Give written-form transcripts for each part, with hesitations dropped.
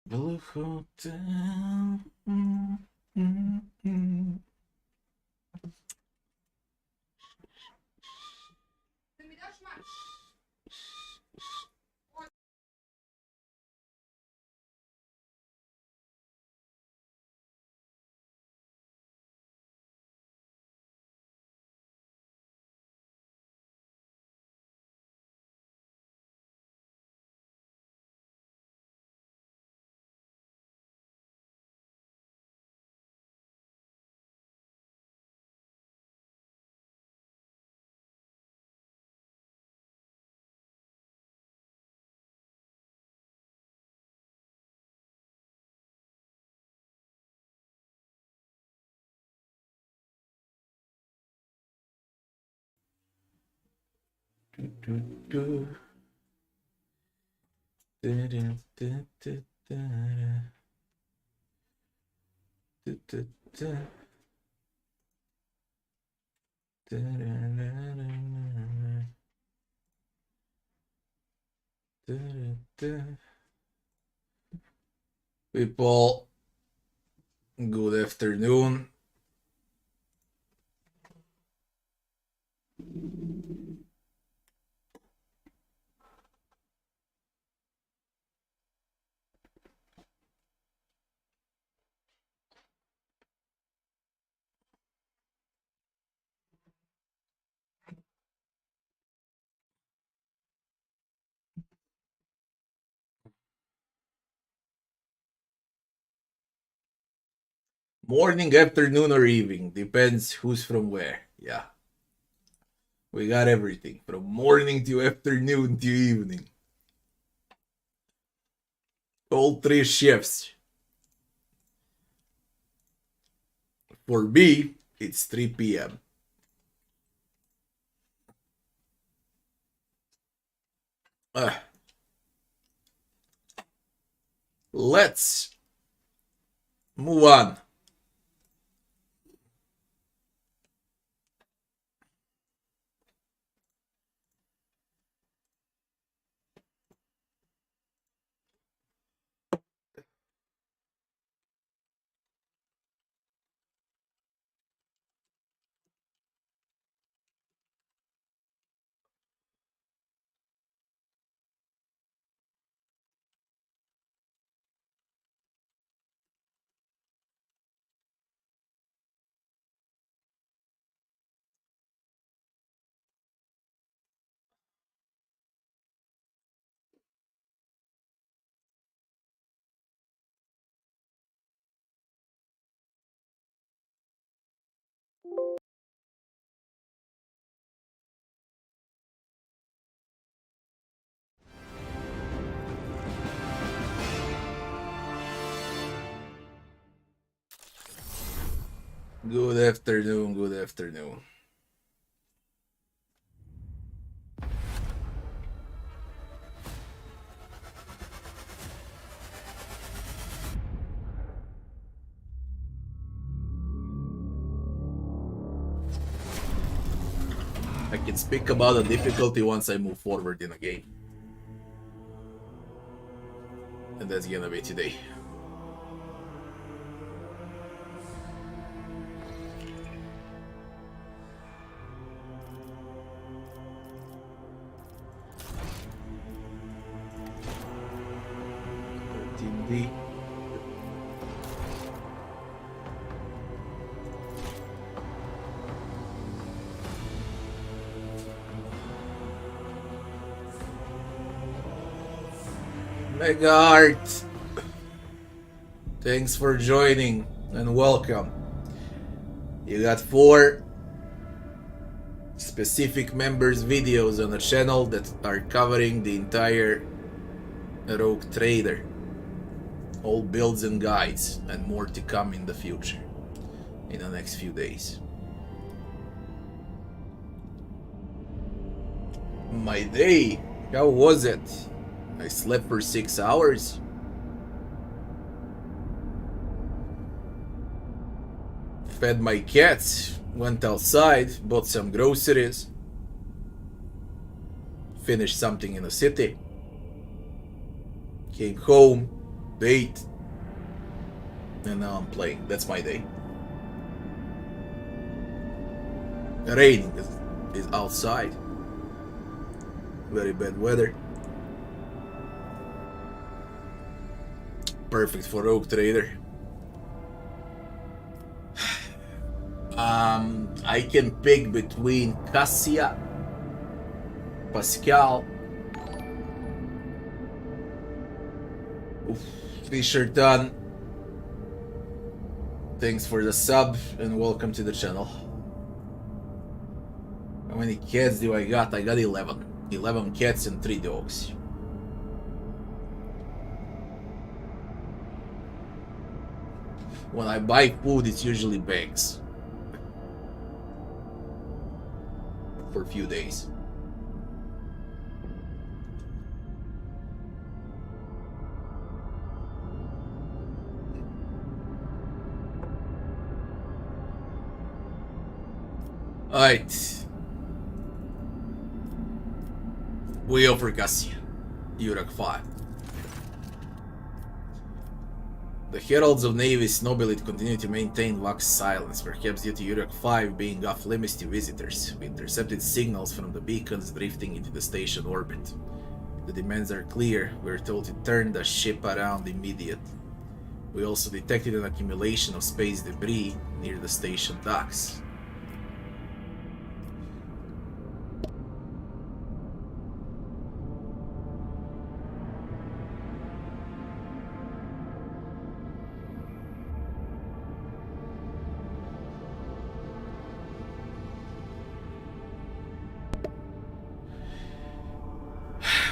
Blue Hotel. Mm-hmm. People, good afternoon. Morning, afternoon, or evening. Depends who's from where. Yeah. We got everything from morning to afternoon to evening. All three shifts. For me, it's 3 p.m. Let's move on. Good afternoon, good afternoon. I can speak about the difficulty once I move forward in a game. And that's gonna be today. D. Mega Art, thanks for joining and welcome. You got 4 specific members videos on the channel that are covering the entire Rogue Trader. All builds and guides, and more to come in the future, in the next few days. My day, how was it? I slept for 6 hours. Fed my cats, went outside, bought some groceries, finished something in the city, came home, update. And now I'm playing. That's my day. Raining is outside. Very bad weather. Perfect for Rogue Trader. I can pick between Cassia, Pascal, Fisher done. Thanks for the sub and welcome to the channel. How many cats do I got? I got 11. 11 cats and 3 dogs. When I buy food, it's usually bags. For a few days. Alright. We offer Cassia. Ura Five. The heralds of Navy's nobility continue to maintain Lux's silence, perhaps due to Ura Five being off limits to visitors. We intercepted signals from the beacons drifting into the station orbit. The demands are clear. We are told to turn the ship around immediately. We also detected an accumulation of space debris near the station docks.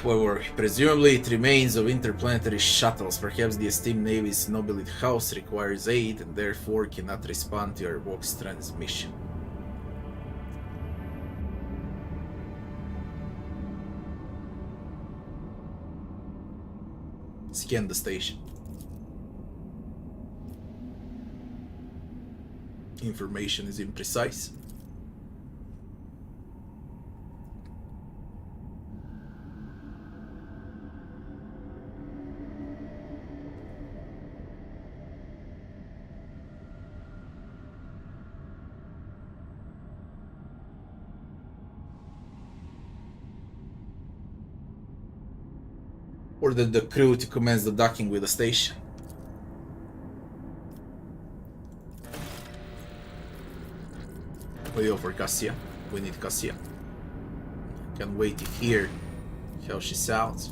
However, presumably it remains of interplanetary shuttles. Perhaps the esteemed Navy's nobility house requires aid and therefore cannot respond to our Vox transmission. Scan the station. Information is imprecise. Ordered the crew to commence the docking with the station. We offer Cassia. We need Cassia. Can't wait to hear how she sounds.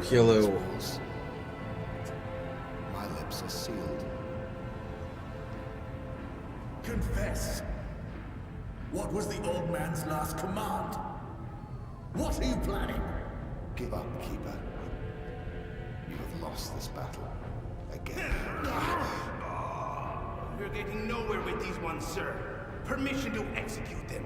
Hello. My lips are sealed. Confess. What was the old man's last command? What are you planning? Give up, Keeper. You have lost this battle. Again. We're getting nowhere with these ones, sir. Permission to execute them.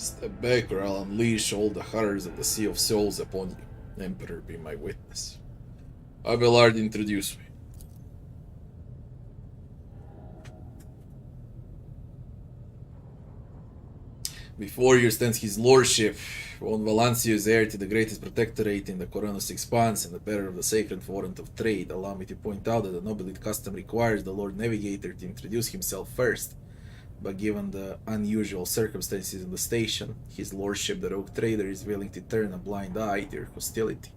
Step back or I'll unleash all the horrors of the Sea of Souls upon you. Emperor, be my witness. Abelard, introduce me. Before you stands his lordship, von Valancio is heir to the greatest protectorate in the Koronus Expanse and the bearer of the sacred warrant of trade. Allow me to point out that the nobility custom requires the Lord Navigator to introduce himself first. But given the unusual circumstances in the station, his lordship, the rogue trader, is willing to turn a blind eye to your hostility.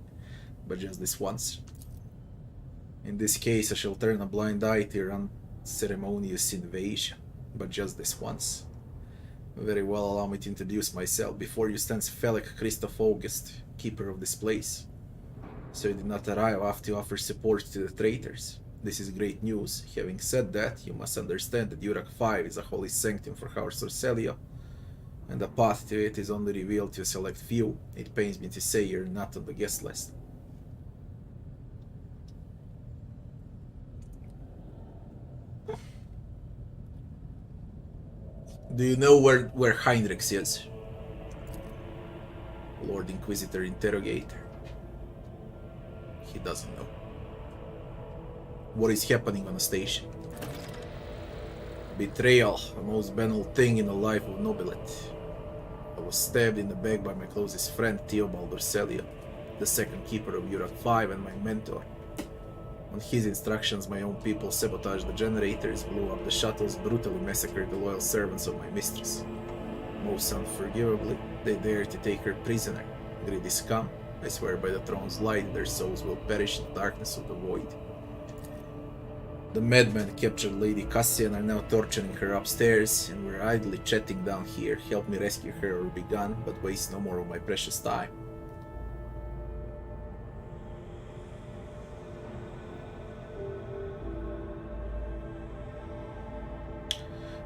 But just this once. In this case, I shall turn a blind eye to your unceremonious invasion. But just this once. Very well, allow me to introduce myself. Before you stands Felix Christoph August, keeper of this place. So you did not arrive after to offer support to the traitors. This is great news. Having said that, you must understand that Ura Five is a holy sanctum for our Sorcelia, and the path to it is only revealed to a select few. It pains me to say you're not on the guest list. Do you know where Heinrich is? Lord Inquisitor Interrogator. He doesn't know. What is happening on the station? Betrayal, the most banal thing in the life of nobility. I was stabbed in the back by my closest friend Theobald Orcelia, the second keeper of Ura Five and my mentor. On his instructions, my own people sabotaged the generators, blew up the shuttles, brutally massacred the loyal servants of my mistress. Most unforgivably, they dared to take her prisoner. Greedy scum, I swear by the throne's light, their souls will perish in the darkness of the void. The madmen captured Lady Cassia and are now torturing her upstairs, and we're idly chatting down here. Help me rescue her or be gone, but waste no more of my precious time.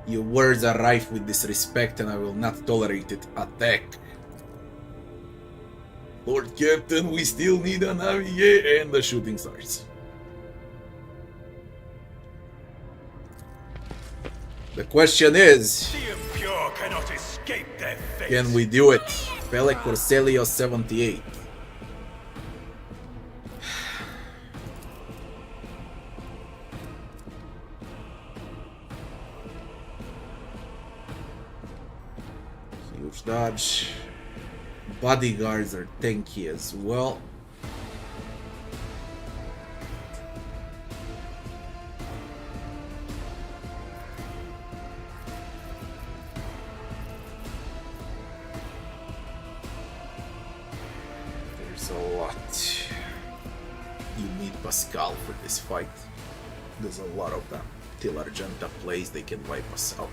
Your words are rife with disrespect and I will not tolerate it. Attack! Lord Captain, we still need a navigator, and the shooting starts. The question is, The impure cannot escape their fate. can we do it? Pelec Corselio 78. Huge dodge. Bodyguards are tanky as well. There's a lot. You need Pascal for this fight. There's a lot of them. Till Argenta plays, they can wipe us out.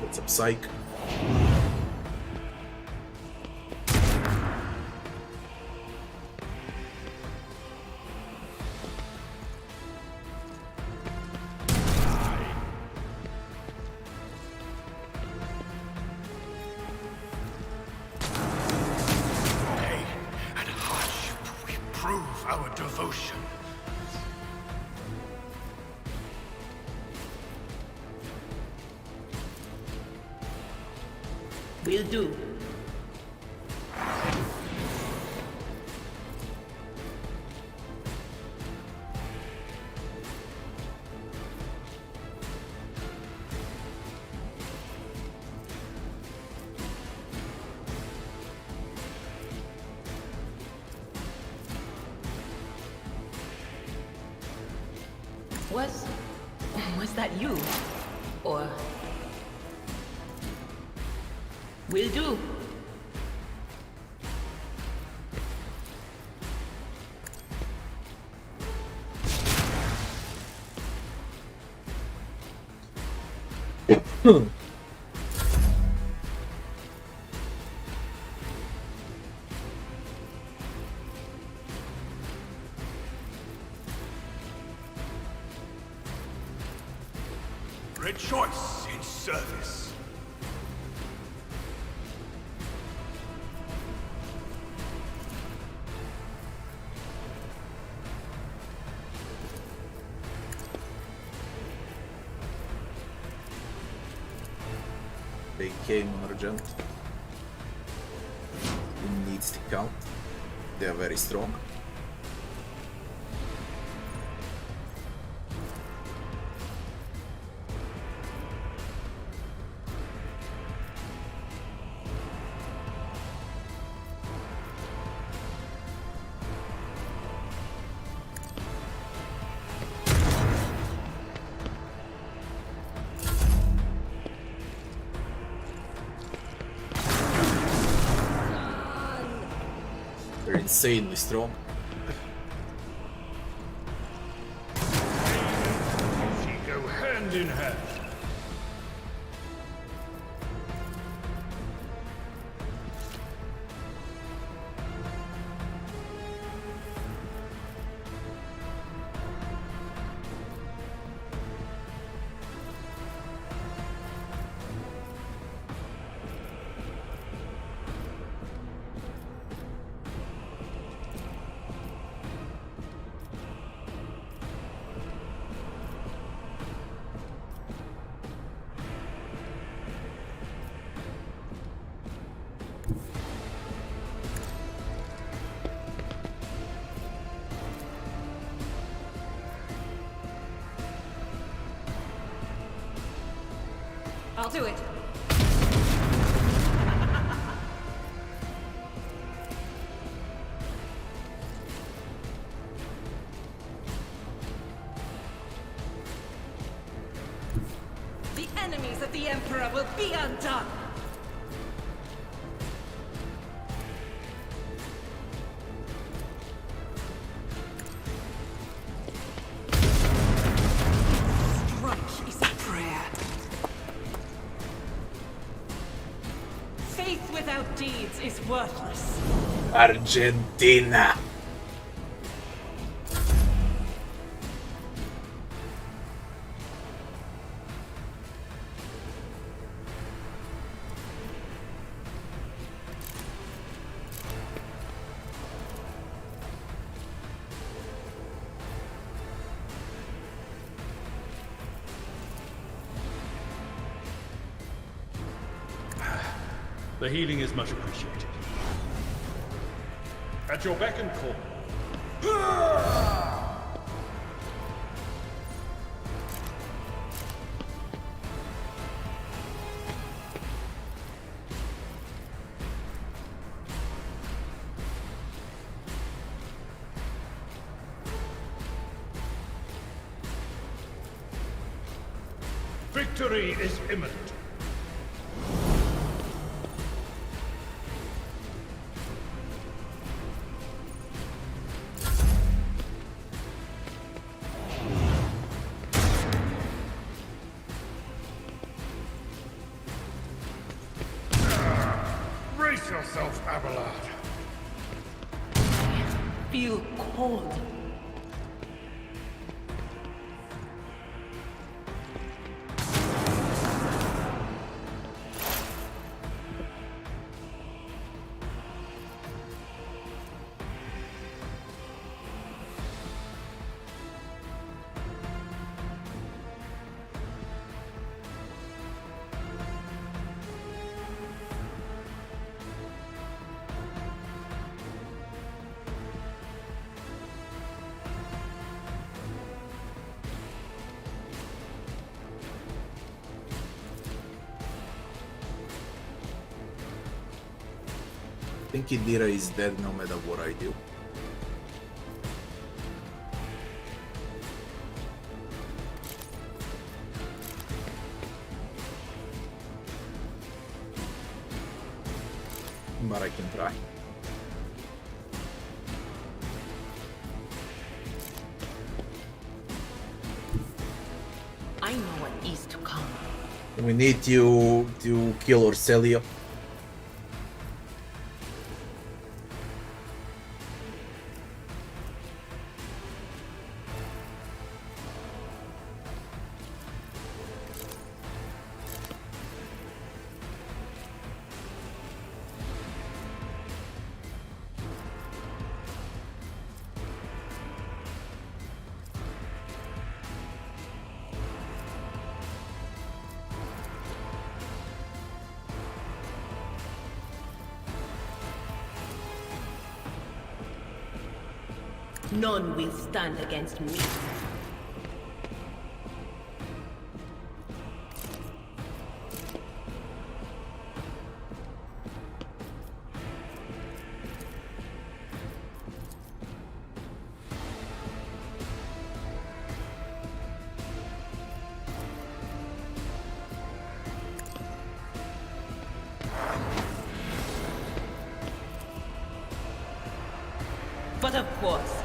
What's up, psych? Nay, and hush, we prove our devotion. Will do. Was that you? Or... Will do. Rejoice in service. They came urgent. It needs to count. They are very strong. They're insanely strong. She go hand in hand. I'll do it. The enemies of the Emperor will be undone. Strike is a prayer. Faith without deeds is worthless. Argentina. The healing is much appreciated. At your beck and call. Victory is imminent. Brace yourself, Abelard. Feel cold. I think Indira is dead no matter what I do. But I can try. I know what is to come. We need you to kill Orselio. None will stand against me. But of course,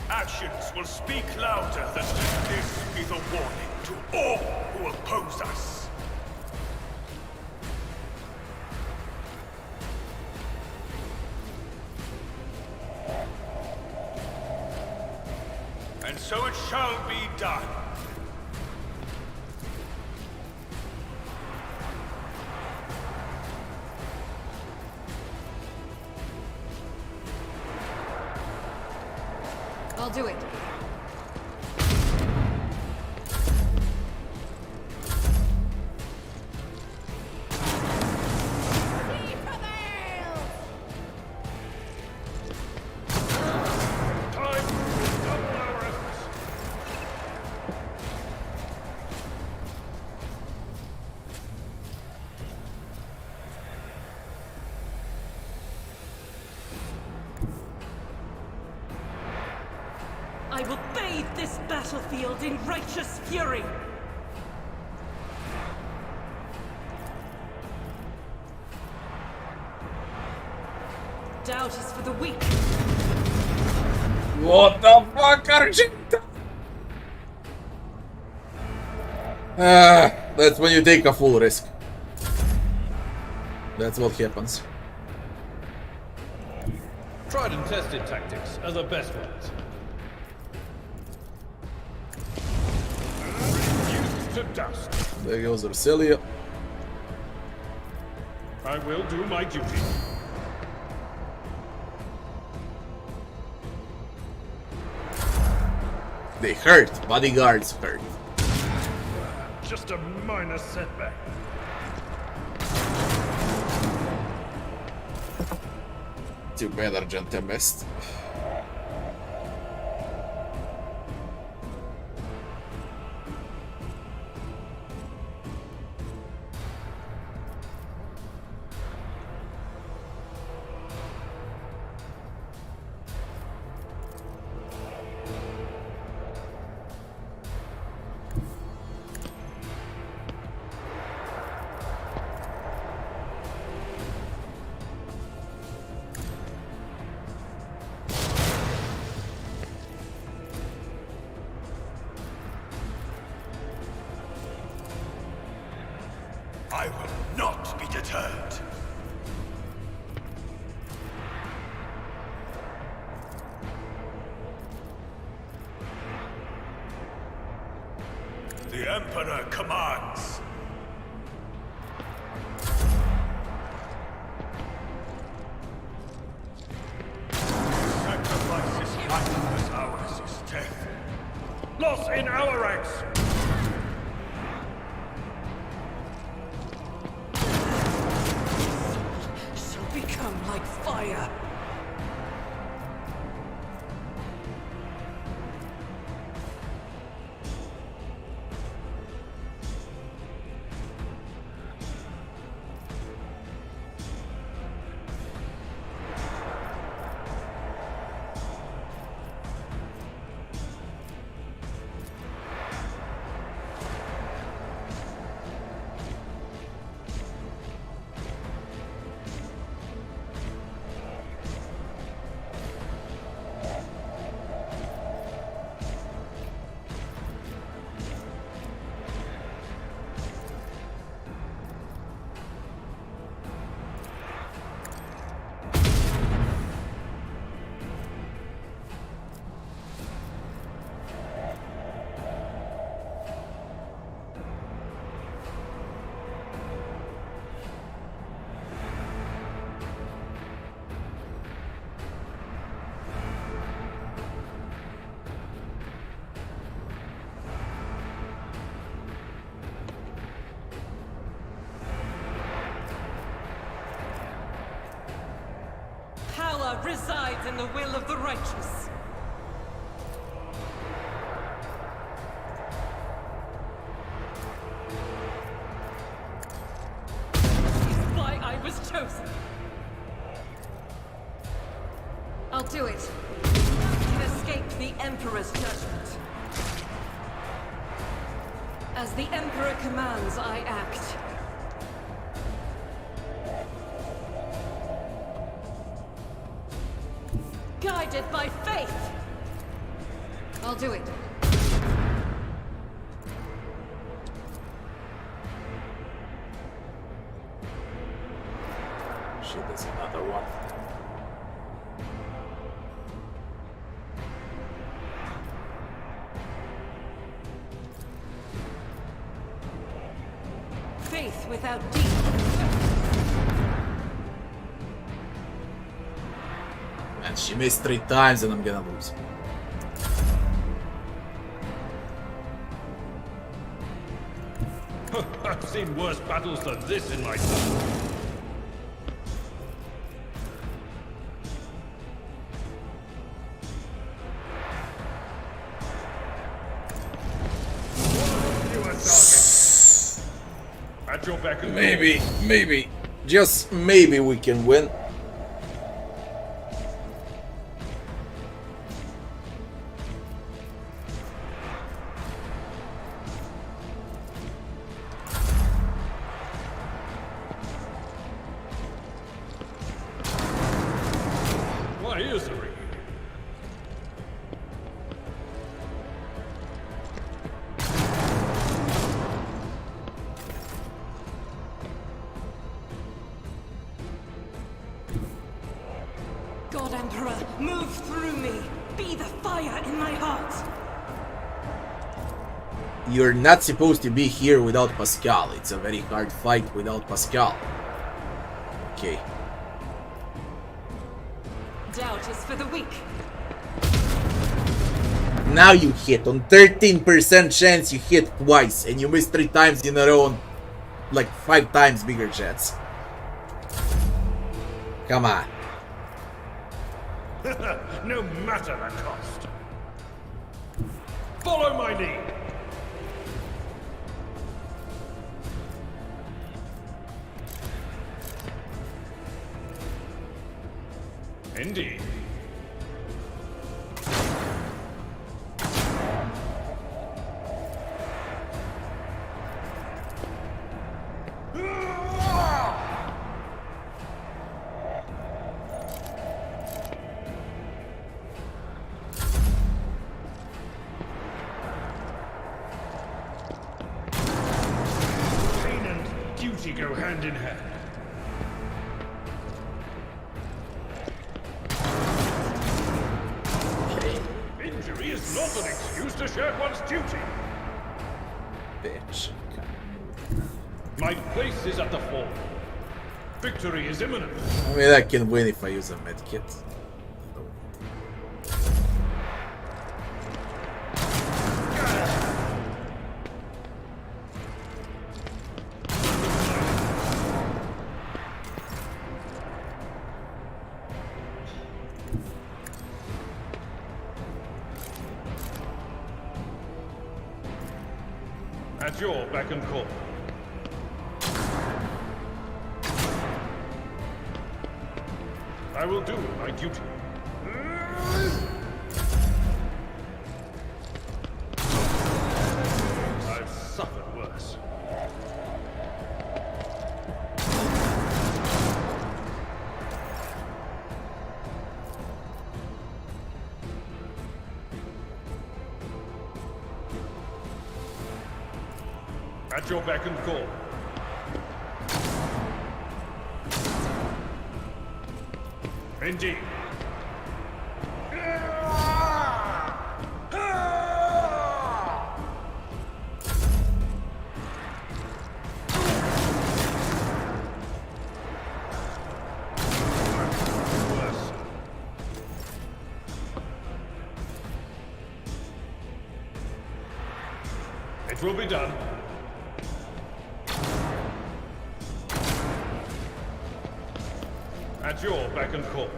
Actions will speak louder than let this be the warning to all who oppose us. And so it shall be done. I'll do it. Time to double our efforts. I will bathe this battlefield in righteous fury! Doubt is for the weak. What the fuck, Argenta? That's when you take a full risk. That's what happens. Tried and tested tactics are the best ones. Reduced to dust. There goes Ursilia. I will do my duty. They hurt. Bodyguards hurt. Just a minor setback. Too bad Argenta missed. I will not be deterred. The Emperor commands. Sacrifice is life as ours is death. Loss in our ranks. Shall become like fire. power resides in the will of the righteous. It's why I was chosen. I'll do it. You escaped the Emperor's judgment. As the Emperor commands, I act. Guided by faith. I'll do it. Shit, there's another one. Faith without deed. And she missed 3 times and I'm gonna lose. I've seen worse battles than this in my time. You are target. At your back and Maybe, just maybe we can win. my ears are ringing. God Emperor, move through me. Be the fire in my heart. You're not supposed to be here without Pascal. It's a very hard fight without Pascal. Okay. Doubt is for the weak. Now you hit. On 13% chance you hit twice and you miss 3 times in a row on like 5 times bigger chance. Come on. No matter the cost. Follow my lead. Indeed. Pain and duty go hand in hand. Injury is not an excuse to share one's duty. Bitch. My place is at the fore. Victory is imminent. I mean, I can win if I use a medkit. At your beck and call. I will do my duty. I've suffered worse. At your beck and call. Indeed. Worse. It will be done. At your beck and call.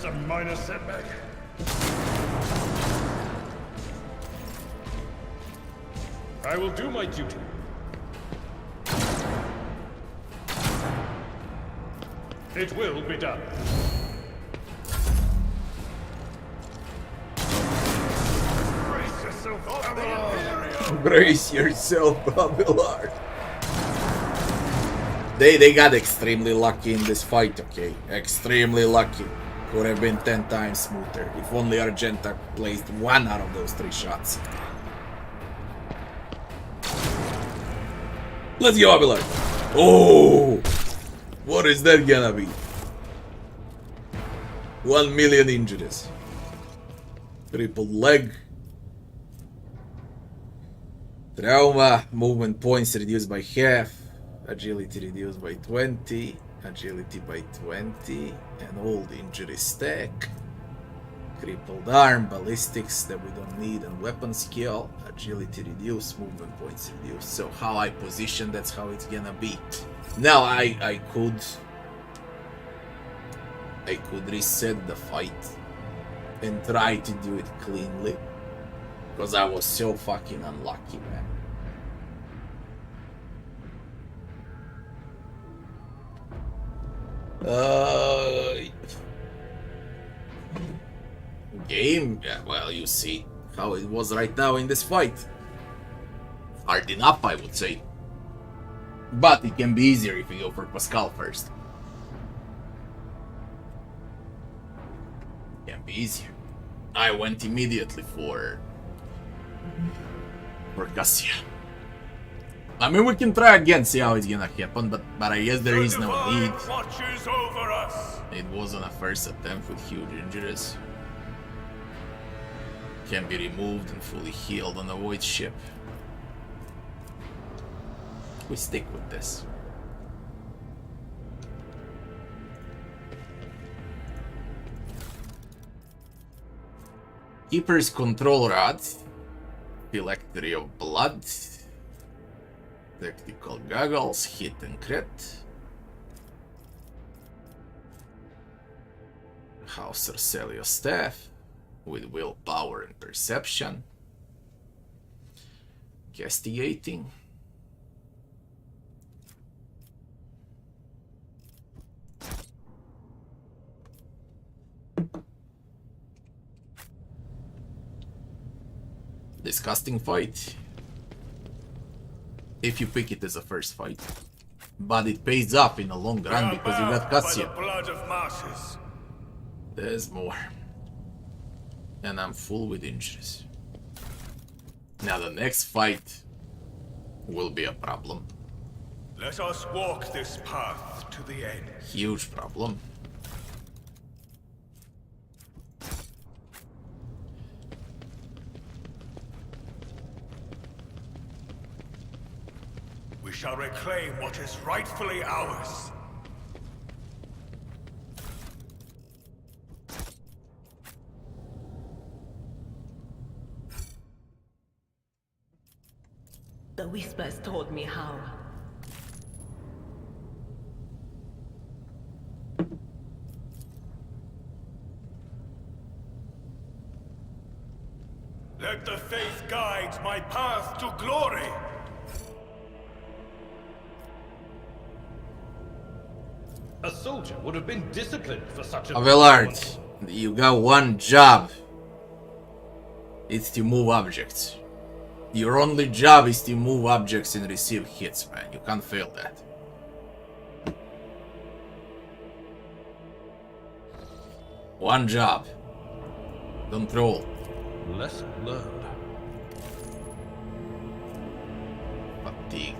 a minor setback. I will do my duty. It will be done. Brace yourself, Abelard. Brace yourself, Abelard. They got extremely lucky in this fight, okay? Extremely lucky. Could have been 10 times smoother if only Argenta placed one out of those 3 shots. Let's go, Abelard. Oh! What is that gonna be? 1 million injuries. Triple leg. Trauma. Movement points reduced by half. Agility reduced by 20. Agility by 20. And old injury stack. Crippled arm. Ballistics that we don't need. And weapon skill. Agility reduced. Movement points reduced. So how I position, that's how it's gonna be. Now I could reset the fight and try to do it cleanly, because I was so fucking unlucky, man. Game, yeah, well, you see how it was right now in this fight. Hard enough, I would say. But it can be easier if you go for Pascal first. Can be easier. I went immediately for Cassia. I mean, we can try again, see how it's gonna happen, but I guess there is no need. Watches over us. It wasn't a first attempt with huge injuries. Can be removed and fully healed on the voidship. We stick with this. Keeper's control rod. Phylactery of blood. Tactical goggles, hit and crit. House Arcelio staff with willpower and perception. Castigating. Disgusting fight. If you pick it as a first fight. But it pays off in the long run because you got Cassia. Blood of masses. There's more. And I'm full with injuries. Now the next fight will be a problem. Let us walk this path to the end. Huge problem. We shall reclaim what is rightfully ours. The whispers told me how. Let the faith guide my path to glory. A soldier would have been disciplined for such a... Abelard, you got one job. It's to move objects. Your only job is to move objects and receive hits, man. You can't fail that. One job. Control. Lesson learned. Fatigue.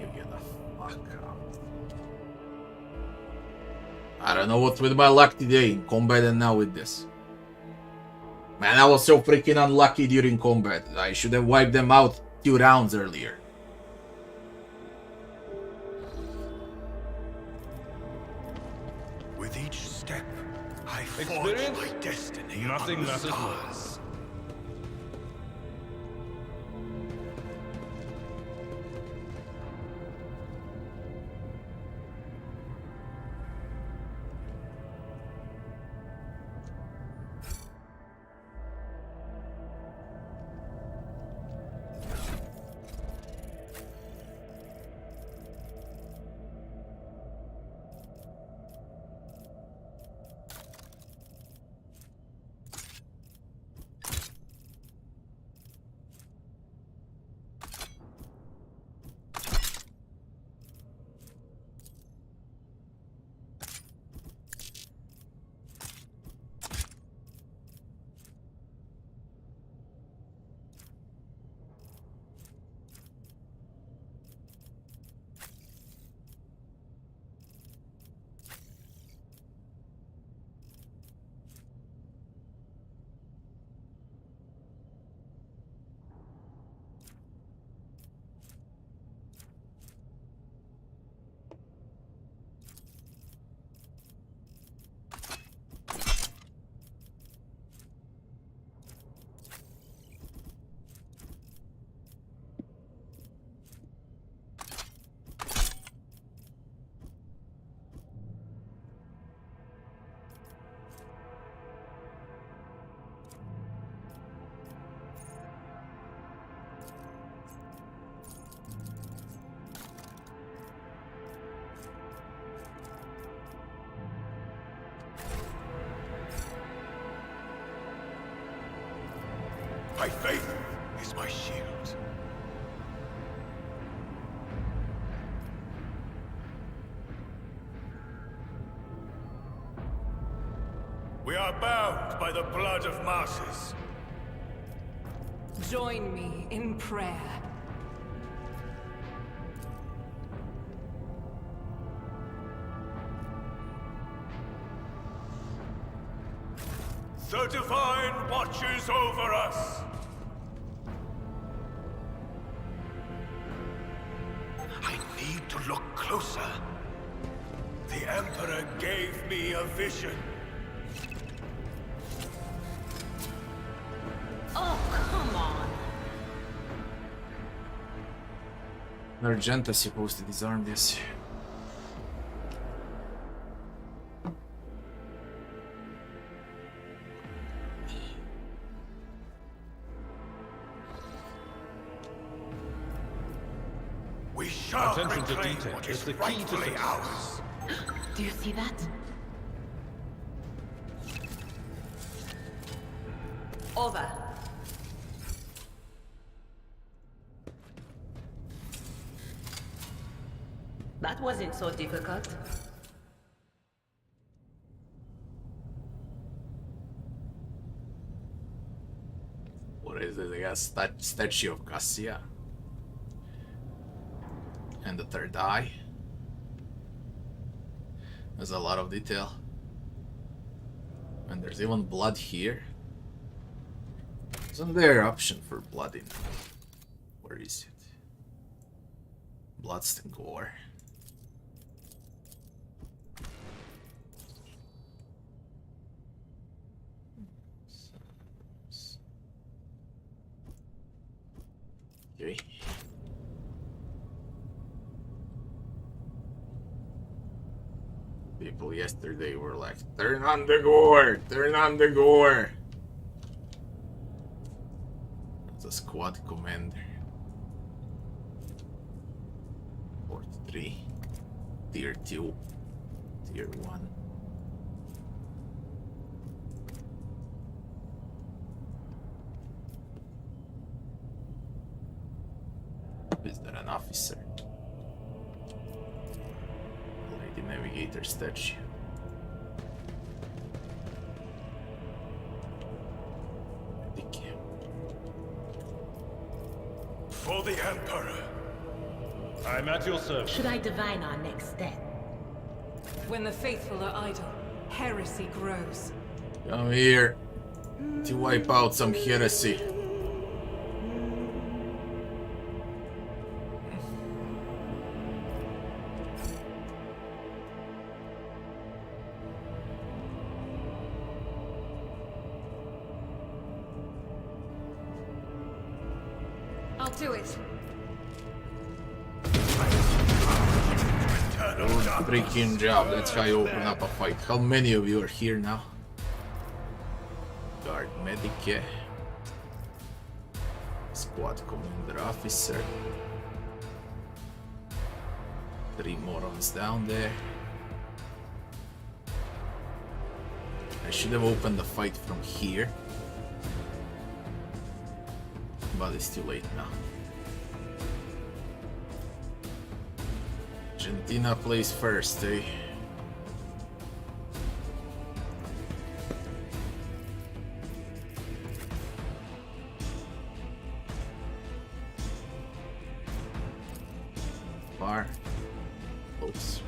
You get the fuck out. I don't know what's with my luck today in combat and now with this. Man, I was so freaking unlucky during combat. I should have wiped them out 2 rounds earlier. With each step, I forge Experience? my destiny Nothing among the matters more. stars. My faith is my shield. We are bound by the blood of masses. Join me in prayer. The Divine watches over us. I need to look closer. The Emperor gave me a vision. Oh, come on. Argenta's supposed to disarm this. We shall Attention to reclaim detail what is is the key to rightfully success. ours. Do you see that? Over. That wasn't so difficult. What is it? I guess that statue of Cassia. And the third eye. There's a lot of detail. And there's even blood here. Isn't there an option for blood in? Where is it? Bloods and gore. Okay. People yesterday were like, turn on the gore! Turn on the gore! That's a squad commander. Port 3. Tier 2. Tier 1. Is there an officer? Lady Navigator statue. Medic. For the Emperor. I'm at your service. Should I divine our next step? When the faithful are idle, heresy grows. Come here to wipe out some heresy. I'll do it. Freaking job, that's how you open up a fight. How many of you are here now? Guard medic, squad commander officer. 3 morons down there. I should have opened the fight from here, but it's too late now. Argentina plays first, eh? Far. Close.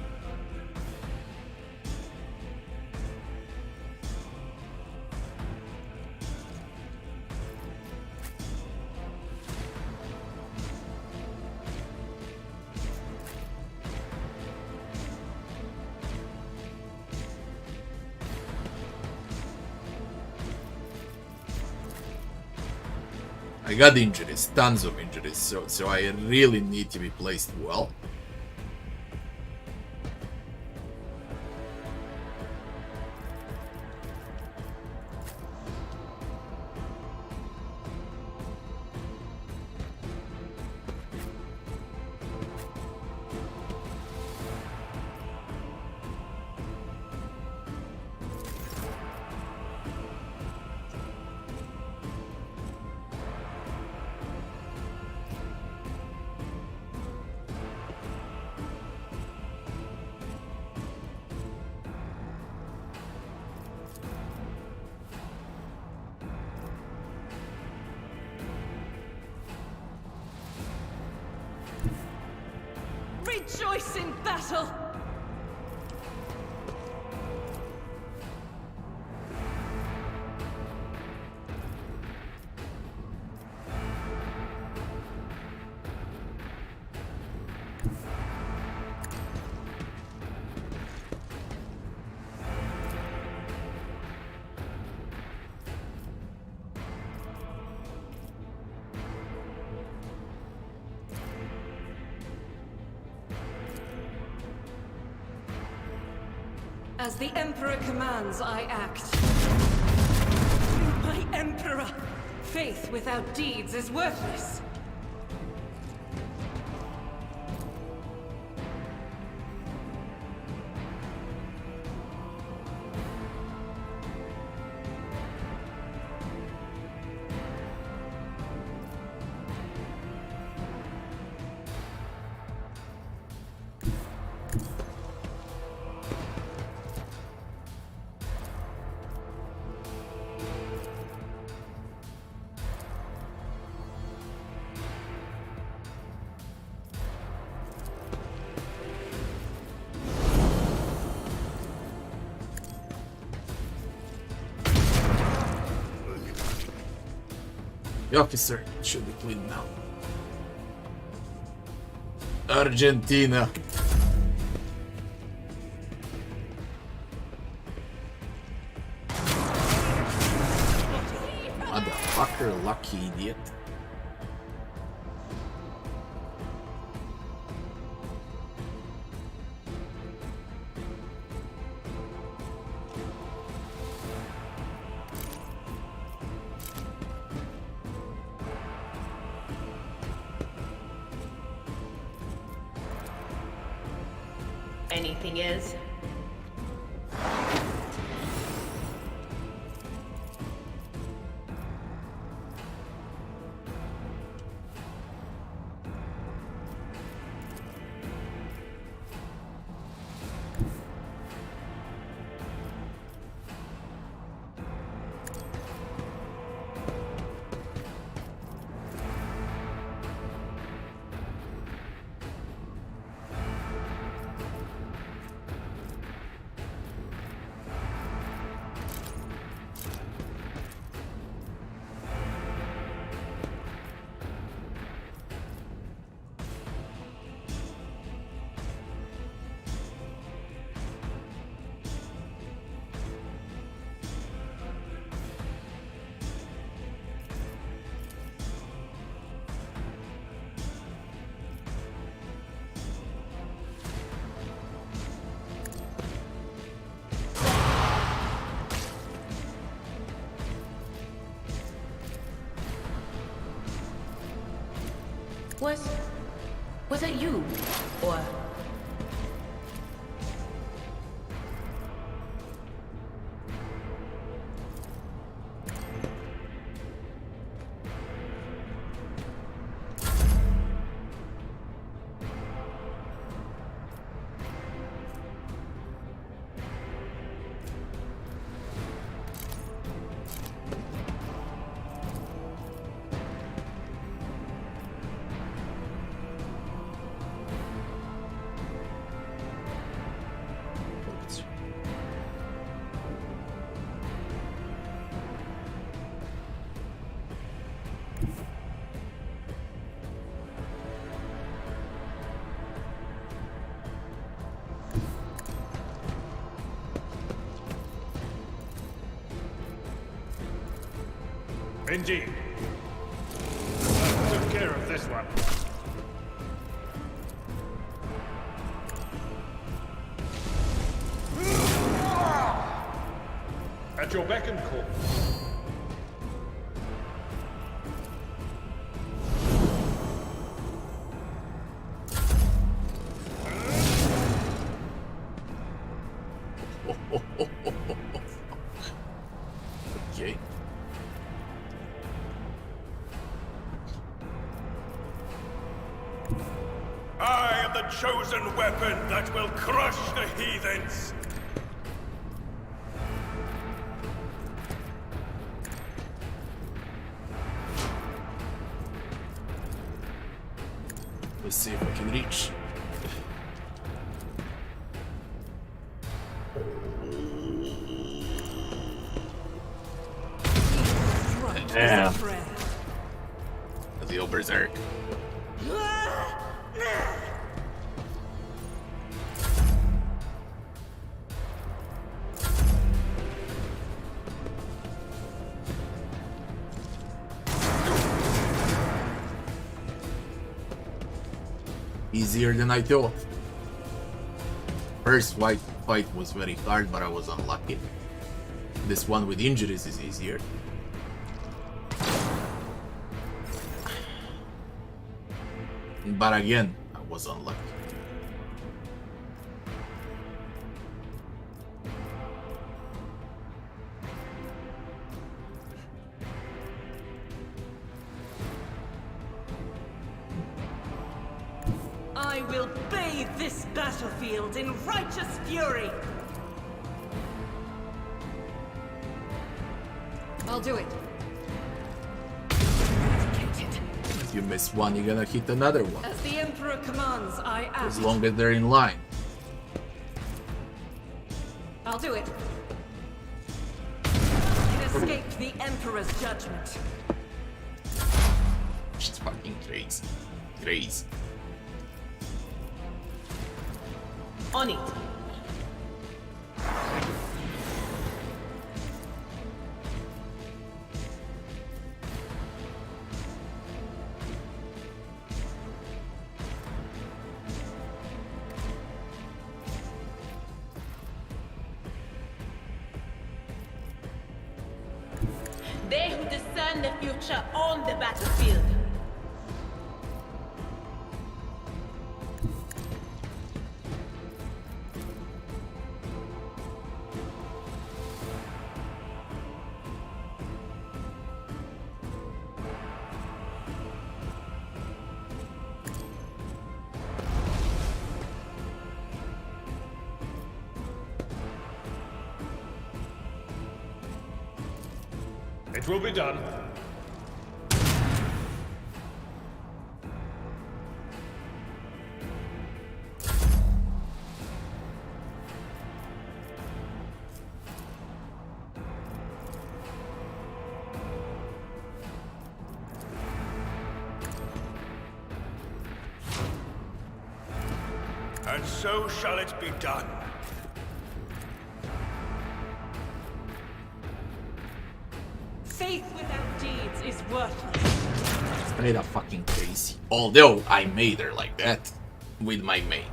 I got injuries, tons of injuries, so I really need to be placed well. Rejoice in battle! As the Emperor commands, I act. My Emperor! Faith without deeds is worthless. The officer should be clean now. Argentina. Motherfucker, lucky idiot. Anything else? Was it you? Or... Indeed. I took care of this one. At your beck and call. Okay. I am the chosen weapon that will crush the heathens! Let's see if I can reach. Damn. is a prayer. The old berserk. Easier than I thought. First white fight was very hard, but I was unlucky. This one with injuries is easier. But again, I was unlucky. I will bathe this battlefield in righteous fury. I'll do it. If you miss one, you're gonna hit another one. As the Emperor commands, I act. As long as they're in line. I'll do it. I can escape the Emperor's judgment. She's fucking crazy. Crazy. On it. They who discern the future on the battlefield. It will be done. And so shall it be done. Faith without deeds is worthless. Straight up fucking crazy. Although I made her like that with my main.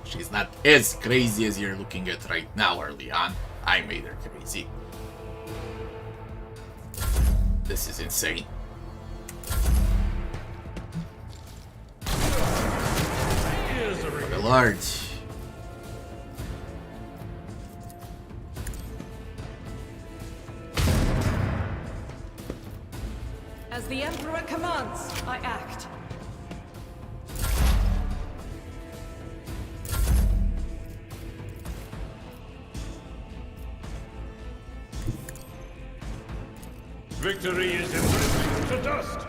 She's not as crazy as you're looking at right now early on. I made her crazy. This is insane. For the Lord. As the Emperor commands, I act. Victory is imprisoned to dust.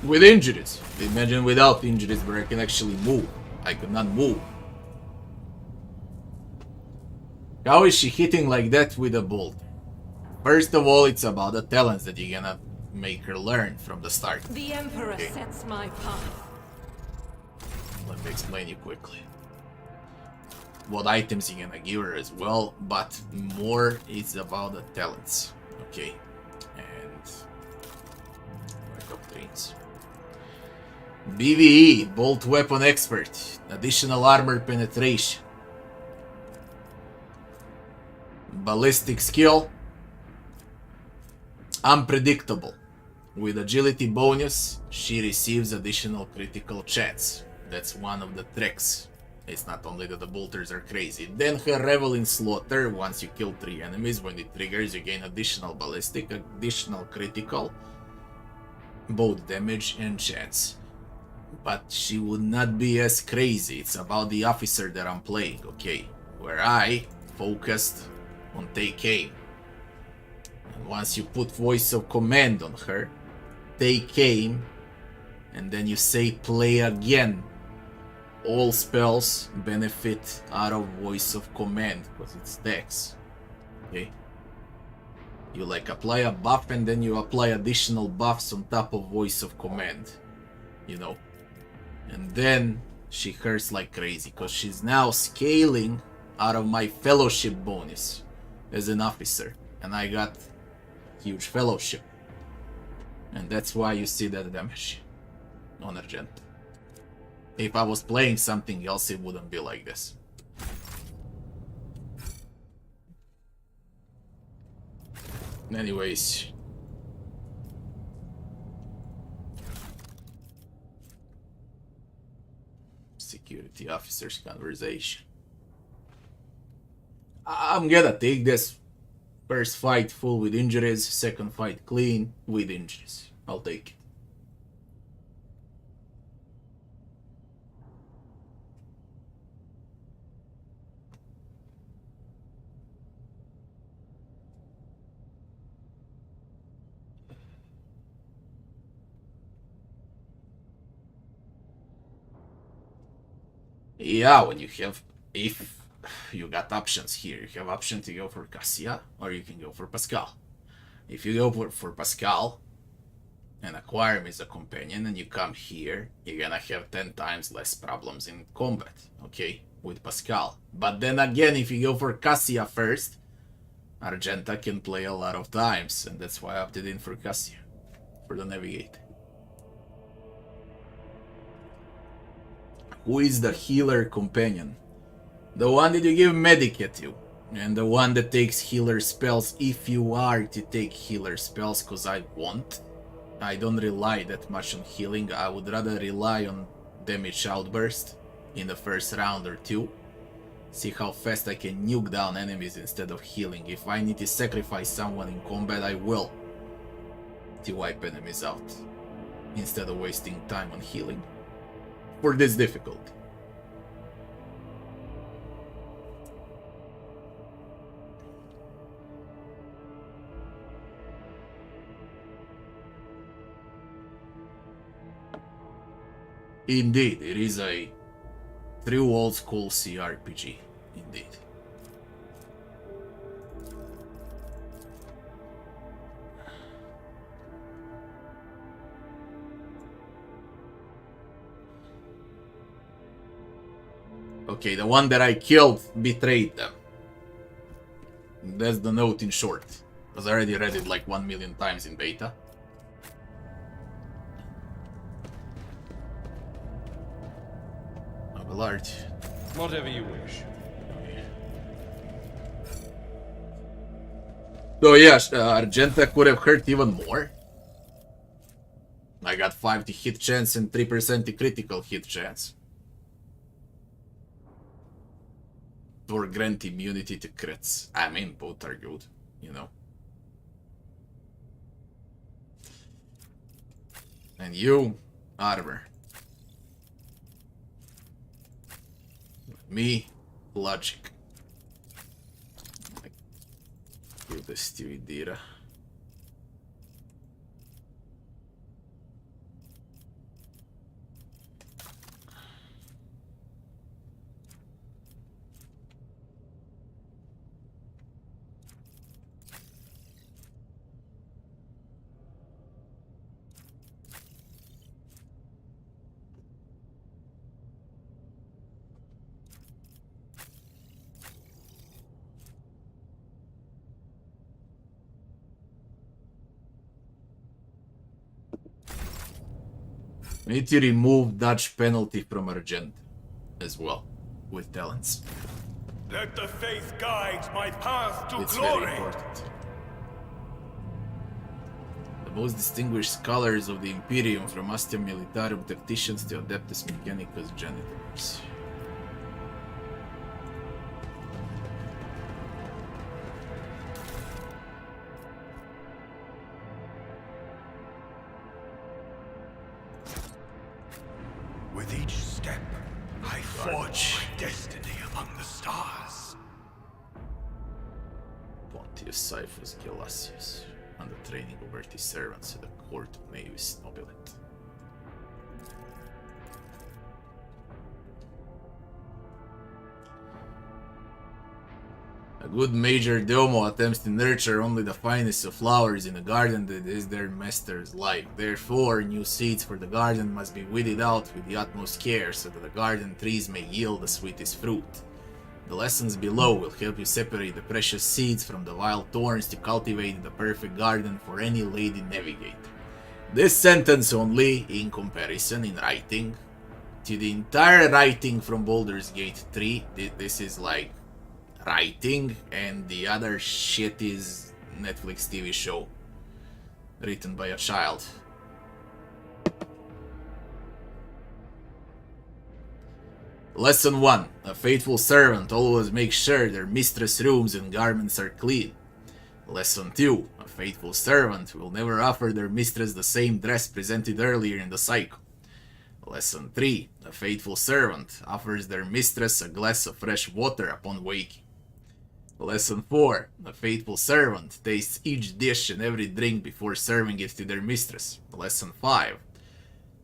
With injuries. Imagine without injuries where I can actually move. I could not move. How is she hitting like that with a bolt? First of all, it's about the talents that you're gonna make her learn from the start. The Emperor sets my path. Let me explain you quickly. What items you're gonna give her as well, but more it's about the talents. Okay. And doctrines. BVE, Bolt Weapon Expert, additional armor penetration. Ballistic skill, unpredictable. With agility bonus, she receives additional critical chance. That's one of the tricks. It's not only that the bolters are crazy. Then her Revel in Slaughter, once you kill 3 enemies, when it triggers you gain additional ballistic, additional critical, both damage and chance. But she would not be as crazy. It's about the officer that I'm playing, okay? Where I focused on take aim. And once you put voice of command on her, take aim, and then you say play again. All spells benefit out of voice of command because it's dex. Okay? You like apply a buff and then you apply additional buffs on top of voice of command, you know. And then she hurts like crazy because she's now scaling out of my fellowship bonus as an officer, and I got huge fellowship, and that's why you see that damage on Argent. If I was playing something else, it wouldn't be like this. Anyways, security officers conversation. I'm gonna take this first fight full with injuries, second fight clean with injuries. I'll take it. Yeah, when you have, if you got options here, you have option to go for Cassia or you can go for Pascal. If you go for Pascal and acquire him as a companion and you come here, you're gonna have 10 times less problems in combat, okay, with Pascal. But then again, if you go for Cassia first, Argenta can play a lot of times, and that's why I opted in for Cassia, for the navigator. Who is the healer companion? The one that you give medic to, and the one that takes healer spells if you are to take healer spells, cause I won't. I don't rely that much on healing. I would rather rely on damage outburst in the first round or two. See how fast I can nuke down enemies instead of healing. If I need to sacrifice someone in combat, I will, to wipe enemies out, instead of wasting time on healing for this difficulty. Indeed, it is a true old school CRPG, indeed. Okay, the one that I killed betrayed them. That's the note in short. Because I already read it like 1 million times in beta. Large. Whatever you wish. So yeah, Argenta could have hurt even more. I got 5 to hit chance and 3% to critical hit chance. Or grant immunity to crits. I mean, both are good, you know. And you, armor. Me, logic. Give this to Idira. We need to remove dodge penalty from Argent as well, with talents. Let the faith guide my path to It's glory. very important. The most distinguished scholars of the Imperium, from Astia Militarum tacticians to Adeptus Mechanicus janitors. With each step, I forge my destiny among the stars. Pontius Cyphus Gelasius, and the training of earthly servants at the court of Mavis Nobilet. A good major domo attempts to nurture only the finest of flowers in a garden that is their master's life. Therefore, new seeds for the garden must be weeded out with the utmost care so that the garden trees may yield the sweetest fruit. The lessons below will help you separate the precious seeds from the wild thorns to cultivate the perfect garden for any lady navigator. This sentence only, in comparison in writing, to the entire writing from Baldur's Gate 3, this is like writing, and the other shit is Netflix TV show written by a child. Lesson 1. A faithful servant always makes sure their mistress' rooms and garments are clean. Lesson 2. A faithful servant will never offer their mistress the same dress presented earlier in the cycle. Lesson 3. A faithful servant offers their mistress a glass of fresh water upon waking. Lesson 4. A faithful servant tastes each dish and every drink before serving it to their mistress. Lesson 5.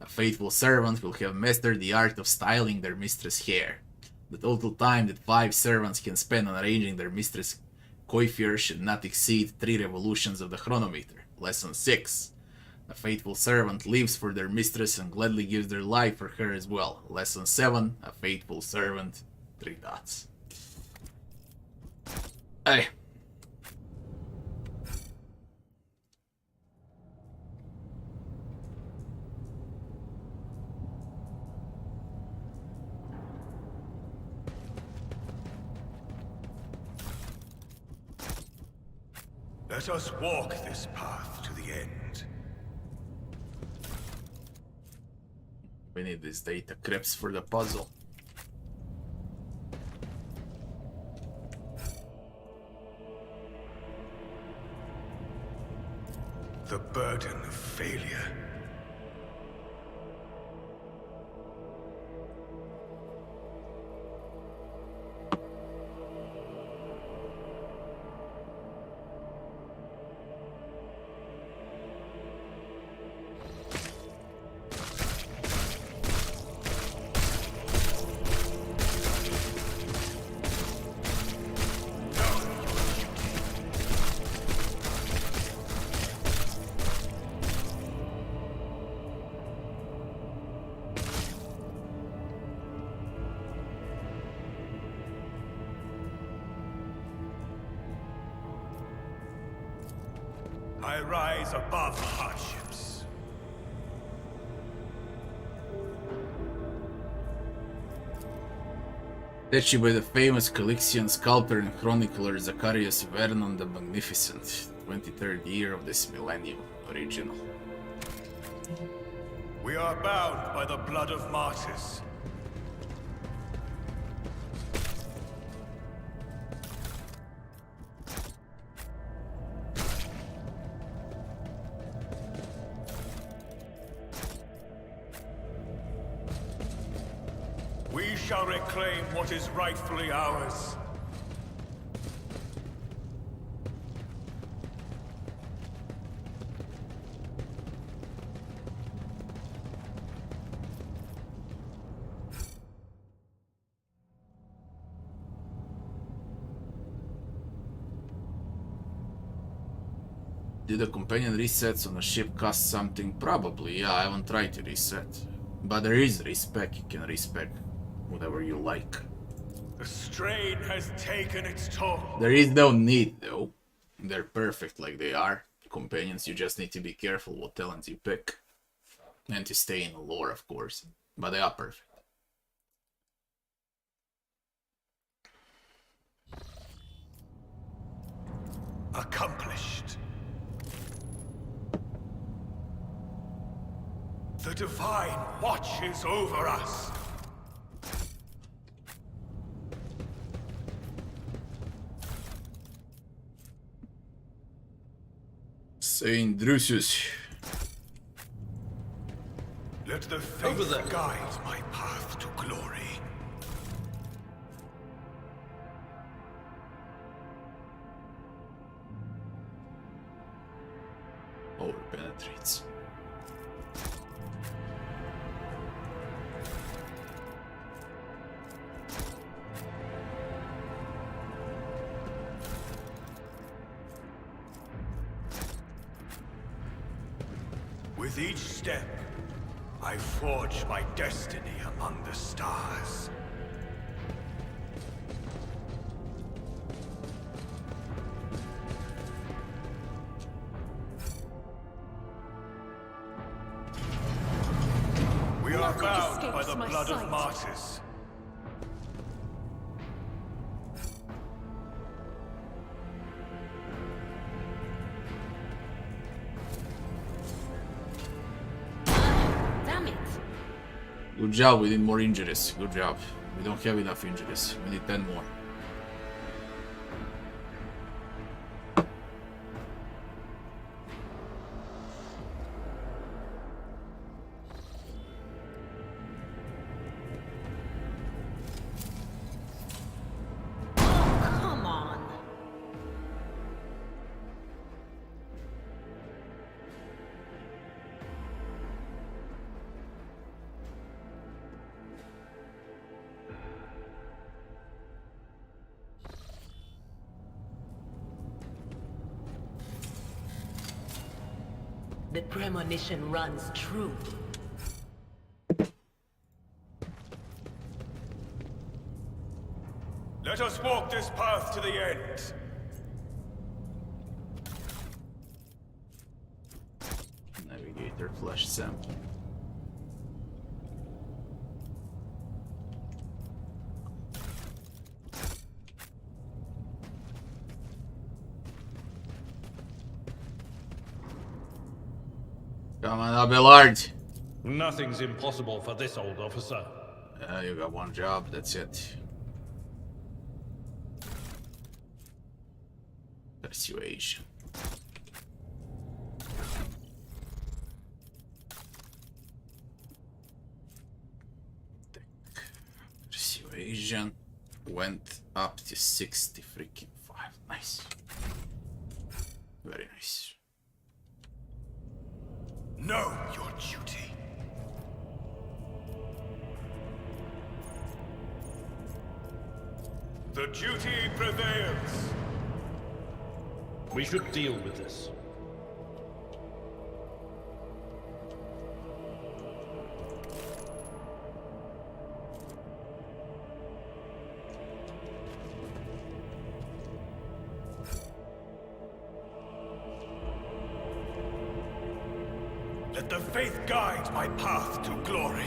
A faithful servant will have mastered the art of styling their mistress' hair. The total time that 5 servants can spend on arranging their mistress' coiffure should not exceed 3 revolutions of the chronometer. Lesson 6. A faithful servant lives for their mistress and gladly gives their life for her as well. Lesson 7. A faithful servant. 3 dots. Hey. Let us walk this path to the end. We need these data crypts for the puzzle. The burden of failure. I rise above hardships. Statue by the famous Calixian sculptor and chronicler Zacharias Vernon the Magnificent, 23rd year of this millennium, original. We are bound by the blood of martyrs. We shall reclaim what is rightfully ours. Did the companion resets on a ship cost something? Probably, yeah, I haven't tried to reset. But there is respec, you can respec whatever you like. The strain has taken its toll. There is no need though. They're perfect like they are. Companions, you just need to be careful what talents you pick. And to stay in the lore, of course. But they are perfect. Accomplished. The Divine watches over us. Saint Drusus. Let the faith guide my path to glory. Over penetrates. With each step, I forge my destiny among the stars. We are Nothing bound by escapes the my blood of sight. martyrs. Damn it! Good job, we need more injuries. Good job. We don't have enough injuries. We need 10 more. Come on. The premonition runs true. Let us walk this path to the end. Navigator flash sample. Come on, Abelard. Nothing's impossible for this old officer. You got one job, that's it. Persuasion. Persuasion went up to 60 freaking 5. Nice. Very nice. Know your duty. The duty prevails. We should deal with this. Let the faith guide my path to glory.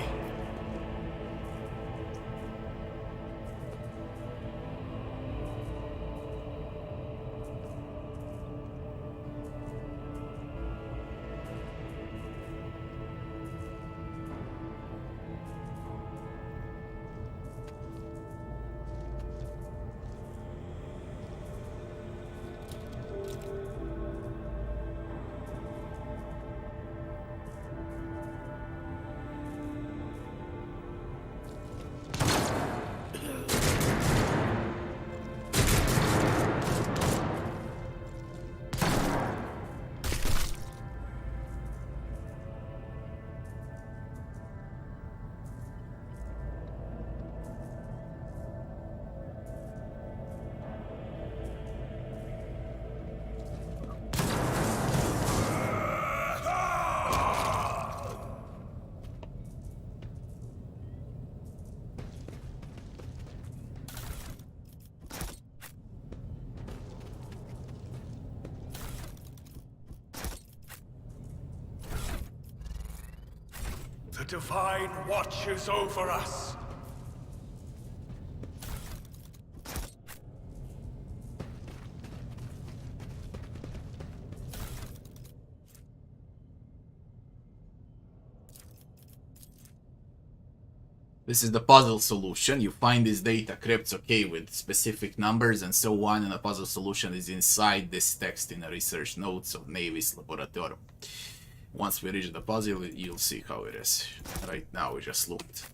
The Divine watches over us. This is the puzzle solution. You find this data crypts, okay, with specific numbers and so on, and the puzzle solution is inside this text in the research notes of Navis Laboratorum. Once we reach the puzzle, you'll see how it is. Right now we just looked.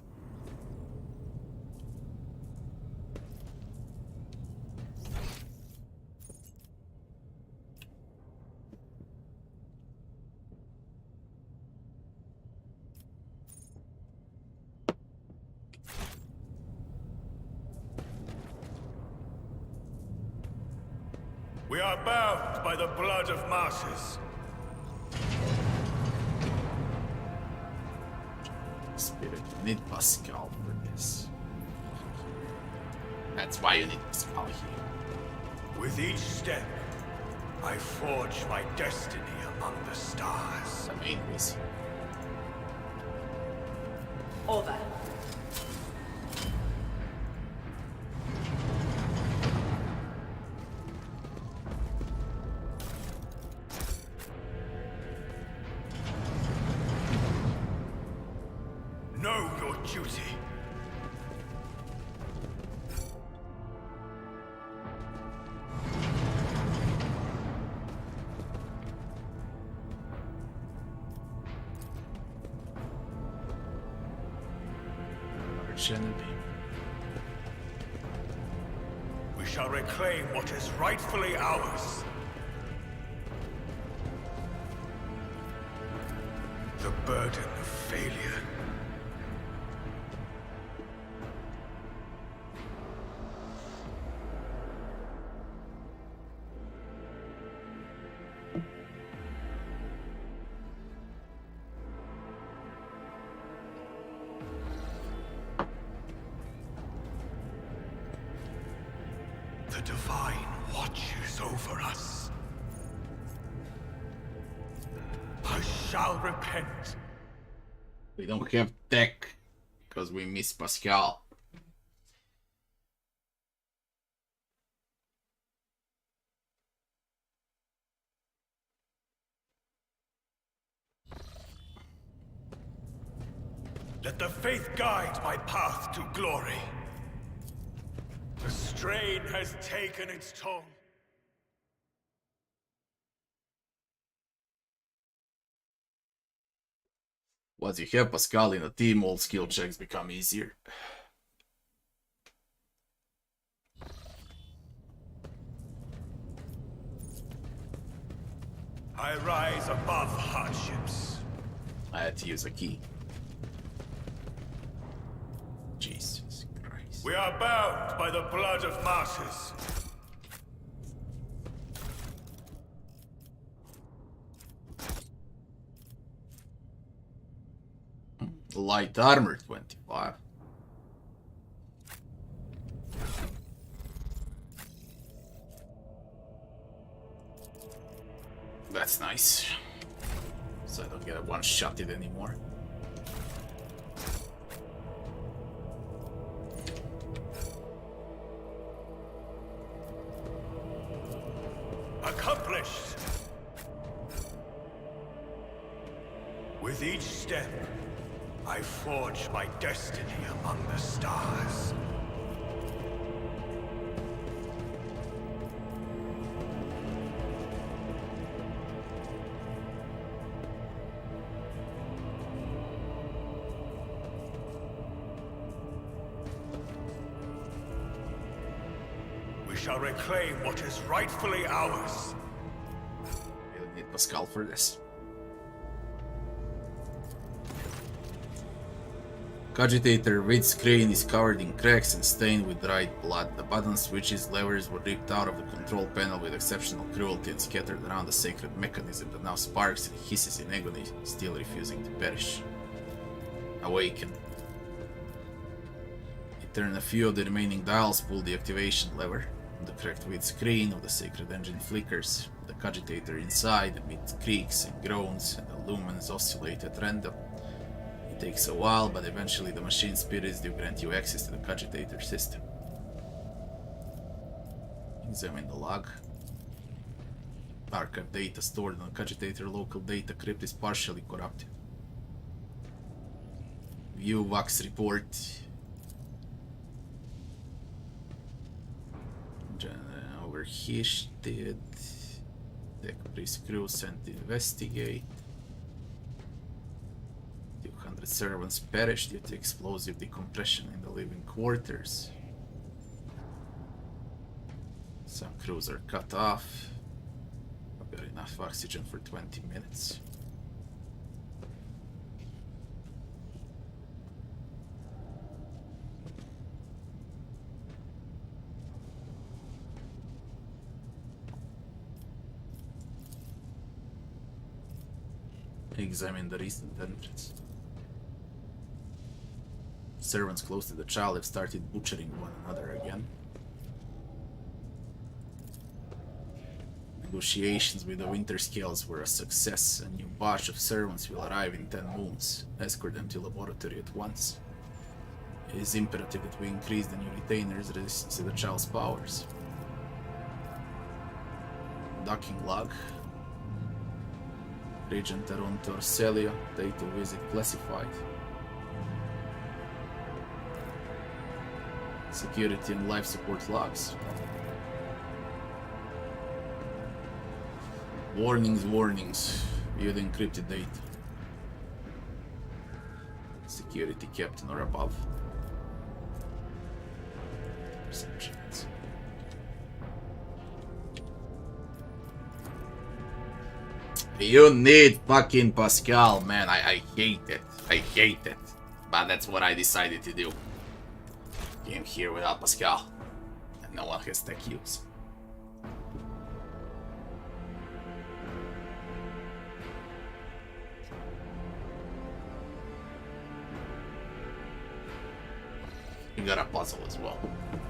We are bound by the blood of martyrs. you need Pascal for this. That's why you need Pascal here. With each step, I forge my destiny among the stars. The main reason. Over. Know your duty. Channel beam. We shall reclaim what is rightfully ours. The burden of failure. The Divine watches over us. I shall repent. We don't have tech because we miss Pascal. Let the faith guide my path to glory. The strain has taken its toll. Once you have Pascal in a team, all skill checks become easier. I rise above hardships. I had to use a key. Jesus Christ. We are bound by the blood of martyrs. Light armor 25. That's nice. So I don't get a one-shotted anymore. Accomplished. With each step, I forge my destiny among the stars. We shall reclaim what is rightfully ours. Really need Pascal for this. Cogitator with screen is covered in cracks and stained with dried blood. The buttons, switches, levers were ripped out of the control panel with exceptional cruelty and scattered around the sacred mechanism that now sparks and hisses in agony, still refusing to perish. Awaken. You turn a few of the remaining dials, pull the activation lever. The cracked with screen of the sacred engine flickers. The cogitator inside emits creaks and groans, and the lumens oscillate at random. It takes a while, but eventually the machine spirits do grant you access to the cogitator system. Examine the log. Archive data stored on the cogitator local data crypt is partially corrupted. View Vox report. Overheated. Deck crew sent to investigate. 200 servants perished due to explosive decompression in the living quarters. Some crews are cut off. I've got enough oxygen for 20 minutes. Examine the recent entrance. Servants close to the child have started butchering one another again. Negotiations with the Winter Scales were a success. A new batch of servants will arrive in 10 moons. Escort them to laboratory at once. It is imperative that we increase the new retainers' resistance to the child's powers. Docking log. Regent Aron Torcelio, date of visit classified. Security and life support logs. Warnings, warnings. View the encrypted data. Security captain or above. Perceptions. You need fucking Pascal, man. I hate it. I hate it. But that's what I decided to do. Came here without Pascal. And no one has tech use. You got a puzzle as well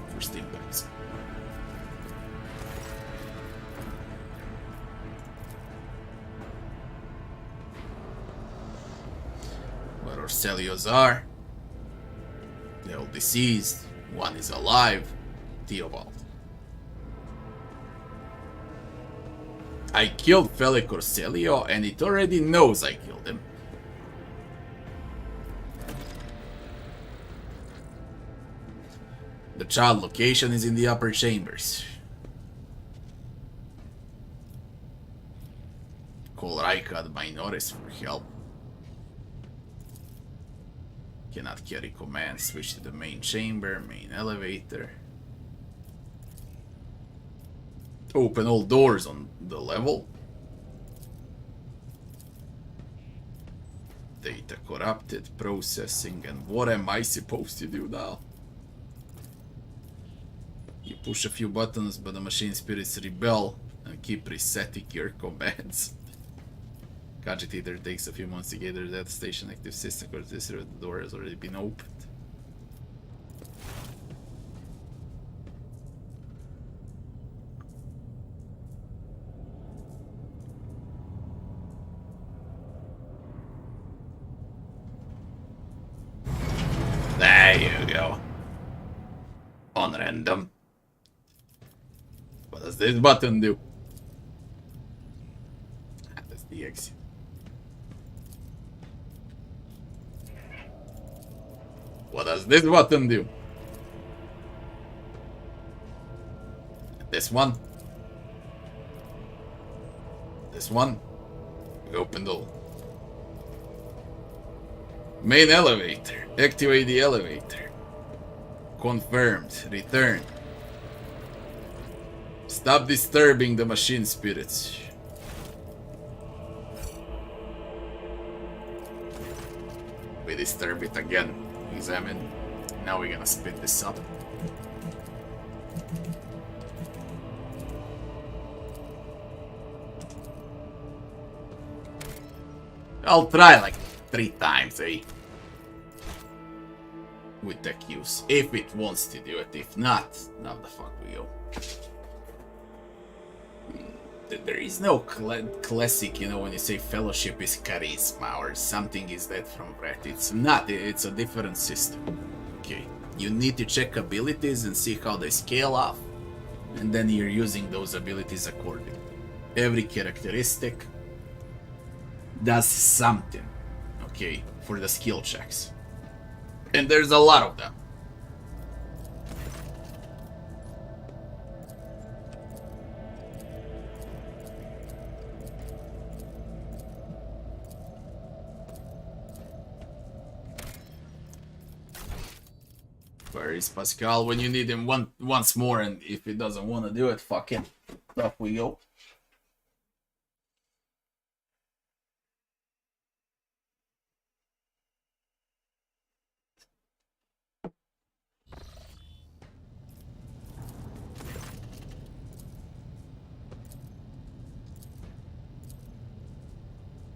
for Steam Packs. Where Orcelios are. They're all deceased. One is alive. Theobald. I killed Felic Orcelio and it already knows I killed him. The child location is in the upper chambers. Call Raika Majoris for help. Cannot carry commands. Switch to the main chamber, main elevator. Open all doors on the level. Data corrupted, processing, and what am I supposed to do now? You push a few buttons, but the machine spirits rebel and keep resetting your commands. Cogitator takes a few months to gather that station active system because this the door has already been opened. There you go. On random. What does this button do? That's the exit. What does this button do? This one. This one. We open the main elevator. Activate the elevator. Confirmed. Return. Stop disturbing the machine spirits. We disturb it again. Examine. Now we're gonna split this up. I'll try like 3 times, eh? With tech use. If it wants to do it. If not, now the fuck we go. There is no classic, you know, when you say fellowship is charisma or something is that from Ract. It's not, it's a different system. Okay, you need to check abilities and see how they scale off, and then you're using those abilities accordingly. Every characteristic does something, okay, for the skill checks. And there's a lot of them. Where is Pascal when you need him once more, and if he doesn't want to do it, fuck him. Off we go.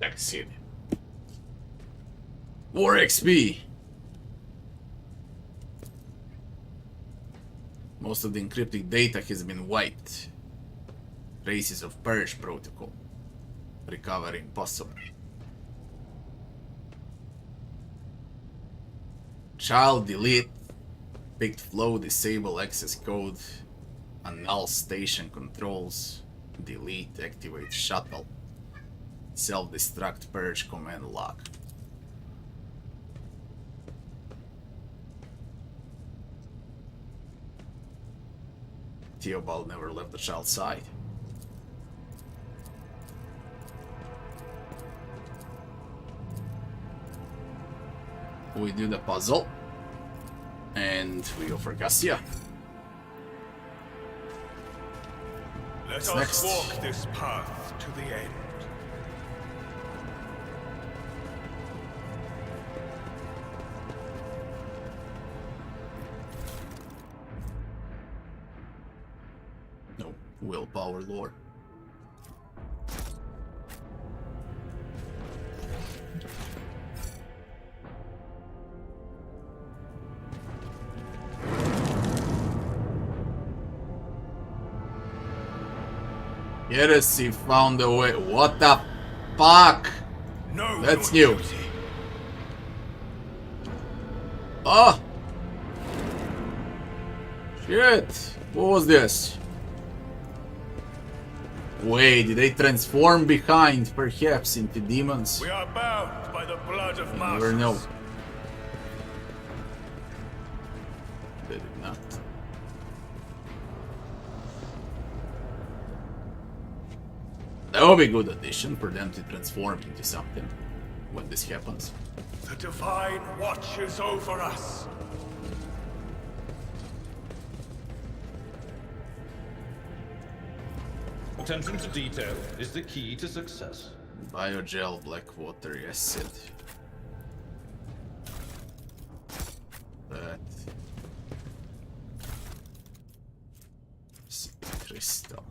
Exit. War XP. Most of the encrypted data has been wiped. Traces of Purge protocol. Recovery impossible. Child delete. Picked flow, disable access code. Annul station controls. Delete, activate shuttle. Self-destruct purge command log. Theobald never left the child's side. We do the puzzle. And we go for Cassia. Let What's us next? walk this path to the end. No, willpower lore. Yes, he found a way. What the fuck? No, That's your new. duty. Oh! Shit! What was this? Wait, did they transform behind, perhaps, into demons? We are bound by the blood of You never know. masters. They did not. That would be a good addition for them to transform into something when this happens. The divine watches over us. Attention to detail is the key to success. Biogel, blackwater, acid. That. Crystal.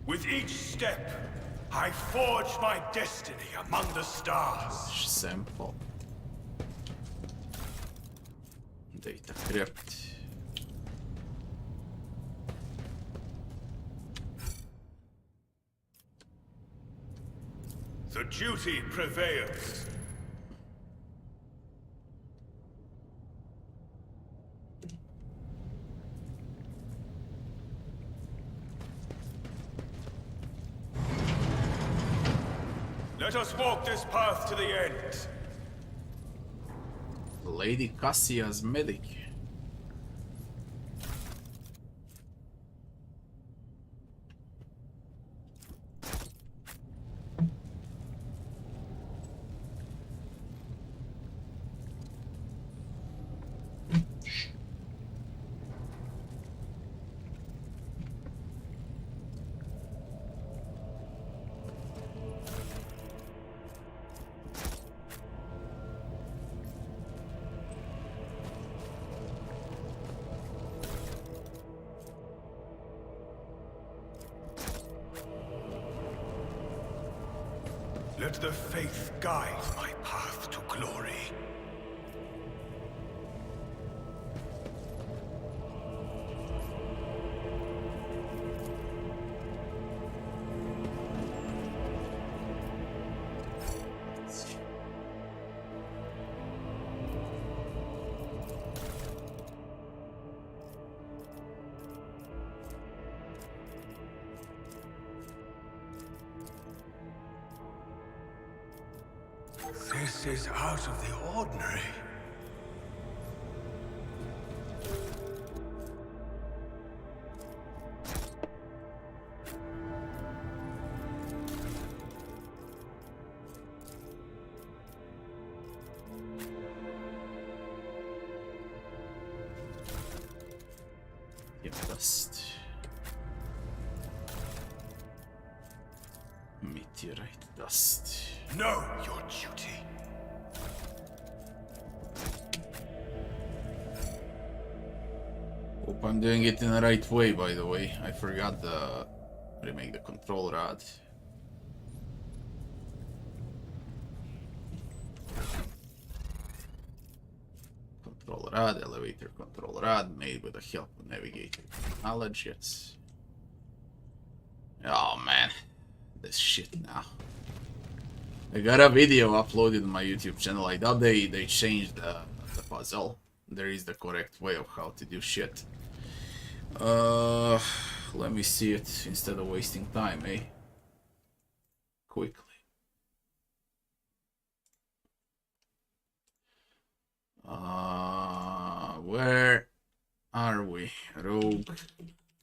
With each step, I forge my destiny among the stars. Sample. Data crypt. The duty prevails. Let us walk this path to the end. Lady Cassia's medic. Let the faith guide my path to glory. This is out of the ordinary. Dust. Meteorite dust. Know your duty. Hope I'm doing it in the right way, by the way. I forgot the remake the control rod. Control control rod, elevator control rod, made with the help of navigator knowledge, yes. Oh man, this shit now. I got a video uploaded on my YouTube channel. I thought they changed the puzzle. There is the correct way of how to do shit. Let me see it instead of wasting time, eh? Quickly. Where are we? Rogue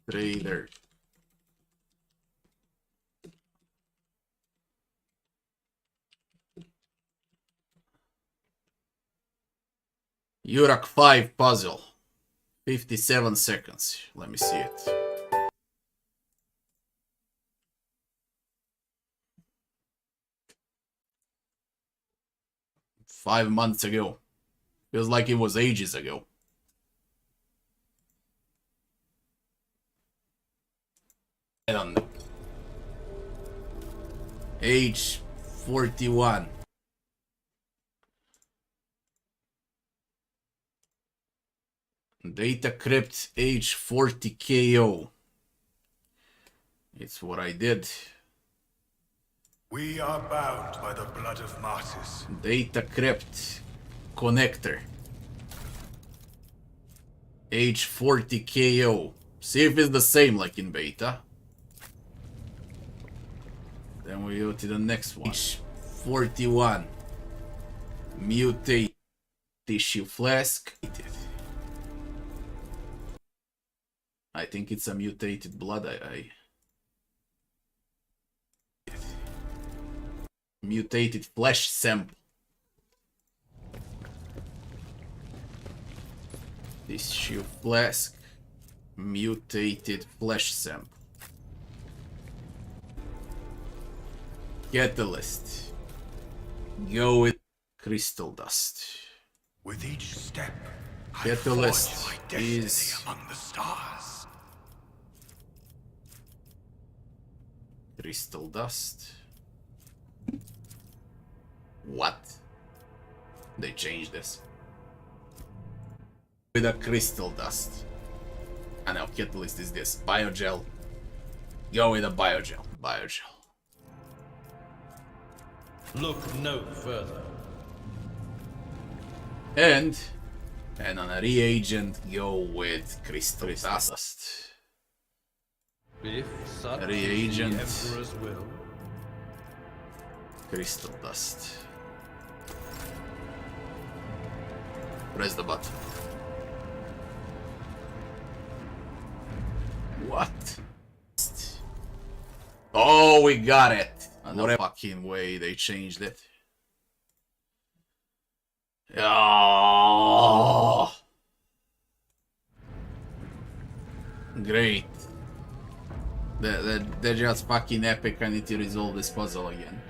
Trader. Ura Five puzzle. 57 seconds. Let me see it. "5 months ago. Feels like it was ages ago. I don't know. Age 41. Data crypt age 40 KO. It's what I did. We are bound by the blood of martyrs. Data crypt connector. Age 40 KO. See if it's the same like in beta. Then we go to the next one. Age 41. Mutate tissue flask. I think it's a mutated blood. Mutated flesh sample. Tissue flask. Mutated flesh sample. Catalyst. Go with crystal dust. With each step, Catalyst I forge my destiny is among the stars. crystal dust. What? They changed this. With a crystal dust. And now catalyst is this. Biogel. Go with a biogel. Biogel. Look no further. And on a reagent, go with crystal dust. If such Reagent. is the Emperor's will. Crystal dust. Press the button. What? Oh, we got it. What fucking way they changed it. Oh. Great. They're just fucking epic. I need to resolve this puzzle again.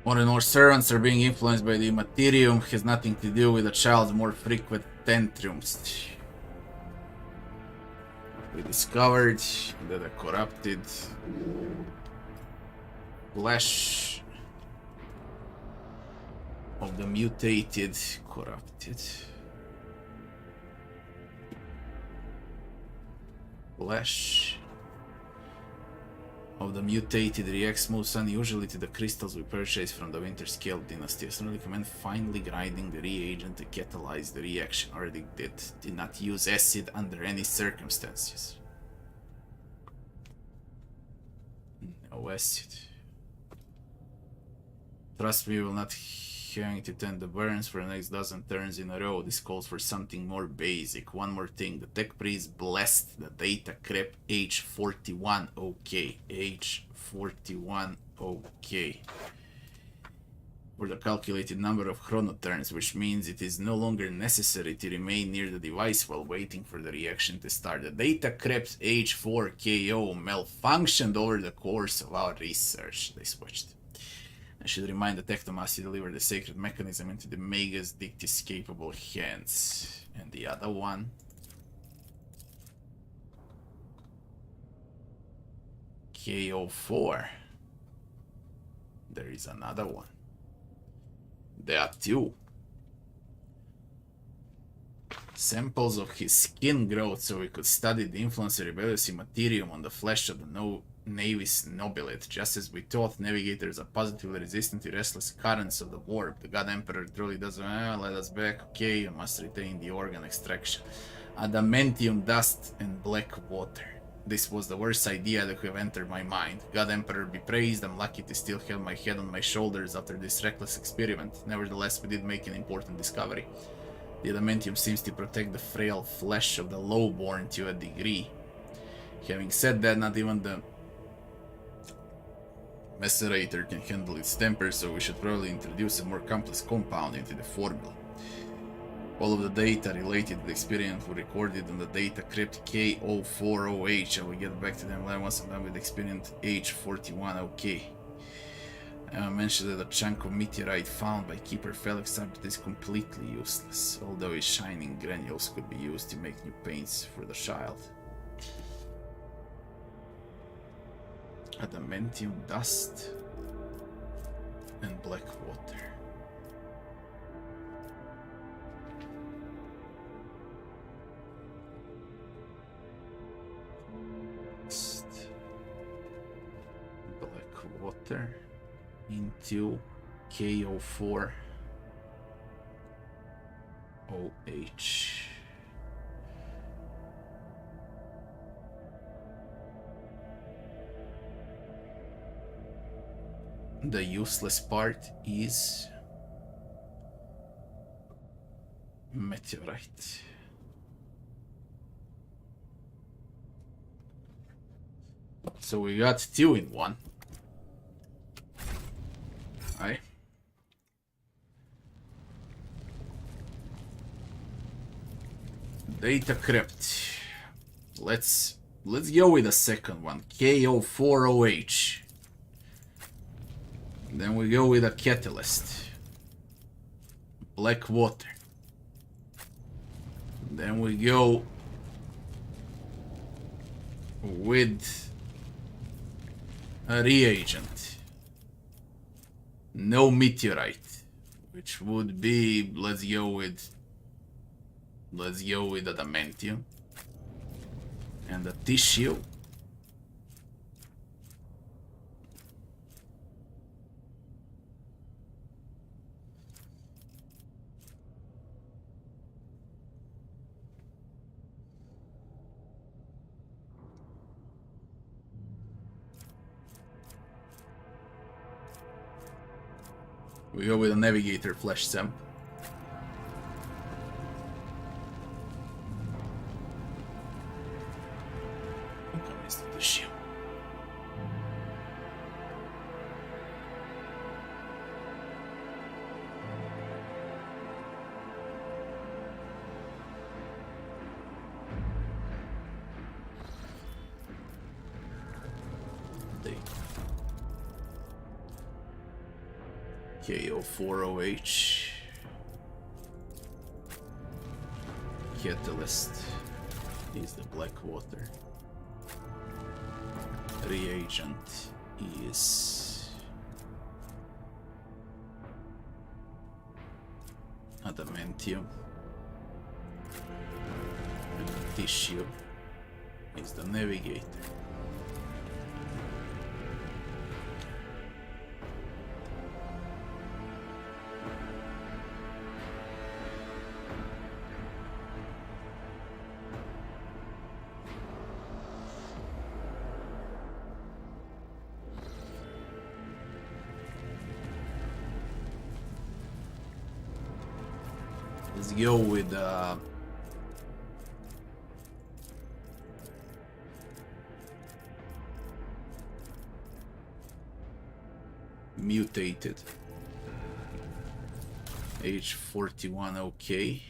More and more servants are being influenced by the Imperium. Has nothing to do with a child's more frequent tantrums. We discovered that the corrupted flesh of the mutated flesh of the mutated reacts most unusually to the crystals we purchased from the Winter Scale dynasty. I recommend finally grinding the reagent to catalyze the reaction. Already did not use acid under any circumstances. No acid. Trust me, we will not hang to tend the burns for the next dozen turns in a row. This calls for something more basic. One more thing. The tech priest blessed the data crypt H41. Okay. H41. Okay. For the calculated number of chrono turns, which means it is no longer necessary to remain near the device while waiting for the reaction to start. The data crypt H4KO malfunctioned over the course of our research. They switched. I should remind the Technomas to deliver the sacred mechanism into the Magus Dictis capable hands. And the other one. KO4. There is another one. There are two. Samples of his skin growth so we could study the influence of rebellious Imperium on the flesh of the Navis Nobilate. Just as we thought, navigators are positively resistant to restless currents of the warp. The God Emperor truly doesn't let us back. Okay, you must retain the organ extraction. Adamantium dust and black water. This was the worst idea that could have entered my mind. God Emperor be praised, I'm lucky to still have my head on my shoulders after this reckless experiment. Nevertheless, we did make an important discovery. The adamantium seems to protect the frail flesh of the lowborn to a degree. Having said that, not even the macerator can handle its temper, so we should probably introduce a more complex compound into the formula. All of the data related to the experiment were recorded on the data crypt K040H. I will get back to them once I'm done with the experiment H41OK. I mentioned that a chunk of meteorite found by Keeper Felix subject is completely useless, although its shining granules could be used to make new paints for the child. Adamantium dust and black water. Black water into KO4 OH. The useless part is meteorite. So we got two in one. Aye. Data crypt. Let's go with the second one. KO4OH. Then we go with a catalyst. Black water. Then we go with a reagent. No meteorite, which would be, let's go with adamantium. And the tissue. We go with a navigator flesh sample. Okay, it's the tissue. KO4OH. Catalyst is the black water. Reagent is adamantium. And the tissue is the navigator. Let's go with mutated H41OK.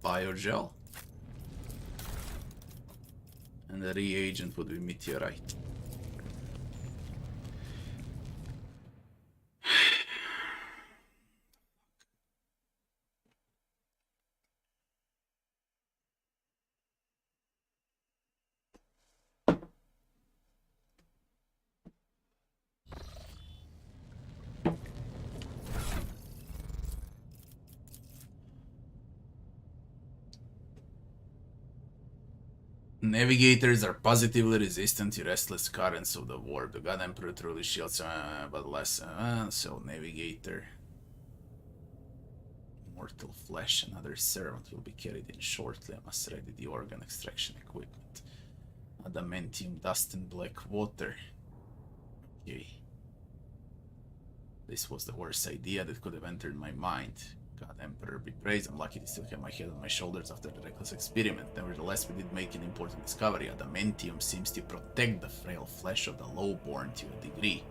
Biogel. And the reagent would be meteorite. Navigators are positively resistant to restless currents of the warp. The God Emperor truly shields, but less. So Navigator, mortal flesh, another servant will be carried in shortly. I must ready the organ extraction equipment. Adamantium dust and black water. Okay. This was the worst idea that could have entered my mind. God Emperor be praised, I'm lucky to still have my head on my shoulders after the reckless experiment. Nevertheless, we did make an important discovery. Adamantium seems to protect the frail flesh of the lowborn to a degree.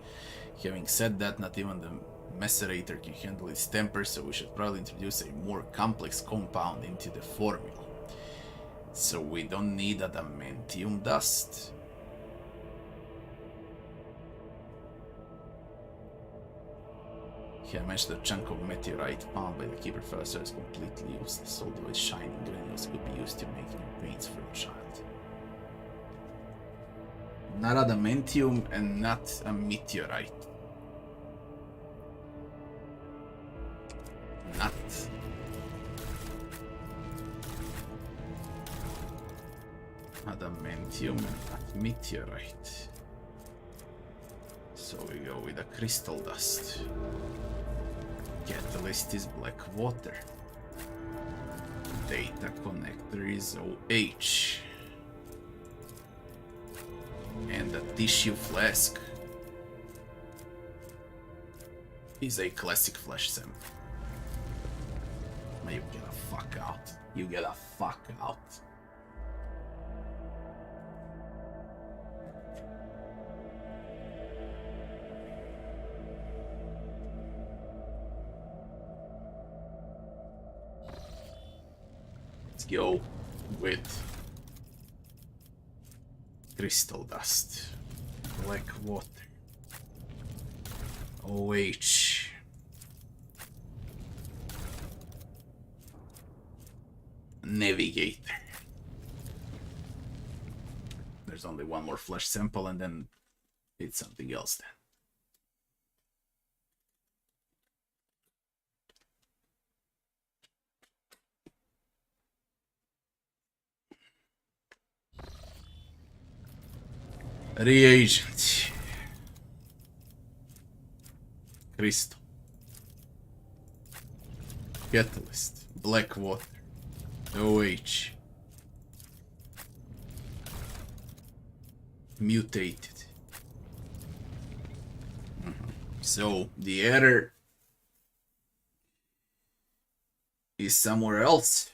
Having said that, not even the macerator can handle its temper, so we should probably introduce a more complex compound into the formula. So we don't need adamantium dust. Here I mentioned the chunk of meteorite found by the keeper fellow is completely useless, although its shining granules could be used to make new paints for a child. Not adamantium and not a meteorite. Not. Adamantium and not meteorite. So we go with a crystal dust. Catalyst is black water. Data connector is OH. And the tissue flask is a classic flash sample. You get a fuck out. You get a fuck out. Go with crystal dust, black water, OH, navigator. There's only one more flesh sample and then it's something else then. Reagent. Crystal. Catalyst. Black water. OH. Mutated. So the error is somewhere else.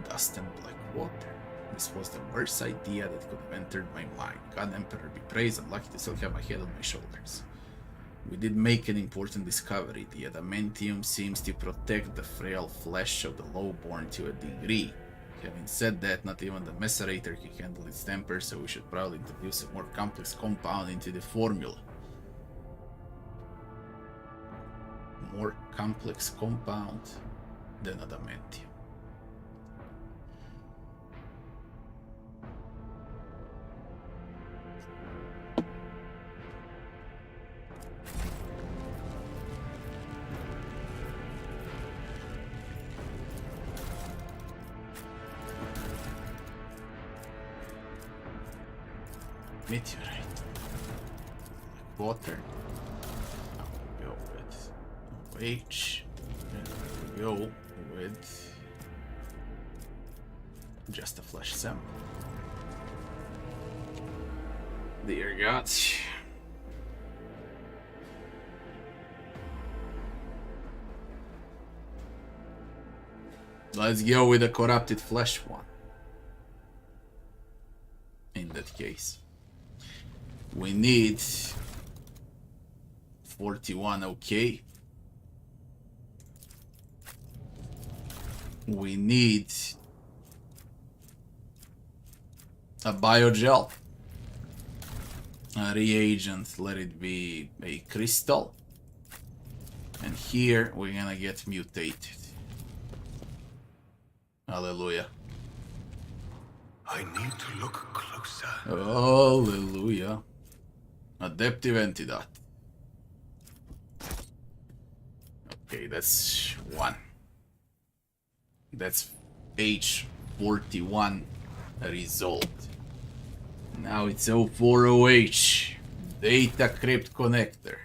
Dust and black water. This was the worst idea that could have entered my mind. God Emperor be praised, I'm lucky to still have my head on my shoulders. We did make an important discovery. The adamantium seems to protect the frail flesh of the lowborn to a degree. Having said that, not even the macerator can handle its temper, so we should probably introduce a more complex compound into the formula. More complex compound than adamantium. Meteorite. Water. Now we go with OH. And we go with just a flesh sample. Dear God. Let's go with the corrupted flesh one. In that case. We need 41, okay. We need a biogel. A reagent, let it be a crystal. And here we're gonna get mutated. Hallelujah. I need to look closer. Hallelujah. Adaptive antidote. Okay, that's one. That's H41 result. Now it's O4OH. Data crypt connector.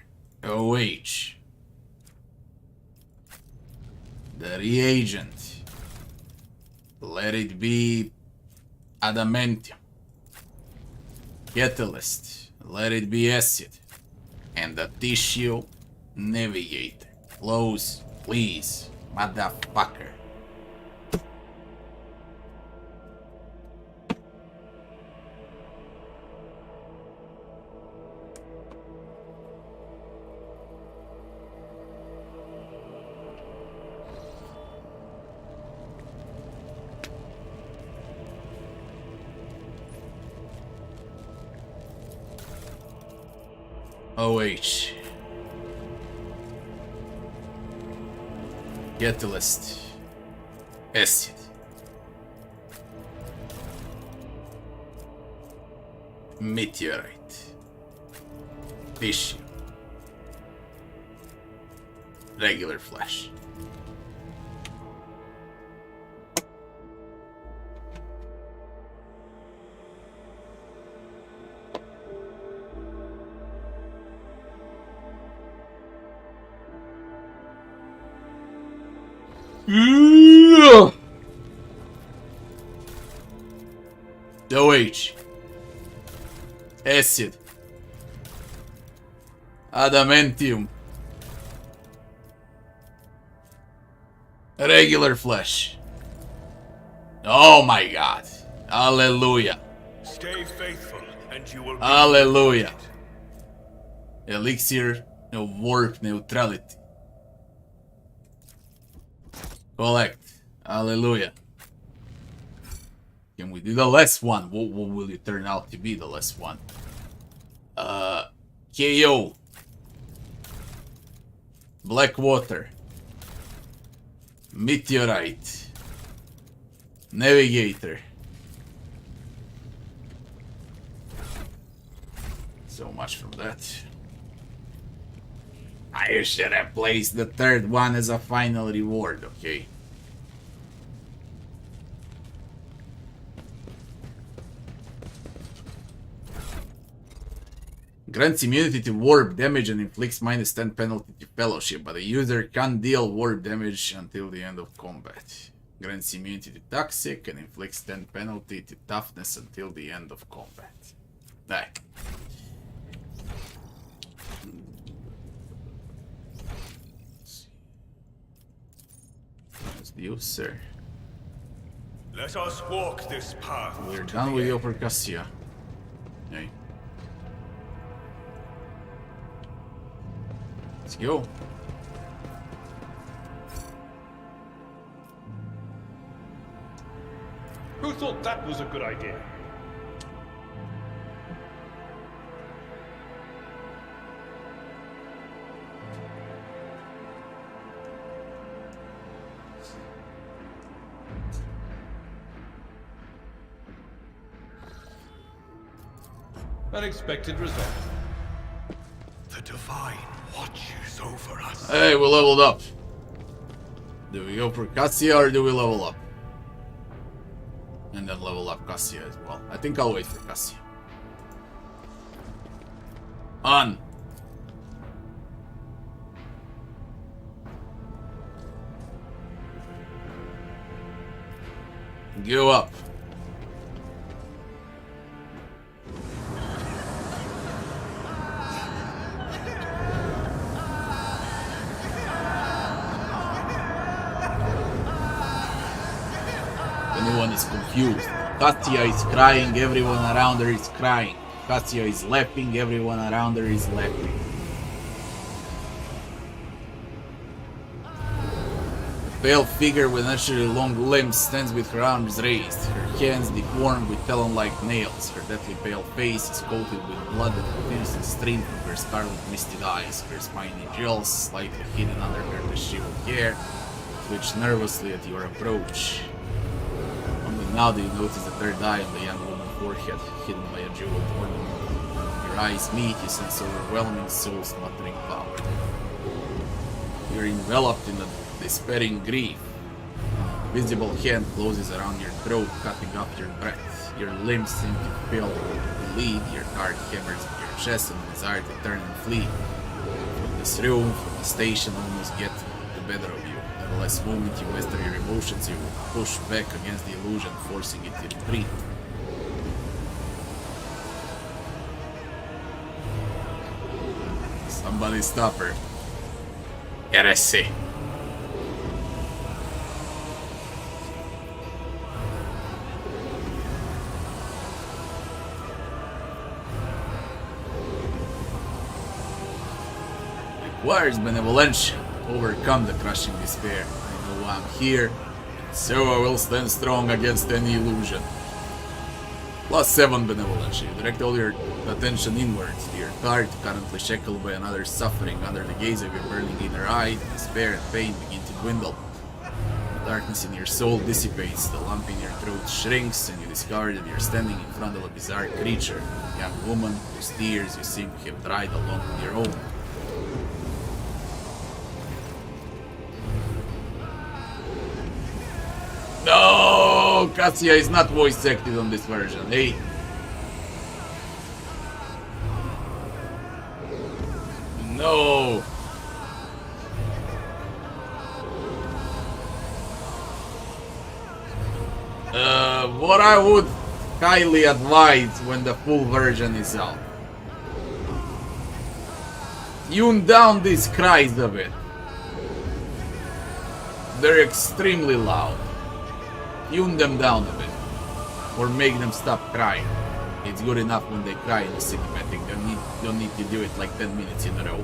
OH. The reagent. Let it be adamantium. Catalyst. Let it be acid. And the tissue navigator. Close, please, motherfucker. OH. Catalyst. Acid. Meteorite. Tissue. Regular flesh. OH. Acid. Adamantium. Regular flesh. Oh my god. Hallelujah. Stay faithful and you will be Hallelujah. Elixir of warp neutrality. Collect. Hallelujah. Can we do the last one? What will it turn out to be the last one? KO. Blackwater. Meteorite. Navigator. So much from that. I should have placed the third one as a final reward, okay? Grants immunity to warp damage and inflicts -10 penalty to fellowship, but the user can't deal warp damage until the end of combat. Grants immunity to toxic and inflicts 10 penalty to toughness until the end of combat. Back. That's the user. Let us walk this path. We're done with your percussia. Okay. Let's go. Who thought that was a good idea? Unexpected result. The divine watches over us. Hey, we leveled up. Do we go for Cassia or do we level up? And then level up Cassia as well. I think I'll wait for Cassia. On. Go up. looks confused. Cassia is crying, everyone around her is crying. Cassia is laughing, everyone around her is laughing. The pale figure with naturally long limbs stands with her arms raised, her hands deformed with talon-like nails. Her deathly pale face is coated with blood that continues to stream from her scarlet misted eyes. Her spiny jewels, slightly hidden under her disheveled hair, twitch nervously at your approach. Only now do you notice the third eye on the young woman's forehead, hidden by a jeweled ornament. Your eyes meet, you sense overwhelming soul-smothering power. You are enveloped in a despairing grief. A visible hand closes around your throat, cutting off your breath. Your limbs seem to fail to bleed, your heart hammers at your chest and the desire to turn and flee. From this room, from the station, almost get the better of you. At the last moment you master your emotions, you push back against the illusion, forcing it to retreat. Somebody stop her. Heresy. Requires benevolence. Overcome the crushing despair. I know why I'm here, so I will stand strong against any illusion. +7 benevolence. You direct all your attention inwards to your heart, currently shackled by another suffering. Under the gaze of your burning inner eye, despair and pain begin to dwindle. The darkness in your soul dissipates, the lump in your throat shrinks, and you discover that you're standing in front of a bizarre creature, a young woman whose tears you seem to have dried along with your own. No, Cassia is not voice acted on this version. Hey. No. What I would highly advise when the full version is out. Tune down these cries a bit. They're extremely loud. Tune them down a bit, or make them stop crying. It's good enough when they cry in the cinematic. Don't need to do it like 10 minutes in a row.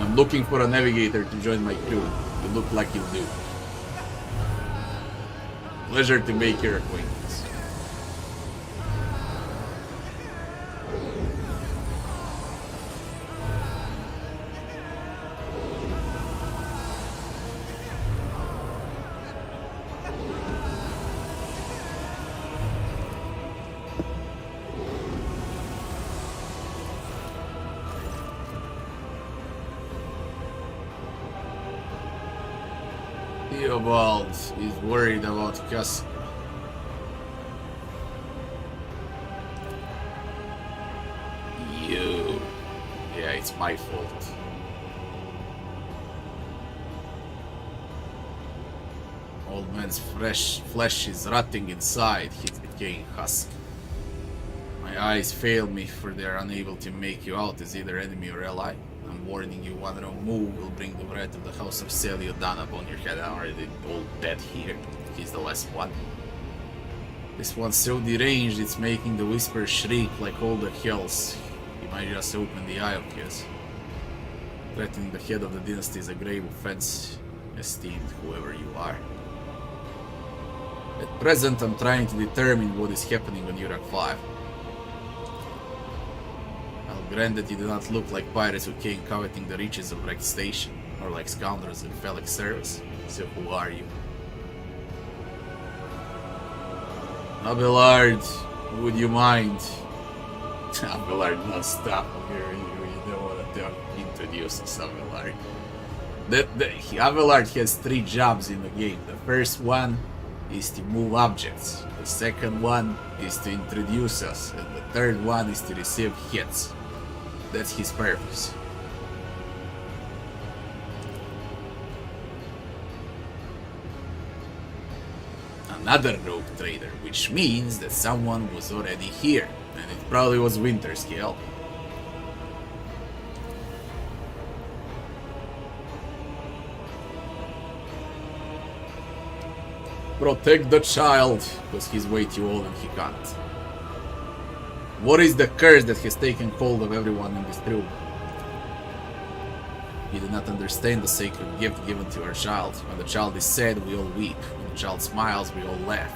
I'm looking for a navigator to join my crew. You look like you do. Pleasure to make your acquaintance. Theobald is worried about Cassia. You. Yeah, it's my fault. Old man's flesh is rotting inside, his decaying husk. My eyes fail me, for they are unable to make you out as either enemy or ally. I'm warning you, one wrong move will bring the wrath of the House of Celio down upon your head. I'm already all dead here. He's the last one. This one's so deranged, it's making the whisper shriek like all the hells. He might just open the eye of his. Threatening the head of the dynasty is a grave offense, esteemed whoever you are. At present, I'm trying to determine what is happening on Ura 5. I'll grant that you do not look like pirates who came coveting the riches of Ract Station, or like scoundrels in phallic service. So who are you? Abelard, would you mind? Abelard, not stop here. You don't want to introduce us, Abelard. Abelard has 3 jobs in the game. The first one is to move objects. The second one is to introduce us. And the third one is to receive hits. That's his purpose. Another rogue trader, which means that someone was already here, and it probably was Winterscale. Protect the child, because he's way too old and he can't. What is the curse that has taken hold of everyone in this room? He did not understand the sacred gift given to our child. When the child is sad, we all weep. When the child smiles, we all laugh.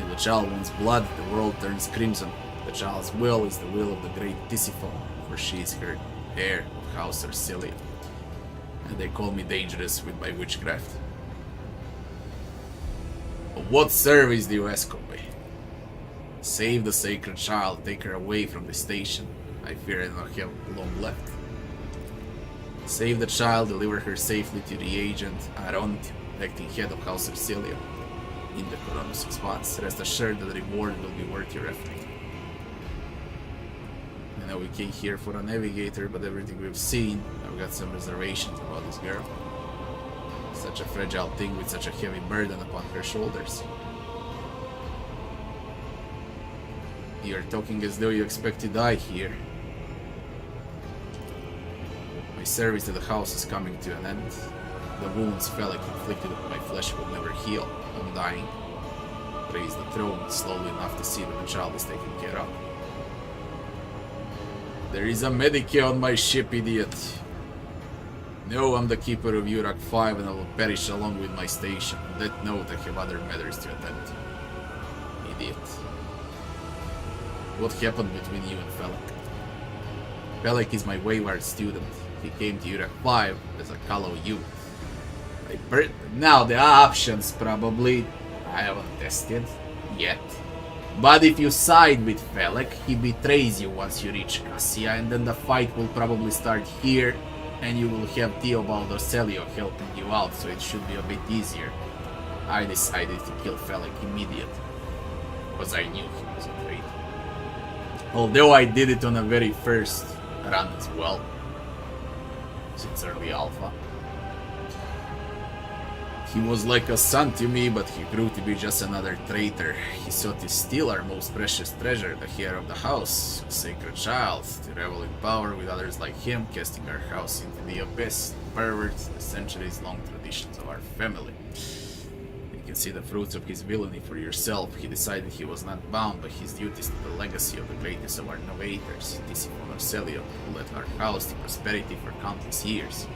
If the child wants blood, the world turns crimson. The child's will is the will of the great Tisiphone, for she is her heir of House Arcelia. And they call me dangerous with my witchcraft. Of what service do you ask of me? Save the sacred child, take her away from the station. I fear I do not have long left. Save the child, deliver her safely to the agent Aron, acting head of House Arcelia, in the Koronus Expanse. Rest assured that the reward will be worth your effort. I know we came here for a navigator, but everything we've seen, I've got some reservations about this girl. Such a fragile thing with such a heavy burden upon her shoulders. You're talking as though you expect to die here. My service to the house is coming to an end. The wounds Felix inflicted on my flesh will never heal. I'm dying. Raise the throne slowly enough to see that the child is taken care of. There is a medikit on my ship, idiot. No, I'm the keeper of Ura Five and I will perish along with my station. On that note, I have other matters to attend to. Idiot. What happened between you and Felix? Felix is my wayward student. He came to Ura Five as a callow youth. Now the options probably I haven't tested yet. But if you side with Felix, he betrays you once you reach Cassia, and then the fight will probably start here, and you will have Theobald or Celio helping you out, so it should be a bit easier. I decided to kill Felix immediately, because I knew he was a traitor. Although I did it on a very first run as well, since early alpha. He was like a son to me, but he grew to be just another traitor. He sought to steal our most precious treasure, the heir of the house, a sacred child, to revel in power with others like him, casting our house into the abyss, pervert the centuries-long traditions of our family. You can see the fruits of his villainy for yourself. He decided he was not bound by his duties to the legacy of the greatest of our navigators, Tisiphone or Celio, who led our house to prosperity for countless years.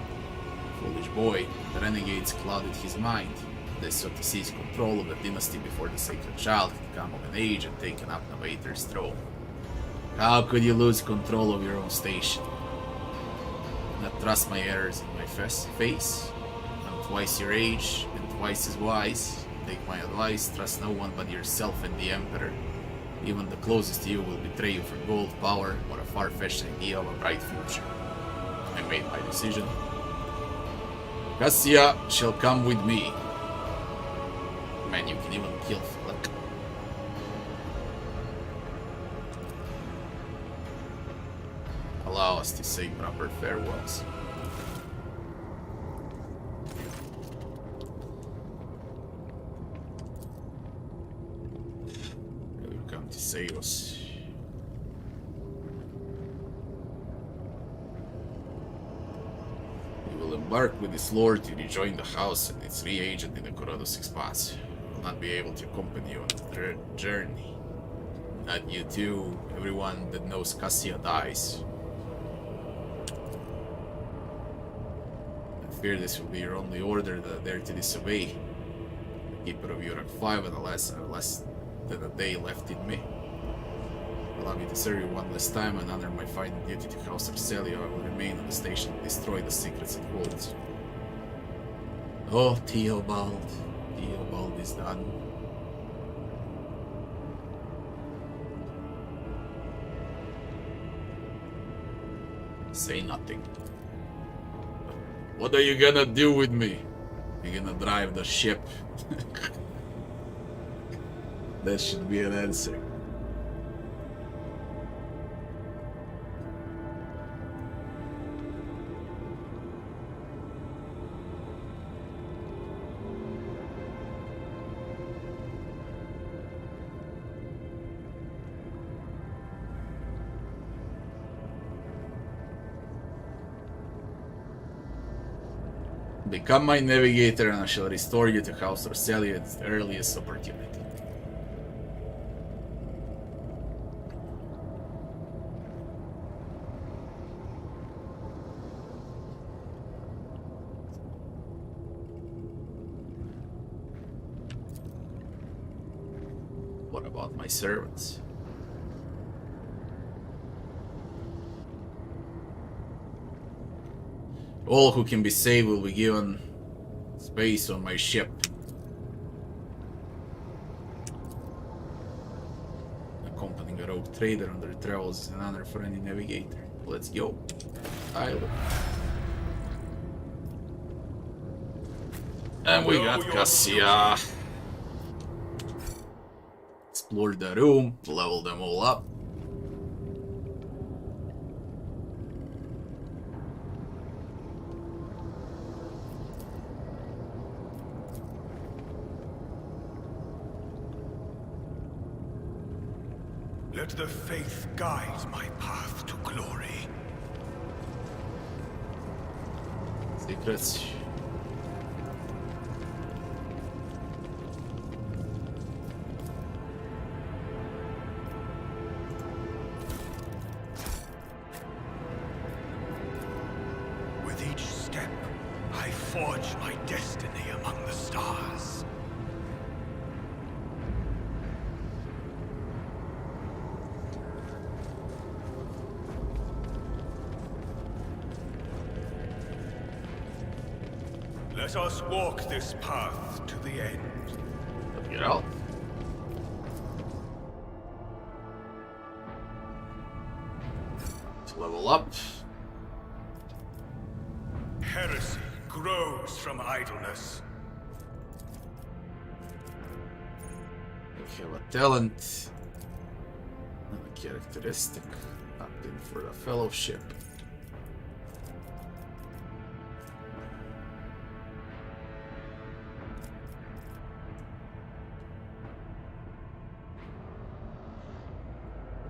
Foolish boy, the renegades clouded his mind. They sought to seize control of the dynasty before the sacred child had come of an age and taken up Navigator's throne. How could you lose control of your own station? Not trust my errors in my face? I'm twice your age and twice as wise. Take my advice, trust no one but yourself and the Emperor. Even the closest to you will betray you for gold, power, or a far-fetched idea of a bright future. I made my decision. Cassia shall come with me. Man, you can even kill Felix. Allow us to say proper farewells. They will come to save us. Embark with his lord to rejoin the house and its re-agent in the Koronus Expanse. Will not be able to accompany you on the journey. Not you too. Everyone that knows Cassia dies. I fear this will be your only order that I dare to disobey. The keeper of Ura Five and less than a day left in me. Allow me to serve you one last time and honor my final duty to House Arcelia. I will remain on the station and destroy the secrets it holds. Oh, Theobald. Theobald is done. Say nothing. What are you gonna do with me? You're gonna drive the ship. That should be an answer. Become my navigator and I shall restore you to House Orselia at the earliest opportunity. What about my servants? All who can be saved will be given space on my ship. Accompanying a rogue trader on their travels is an honor for any navigator. Let's go. And we got Cassia. Explore the room, level them all up. Let the faith guide my path to glory. Secrets. With each step, I forge my destiny among the stars. Let us walk this path to the end. Get out. Let's level up. Heresy grows from idleness. We have a talent and a characteristic opting for the fellowship.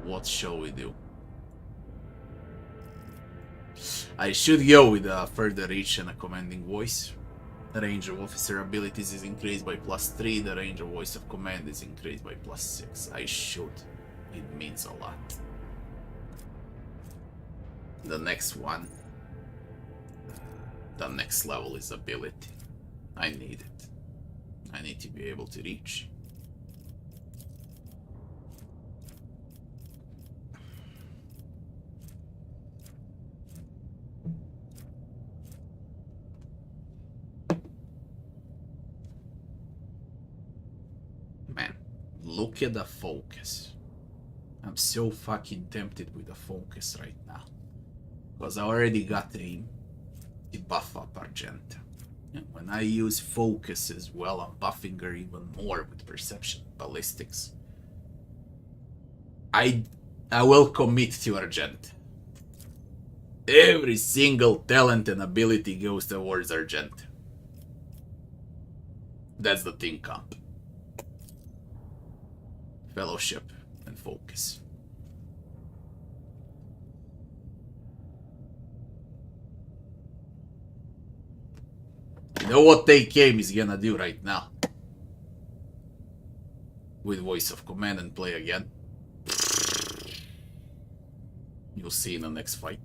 What shall we do? I should go with a further reach and a commanding voice. The range of officer abilities is increased by +3, the range of voice of command is increased by +6. I should. It means a lot. The next one. The next level is ability. I need it. I need to be able to reach. Look at the focus. I'm so fucking tempted with the focus right now. Because I already got aim to buff up Argenta. And when I use focus as well, I'm buffing her even more with perception ballistics. I will commit to Argenta. Every single talent and ability goes towards Argenta. That's the thing comp. Fellowship and focus. You know what Take Aim is gonna do right now? With voice of command and play again. You'll see in the next fight.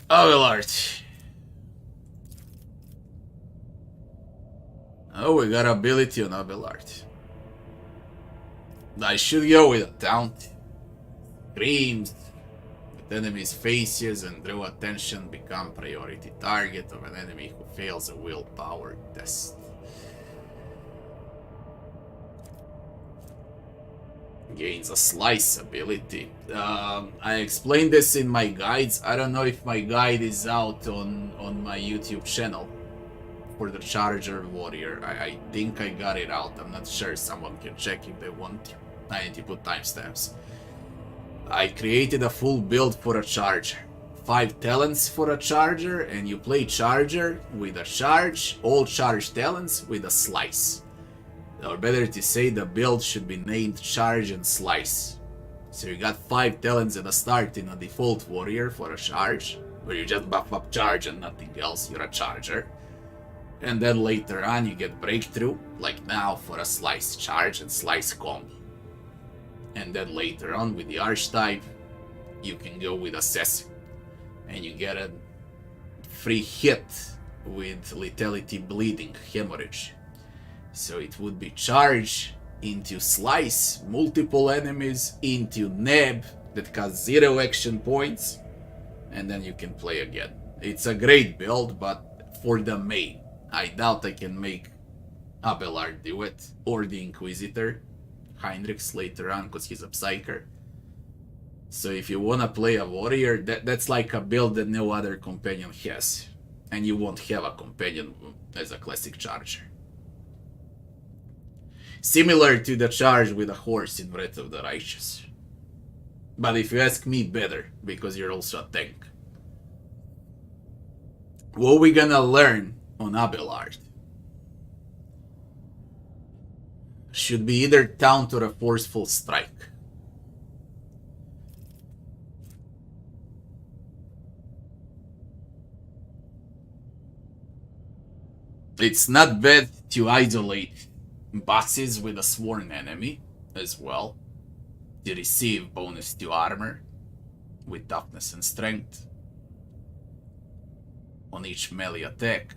Abelard. Oh, we got ability on Abelard. I should go with a taunt. Screams with enemies' faces and draw attention, become priority target of an enemy who fails a willpower test. Gains a slice ability. I explained this in my guides. I don't know if my guide is out on my YouTube channel. For the Charger Warrior. I think I got it out. I'm not sure. Someone can check if they want. I need to put timestamps. I created a full build for a Charger. 5 talents for a Charger, and you play Charger with a charge, all charge talents with a slice. Or better to say, the build should be named Charge and Slice. So you got 5 talents at the start in a default warrior for a charge, where you just buff up charge and nothing else, you're a charger. And then later on you get breakthrough, like now for a slice charge and slice combo. And then later on with the archetype, you can go with assassin. And you get a free hit with lethality bleeding, hemorrhage. So it would be charge into slice, multiple enemies, into nab that costs 0 action points, and then you can play again. It's a great build, but for the main, I doubt I can make Abelard do it, or the Inquisitor, Heinrichs later on, because he's a Psyker. So if you wanna play a warrior, that's like a build that no other companion has, and you won't have a companion as a classic charger. Similar to the charge with a horse in Wrath of the Righteous. But if you ask me, better, because you're also a tank. What we gonna learn on Abelard should be either taunt or a forceful strike. It's not bad to isolate bosses with a sworn enemy as well, to receive bonus to armor with toughness and strength on each melee attack.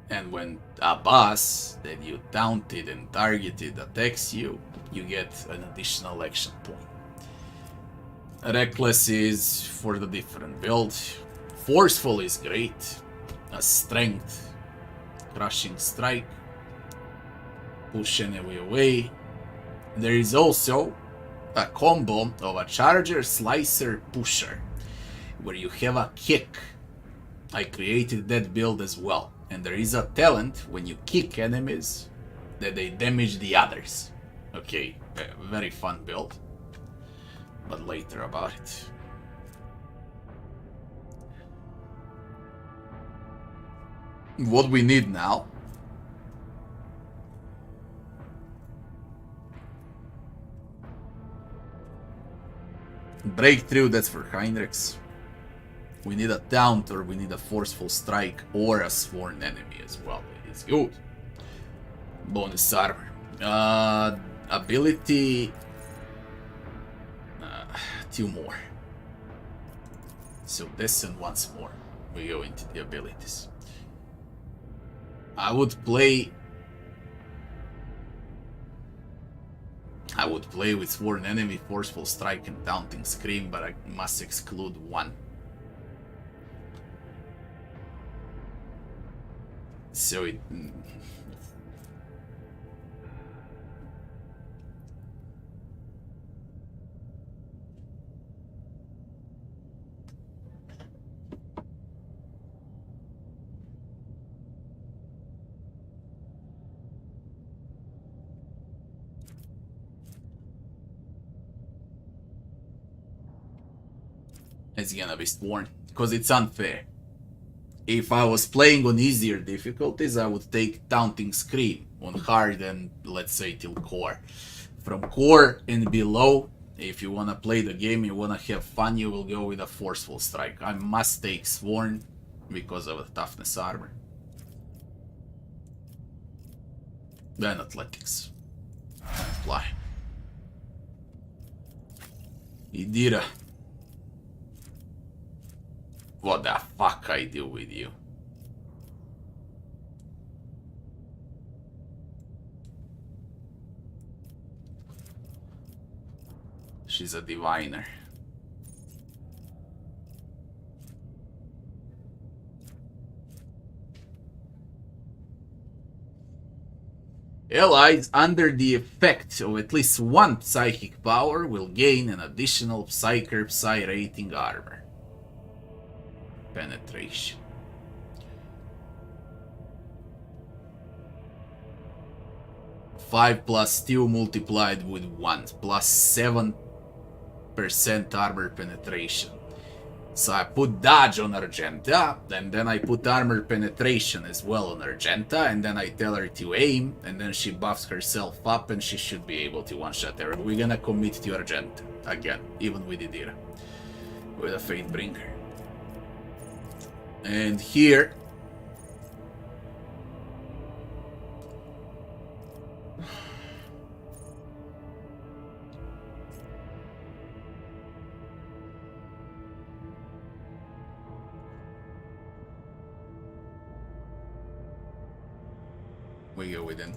And when a boss that you taunted and targeted attacks you, you get an additional action point. Reckless is for the different build. Forceful is great. A strength, crushing strike, push enemy away. There is also a combo of a charger, slicer, pusher, where you have a kick. I created that build as well. And there is a talent when you kick enemies that they damage the others. Okay, very fun build. But later about it. What we need now breakthrough, that's for Heinrichs. We need a taunt, or we need a forceful strike, or a sworn enemy as well. It's good. Bonus armor. Ability. 2 more. So this and once more. We go into the abilities. I would play with sworn enemy, forceful strike, and taunting scream, but I must exclude one. So it... it's gonna be sworn, because it's unfair. If I was playing on easier difficulties, I would take Taunting Scream on hard and let's say till core. From core and below, if you wanna play the game, you wanna have fun, you will go with a forceful strike. I must take sworn because of the toughness armor. Then athletics. Apply. Idira. What the fuck I do with you? She's a diviner. Allies under the effect of at least one psychic power will gain an additional Psyker Psy rating armor. Penetration. Five plus 2 multiplied with 1 plus 7% armor penetration. So I put dodge on Argenta, and then I put armor penetration as well on Argenta, and then I tell her to aim, and then she buffs herself up, and she should be able to one-shot her. We're gonna commit to Argenta again, even with Idira, with a Fatebringer. And here, we go with it.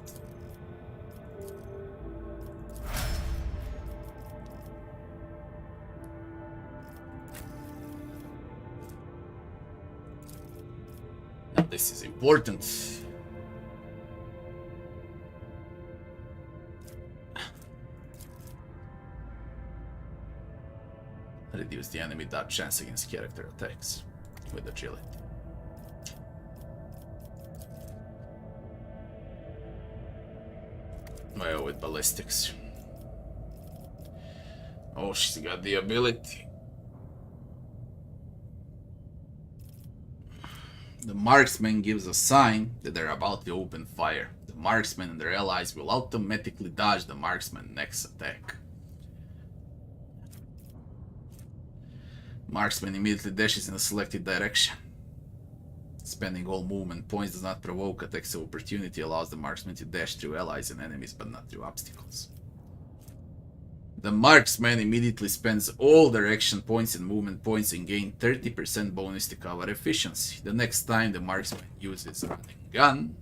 Now this is important. Reduce the enemy dodge chance against character attacks with agility. Well, with ballistics. Oh, she's got the ability. The marksman gives a sign that they're about to open fire. The marksman and their allies will automatically dodge the marksman's next attack. Marksman immediately dashes in a selected direction. Spending all movement points does not provoke attacks of opportunity, allows the marksman to dash through allies and enemies but not through obstacles. The marksman immediately spends all their action points and movement points and gain 30% bonus to cover efficiency. The next time the marksman uses a running gun,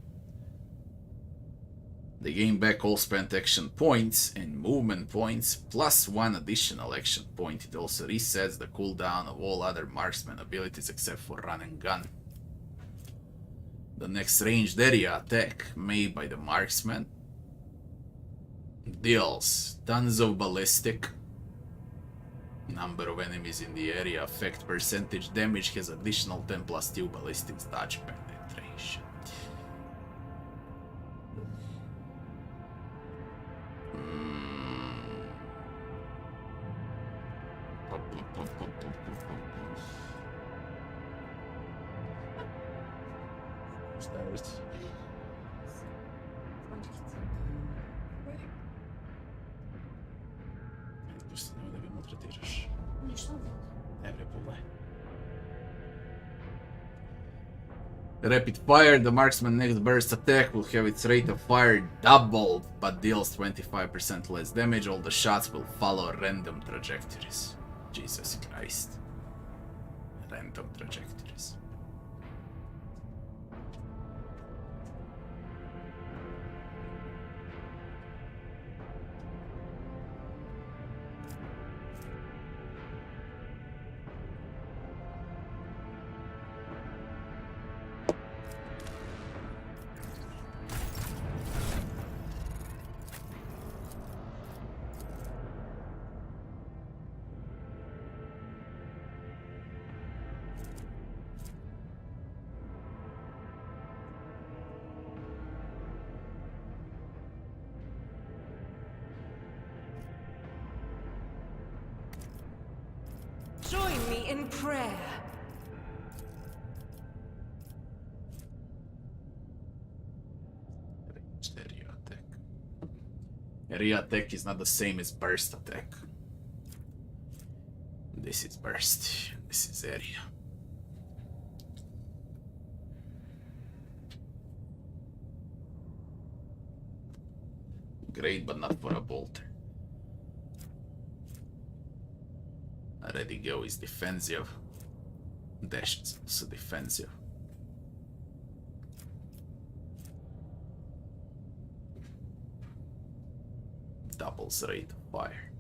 they gain back all spent action points and movement points plus 1 additional action point. It also resets the cooldown of all other marksman abilities except for run and gun. The next ranged area attack made by the marksman deals tons of ballistic. Number of enemies in the area affect percentage damage, has additional 10 plus 2 ballistics dodge penetration. Rapid fire, the marksman's next burst attack will have its rate of fire doubled, but deals 25% less damage. All the shots will follow random trajectories. Jesus Christ. Random trajectories. Join me in prayer. Area attack. Area attack is not the same as burst attack. This is burst. This is area. Great, but not for a bolter. Ready go is defensive. Dash is also defensive. Doubles rate of fire.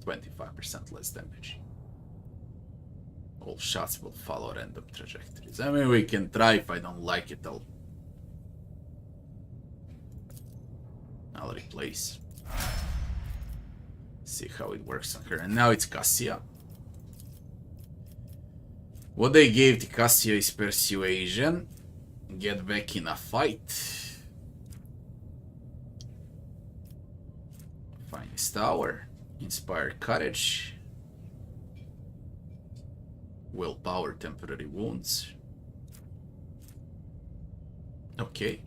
25% less damage. All shots will follow random trajectories. I mean, we can try. If I don't like it, I'll replace. See how it works on her. And now it's Cassia. What they gave to Cassia is persuasion. Get back in a fight. Finest tower. Inspire courage. Willpower, temporary wounds. Okay.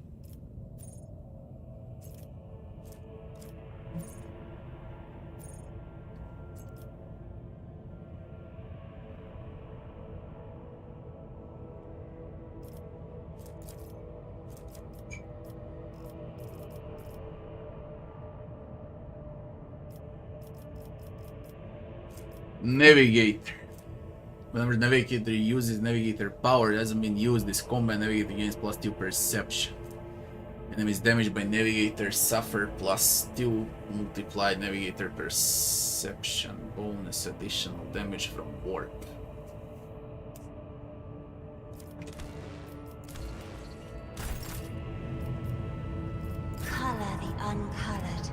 Navigator. Whenever Navigator uses Navigator power, it hasn't been used. This combat Navigator gains +2 perception. Enemies damaged by Navigator suffer +2 multiplied Navigator perception. Bonus additional damage from warp. Color the uncolored.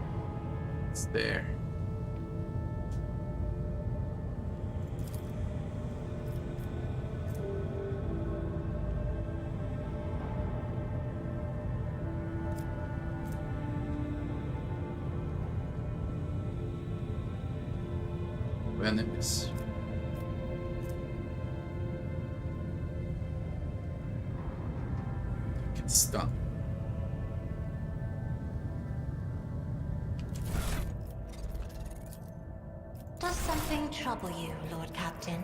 It's there. Enemies. Get stunned. Does something trouble you, Lord Captain?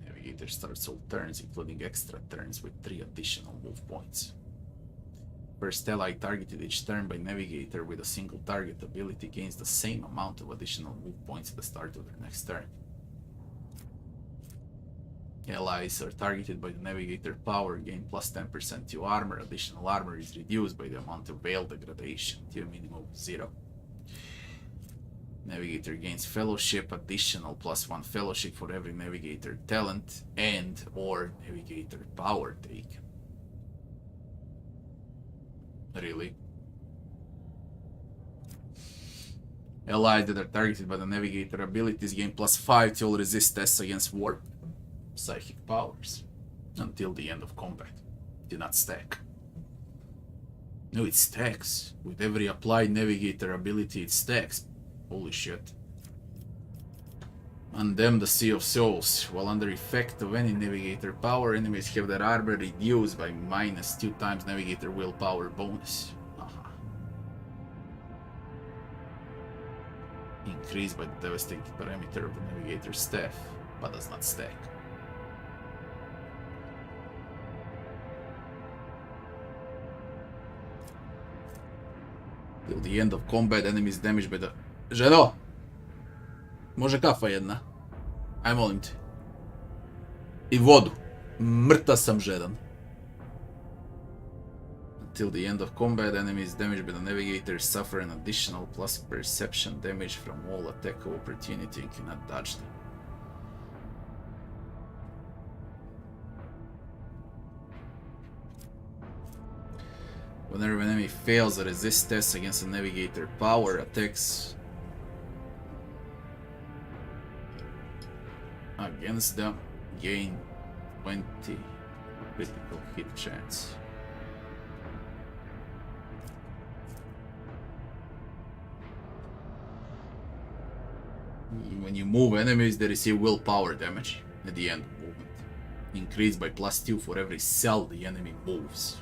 Navigator starts all turns, including extra turns, with 3 additional move points. First ally targeted each turn by Navigator with a single target ability gains the same amount of additional move points at the start of their next turn. Allies are targeted by the Navigator power gain +10% to armor. Additional armor is reduced by the amount of veil degradation to a minimum of 0. Navigator gains fellowship, additional +1 fellowship for every Navigator talent and or Navigator power taken. Really? Allies that are targeted by the Navigator abilities gain +5 to all resist tests against warp psychic powers until the end of combat. Do not stack. No, it stacks. With every applied Navigator ability, it stacks. Holy shit. Undam the Sea of Souls. While under effect of any Navigator power, enemies have their armor reduced by -2 times Navigator willpower bonus. Increased by the devastating parameter of the Navigator staff, but does not stack. Till the end of combat, enemies damaged by the... Ženo! Može kafa jedna? Aj molim te. I vodu. Mrtav sam žedan. Until the end of combat, enemies damaged by the Navigator suffer an additional plus perception damage from all attack of opportunity and cannot dodge them. Whenever an enemy fails a resist test against a Navigator power, attacks against them gain 20 critical hit chance. When you move enemies, they receive willpower damage at the end of movement, increased by +2 for every cell the enemy moves.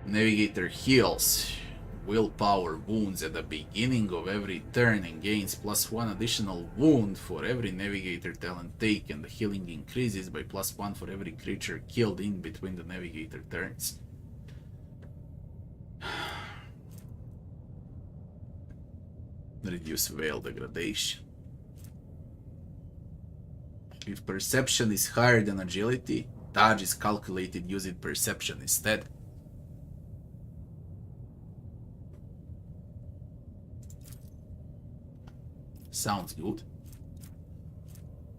Navigator heals willpower wounds at the beginning of every turn and gains +1 additional wound for every Navigator talent taken. The healing increases by +1 for every creature killed in between the Navigator turns. Reduce veil degradation. If perception is higher than agility, dodge is calculated using perception instead. Sounds good.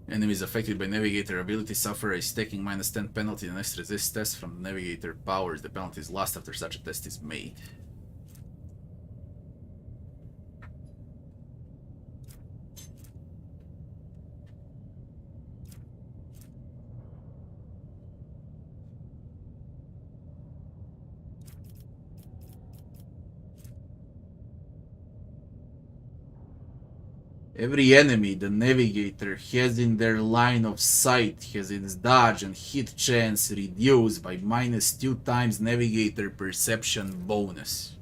Enemies affected by Navigator ability suffer a stacking -10 penalty the next resist test from the Navigator powers. The penalty is lost after such a test is made. Every enemy the navigator has in their line of sight has its dodge and hit chance reduced by -2 times navigator perception bonus.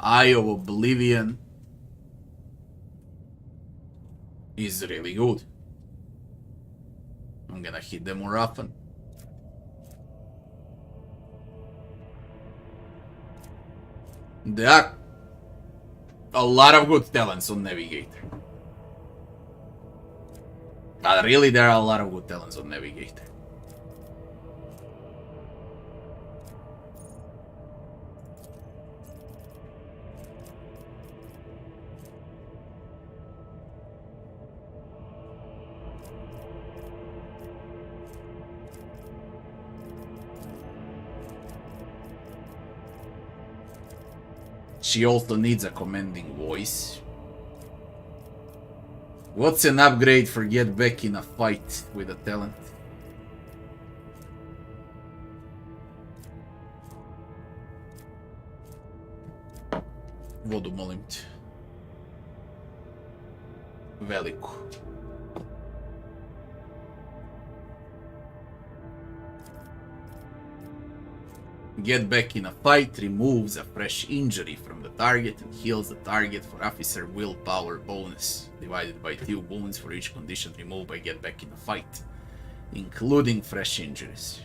Eye of Oblivion is really good. I'm gonna hit them more often. There are a lot of good talents on Navigator. Really, there are a lot of good talents on Navigator. She also needs a commanding voice. What's an upgrade for get back in a fight with a talent? Vodu, molim te. Veliku. Get back in a fight removes a fresh injury from the target and heals the target for officer willpower bonus, divided by 2 wounds for each condition removed by get back in a fight, including fresh injuries.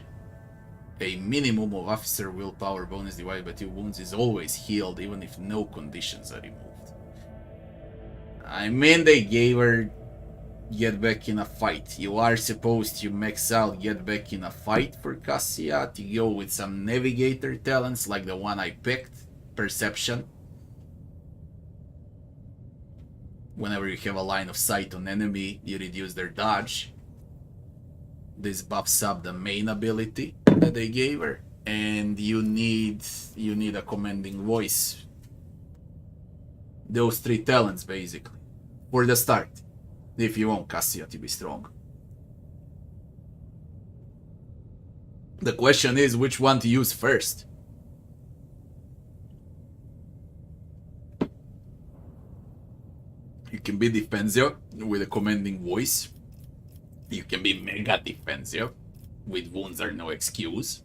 A minimum of officer willpower bonus divided by 2 wounds is always healed even if no conditions are removed. I mean, they gave her get back in a fight. You are supposed to max out get back in a fight for Cassia to go with some navigator talents like the one I picked, perception. Whenever you have a line of sight on enemy, you reduce their dodge. This buffs up the main ability that they gave her, and you need a commanding voice. Those 3 talents basically for the start. If you want Cassia to be strong. The question is which one to use first. You can be defensive with a commanding voice. You can be mega defensive with wounds are no excuse.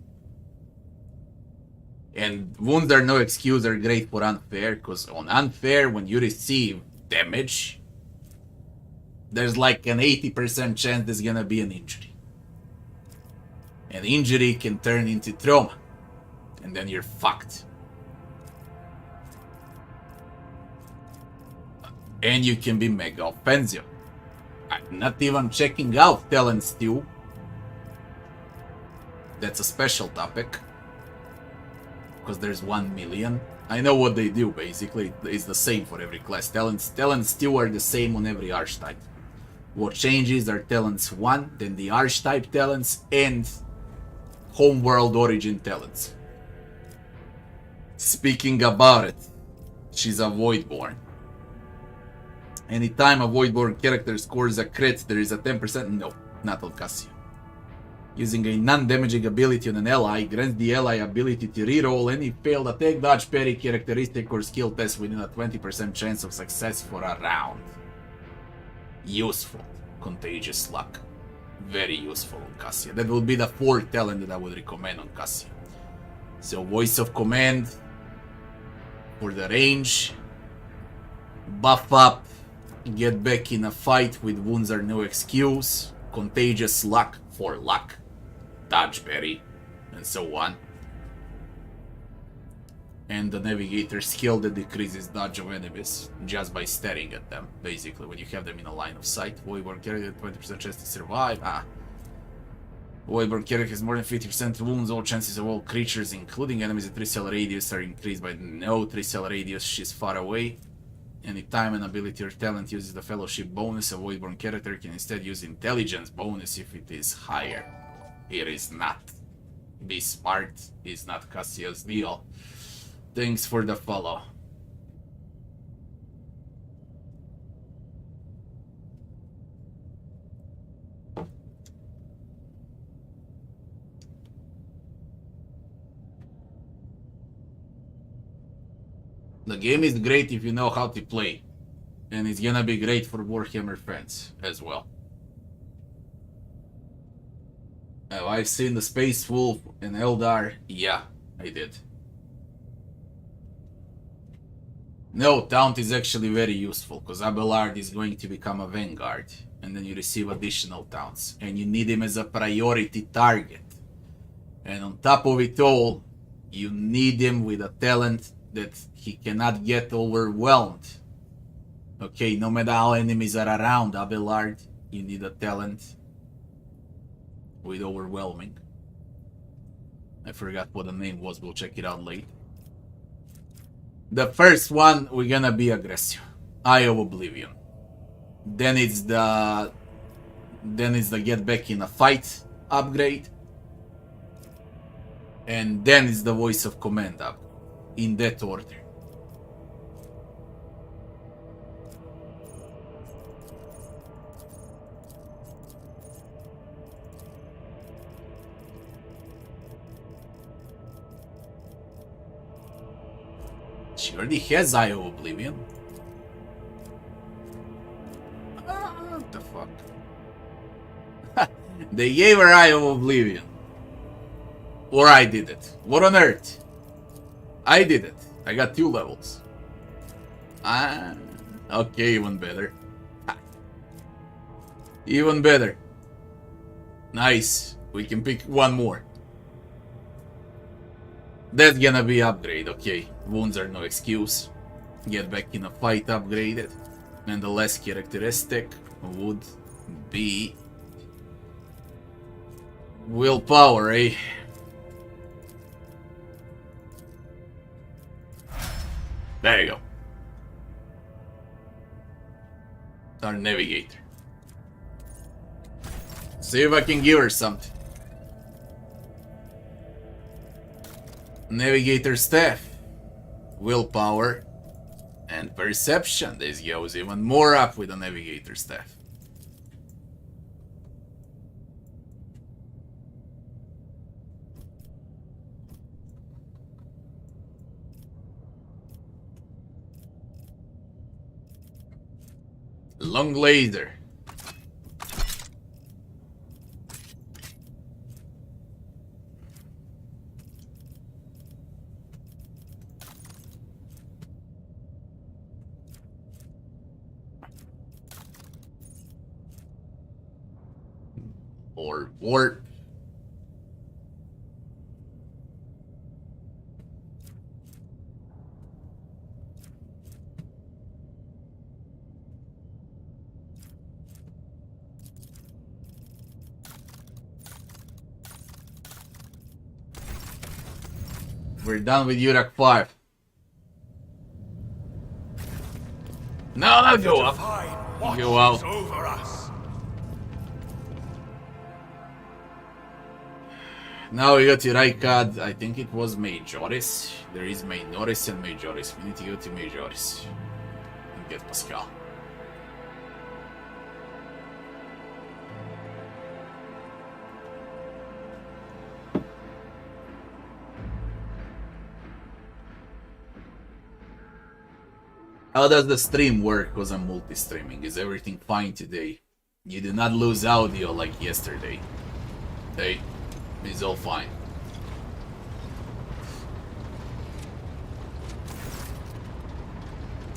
And wounds are no excuse are great for unfair, because on unfair, when you receive damage, there's like an 80% chance there's gonna be an injury. An injury can turn into trauma, and then you're fucked. And you can be mega offensive. I'm not even checking out talents too. That's a special topic, because there's 1 million. I know what they do basically. It's the same for every class. Talents 2 are the same on every archetype. What changes are talents 1, then the archetype talents, and homeworld origin talents. Speaking about it, she's a Voidborn. Anytime a Voidborn character scores a crit, there is a 10%. No, not on Cassia. Using a non-damaging ability on an ally grants the ally ability to reroll any failed attack, dodge, parry, characteristic, or skill test within a 20% chance of success for a round. Useful. Contagious luck. Very useful on Cassia. That would be the 4th talent that I would recommend on Cassia. So voice of command for the range. Buff up. Get back in a fight with wounds are no excuse. Contagious luck for luck. Dodge parry. And so on. And the navigator skill that decreases dodge of enemies just by staring at them, basically, when you have them in a line of sight. Voidborn character 20% chance to survive. Voidborn character has more than 50% wounds. All chances of all creatures, including enemies at 3-cell radius, are increased by no 3-cell radius. She's far away. Anytime an ability or talent uses the fellowship bonus, a Voidborn character can instead use intelligence bonus if it is higher. It is not. Be smart is not Cassia's deal. Thanks for the follow. The game is great if you know how to play. And it's gonna be great for Warhammer fans as well. Have I seen the Space Wolf in Eldar? Yeah, I did. No, Taunt is actually very useful, because Abelard is going to become a Vanguard, and then you receive additional Taunts, and you need him as a priority target. And on top of it all, you need him with a talent that he cannot get overwhelmed. Okay, no matter how enemies are around Abelard, you need a talent with overwhelming. I forgot what the name was, we'll check it out later. The first one, we're gonna be aggressive. Eye of Oblivion. Then it's the get back in a fight upgrade. And then it's the voice of command up. In that order. She already has Eye of Oblivion. What the fuck? They gave her Eye of Oblivion. Or I did it. What on earth? I did it. I got 2 levels. Okay, even better. Even better. Nice. We can pick one more. That's gonna be upgrade, okay. Wounds are no excuse. Get back in a fight upgraded. And the last characteristic would be willpower, eh? There you go. Our navigator. See if I can give her something. Navigator staff, willpower, and perception. This goes even more up with the navigator staff. Long laser. Or warp. We're done with Ura Five. No, go up. Go out. Over us. Now we go to Ract. I think it was Majoris. There is Majoris and Majoris. We need to go to Majoris and get Pascal. How does the stream work? Because I'm multi-streaming. Is everything fine today? You did not lose audio like yesterday. Hey, it's all fine.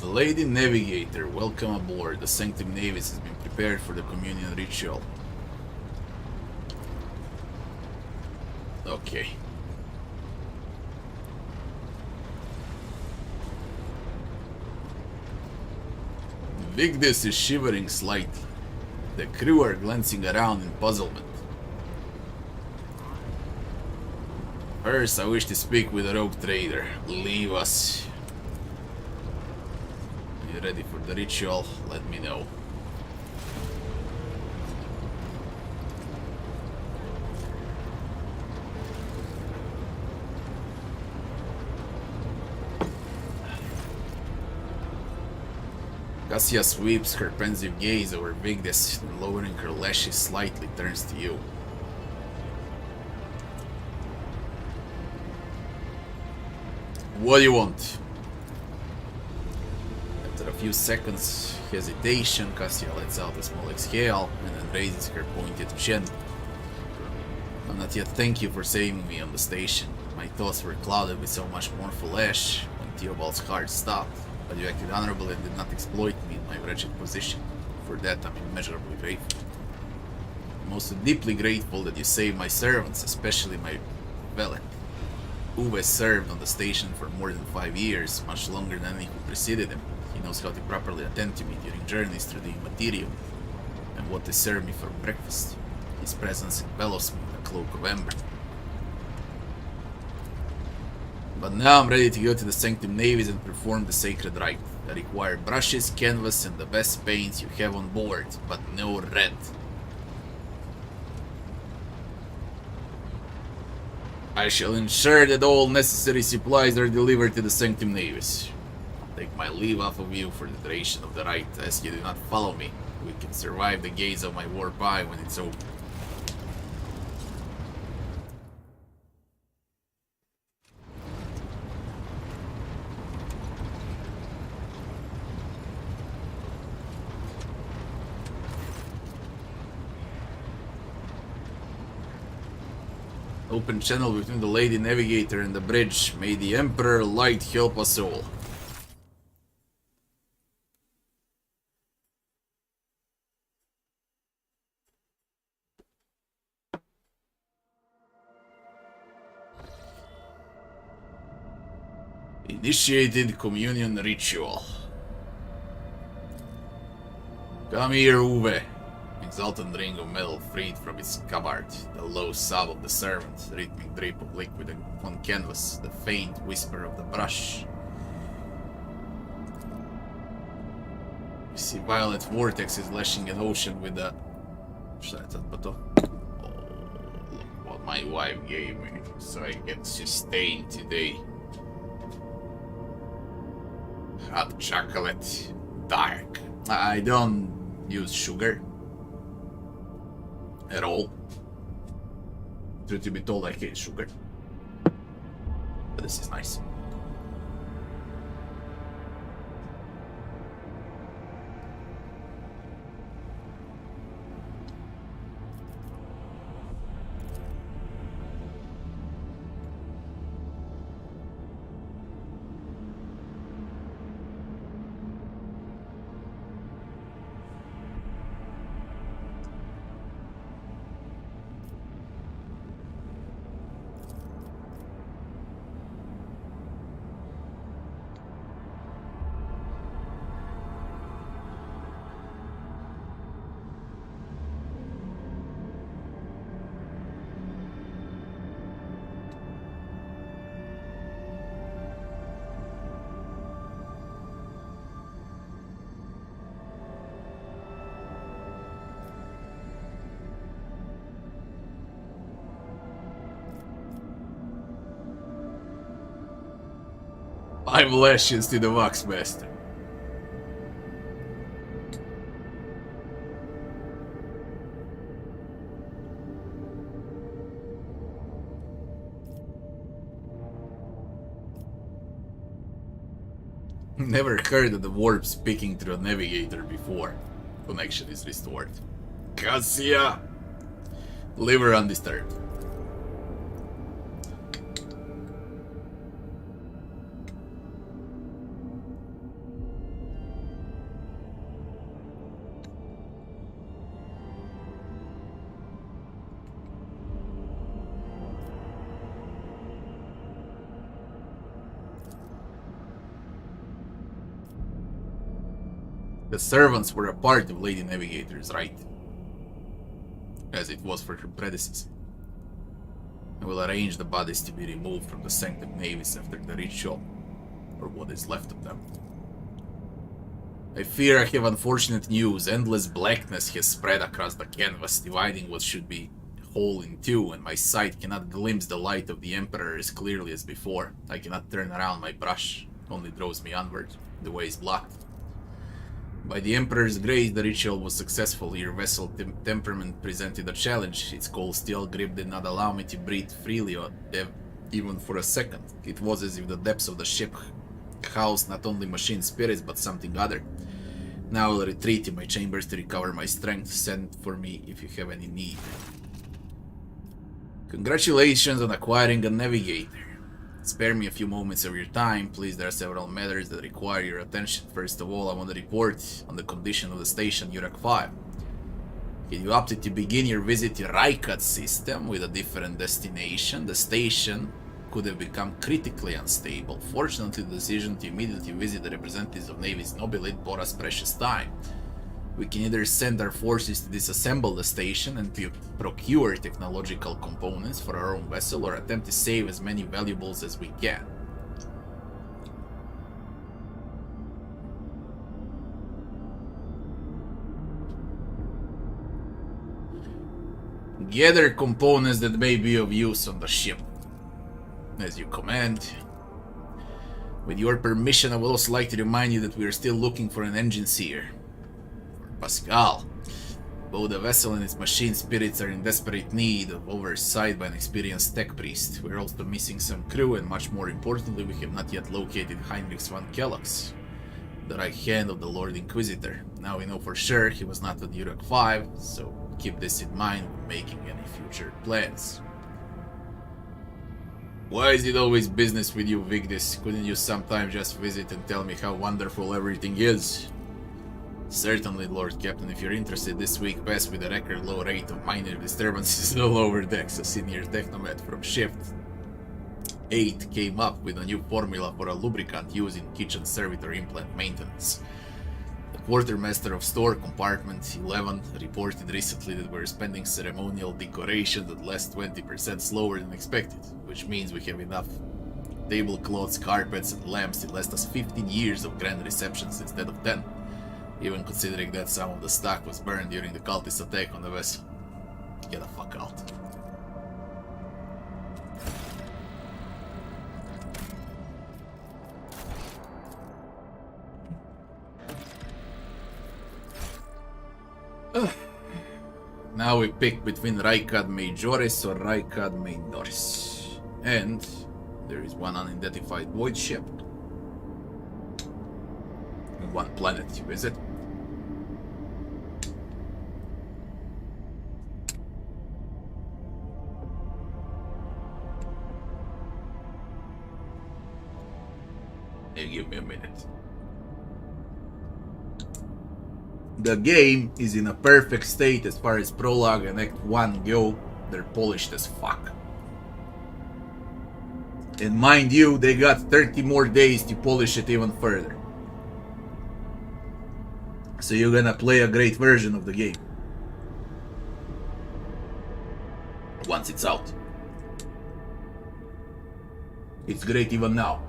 Lady Navigator, welcome aboard. The Sanctum Navis has been prepared for the communion ritual. Okay. Vigdis is shivering slightly. The crew are glancing around in puzzlement. First, I wish to speak with a rogue trader. Leave us. Are you ready for the ritual? Let me know. Cassia sweeps her pensive gaze over Vigdis, and lowering her lashes slightly turns to you. What do you want? After a few seconds hesitation, Cassia lets out a small exhale and then raises her pointed chin. "I'm not yet thank you for saving me on the station. My thoughts were clouded with so much mournful ash when Theobald's heart stopped, but you acted honorably and did not exploit me in my wretched position. For that I'm immeasurably grateful. I'm also deeply grateful that you saved my servants, especially my valet. Uwe served on the station for more than 5 years, much longer than any who preceded him. He knows how to properly attend to me during journeys through the Imperium, and what to serve me for breakfast. His presence envelops me in a cloak of ember. But now I'm ready to go to the Sanctum Navies and perform the sacred rite. I require brushes, canvas, and the best paints you have on board, but no red. I shall ensure that all necessary supplies are delivered to the Sanctum Navies. I'll take my leave off of you for the duration of the rite, as you do not follow me. We can survive the gaze of my warp eye when it's over." Open channel between the Lady Navigator and the bridge. May the Emperor light help us all. Initiated communion ritual. Come here, Uwe. Exultant ring of metal freed from its scabbard, the low sob of the servant, rhythmic drape of liquid on canvas, the faint whisper of the brush. You see violet vortexes lashing an ocean with a... Oh, look what my wife gave me, so I get sustained today. Hot chocolate, dark. I don't use sugar at all. Truth to be told, I hate sugar. But this is nice. I'm lashes to the Waxmaster. Never heard of the warp speaking through a navigator before. Connection is restored. Cassia! Liver undisturbed. The servants were a part of Lady Navigator's rite, as it was for her predecessor. I will arrange the bodies to be removed from the Sanctum Navis after the ritual, or what is left of them. I fear I have unfortunate news. Endless blackness has spread across the canvas, dividing what should be whole in two, and my sight cannot glimpse the light of the Emperor as clearly as before. I cannot turn around my brush, only draws me onward. The way is blocked. By the Emperor's grace, the ritual was successful. Your vessel temperament presented a challenge. Its cold steel grip did not allow me to breathe freely, or even for a second. It was as if the depths of the ship house not only machine spirits but something other. Now I'll retreat in my chambers to recover my strength. Send for me if you have any need. Congratulations on acquiring a navigator. Spare me a few moments of your time, please. There are several matters that require your attention. First of all, I want to report on the condition of the station Ura Five. You opted to begin your visit to Ract system with a different destination. The station could have become critically unstable. Fortunately, the decision to immediately visit the representatives of Navy's Nobilite bought us precious time. We can either send our forces to disassemble the station and to procure technological components for our own vessel, or attempt to save as many valuables as we can. Gather components that may be of use on the ship. As you command. With your permission, I would also like to remind you that we are still looking for an engine seer. Pascal. Both the vessel and its machine spirits are in desperate need of oversight by an experienced tech priest. We're also missing some crew, and much more importantly, we have not yet located Heinrich von Kellogg's, the right hand of the Lord Inquisitor. Now we know for sure he was not with Ura Five, so keep this in mind when making any future plans. Why is it always business with you, Vigdis? Couldn't you sometimes just visit and tell me how wonderful everything is? Certainly, Lord Captain, if you're interested. This week passed with a record low rate of minor disturbances in the lower decks. A senior technomat from Shift 8 came up with a new formula for a lubricant used in kitchen servitor implant maintenance. The quartermaster of store compartment 11 reported recently that we're spending ceremonial decorations at less 20% slower than expected, which means we have enough tablecloths, carpets, and lamps to last us 15 years of grand receptions instead of 10. Even considering that some of the stock was burned during the cultist attack on the vessel. Get the fuck out. Now we pick between Ract Majoris or Ract Majoris. And there is one unidentified voidship. And one planet to visit. Hey, give me a minute. The game is in a perfect state as far as Prologue and Act 1 go. They're polished as fuck. And mind you, they got 30 more days to polish it even further. So you're gonna play a great version of the game. Once it's out. It's great even now.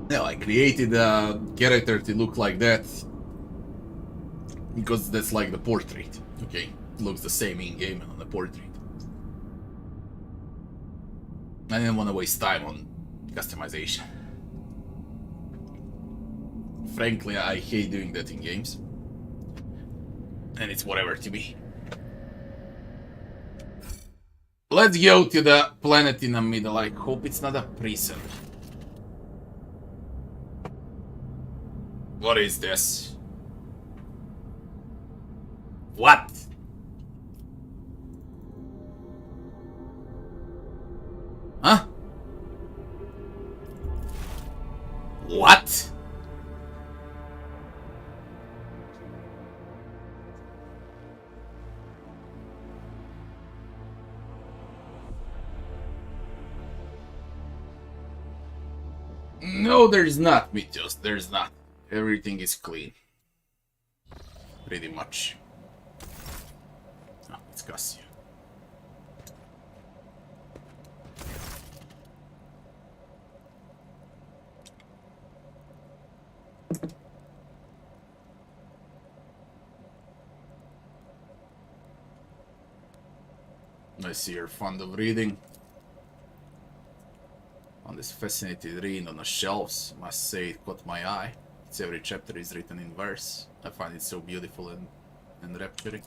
Yeah, I created a character to look like that because that's like the portrait. Okay, it looks the same in game and on the portrait. I didn't want to waste time on customization. Frankly, I hate doing that in games. And it's whatever to me. Let's go to the planet in the middle. I hope it's not a prison. What is this? What? Huh? What? No, there's not, Mythos. There's not. Everything is clean. Pretty much. Oh, it's Cassia. I see you're fond of reading. On this fascinating read on the shelves, must say it caught my eye. Its every chapter is written in verse. I find it so beautiful and rapturing.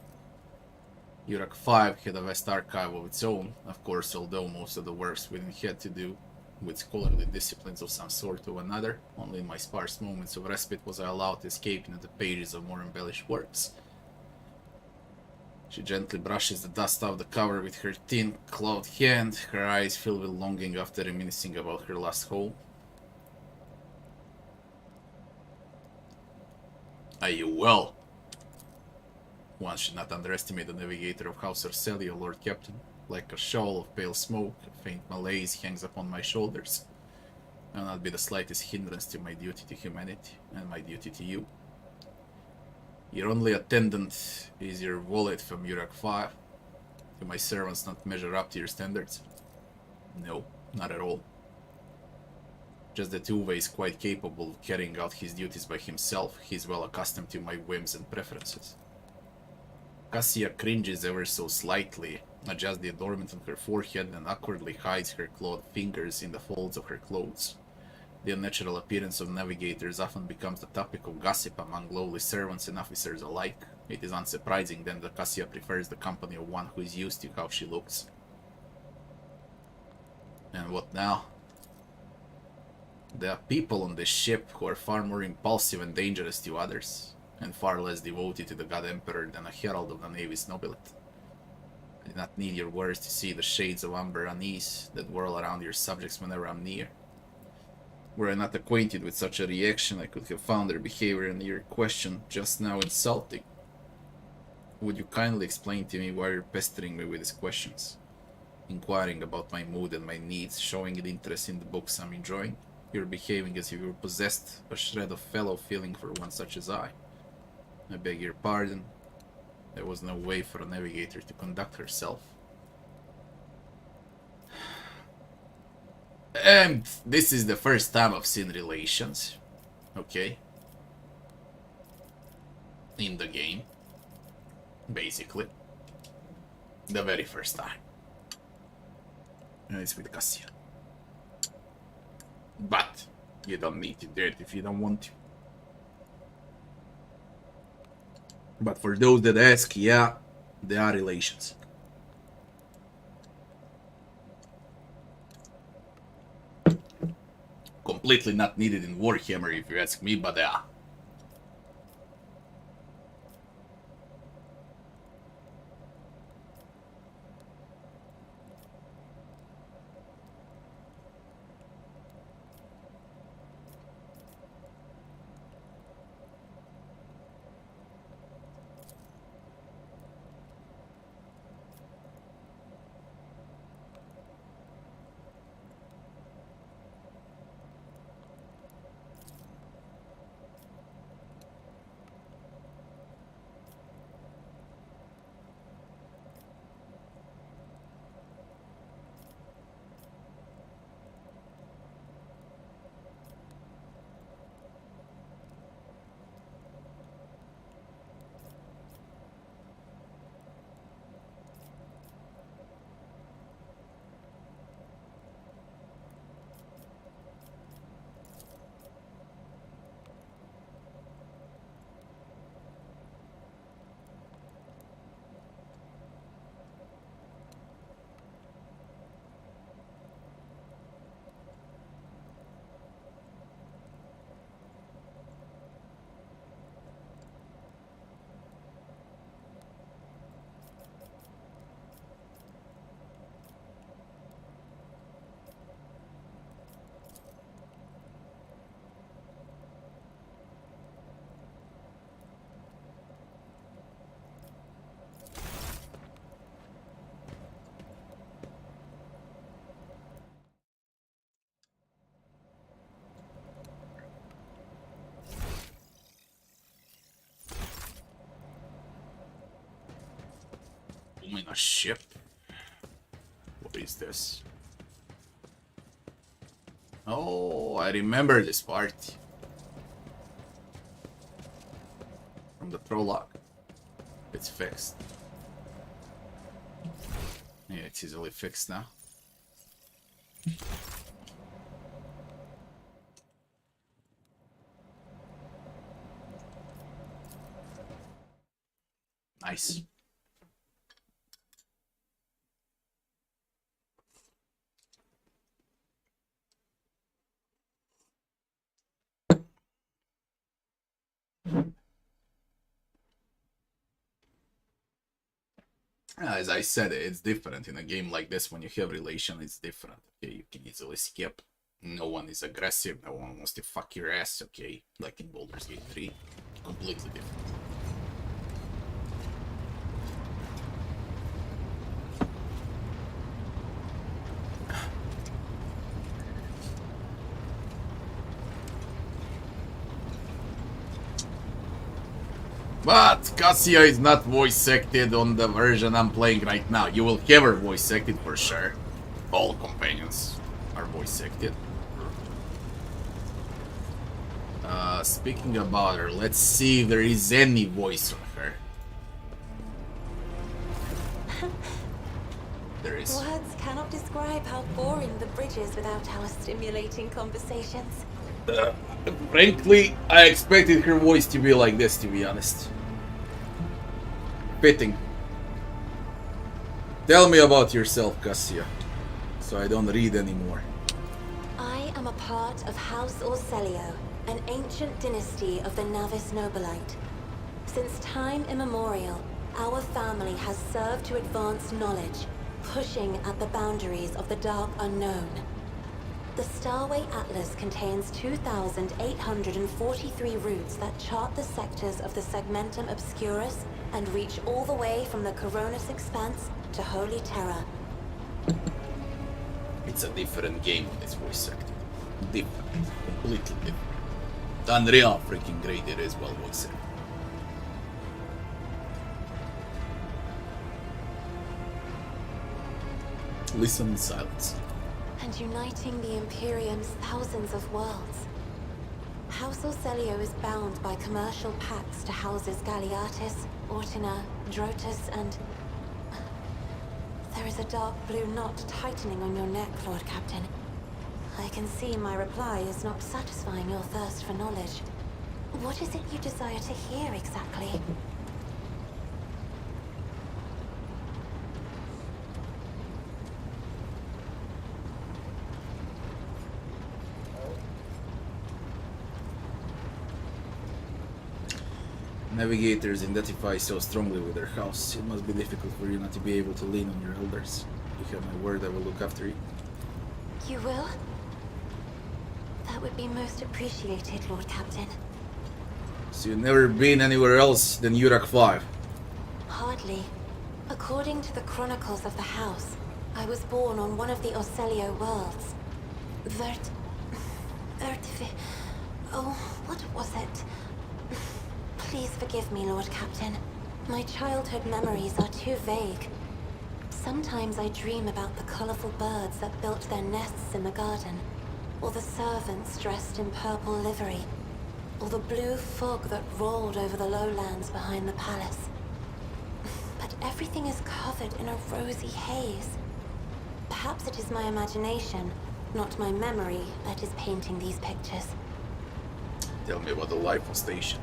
Ura Five had a vast archive of its own, of course, although most of the works within had to do with scholarly disciplines of some sort or another. Only in my sparse moments of respite was I allowed to escape into the pages of more embellished works. She gently brushes the dust off the cover with her thin, clawed hand, her eyes filled with longing after reminiscing about her last home. Are you well? One should not underestimate the navigator of House Arcelia, Lord Captain. Like a shawl of pale smoke, a faint malaise hangs upon my shoulders. I will not be the slightest hindrance to my duty to humanity, and my duty to you. Your only attendant is your wallet from Ura Five. Do my servants not measure up to your standards? No, not at all. Just that Uwe is quite capable of carrying out his duties by himself. He is well accustomed to my whims and preferences. Cassia cringes ever so slightly, adjusts the adornment on her forehead, and awkwardly hides her clawed fingers in the folds of her clothes. The unnatural appearance of navigators often becomes the topic of gossip among lowly servants and officers alike. It is unsurprising then that Cassia prefers the company of one who is used to how she looks. And what now? There are people on this ship who are far more impulsive and dangerous to others, and far less devoted to the God Emperor than a herald of the Navy's nobility. I do not need your words to see the shades of amber unease that whirl around your subjects whenever I'm near. Were I not acquainted with such a reaction, I could have found their behavior and your question just now insulting. Would you kindly explain to me why you're pestering me with these questions? Inquiring about my mood and my needs, showing an interest in the books I'm enjoying? You're behaving as if you were possessed a shred of fellow feeling for one such as I. I beg your pardon. There was no way for a navigator to conduct herself. And this is the first time I've seen relations. Okay. In the game. Basically. The very first time. And it's with Cassia. But you don't need to do it if you don't want to. But for those that ask, yeah, there are relations. Completely not needed in Warhammer if you ask me, but yeah. In a ship? What is this? Oh, I remember this part. From the prologue. It's fixed. Yeah, it's easily fixed now. Nice. As I said, it's different in a game like this. When you have relation, it's different. Okay, you can easily skip. No one is aggressive. No one wants to fuck your ass. Okay, like in Baldur's Gate 3, completely different. But Cassia is not voice acted on the version I'm playing right now. You will have her voice acted for sure. All companions are voice acted. Speaking about her, let's see if there is any voice on her. There is. Words cannot describe how boring the bridge is without our stimulating conversations. Frankly, I expected her voice to be like this, to be honest. Fitting. Tell me about yourself, Cassia, so I don't read anymore. I am a part of House Orselio, an ancient dynasty of the Navis Nobilite. Since time immemorial, our family has served to advance knowledge, pushing at the boundaries of the dark unknown. The Starway Atlas contains 2,843 routes that chart the sectors of the Segmentum Obscurus and reach all the way from the Koronus Expanse to Holy Terra. It's a different game when it's voice acted. Different. Completely different. Unreal freaking great it is well voice acted. Listen in silence. And uniting the Imperium's thousands of worlds. House Orselio is bound by commercial pacts to houses Galeatis, Ortina, Drotus, and... There is a dark blue knot tightening on your neck, Lord Captain. I can see my reply is not satisfying your thirst for knowledge. What is it you desire to hear exactly? Navigators identify so strongly with their house. It must be difficult for you not to be able to lean on your elders. You have my word, I will look after you. You will? That would be most appreciated, Lord Captain. So you've never been anywhere else than Ura Five? Hardly. According to the chronicles of the house, I was born on one of the Orselio worlds. Oh, what was it? Please forgive me, Lord Captain. My childhood memories are too vague. Sometimes I dream about the colorful birds that built their nests in the garden, or the servants dressed in purple livery, or the blue fog that rolled over the lowlands behind the palace. But everything is covered in a rosy haze. Perhaps it is my imagination, not my memory, that is painting these pictures. Tell me about the life on station.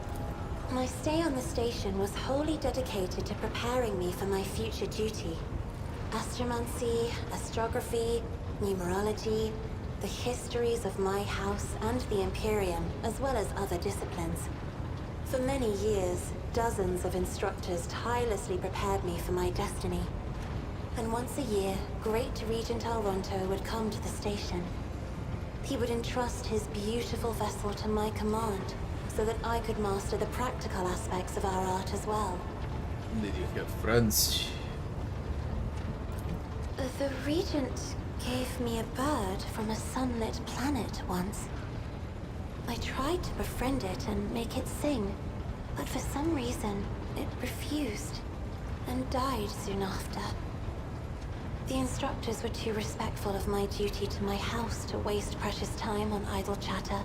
My stay on the station was wholly dedicated to preparing me for my future duty. Astromancy, astrography, numerology, the histories of my house and the Imperium, as well as other disciplines. For many years, dozens of instructors tirelessly prepared me for my destiny. And once a year, Great Regent Alronto would come to the station. He would entrust his beautiful vessel to my command, so that I could master the practical aspects of our art as well. Did you have friends? The Regent gave me a bird from a sunlit planet once. I tried to befriend it and make it sing, but for some reason, it refused, and died soon after. The instructors were too respectful of my duty to my house to waste precious time on idle chatter.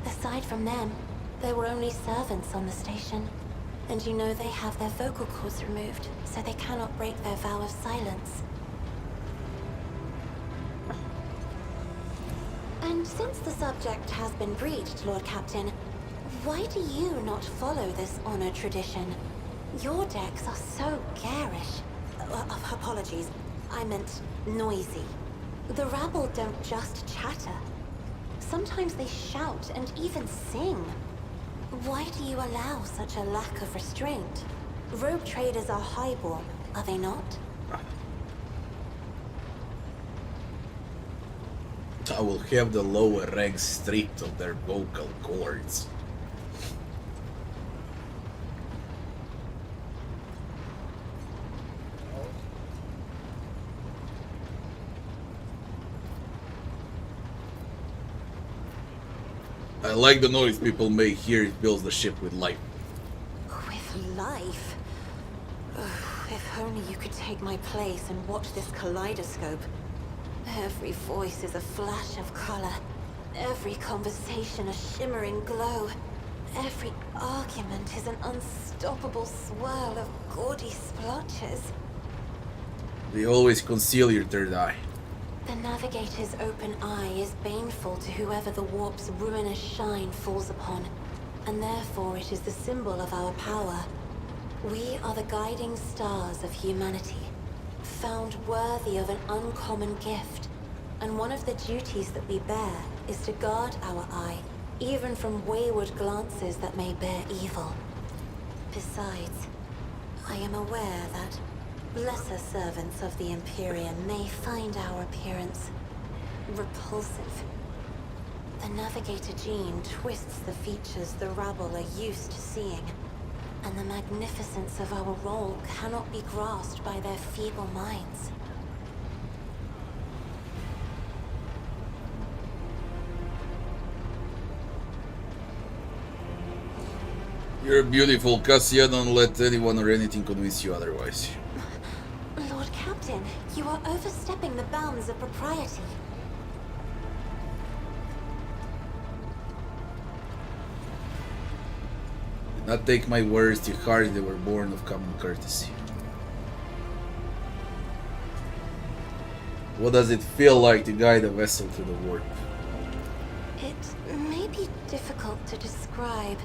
Aside from them, there were only servants on the station, and you know they have their vocal cords removed, so they cannot break their vow of silence. And since the subject has been breached, Lord Captain, why do you not follow this honor tradition? Your decks are so garish. Apologies, I meant noisy. The rabble don't just chatter. Sometimes they shout and even sing. Why do you allow such a lack of restraint? Rogue traders are highborn, are they not? I will have the lower ranks stripped of their vocal cords. I like the noise people make here. It fills the ship with life. With life? Ugh, if only you could take my place and watch this kaleidoscope. Every voice is a flash of color. Every conversation a shimmering glow. Every argument is an unstoppable swirl of gaudy splotches. They always conceal your third eye. The navigator's open eye is baneful to whoever the warp's ruinous shine falls upon, and therefore it is the symbol of our power. We are the guiding stars of humanity, found worthy of an uncommon gift, and one of the duties that we bear is to guard our eye, even from wayward glances that may bear evil. Besides, I am aware that lesser servants of the Imperium may find our appearance repulsive. The navigator gene twists the features the rabble are used to seeing, and the magnificence of our role cannot be grasped by their feeble minds. You're beautiful, Cassia. Don't let anyone or anything convince you otherwise. Lord Captain, you are overstepping the bounds of propriety. Do not take my words to heart. They were born of common courtesy. What does it feel like to guide a vessel through the warp? It may be difficult to describe.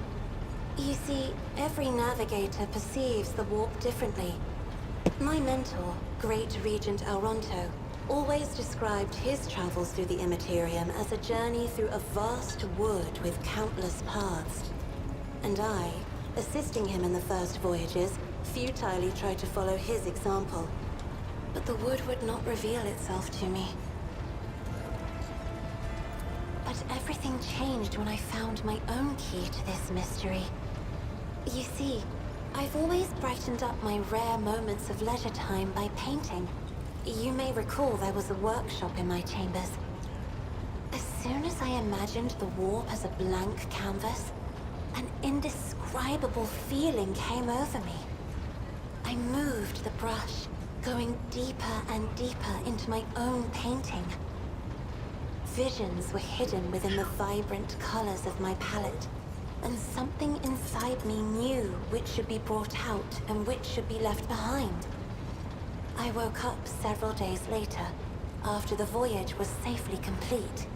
You see, every navigator perceives the warp differently. My mentor, Great Regent Elronto, always described his travels through the Imperium as a journey through a vast wood with countless paths. And I, assisting him in the first voyages, futilely tried to follow his example. But the wood would not reveal itself to me. But everything changed when I found my own key to this mystery. You see, I've always brightened up my rare moments of leisure time by painting. You may recall there was a workshop in my chambers. As soon as I imagined the warp as a blank canvas, an indescribable feeling came over me. I moved the brush, going deeper and deeper into my own painting. Visions were hidden within the vibrant colors of my palette, and something inside me knew which should be brought out and which should be left behind. I woke up several days later, after the voyage was safely complete.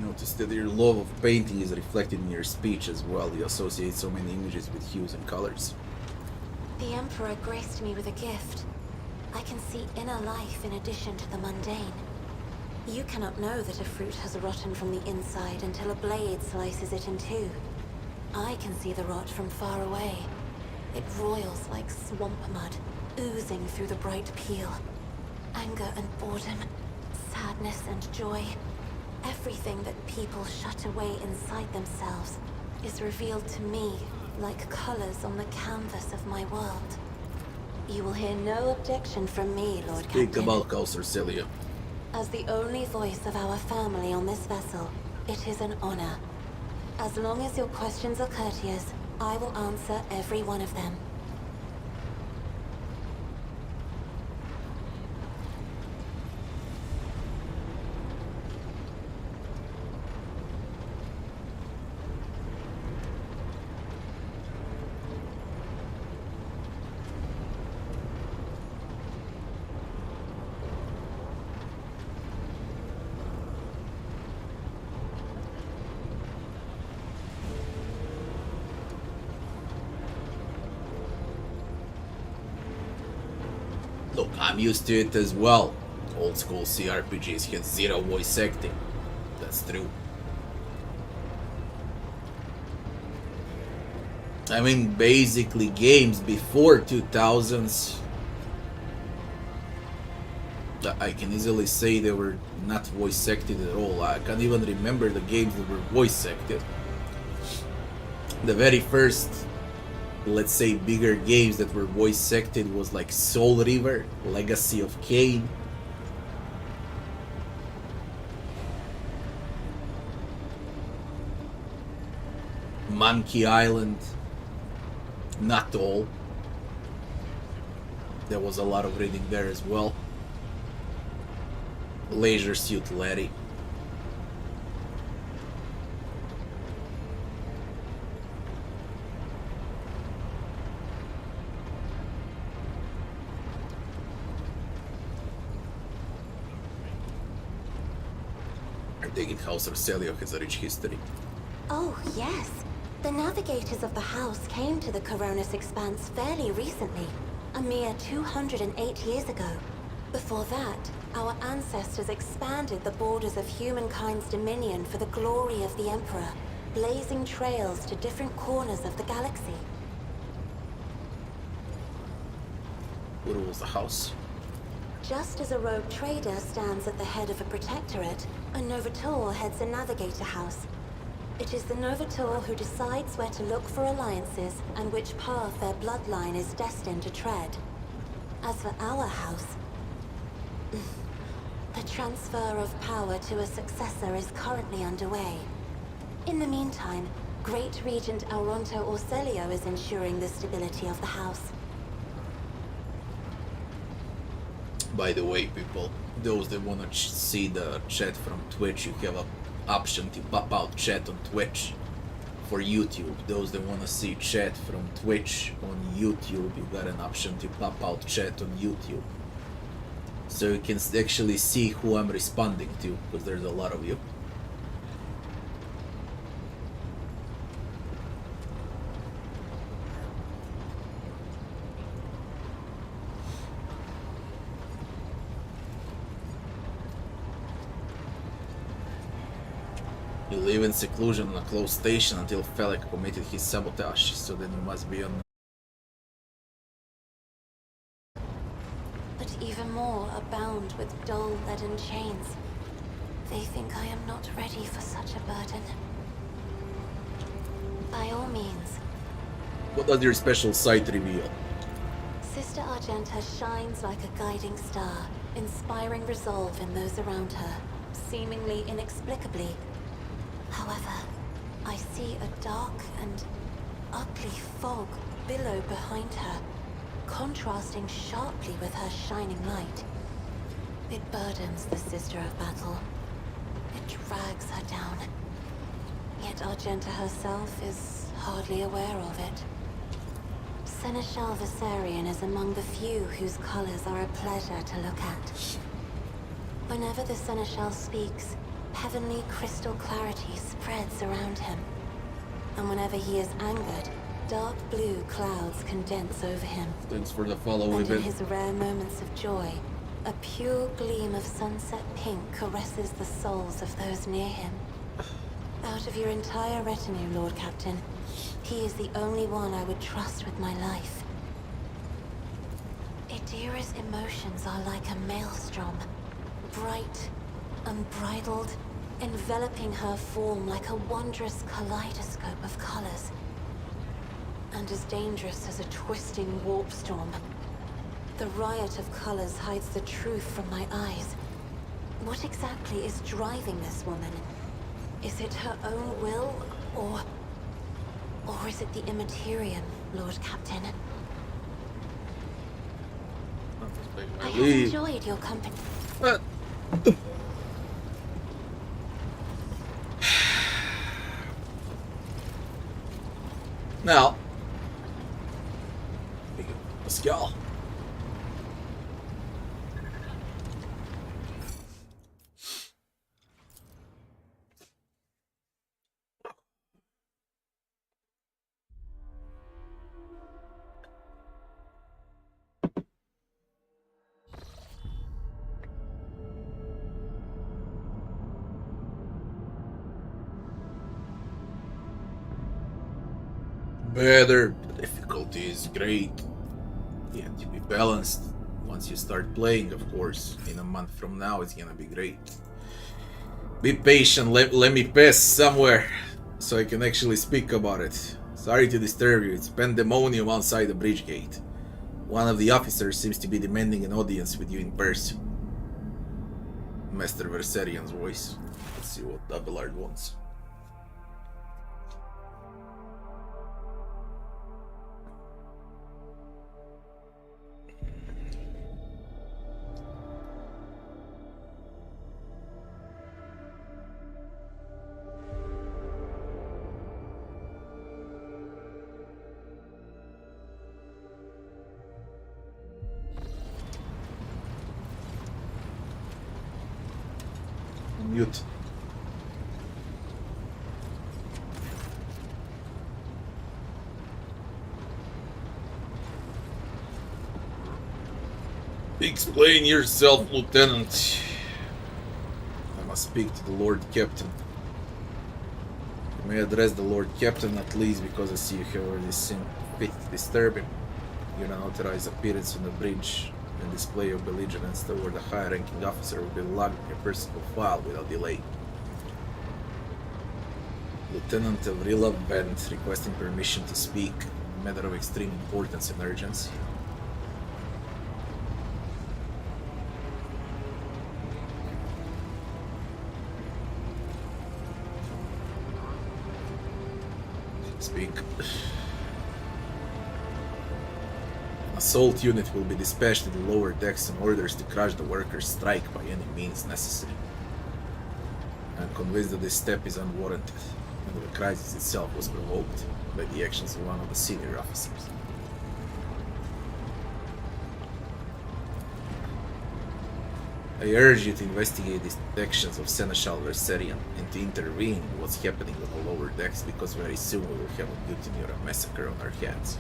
Notice that your love of painting is reflected in your speech as well. You associate so many images with hues and colors. The Emperor graced me with a gift. I can see inner life in addition to the mundane. You cannot know that a fruit has rotten from the inside until a blade slices it in two. I can see the rot from far away. It roils like swamp mud, oozing through the bright peel. Anger and boredom, sadness and joy. Everything that people shut away inside themselves is revealed to me like colors on the canvas of my world. You will hear no objection from me, Lord Captain. Speak about Coaster Celia. As the only voice of our family on this vessel, it is an honor. As long as your questions are courteous, I will answer every one of them. I'm used to it as well. Old school CRPGs had zero voice acting. That's true. I mean, basically games before 2000s, I can easily say they were not voice acted at all. I can't even remember the games that were voice acted. The very first, let's say, bigger games that were voice acted was like Soul River, Legacy of Kain. Monkey Island. Not all. There was a lot of reading there as well. Leisure Suit Larry. I think it House Arcelio has a rich history. Oh, yes. The navigators of the house came to the Koronus Expanse fairly recently, a mere 208 years ago. Before that, our ancestors expanded the borders of humankind's dominion for the glory of the Emperor, blazing trails to different corners of the galaxy. What rules the house? Just as a rogue trader stands at the head of a protectorate, a Novator heads a navigator house. It is the Novator who decides where to look for alliances and which path their bloodline is destined to tread. As for our house, the transfer of power to a successor is currently underway. In the meantime, Great Regent Auronto Orcelio is ensuring the stability of the house. By the way, people, those that wanna see the chat from Twitch, you have a option to pop out chat on Twitch for YouTube. Those that wanna see chat from Twitch on YouTube, you got an option to pop out chat on YouTube. So you can actually see who I'm responding to, because there's a lot of you. You live in seclusion on a closed station until Felek committed his sabotage, so then you must be on... But even more are bound with dull leaden chains. They think I am not ready for such a burden. By all means. What does your special sight reveal? Sister Argenta shines like a guiding star, inspiring resolve in those around her, seemingly inexplicably. However, I see a dark and ugly fog billow behind her, contrasting sharply with her shining light. It burdens the Sister of Battle. It drags her down. Yet Argenta herself is hardly aware of it. Seneschal Viserion is among the few whose colors are a pleasure to look at. Whenever the Seneschal speaks, heavenly crystal clarity spreads around him. And whenever he is angered, dark blue clouds condense over him. Thanks for the follow, And in Ibn. his rare moments of joy, a pure gleam of sunset pink caresses the souls of those near him. Out of your entire retinue, Lord Captain, he is the only one I would trust with my life. Idira's emotions are like a maelstrom, bright, unbridled, enveloping her form like a wondrous kaleidoscope of colors. And as dangerous as a twisting warp storm. The riot of colors hides the truth from my eyes. What exactly is driving this woman? Is it her own will, or is it the Imperium, Lord Captain? I have enjoyed your company. Now, Pascal. better. The difficulty is great. You have to be balanced. Once you start playing, of course, in a month from now, it's gonna be great. Be patient, let me pass somewhere so I can actually speak about it. Sorry to disturb you, it's pandemonium outside the bridge gate. One of the officers seems to be demanding an audience with you in person. Master Verserian's voice. Let's see what Abelard wants. Mute. Explain yourself, Lieutenant. I must speak to the Lord Captain. You may address the Lord Captain at least because I see you have already seen fit to disturb him. Your unauthorized appearance on the bridge and display of belligerence toward a high-ranking officer will be logged in your personal file without delay. Lieutenant Avrila Bent requesting permission to speak on a matter of extreme importance and urgency. Speak. Assault unit will be dispatched to the lower decks in orders to crush the workers' strike by any means necessary. I am convinced that this step is unwarranted, and that the crisis itself was provoked by the actions of one of the senior officers. I urge you to investigate these actions of Seneschal Verserian and to intervene in what's happening on the lower decks, because very soon we will have a mutiny or a massacre on our hands.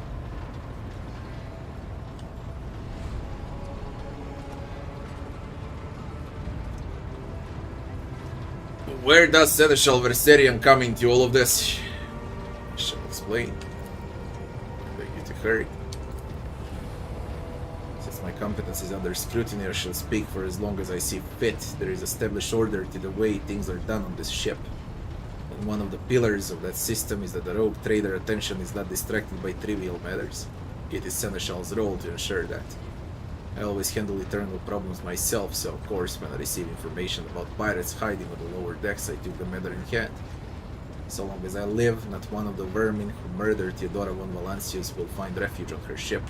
Where does Seneschal Verserian come into all of this? I shall explain. I beg you to hurry. Since my competence is under scrutiny, I shall speak for as long as I see fit. There is established order to the way things are done on this ship. And one of the pillars of that system is that the rogue trader attention is not distracted by trivial matters. It is Seneschal's role to ensure that. I always handle eternal problems myself, so of course when I receive information about pirates hiding on the lower decks, I took the matter in hand. So long as I live, not one of the vermin who murdered Theodora von Valancius will find refuge on her ship.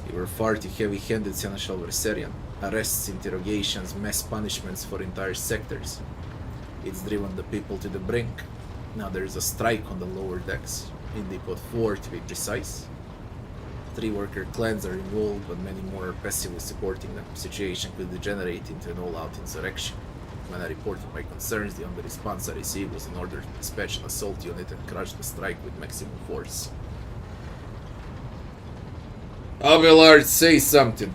You were far too heavy-handed, Seneschal Verserian. Arrests, interrogations, mass punishments for entire sectors. It's driven the people to the brink. Now there is a strike on the lower decks, in Depot 4 to be precise. 3 worker clans are involved, but many more are passively supporting them. The situation could degenerate into an all-out insurrection. When I reported my concerns, the only response I received was an order to dispatch an assault unit and crush the strike with maximum force. Abelard, say something.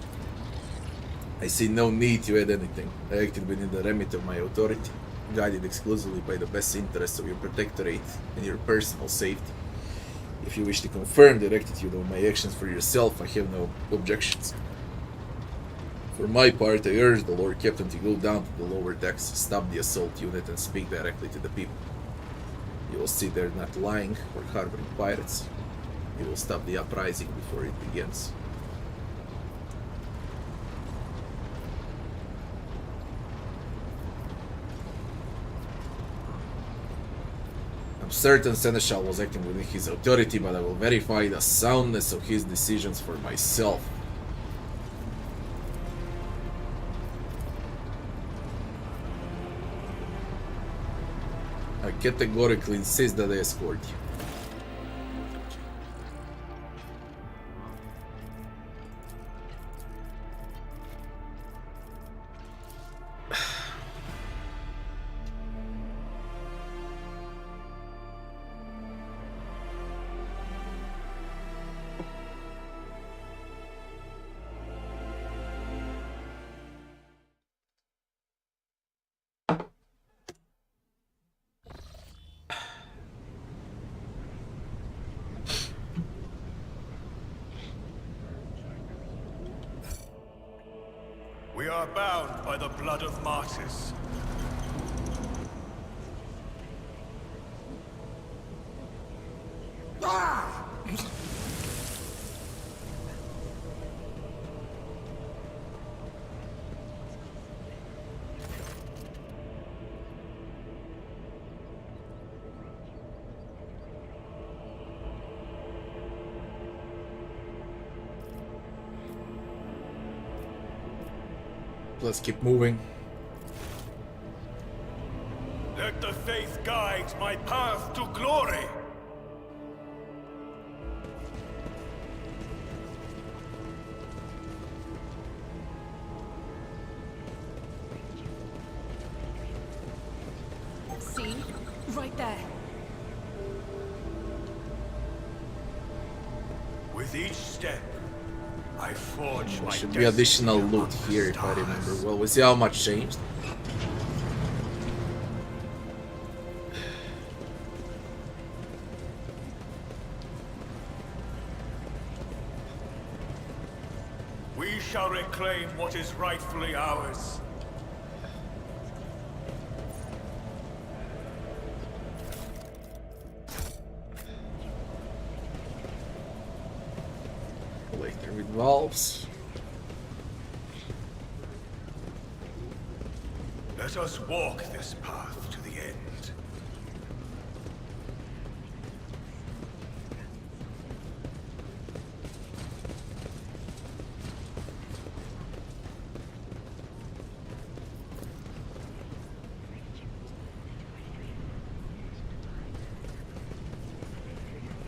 I see no need to add anything. I acted within the remit of my authority, guided exclusively by the best interests of your protectorate and your personal safety. If you wish to confirm the rectitude of my actions for yourself, I have no objections. For my part, I urge the Lord Captain to go down to the lower decks, stop the assault unit, and speak directly to the people. You will see they're not lying or harboring pirates. You will stop the uprising before it begins. I'm certain Seneschal was acting within his authority, but I will verify the soundness of his decisions for myself. I categorically insist that I escort you. bound by the blood of martyrs. Let's keep moving. Let the faith guide my path to glory. See? Right there. With each step, I forge my Should be additional loot here if I remember well. We see how much changed. We shall reclaim what is rightfully ours. Later with valves. Let us walk this path to the end.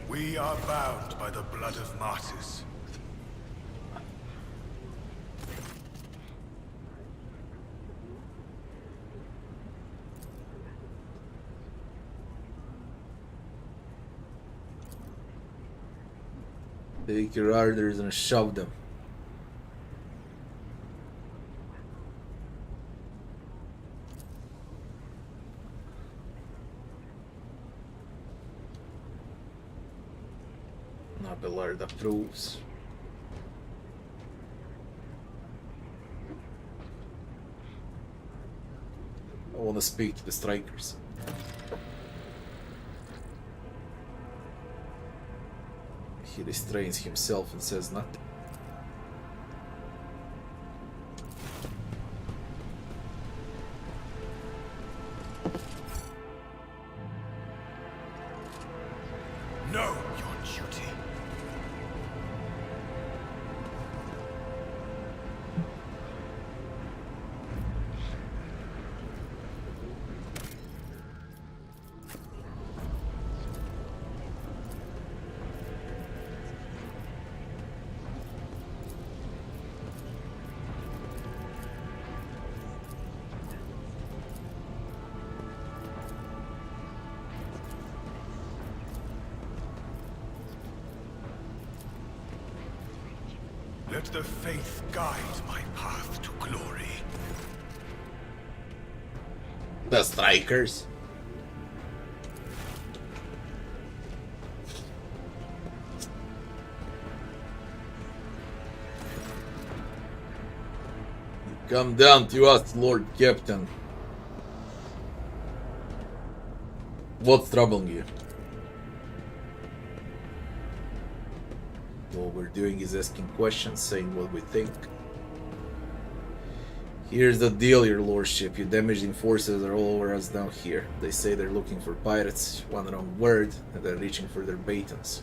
We are bound by the blood of martyrs. Take your arders and shove them. Abelard approves. I want to speak to the strikers. He restrains himself and says nothing. Know your duty. Let the faith guide my path to glory. The strikers. Come down to us, Lord Captain. What's troubling you? All we're doing is asking questions, saying what we think. Here's the deal, your lordship. Your damaging forces are all over us down here. They say they're looking for pirates, one wrong word, and they're reaching for their batons.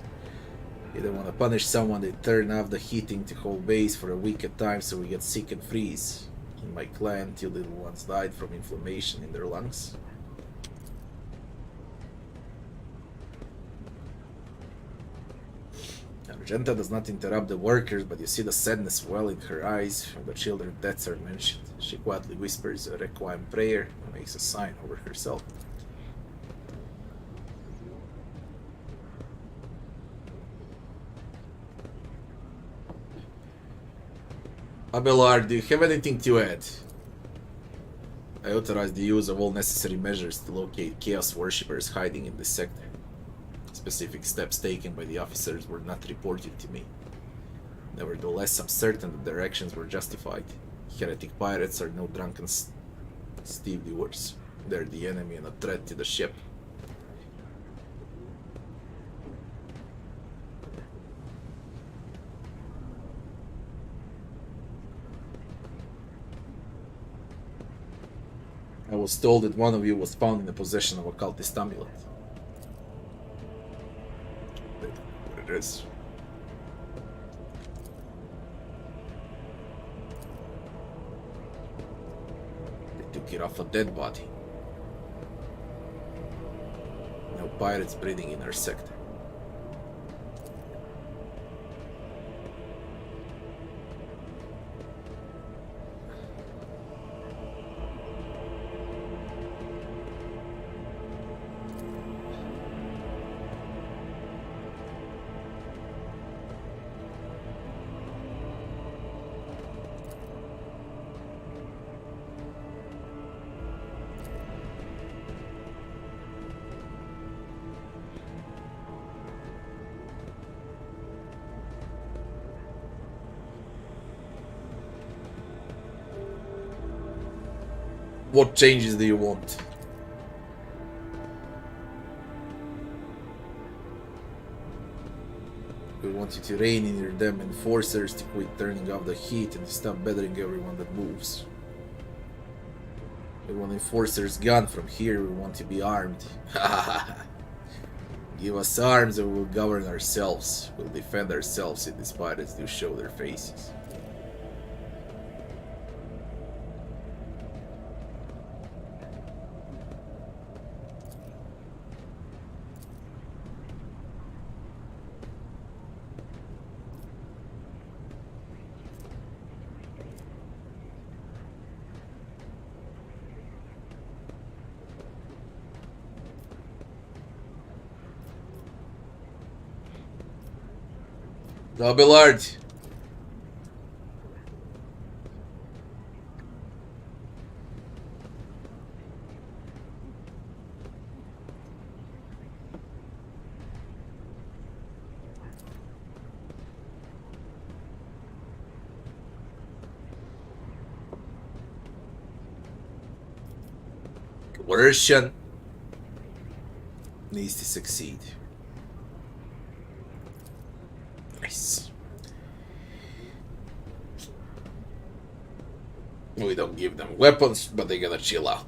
If they want to punish someone, they turn off the heating to hold base for a week at time so we get sick and freeze. In my clan, 2 little ones died from inflammation in their lungs. Argenta does not interrupt the workers, but you see the sadness well in her eyes when the children's deaths are mentioned. She quietly whispers a requiem prayer and makes a sign over herself. Abelard, do you have anything to add? I authorize the use of all necessary measures to locate Chaos worshippers hiding in this sector. Specific steps taken by the officers were not reported to me. Nevertheless, I'm certain that their actions were justified. Heretic pirates are no drunken stevedores. They're the enemy and a threat to the ship. I was told that one of you was found in the possession of a cultist amulet. But what it is. They took it off a dead body. No pirates breeding in our sector. What changes do you want? We want you to rein in your damn enforcers, to quit turning off the heat, and to stop battering everyone that moves. We want enforcers gone from here. We want to be armed. Give us arms and we'll govern ourselves. We'll defend ourselves if these pirates do show their faces. Double large. Coercion needs to succeed. Nice. We don't give them weapons, but they gotta chill out.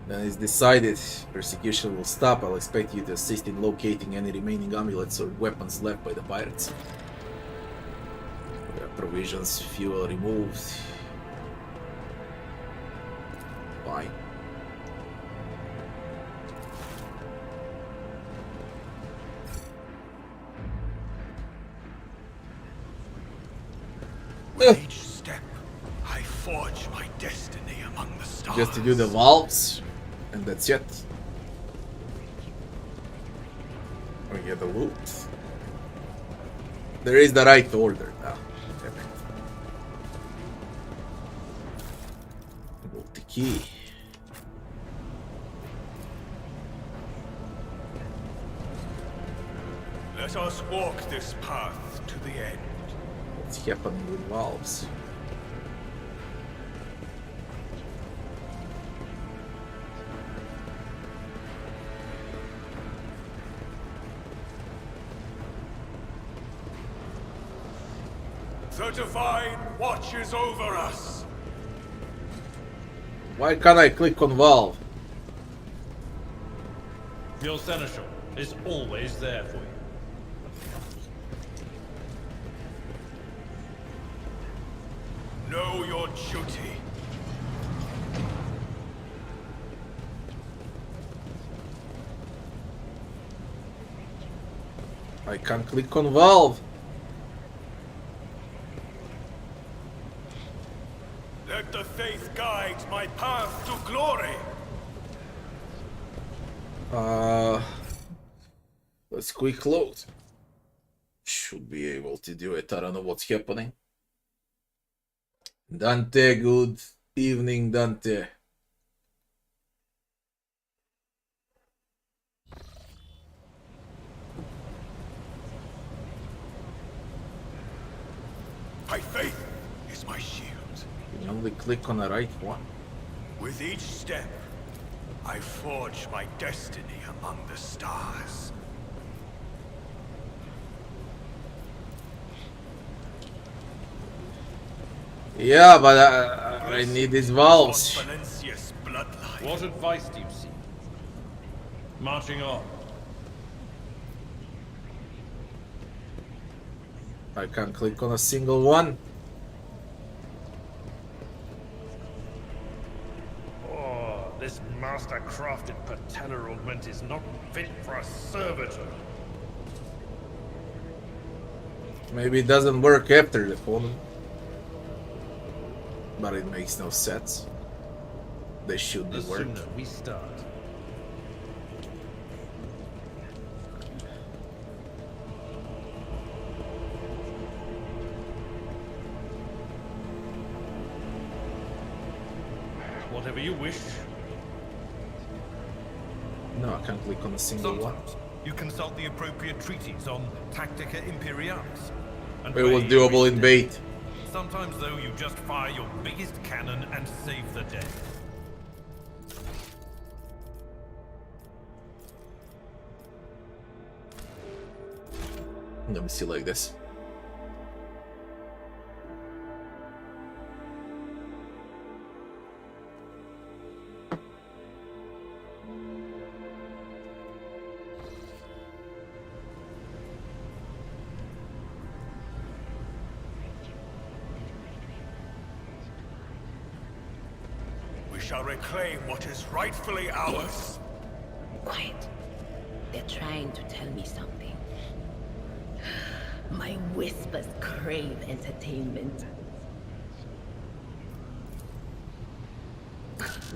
Then it's decided persecution will stop. I'll expect you to assist in locating any remaining amulets or weapons left by the pirates. We have provisions, fuel removed. Fine. With each step, I forge my destiny among the stars. Just to do the valves, and that's it. We get the loot. There is the right order now. Damn it. Got the key. Let us walk this path to the end. What's happening with valves? The Divine watches over us. Why can't I click on valve? Your seneschal is always there for you. Know your duty. I can't click on valve. Let the faith guide my path to glory. Let's quick load. Should be able to do it. I don't know what's happening. Dante, good evening, Dante. My faith is my shield. You can only click on the right one. With each step, I forge my destiny among the stars. Yeah, but I need these valves. Valencia's bloodline. What advice do you seek? Marching on. I can't click on a single one. Oh, this master-crafted patellar augment is not fit for a servitor. Maybe it doesn't work after the phone. But it makes no sense. They should be The working. sooner we start. Whatever you wish. No, I can't click on a single one. Sometimes you consult the appropriate treaties on Tactica Imperialis. And It was weigh doable every in step. bait. Sometimes, though, you just fire your biggest cannon and save the day. Let me see like this. We shall reclaim what is rightfully ours. Quiet. They're trying to tell me something. My whispers crave entertainment.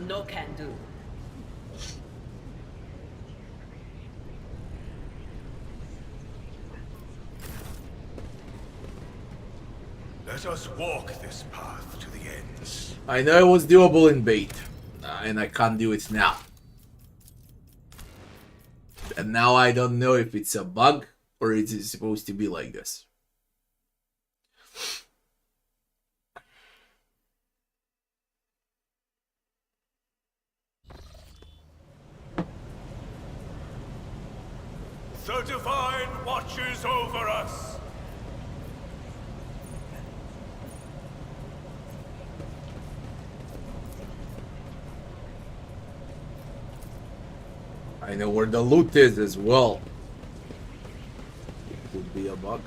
No can do. Let us walk this path to the end. I know it was doable in bait. And I can't do it now. And now I don't know if it's a bug or it is supposed to be like this. The Divine watches over us. I know where the loot is as well. It could be a bug.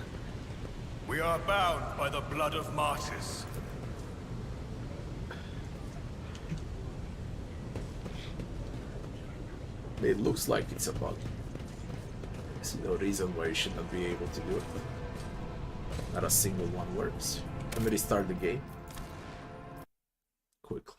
We are bound by the blood of martyrs. It looks like it's a bug. There's no reason why you should not be able to do it. Not a single one works. Let me restart the game. Quickly.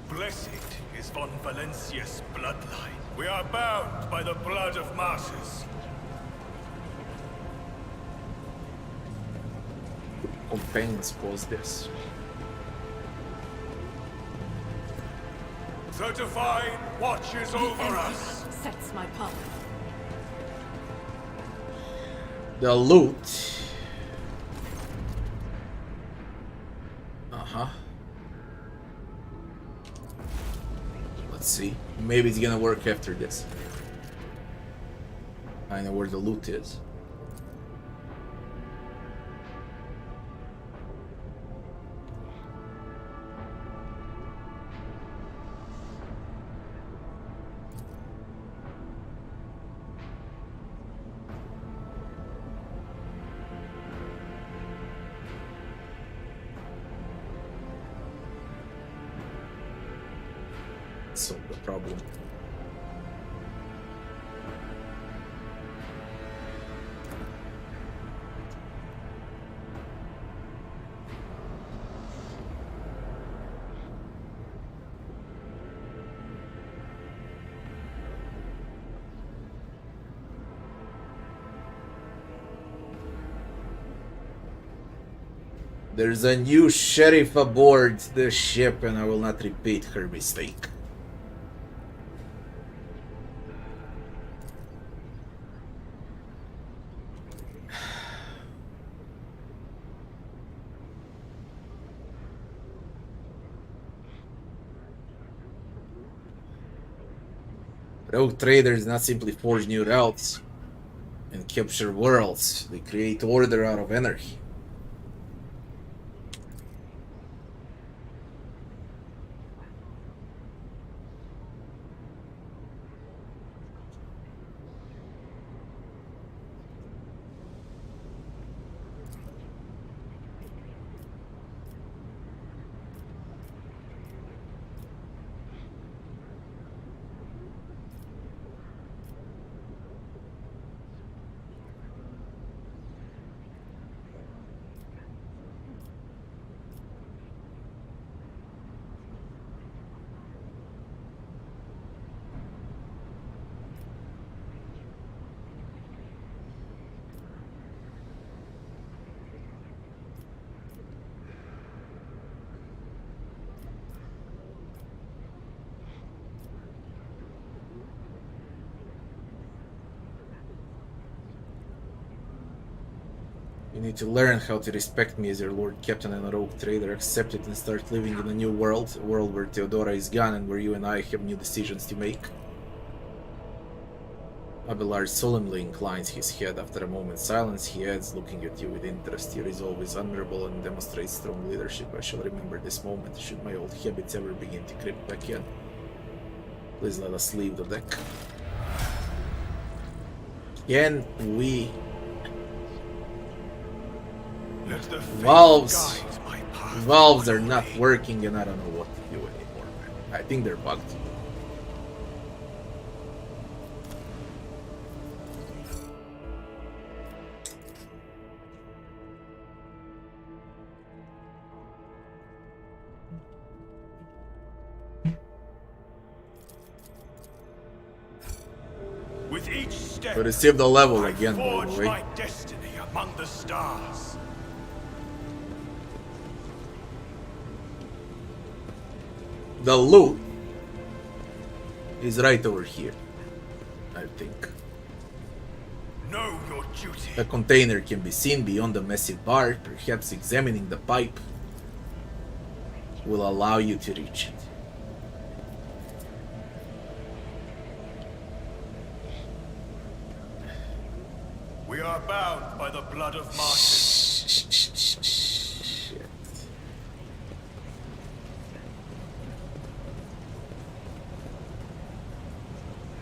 Blessed is von Valencia's bloodline. We are bound by the blood of martyrs. Companions pause this. The Divine watches over us. Sets my path. The loot. Uh-huh. Let's see. Maybe it's gonna work after this. I know where the loot is. Solve the problem. There's a new sheriff aboard the ship, and I will not repeat her mistake. Rogue traders not simply forge new routes and capture worlds, they create order out of anarchy. You need to learn how to respect me as your Lord Captain and a rogue trader. Accept it and start living in a new world. A world where Theodora is gone and where you and I have new decisions to make. Abelard solemnly inclines his head. After a moment's silence, he adds, looking at you with interest. Your resolve is admirable and demonstrates strong leadership. I shall remember this moment, should my old habits ever begin to creep back in. Please let us leave the deck. Can we... Valves are not working and I don't know what to do anymore, man. I think they're bugged. With each step, We received the level I again, by forged the way. my destiny among the stars. The loot is right over here, I think. Know your duty. The container can be seen beyond the massive bar. Perhaps examining the pipe will allow you to reach it. We are bound by the blood of martyrs. Shit.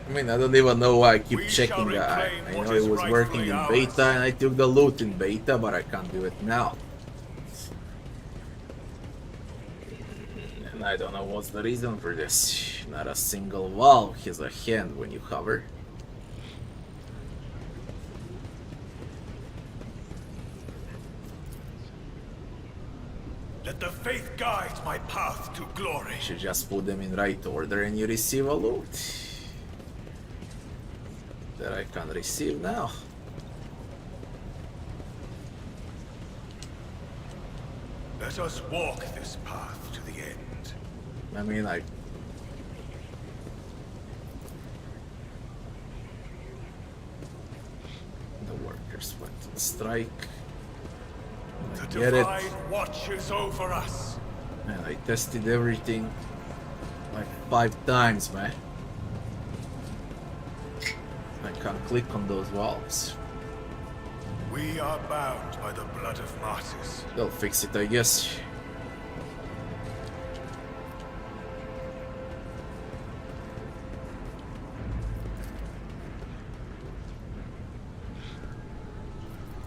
I mean, I don't even know why I keep We checking shall that. I reclaim know what it is was working rightfully in ours. beta and I took the loot in beta, but I can't do it now. And I don't know what's the reason for this. Not a single valve has a hand when you hover. Let the faith guide my path to glory. You should just put them in right order and you receive a loot that I can receive now. Let us walk this path to the end. I mean, the workers went on strike. I The get it. divine watches over us. And I tested everything like 5 times, man. I can't click on those valves. We are bound by the blood of martyrs. They'll fix it, I guess.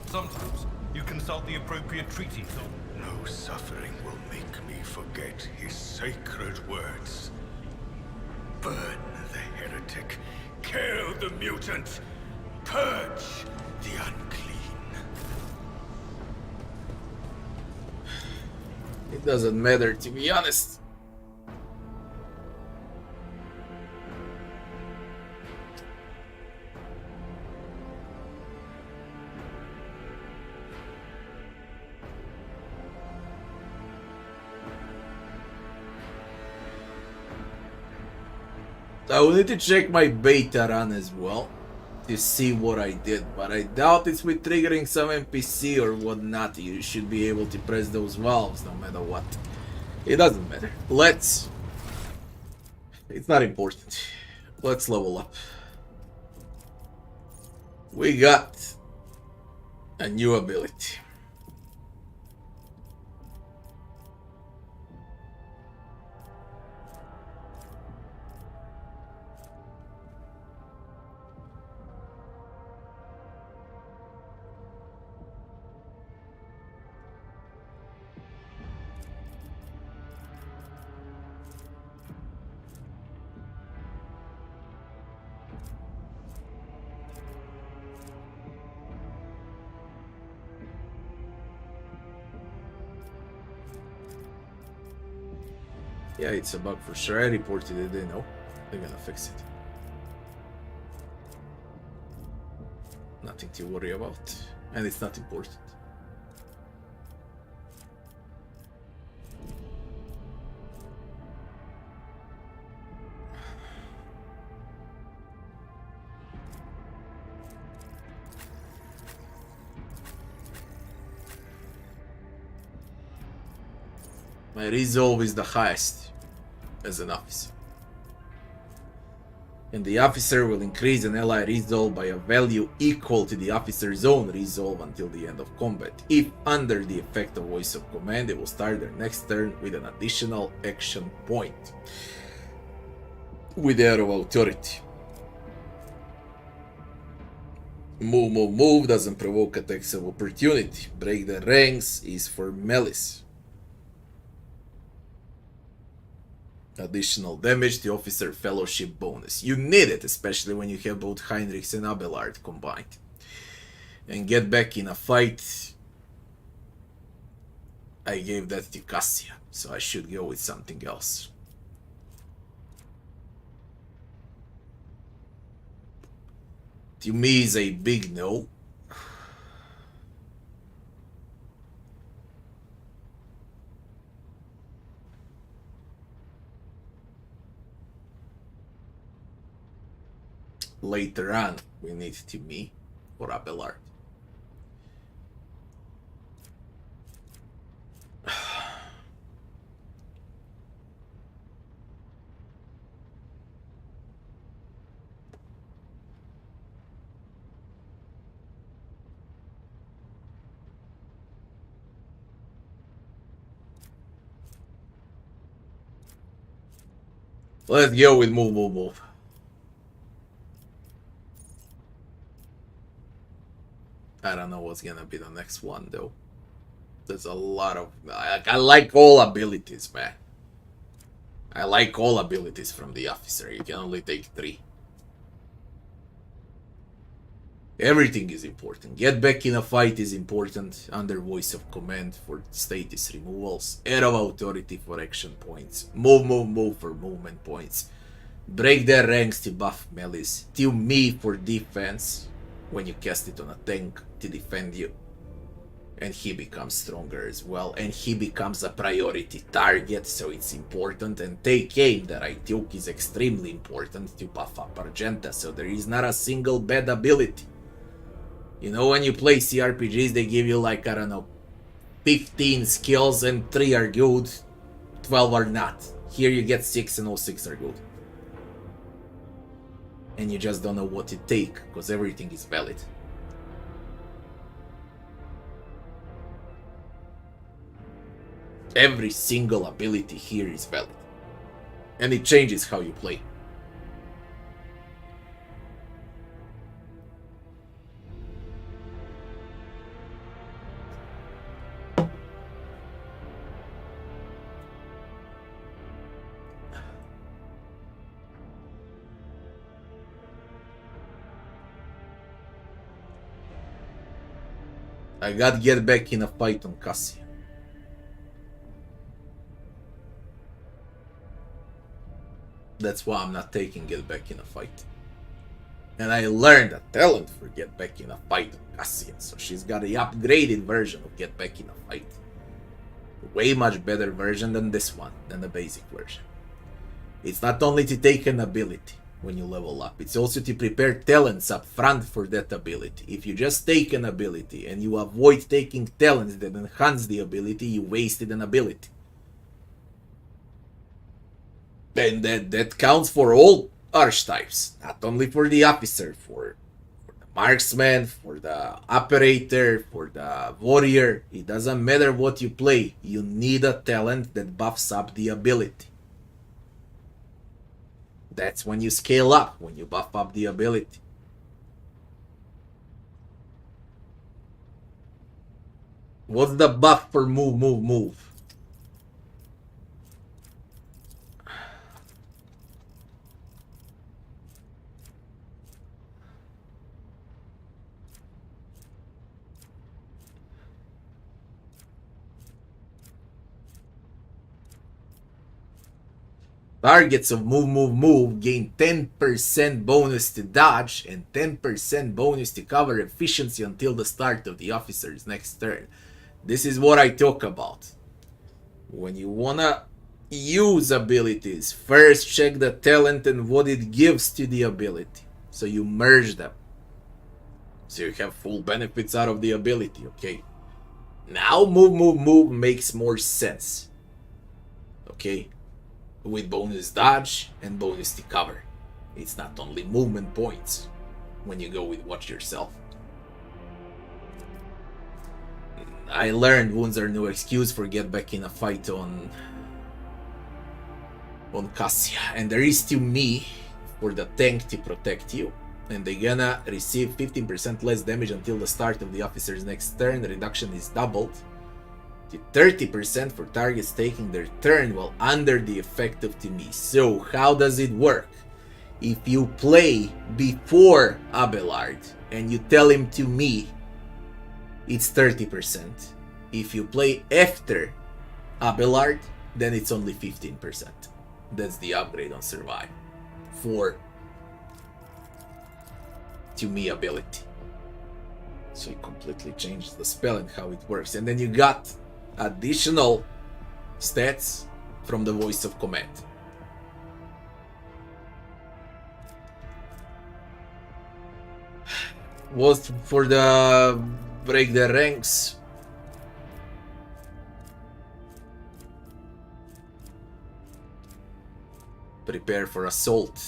Sometimes you consult the appropriate treaties or... No suffering will make me forget his sacred words. Burn the heretic, kill the mutant, purge the unclean. It doesn't matter, to be honest. I will need to check my beta run as well to see what I did, but I doubt it's with triggering some NPC or whatnot. You should be able to press those valves no matter what. It doesn't matter. Let's... It's not important. Let's level up. We got a new ability. Yeah, it's a bug for sure. I reported it, they know. They're gonna fix it. Nothing to worry about. And it's not important. My resolve is the highest as an officer. And the officer will increase an ally resolve by a value equal to the officer's own resolve until the end of combat. If under the effect of voice of command, they will start their next turn with an additional action point. With air of authority. Move doesn't provoke attacks of opportunity. Break the ranks is for malice. Additional damage to officer fellowship bonus. You need it, especially when you have both Heinrichs and Abelard combined. And get back in a fight. I gave that to Cassia, so I should go with something else. To me is a big no. Later on, we need to me or Abelard. Let's go with move. I don't know what's gonna be the next one though. There's a lot of... I like all abilities, man. I like all abilities from the officer. You can only take 3. Everything is important. Get back in a fight is important. Under voice of command for status removals. Air of authority for action points. Move for movement points. Break their ranks to buff melees. Till me for defense. When you cast it on a tank to defend you. And he becomes stronger as well. And he becomes a priority target, so it's important. And take aim that I took is extremely important to buff up Argenta, so there is not a single bad ability. You know, when you play CRPGs, they give you like, I don't know, 15 skills and 3 are good, 12 are not. Here you get 6 and all 6 are good. and you just don't know what to take, because everything is valid. Every single ability here is valid, and it changes how you play. I got get back in a fight on Cassia. That's why I'm not taking get back in a fight. And I learned a talent for get back in a fight on Cassia, so she's got the upgraded version of get back in a fight. Way much better version than this one, than the basic version. It's not only to take an ability when you level up, it's also to prepare talents up front for that ability. If you just take an ability and you avoid taking talents that enhance the ability, you wasted an ability. And that counts for all archetypes, not only for the officer, for the marksman, for the operator, for the warrior. It doesn't matter what you play, you need a talent that buffs up the ability. That's when you scale up, when you buff up the ability. What's the buff for move? Targets of move gain 10% bonus to dodge and 10% bonus to cover efficiency until the start of the officer's next turn. This is what I talk about. When you wanna use abilities, first check the talent and what it gives to the ability. So you merge them. So you have full benefits out of the ability, okay? Now move makes more sense. Okay? With bonus dodge and bonus to cover. It's not only movement points when you go with watch yourself. I learned wounds are no excuse for get back in a fight on Cassia, and there is to me for the tank to protect you, and they're gonna receive 15% less damage until the start of the officer's next turn. The reduction is doubled to 30% for targets taking their turn while under the effect of me. So how does it work? If you play before Abelard and you tell him to me, it's 30%. If you play after Abelard, then it's only 15%. That's the upgrade on Survive for to me ability. So it completely changes the spell and how it works. And then you got additional stats from the voice of command. Was for the break the ranks. Prepare for assault.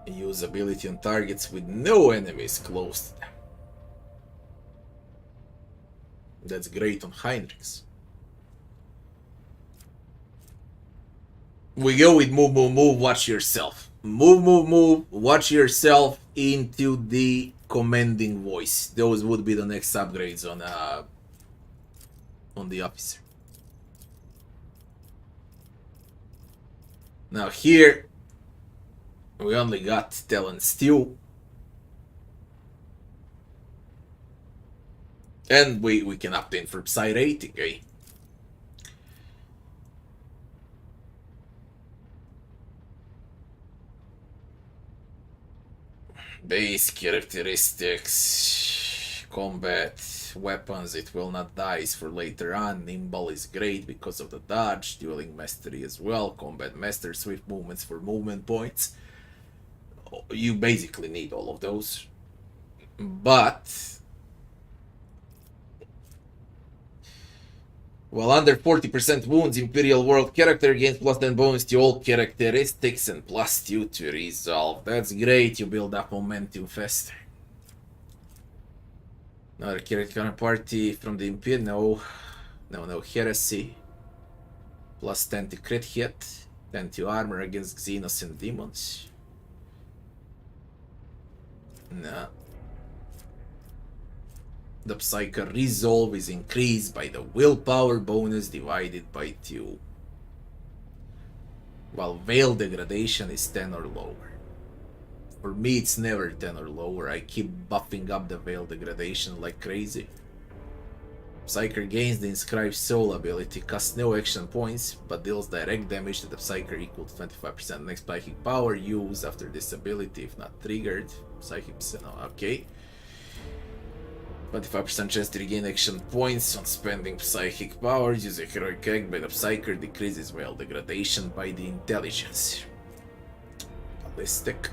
Use ability on targets with no enemies close to them. That's great on Heinrichs. We go with move, watch yourself. Move, watch yourself into the commanding voice. Those would be the next upgrades on the officer. Now here, we only got talent steal. And we can opt in for Psy rating, eh? Base characteristics, combat, weapons, it will not dice for later on. Nimble is great because of the dodge, dueling mastery as well, combat master, swift movements for movement points. You basically need all of those. But While under 40% wounds, Imperial World character gains plus 10 bonus to all characteristics and plus 2 to resolve. That's great, you build up momentum faster. Another character party from the Imperium. No heresy. Plus 10 to crit hit. 10 to armor against Xenos and demons. No. The Psyker resolve is increased by the willpower bonus divided by 2. While Veil degradation is 10 or lower. For me it's never 10 or lower, I keep buffing up the Veil degradation like crazy. Psyker gains the Inscribed Soul ability, costs no action points, but deals direct damage to the Psyker equal to 25% next psychic power used after this ability if not triggered. Psychic percent, okay. 25% chance to regain action points on spending psychic powers. Use a heroic act by the Psyker, decreases Veil degradation by the intelligence. Ballistic.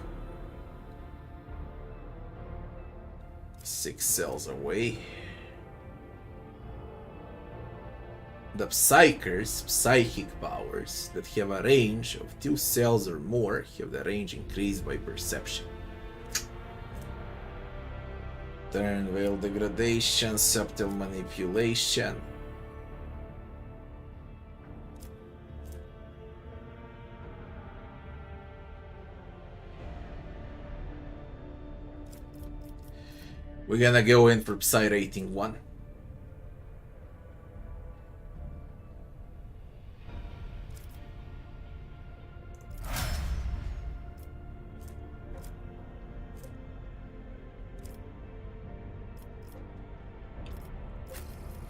6 cells away. The Psyker's psychic powers that have a range of 2 cells or more have the range increased by perception. Turn Veil degradation, subtle manipulation. We're gonna go in for Psy rating 1.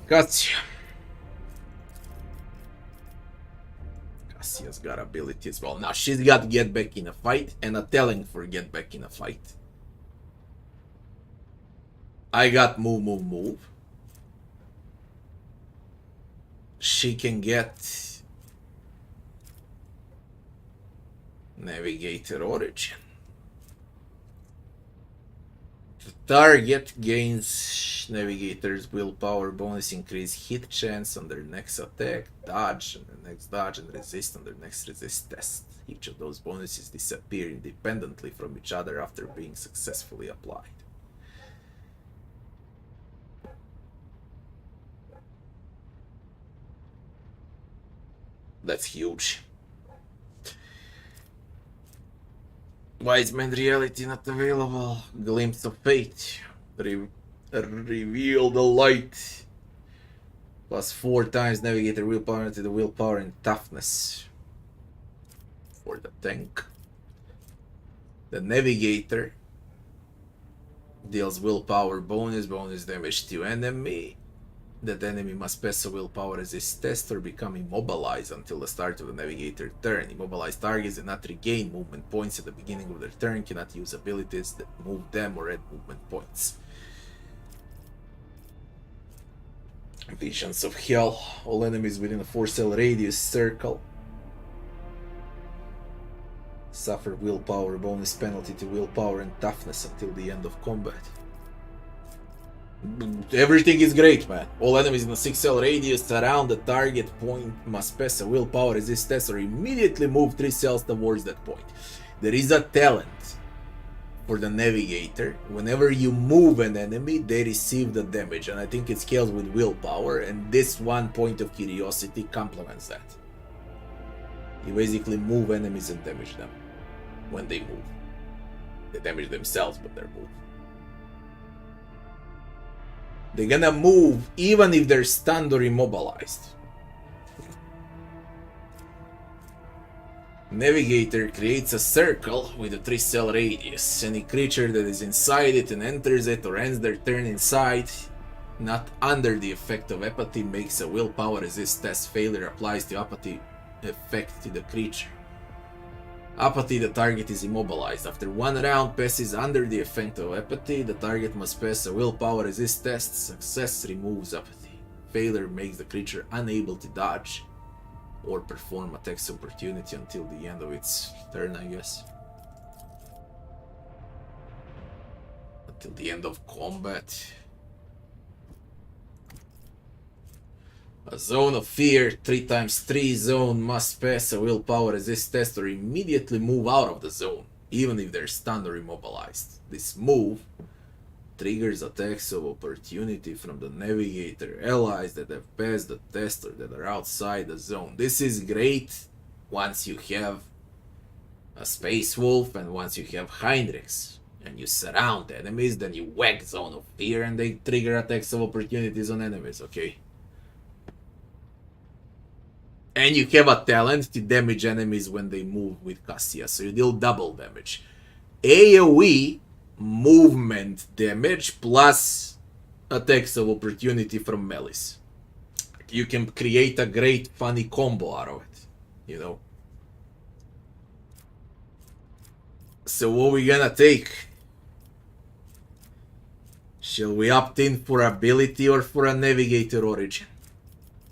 Gotcha. Cassia's got ability as well. Now she's got Get Back in a Fight and a talent for Get Back in a Fight. I got Move. She can get Navigator Origin. The target gains Navigator's willpower bonus, increase hit chance on their next attack, dodge on their next dodge, and resist on their next resist test. Each of those bonuses disappear independently from each other after being successfully applied. That's huge. Wise Man reality not available. Glimpse of fate. Reveal the light. Plus 4 times Navigator willpower to the willpower and toughness. For the tank. The Navigator deals willpower bonus damage to enemy. That enemy must pass a willpower resist test or become immobilized until the start of the Navigator turn. Immobilized targets do not regain movement points at the beginning of their turn, cannot use abilities that move them or add movement points. Visions of Hell. All enemies within a 4-cell radius circle suffer willpower bonus penalty to willpower and toughness until the end of combat. Everything is great, man. All enemies in a 6-cell radius around the target point must pass a willpower resist test or immediately move 3 cells towards that point. There is a talent for the Navigator. Whenever you move an enemy, they receive the damage, and I think it scales with willpower, and this 1 point of curiosity complements that. You basically move enemies and damage them when they move. They damage themselves, but they're moved. They're gonna move even if they're stunned or immobilized. Navigator creates a circle with a 3-cell radius. Any creature that is inside it and enters it or ends their turn inside, not under the effect of apathy, makes a willpower resist test. Failure applies the apathy effect to the creature. Apathy, the target is immobilized. After 1 round passes under the effect of apathy, the target must pass a willpower resist test. Success removes apathy. Failure makes the creature unable to dodge or perform attacks of opportunity until the end of its turn, I guess. Until the end of combat. A zone of fear, 3x3 zone must pass a willpower resist test or immediately move out of the zone, even if they're stunned or immobilized. This move triggers attacks of opportunity from the navigator, allies that have passed the test or that are outside the zone. This is great once you have a Space Wolf and once you have Heinrichs and you surround enemies, then you whack Zone of Fear and they trigger attacks of opportunities on enemies, okay? And you have a talent to damage enemies when they move with Cassia, so you deal double damage. AoE movement damage plus attacks of opportunity from melees. You can create a great funny combo out of it, you know. So what we gonna take? Shall we opt in for ability or for a navigator origin?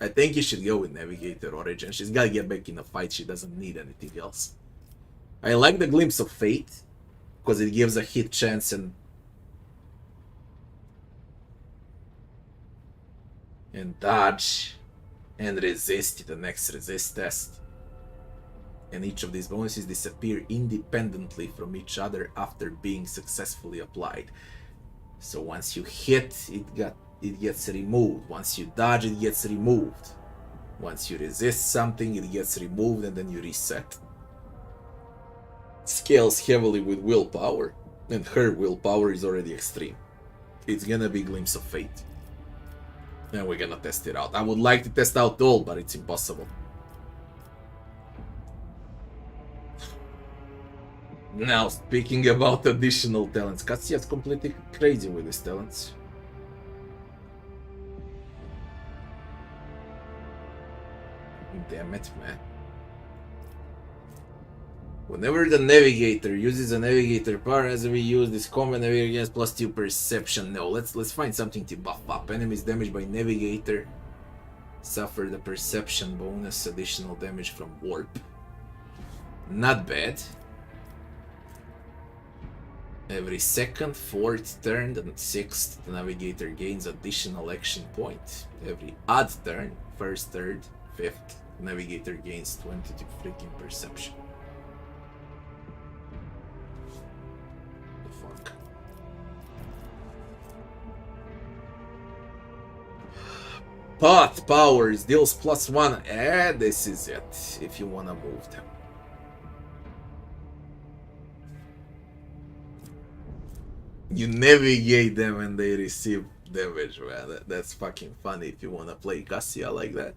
I think you should go with navigator origin. She's gotta get back in the fight. She doesn't need anything else. I like the glimpse of fate because it gives a hit chance and dodge and resist the next resist test. And each of these bonuses disappear independently from each other after being successfully applied. So once you hit, it gets removed. Once you dodge, it gets removed. Once you resist something, it gets removed and then you reset. Scales heavily with willpower, and her willpower is already extreme. It's gonna be Glimpse of Fate. And we're gonna test it out. I would like to test out all, but it's impossible. Now, speaking about additional talents, Katsia's completely crazy with his talents. Damn it, man. Whenever the navigator uses a navigator power, as we use this combat navigator against +2 perception. No, let's find something to buff up. Enemies damaged by navigator suffer the perception bonus, additional damage from warp. Not bad. Every second, 4th turn, and 6th, the navigator gains additional action point. Every odd turn, 1st, 3rd, 5th, navigator gains 20 to freaking perception. The fuck? Path powers deals +1. This is it. If you wanna move them. You navigate them and they receive damage, man. That's fucking funny if you wanna play Cassia like that.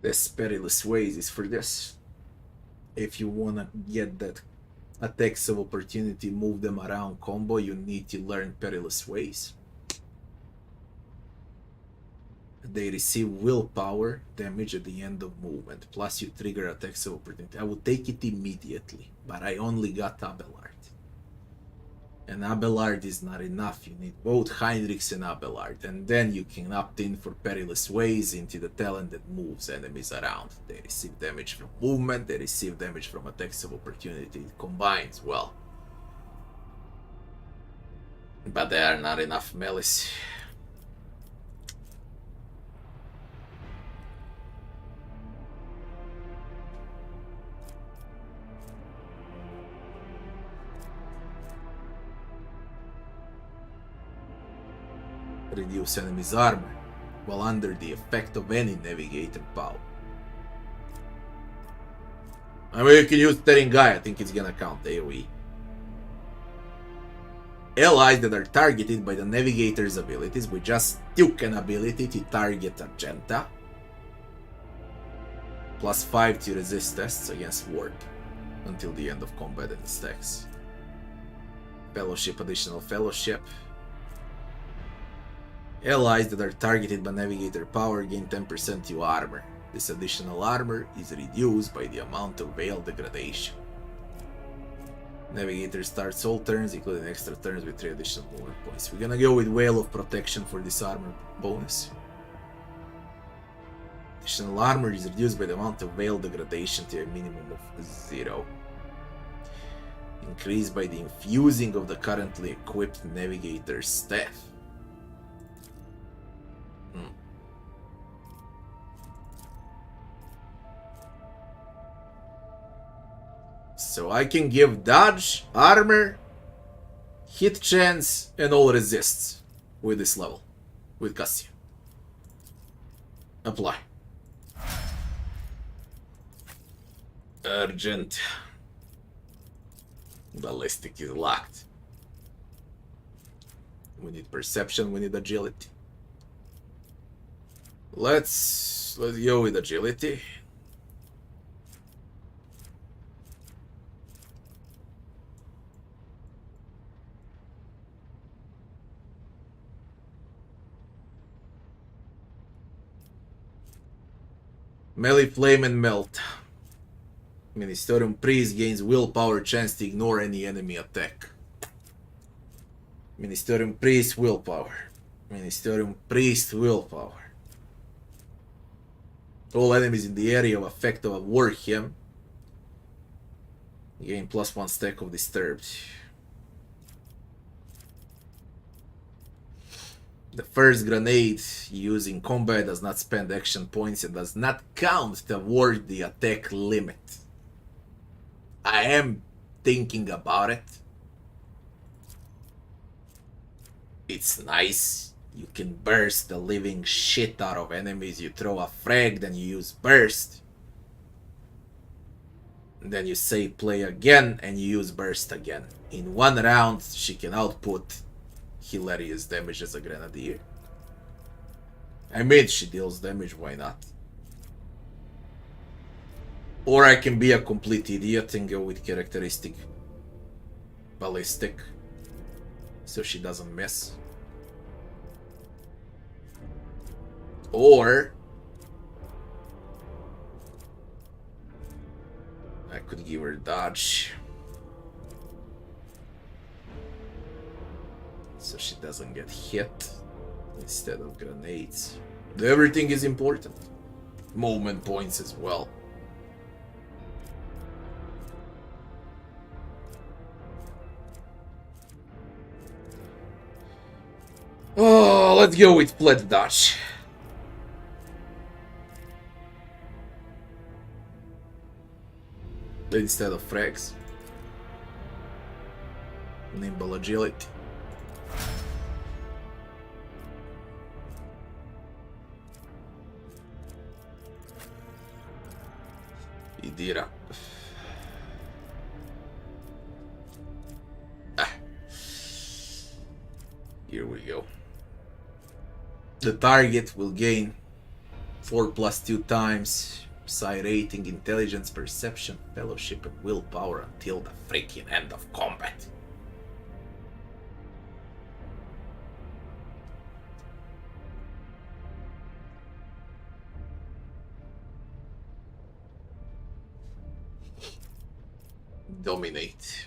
This perilous ways is for this. If you wanna get that attacks of opportunity, move them around combo, you need to learn perilous ways. They receive willpower damage at the end of movement, plus you trigger attacks of opportunity. I would take it immediately, but I only got Abelard. And Abelard is not enough. You need both Heinrichs and Abelard, and then you can opt in for Perilous Ways into the talent that moves enemies around. They receive damage from movement, they receive damage from attacks of opportunity. It combines well. But there are not enough melees. Reduce enemy's armor while under the effect of any navigator power. I mean, you can use Teringai, I think it's gonna count AoE. Allies that are targeted by the navigator's abilities, we just took an ability to target Argenta. +5 to resist tests against warp until the end of combat and stacks. Fellowship, additional fellowship. Allies that are targeted by navigator power gain 10% to armor. This additional armor is reduced by the amount of veil degradation. Navigator starts all turns, including extra turns, with 3 additional movement points. We're gonna go with Veil of Protection for this armor bonus. Additional armor is reduced by the amount of veil degradation to a minimum of 0. Increased by the infusing of the currently equipped navigator's staff. So I can give dodge, armor, hit chance, and all resists with this level, with Cassian. Apply. Urgent. Ballistic is locked. We need perception, we need agility. Let's go with agility. Melee Flame and Melt. Ministerium Priest gains willpower chance to ignore any enemy attack. Ministerium Priest willpower. Ministerium Priest willpower. All enemies in the area of effect of a Warhammer gain +1 stack of Disturbed. The first grenade used in combat does not spend action points and does not count toward the attack limit. I am thinking about it. It's nice. You can burst the living shit out of enemies. You throw a frag, then you use burst. And then you say play again and you use burst again. In one round, she can output hilarious damage as a grenadier. I mean, she deals damage, why not? Or I can be a complete idiot and go with characteristic ballistic, so she doesn't miss. Or I could give her dodge, so she doesn't get hit instead of grenades. Everything is important. Movement points as well. Oh, let's go with flat dodge. Instead of frags. Nimble agility. Idira. Here we go. The target will gain 4+2 times psi rating, intelligence, perception, fellowship, and willpower until the freaking end of combat. Dominate.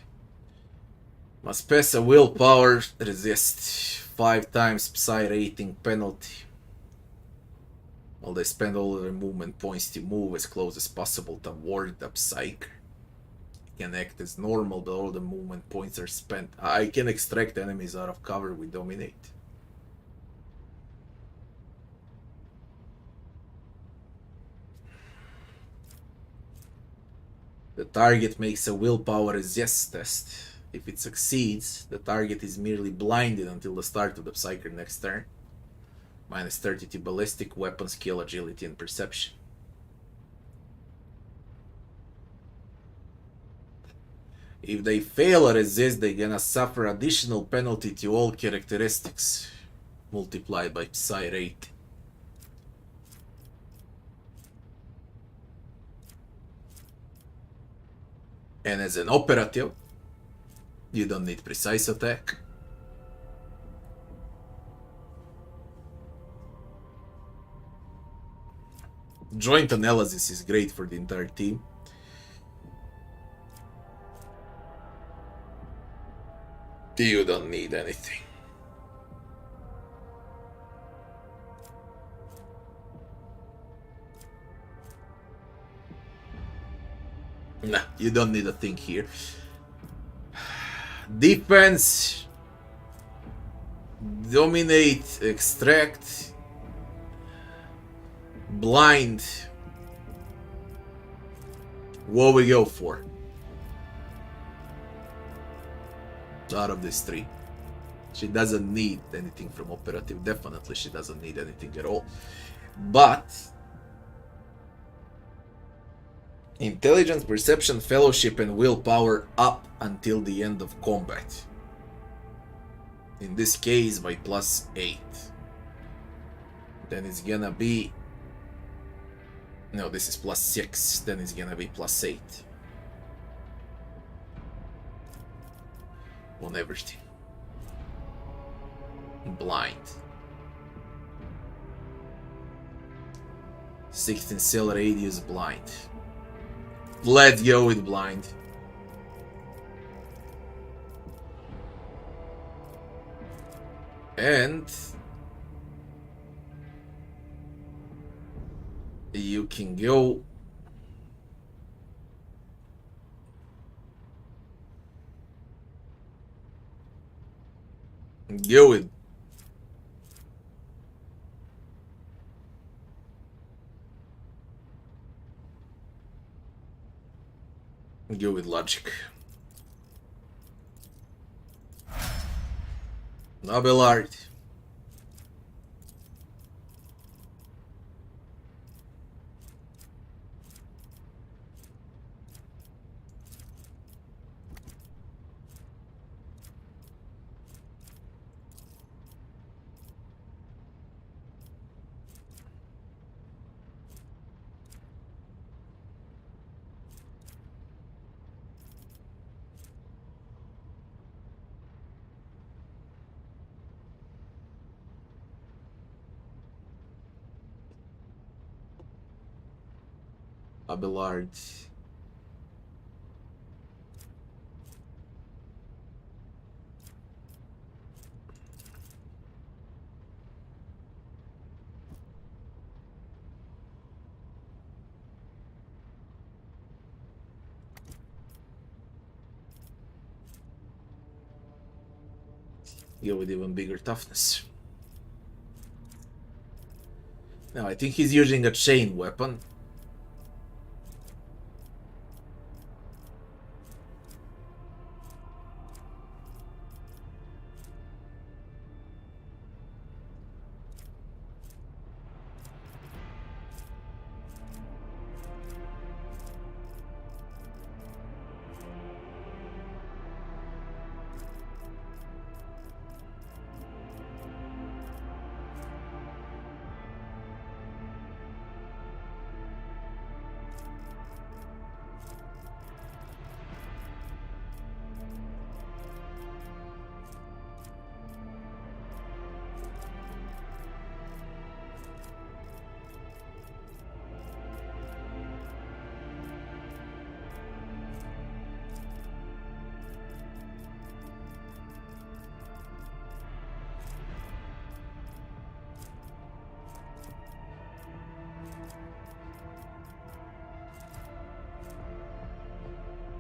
Must pass a willpower, resist 5 times psi rating penalty. While they spend all their movement points to move as close as possible toward the psych. Can act as normal, but all the movement points are spent. I can extract enemies out of cover with Dominate. The target makes a willpower resist test. If it succeeds, the target is merely blinded until the start of the Psyker next turn. -30 to ballistic, weapon skill, agility, and perception. If they fail a resist, they're gonna suffer additional penalty to all characteristics, multiplied by psi rate. And as an operative, You don't need precise attack. Joint analysis is great for the entire team. You don't need anything. Nah, you don't need a thing here. Defense. Dominate, extract. Blind. What we go for? Out of these three. She doesn't need anything from operative. Definitely she doesn't need anything at all. But intelligence, perception, fellowship, and willpower up until the end of combat. In this case by +8. Then it's gonna be... No, this is +6. Then it's gonna be +8. On everything. Blind. 16 cell radius blind. Let's go with blind. And you can go with logic. Noble art. Abelard. Go with even bigger toughness. Now I think he's using a chain weapon.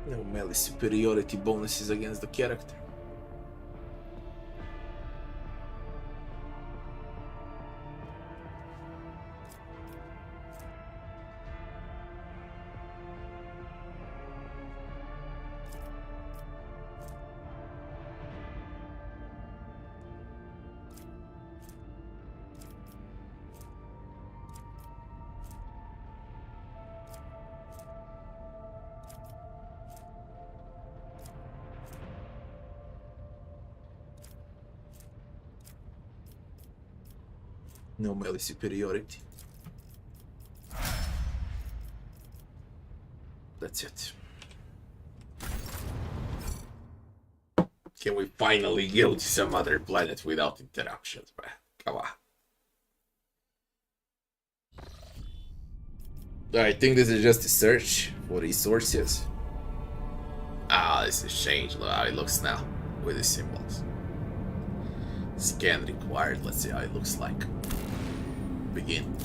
No melee superiority bonuses against the character. No melee superiority. That's it. Can we finally go to some other planet without interruptions, man? Come on. I think this is just a search for resources. Ah, this is changed. Look how it looks now with the symbols. Scan required. Let's see how it looks like. Begin.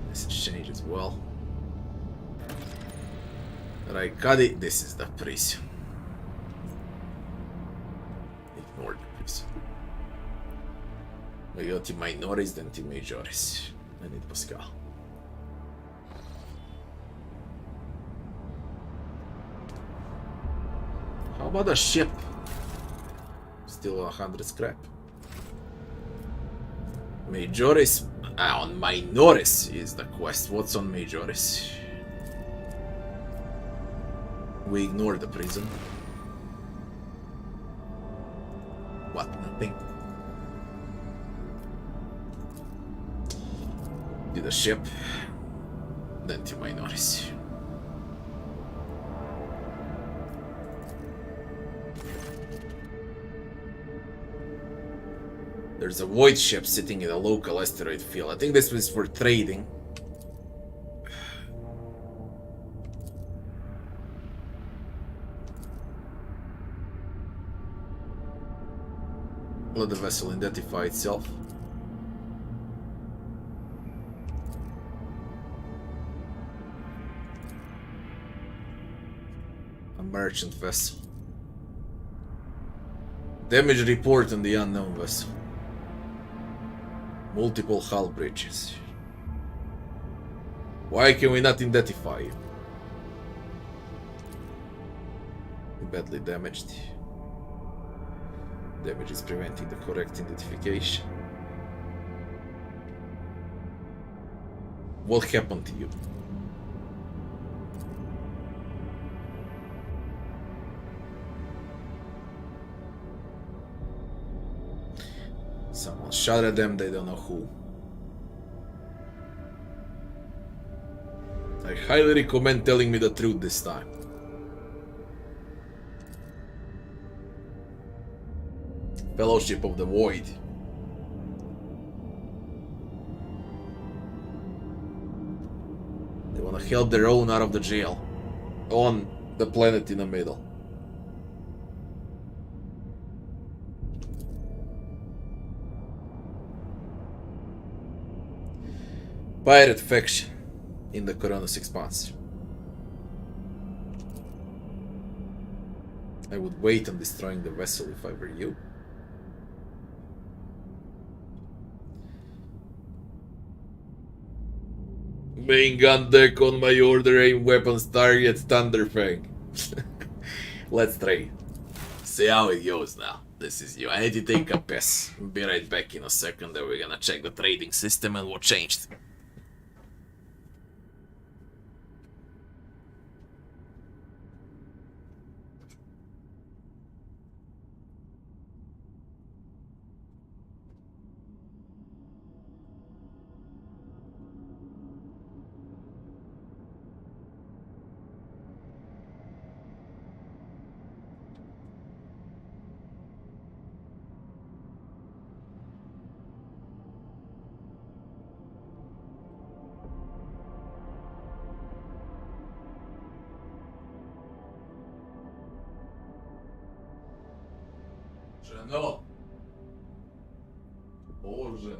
This is changed as well. Right, got it. This is the prison. Ignore the prison. We go to Majoris, then to Majoris. I need Pascal. How about a ship? Still 100 scrap. Majoris. On Majoris is the quest. What's on Majoris? We ignore the prison. What? Nothing. To the ship. Then to Majoris. There's a voidship sitting in a local asteroid field. I think this was for trading. Let the vessel identify itself. A merchant vessel. Damage report on the unknown vessel. Multiple hull breaches. Why can we not identify it? Badly damaged. Damage is preventing the correct identification. What happened to you? Someone shot at them, they don't know who. I highly recommend telling me the truth this time. Fellowship of the Void. They want to help their own out of the jail. On the planet in the middle. Pirate faction in the Koronus Expanse. I would wait on destroying the vessel if I were you. Main gun deck on my order, aim weapons, target, Thunderfang. Let's trade. See how it goes now. This is you. I need to take a piss. Be right back in a second, then we're gonna check the trading system and what changed. No. Боже.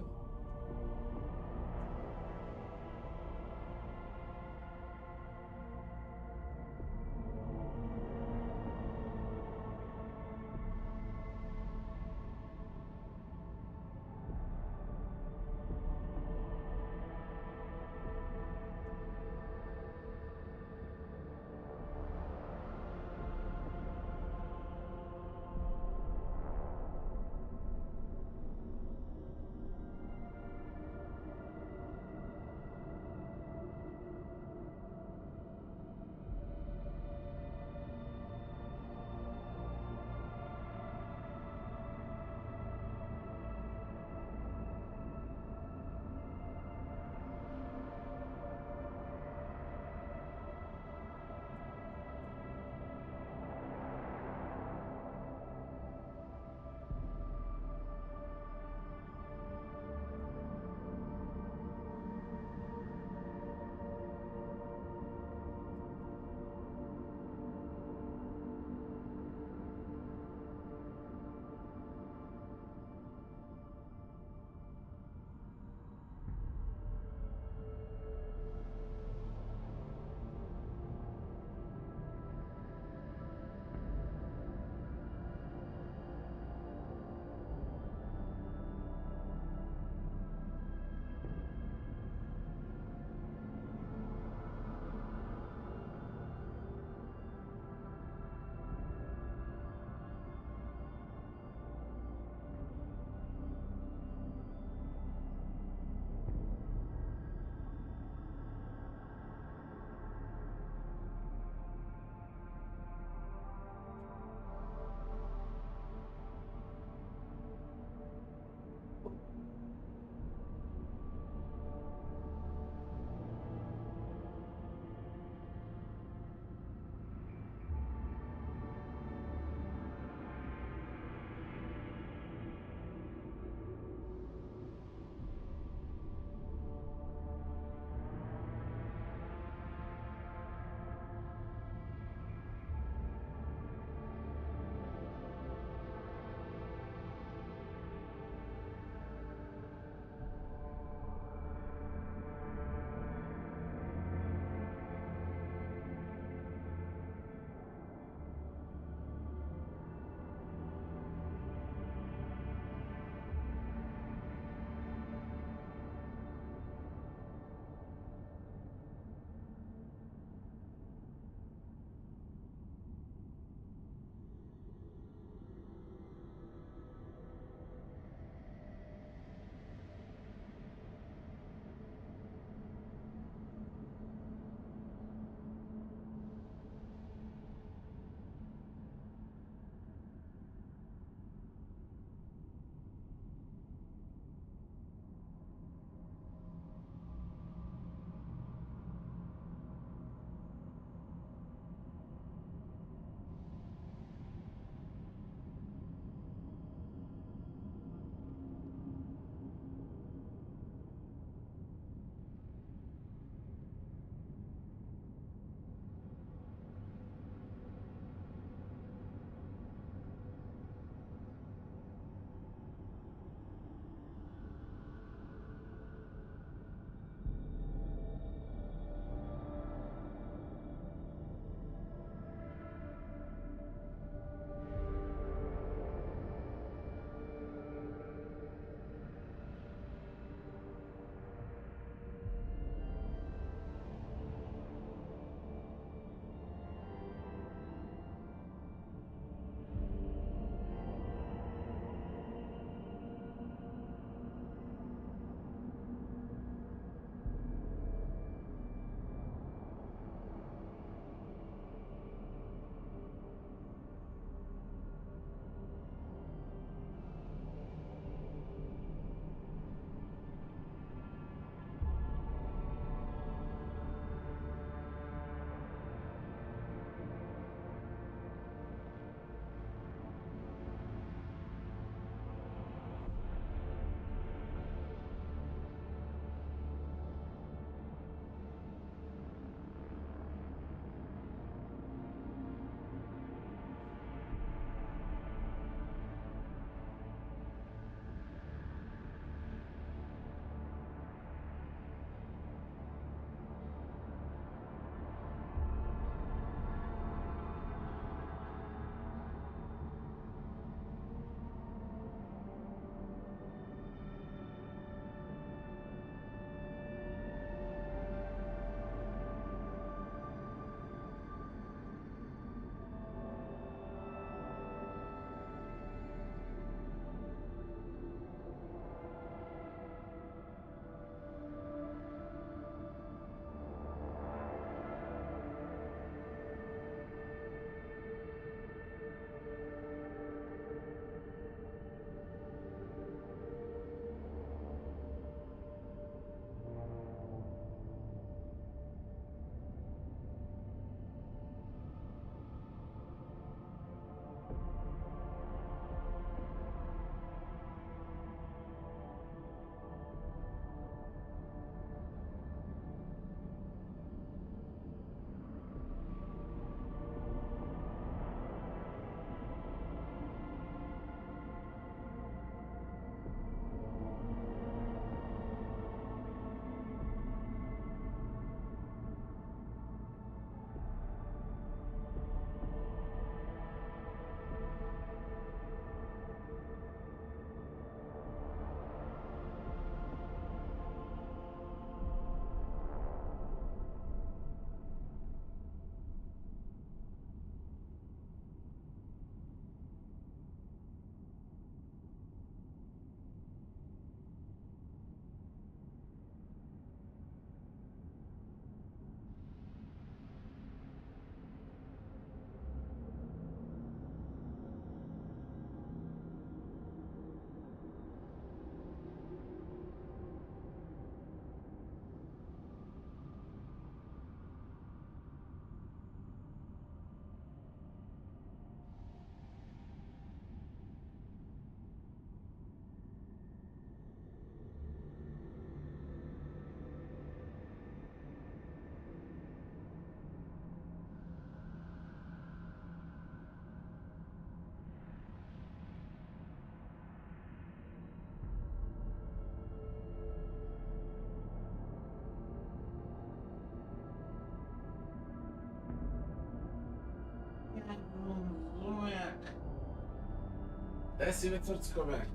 Desci ve tvrtkové.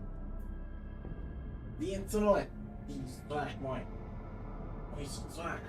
Vincole. Strach můj. Můj strach.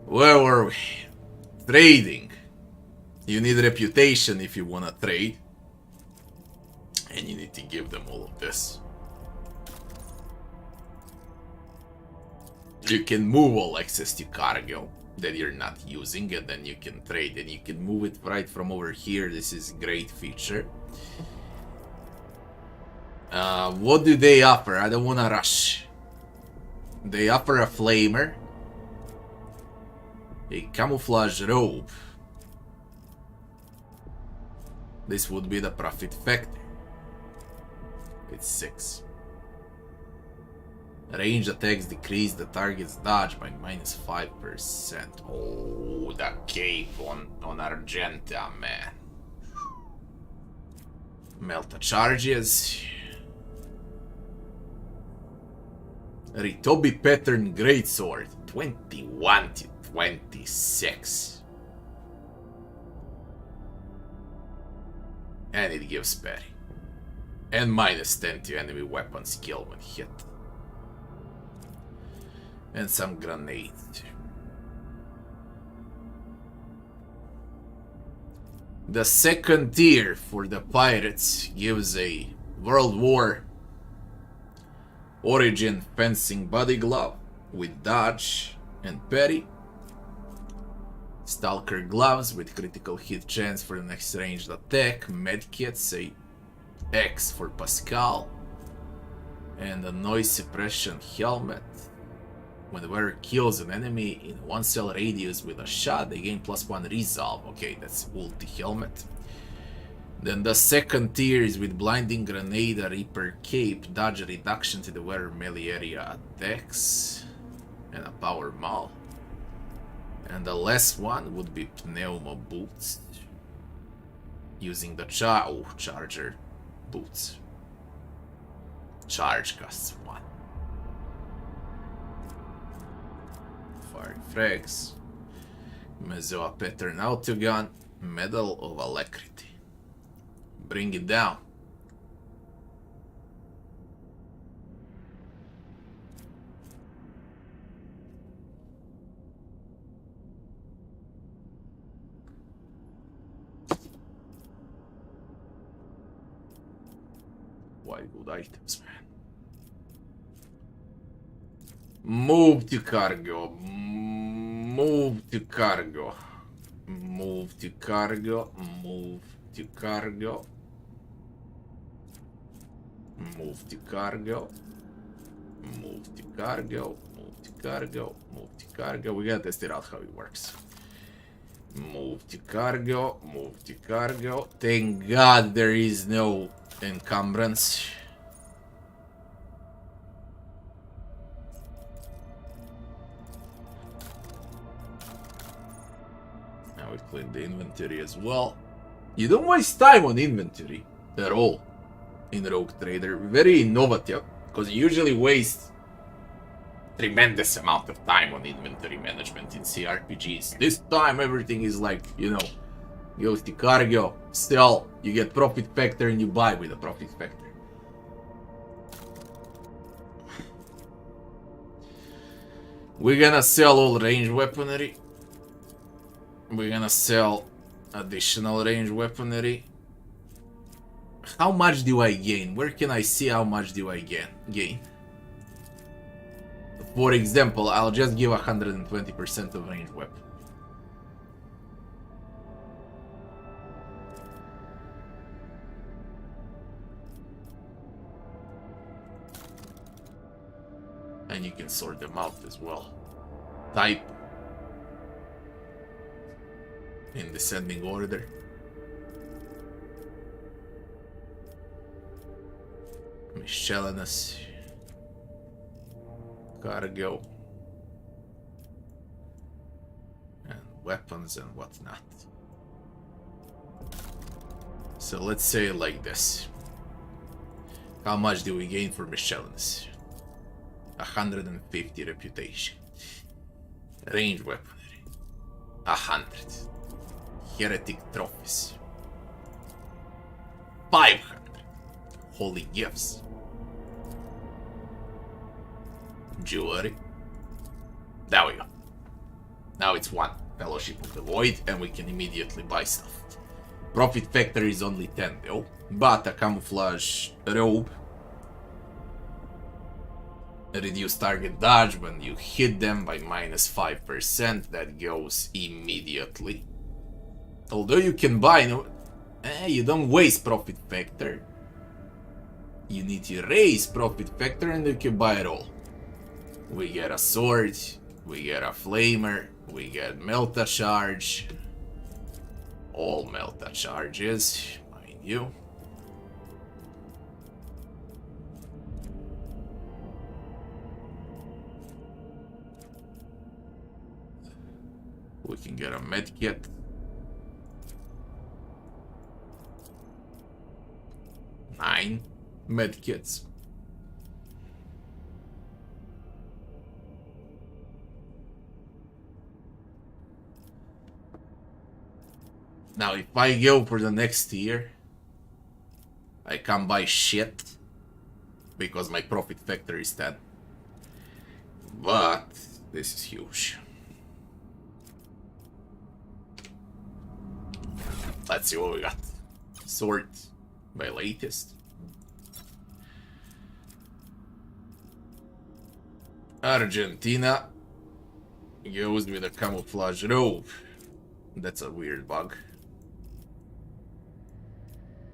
Where were we? Trading. You need reputation if you wanna trade. And you need to give them all of this. You can move all access to cargo that you're not using, and then you can trade, and you can move it right from over here. This is a great feature. What do they offer? I don't wanna rush. They offer a flamer, a camouflage robe. This would be the profit factor. It's 6. Range attacks decrease the target's dodge by -5%. Oh, the cape on Argenta, man. Melta charges. Ritobi pattern greatsword. 21 to 26. And it gives parry. And -10 to enemy weapon skill when hit. And some grenades. The second tier for the pirates gives a World War origin fencing body glove with dodge and parry. Stalker gloves with critical hit chance for the next ranged attack. Medkits, a X for Pascal. And a noise suppression helmet. When the wearer kills an enemy in 1 cell radius with a shot, they gain +1 resolve. Okay, that's ulti helmet. Then the second tier is with blinding grenade, a Reaper cape, dodge reduction to the wearer melee area attacks, and a power maul. And the last one would be pneumo boots, using the charger boots. Charge costs 1. Fire frags, Mezoa pattern autogun, Medal of Alacrity. Bring it down. Why good items, man. Move to cargo. Move to cargo. Move to cargo. Move to cargo. Move to cargo. Move to cargo. Move to cargo. Move to cargo. We gotta test it out how it works. Move to cargo. Move to cargo. Thank God there is no encumbrance. Now we clean the inventory as well. You don't waste time on inventory at all in Rogue Trader. Very innovative, because you usually waste tremendous amount of time on inventory management in CRPGs. This time everything is like, you know, goes to cargo, sell, you get profit factor and you buy with a profit factor. We're gonna sell all range weaponry. We're gonna sell additional range weaponry. How much do I gain? Where can I see how much do I gain? For example, I'll just give 120% of range weapon. And you can sort them out as well. Type in descending order. Miscellaneous, cargo, and weapons and whatnot. So let's say it like this. How much do we gain for miscellaneous? 150 reputation. Range weaponry 100. Heretic trophies 500. Holy gifts. Jewelry. There we go. Now it's 1 Fellowship of the Void and we can immediately buy stuff. Profit factor is only 10 though, but a camouflage robe. Reduce target dodge when you hit them by -5%. That goes immediately. Although you can buy, you don't waste profit factor. You need to raise profit factor and you can buy it all. We get a sword, we get a flamer, we get Melta charge. All Melta charges, mind you. We can get a med kit. Nine med kits. Now, if I go for the next tier, I can't buy shit because my profit factor is 10. But this is huge. Let's see what we got. Sort by latest. Argentina goes with a camouflage robe. That's a weird bug.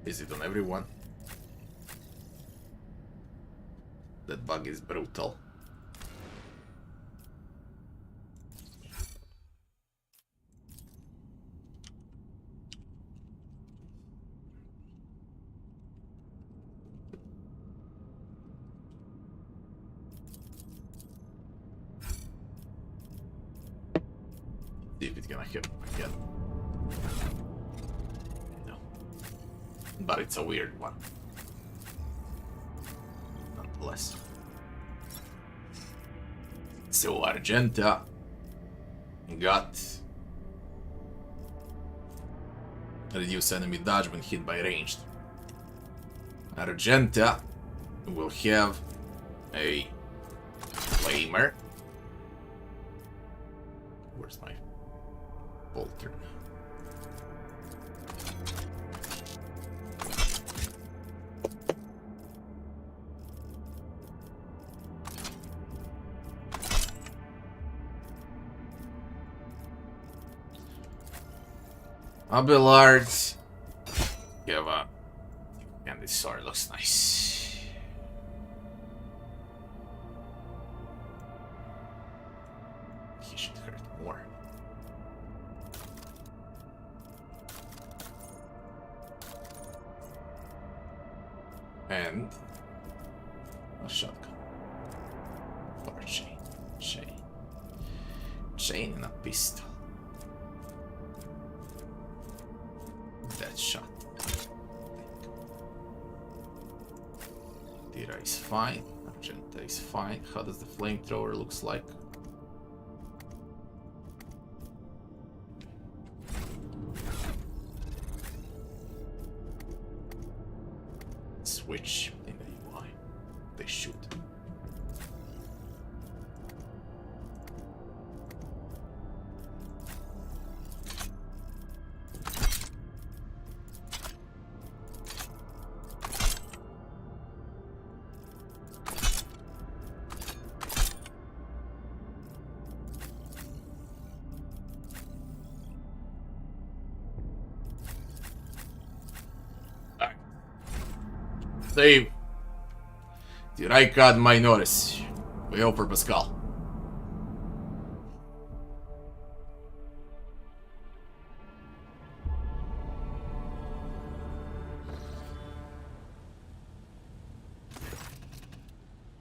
Is it on everyone? That bug is brutal. See if it's gonna hit again. No. But it's a weird one. Nonetheless. So Argenta got reduce enemy dodge when hit by ranged. Argenta will have a flamer. Where's my bolter? Abelard. Give up. And this sword looks nice. He should hurt more. And a shotgun. Or a chain. Chain and a pistol. That shot. Tira is fine. Argenta is fine. How does the flamethrower looks like? Switch in the UI. They shoot. Save. The Ract Majoris. We hope for Pascal.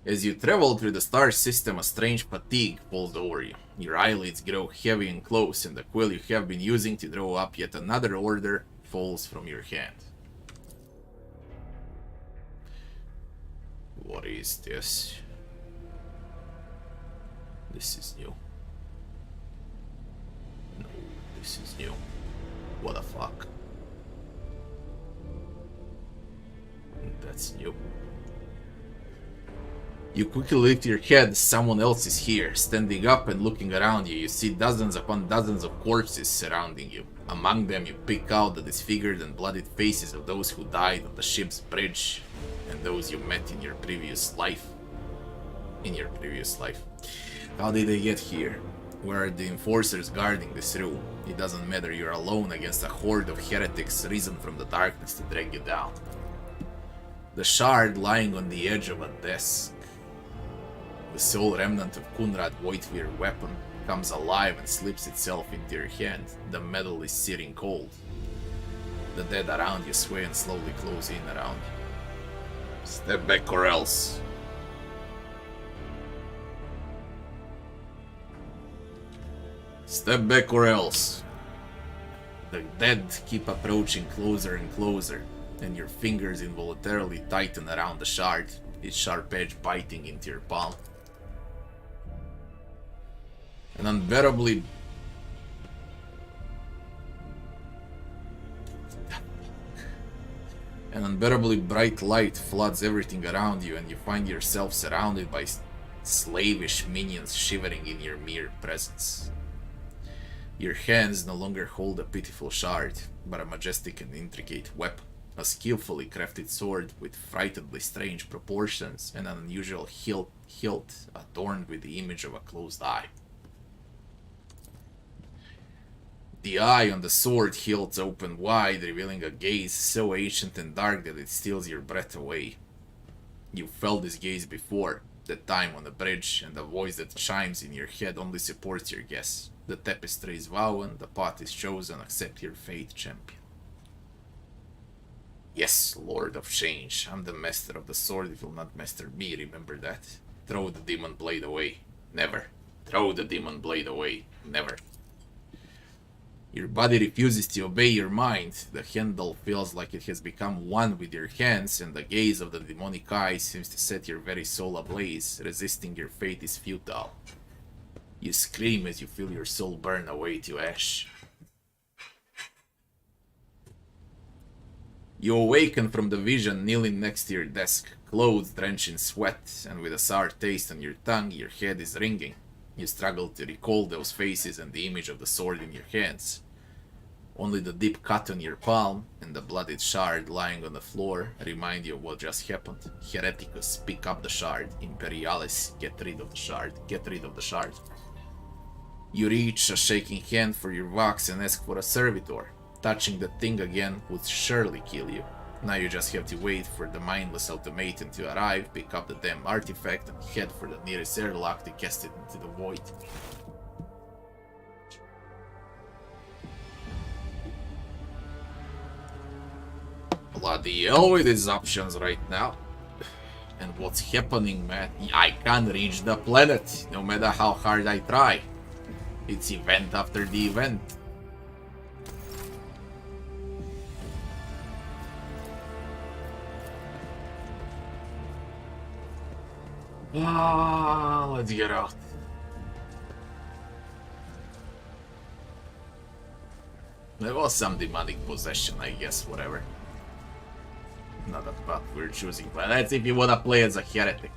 As you travel through the star system, a strange fatigue falls over you. Your eyelids grow heavy and close, and the quill you have been using to draw up yet another order falls from your hand. What is this? This is new. No, this is new. What the fuck? That's new. You quickly lift your head, someone else is here. Standing up and looking around you, you see dozens upon dozens of corpses surrounding you. Among them you pick out the disfigured and bloodied faces of those who died on the ship's bridge, and those you met in your previous life. How did they get here? Where are the enforcers guarding this room? It doesn't matter, you're alone against a horde of heretics risen from the darkness to drag you down. The shard lying on the edge of a desk. The sole remnant of Kunrad Voidship's weapon comes alive and slips itself into your hand. The metal is searing cold. The dead around you sway and slowly close in around you. Step back or else. Step back or else. The dead keep approaching closer and closer, and your fingers involuntarily tighten around the shard, its sharp edge biting into your palm. An unbearably bright light floods everything around you, and you find yourself surrounded by slavish minions shivering in your mere presence. Your hands no longer hold a pitiful shard, but a majestic and intricate weapon, a skillfully crafted sword with frighteningly strange proportions and an unusual hilt adorned with the image of a closed eye. The eye on the sword hilt open wide, revealing a gaze so ancient and dark that it steals your breath away. You felt this gaze before, that time on the bridge, and the voice that chimes in your head only supports your guess. The tapestry is woven, the path is chosen, accept your fate, champion. Yes, Lord of Change, I'm the master of the sword, it will not master me, remember that. Throw the demon blade away. Never. Throw the demon blade away. Never. Your body refuses to obey your mind. The handle feels like it has become one with your hands, and the gaze of the demonic eye seems to set your very soul ablaze. Resisting your fate is futile. You scream as you feel your soul burn away to ash. You awaken from the vision kneeling next to your desk, clothes drenched in sweat, and with a sour taste on your tongue, your head is ringing. You struggle to recall those faces and the image of the sword in your hands. Only the deep cut on your palm and the bloodied shard lying on the floor remind you of what just happened. Hereticus, pick up the shard. Imperialis, get rid of the shard. Get rid of the shard. You reach a shaking hand for your vox and ask for a servitor. Touching the thing again would surely kill you. Now you just have to wait for the mindless automaton to arrive, pick up the damn artifact, and head for the nearest airlock to cast it into the void. Bloody hell with these options right now. And what's happening, man? I can't reach the planet, no matter how hard I try. It's event after the event. Let's get out. There was some demonic possession, I guess, whatever. Not a path we're choosing, but that's if you wanna play as a heretic.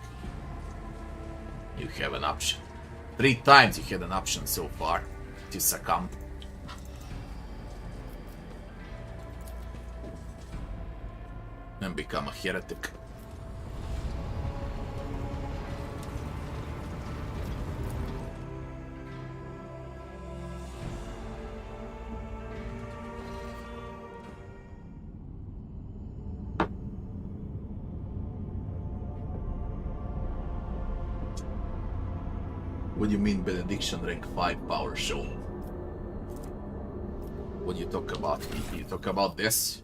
You have an option. 3 times you had an option so far to succumb. And become a heretic. What do you mean benediction rank 5 power show? What do you talk about? You talk about this?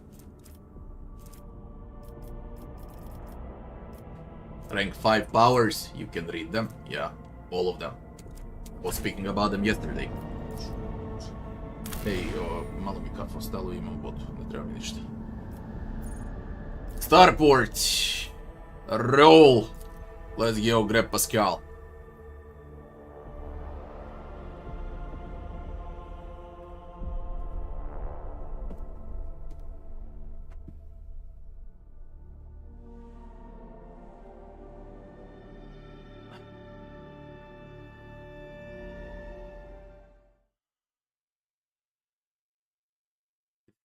Rank 5 powers, you can read them. Yeah, all of them. Was speaking about them yesterday. Ej, malo mi kafa ostalo, imam vodu, ne treba mi ništa. Starport! Roll! Let's go grab Pascal.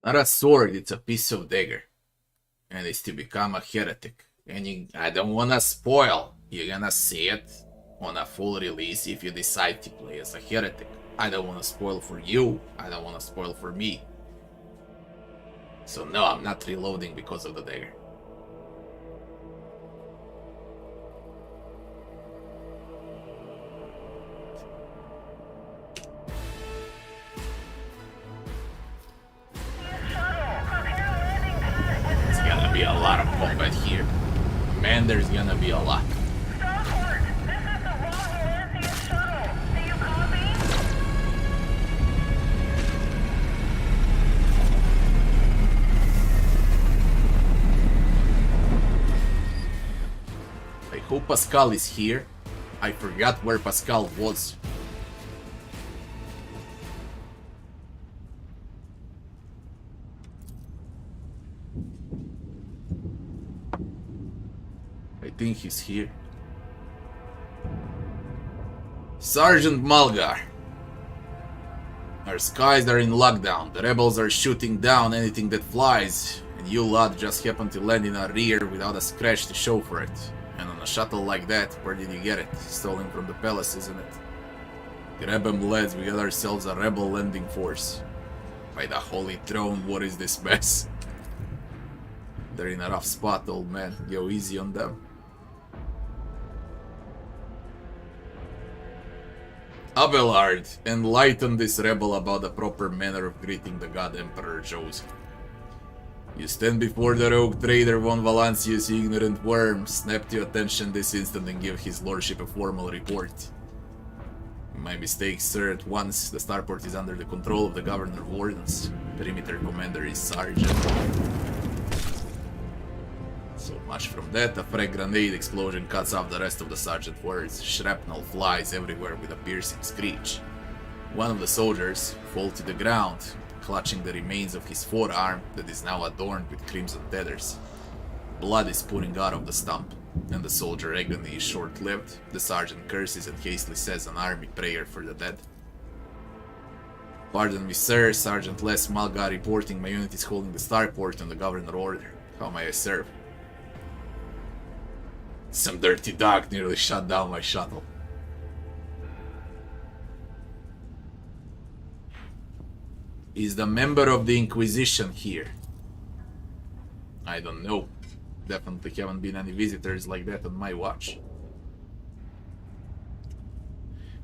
Not a sword, it's a piece of dagger. And it's to become a heretic. And I don't wanna spoil. You're gonna see it on a full release if you decide to play as a heretic. I don't wanna spoil for you. I don't wanna spoil for me. So no, I'm not reloading because of the dagger. Be a lot of combat here. Man, there's gonna be a lot. Starport, this is the wrong Millennium shuttle. Do you copy? Pascal is here. I forgot where Pascal was. I think he's here. Sergeant Malgar. Our skies are in lockdown. The rebels are shooting down anything that flies, and you lot just happened to land in our rear without a scratch to show for it. And on a shuttle like that, where did you get it? Stolen from the palace, isn't it? Grab 'em, lads, we got ourselves a rebel landing force. By the holy throne, what is this mess? They're in a rough spot, old man. Go easy on them. Abelard, enlighten this rebel about the proper manner of greeting the God Emperor Joseph. You stand before the rogue trader von Valancius, you ignorant worm. Snap to attention this instant and give his lordship a formal report. My mistake, sir, at once. The Starport is under the control of the Governor Wardens. Perimeter Commander is Sergeant. So much from that, a frag grenade explosion cuts off the rest of the Sergeant words. Shrapnel flies everywhere with a piercing screech. One of the soldiers falls to the ground, clutching the remains of his forearm that is now adorned with crimson tethers. Blood is pouring out of the stump, and the soldier agony is short-lived. The sergeant curses and hastily says an army prayer for the dead. Pardon me, sir, Sergeant Les Malgar reporting. My unit is holding the Starport on the Governor order. How may I serve? Some dirty dog nearly shut down my shuttle. Is the member of the Inquisition here? I don't know. Definitely haven't been any visitors like that on my watch.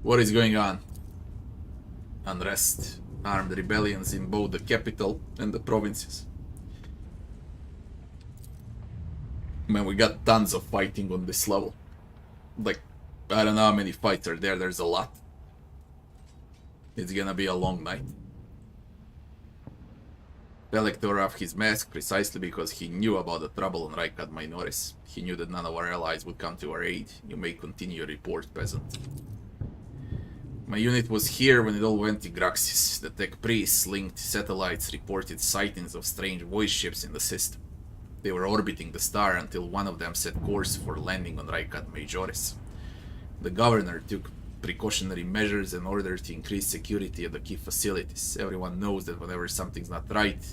What is going on? Unrest, armed rebellions in both the capital and the provinces. Man, we got tons of fighting on this level. Like, I don't know how many fights are there, there's a lot. It's gonna be a long night. Pelek tore off his mask precisely because he knew about the trouble on Ract Majoris. He knew that none of our allies would come to our aid. You may continue your report, peasant. My unit was here when it all went to Graxis. The tech priests linked satellites reported sightings of strange voice ships in the system. They were orbiting the star until one of them set course for landing on Ract Majoris. The governor took precautionary measures in order to increase security at the key facilities. Everyone knows that whenever something's not right,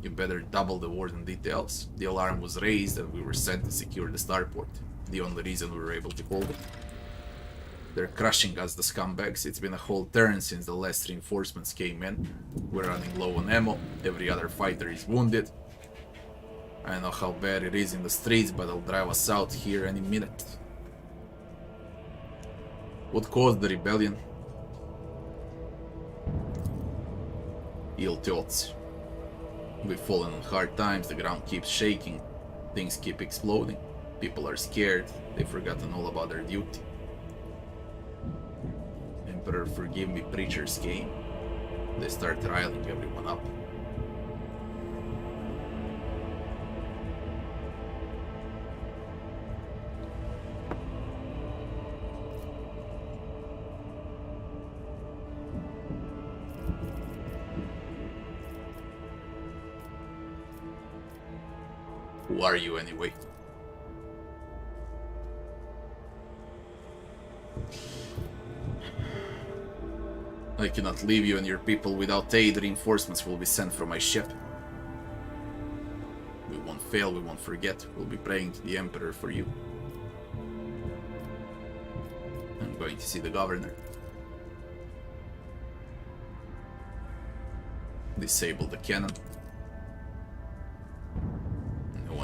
you better double the warden details. The alarm was raised and we were sent to secure the Starport. The only reason we were able to hold it. They're crushing us, the scumbags. It's been a whole turn since the last reinforcements came in. We're running low on ammo. Every other fighter is wounded. I know how bad it is in the streets, but they'll drive us out here any minute. What caused the rebellion? Ill thoughts. We've fallen on hard times, the ground keeps shaking, things keep exploding, people are scared, they've forgotten all about their duty. Emperor, forgive me, preachers came. They start riling everyone up. Who are you anyway? I cannot leave you and your people without aid. Reinforcements will be sent from my ship. We won't fail, we won't forget. We'll be praying to the Emperor for you. I'm going to see the governor. Disable the cannon.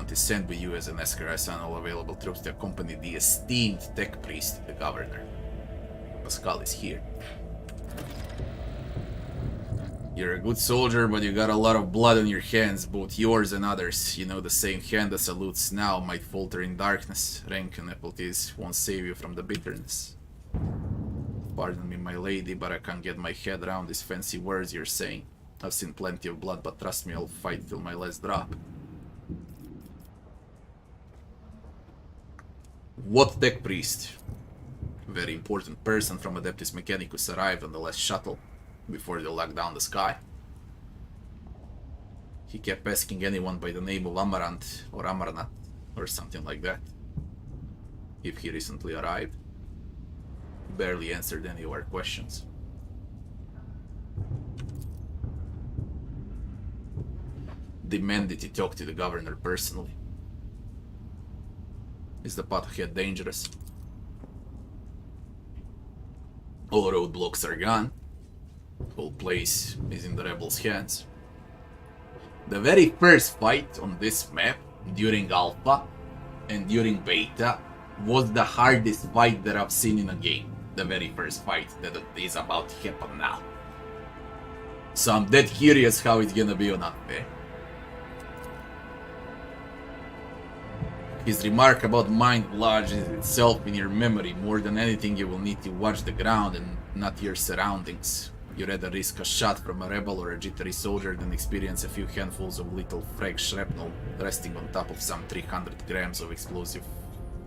To send with you as an escort. I assign all available troops to accompany the esteemed tech priest, the governor. Pascal is here. You're a good soldier, but you got a lot of blood on your hands, both yours and others. You know the same hand that salutes now might falter in darkness. Rank and appleties won't save you from the bitterness. Pardon me, my lady, but I can't get my head around these fancy words you're saying. I've seen plenty of blood, but trust me, I'll fight till my last drop. What tech priest? Very important person from Adeptus Mechanicus arrived on the last shuttle before they locked down the sky. He kept asking anyone by the name of Amarant or Amarnat or something like that if he recently arrived. Barely answered any of our questions. Demanded he talk to the governor personally. Is the pothead dangerous? All roadblocks are gone. Whole place is in the rebels' hands. The very first fight on this map, during Alpha and during Beta, was the hardest fight that I've seen in a game. The very first fight that is about to happen now. So I'm dead curious how it's gonna be on Alpha. His remark about mind lodges itself in your memory. More than anything, you will need to watch the ground and not your surroundings. You'd rather risk a shot from a rebel or a jittery soldier than experience a few handfuls of little frag shrapnel resting on top of some 300 grams of explosive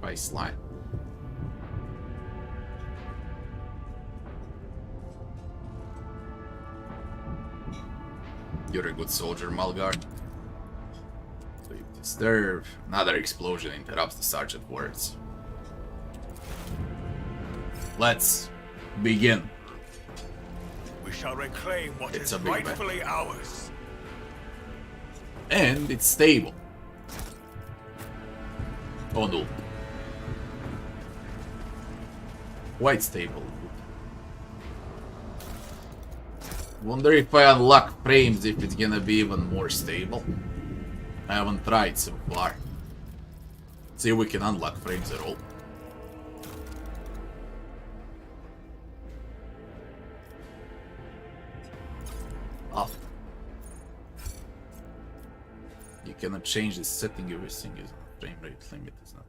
ice line. You're a good soldier, Malgar. Disturb. Another explosion interrupts the sergeant's words. Let's begin. We shall reclaim what It's is a big rightfully ours. And it's stable. Oh no. Quite stable. Wonder if I unlock frames if it's gonna be even more stable. I haven't tried so far. See if we can unlock frames at all. Off. You cannot change this setting, everything is frame rate limit is not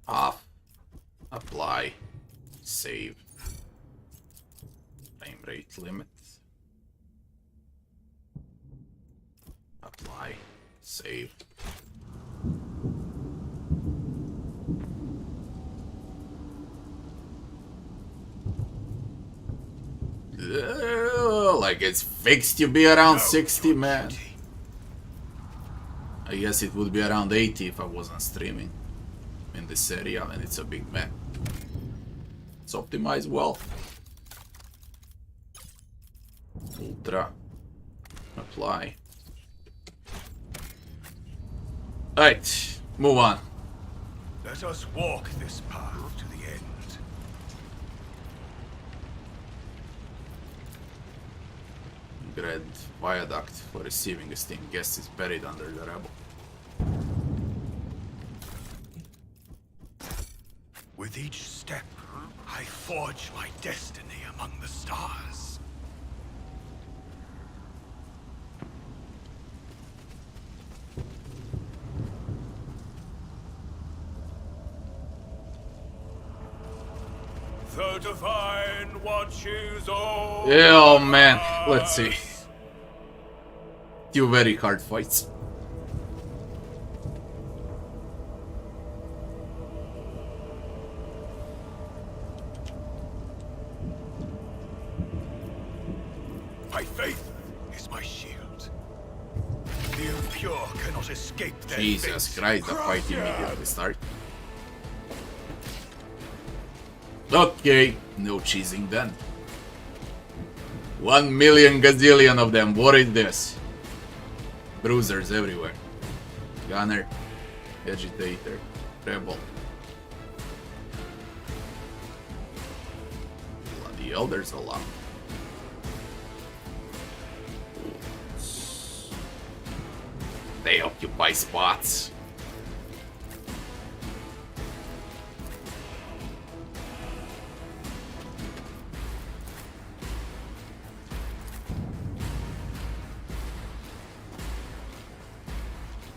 off. Apply. Save. Frame rate limit. Apply. Save. Like it's fixed to be around 60, man. I guess it would be around 80 if I wasn't streaming in this area, and it's a big map. It's optimized well. Ultra. Apply. Alright, move on. Let us walk this path to the end. Grand viaduct for receiving esteemed guests is buried under the rubble. With each step, I forge my destiny among the stars. The divine watches over. Yeah, oh man, let's see. Two very hard fights. My faith is my shield. The impure cannot escape their Jesus fate. Christ, the fight immediately starts. Okay, no cheesing then. 1 million gazillion of them. What is this? Bruisers everywhere. Gunner, agitator, rebel. Bloody hell, there's a lot. They occupy spots.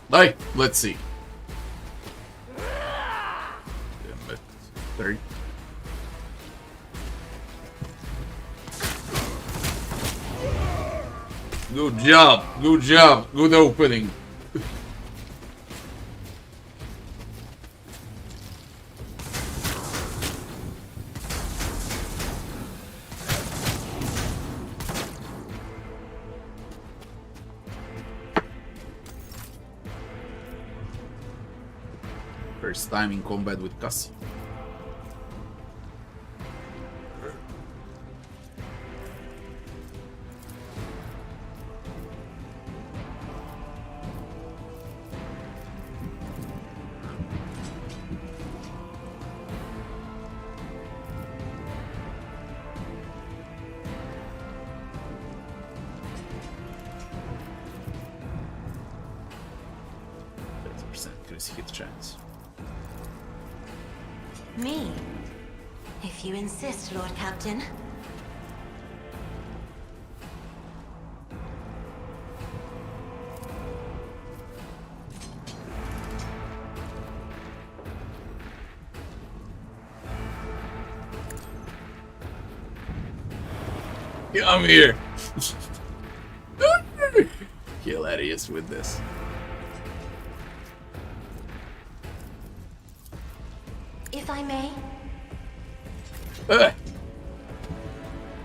Hey, let's see. Damn it. 30. Good job, good job, good opening. First time in combat with Cassie. Hit chance. Me? If you insist, Lord Captain. Come here! Hilarious with this. If I may.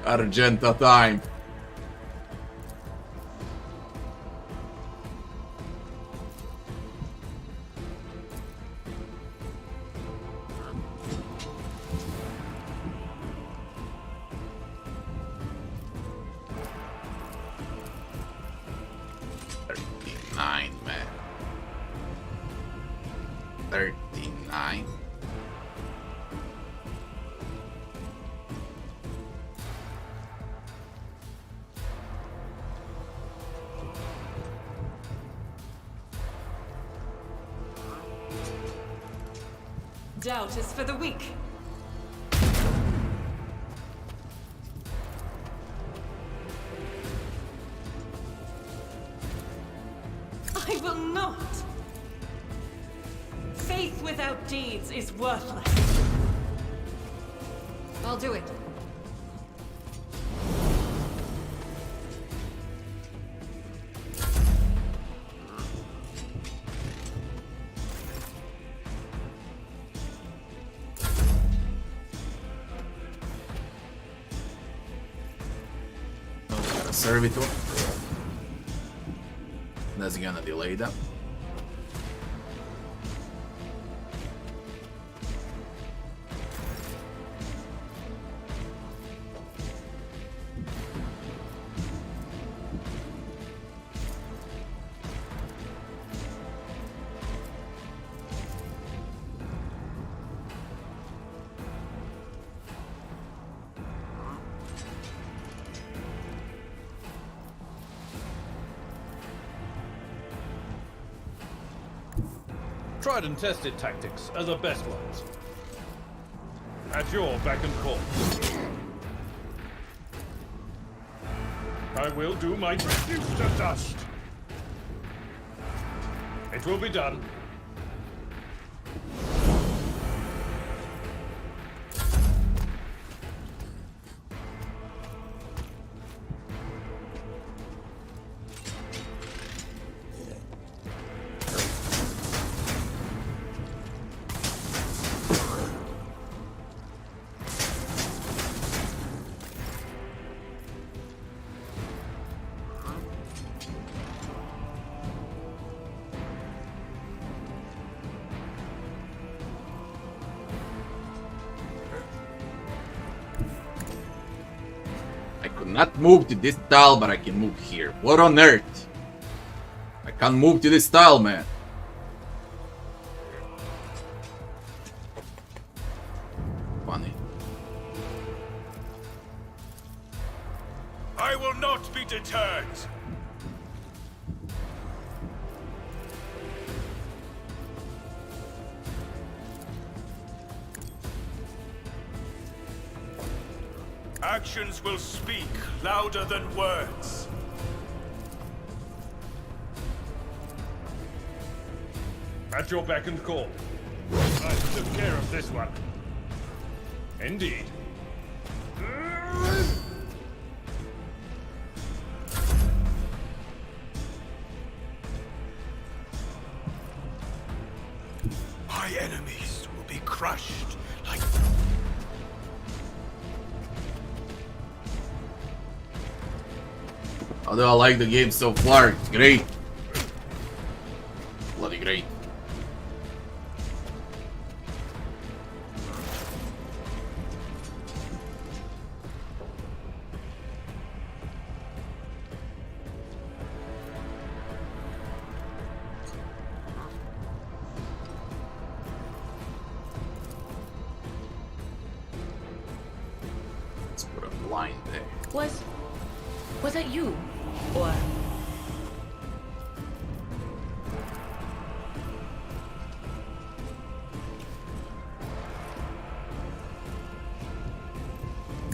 Argenta time. Man. 39. Doubt is for the weak. I will not. Faith without deeds is worthless. I'll do it. Servitor. That's gonna delay that. Tried and tested tactics are the best ones. At your beck and call. I will do my reduce to dust. It will be done. Not move to this tile, but I can move here. What on earth? I can't move to this tile, man. Funny. I will not be deterred. Actions will speak louder than words. At your beck and call. I took care of this one. Indeed. My enemies will be crushed like... Although I like the game so far, it's great. Bloody great. Was that you? Or...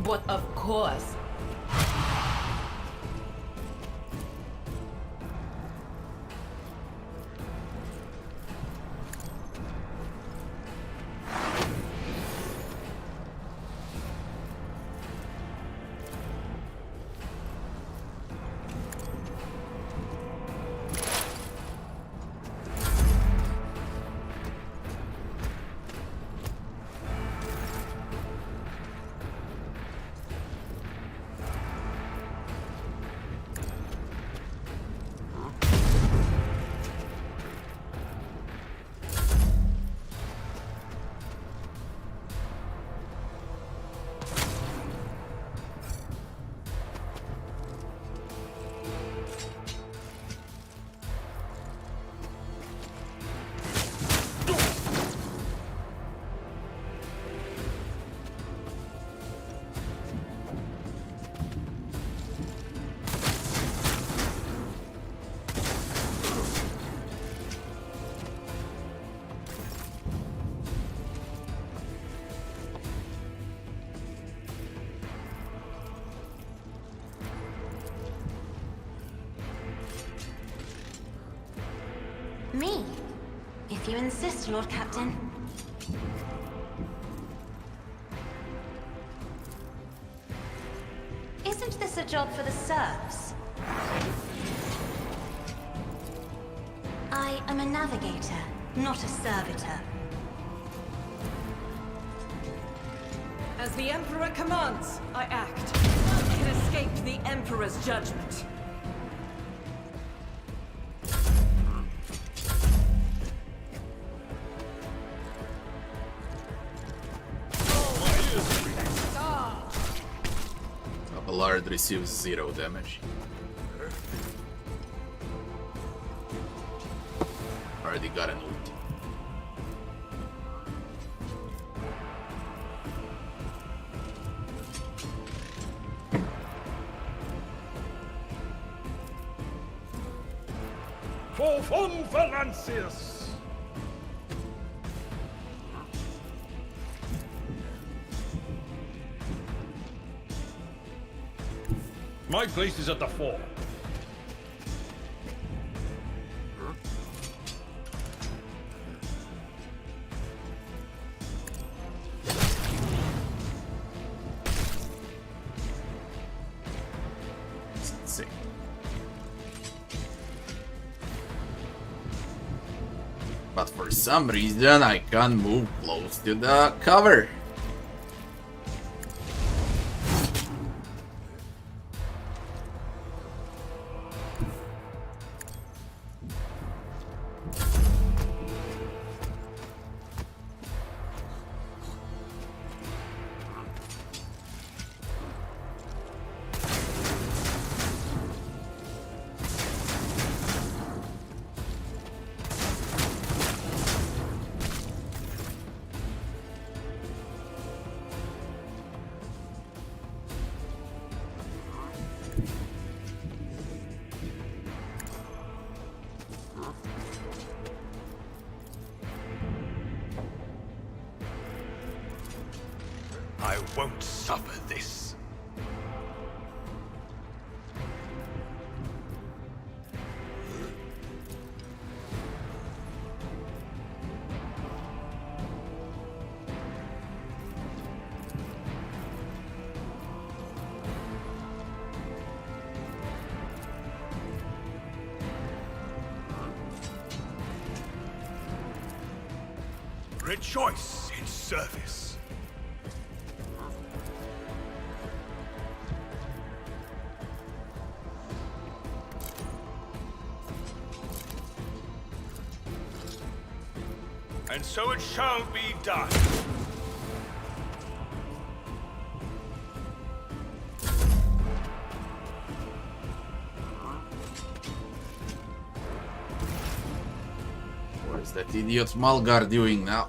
But of course. Me? If you insist, Lord Captain. Isn't this a job for the serfs? I am a navigator, not a servitor. As the Emperor commands, I act. None can escape the Emperor's judgment. Abelard receives 0 damage. Already got an ulti. For von Valancius! My place is at the fore. See. But for some reason I can't move close to the cover. I won't suffer this. Rejoice in service. And so it shall be done. What is that idiot Malgar doing now?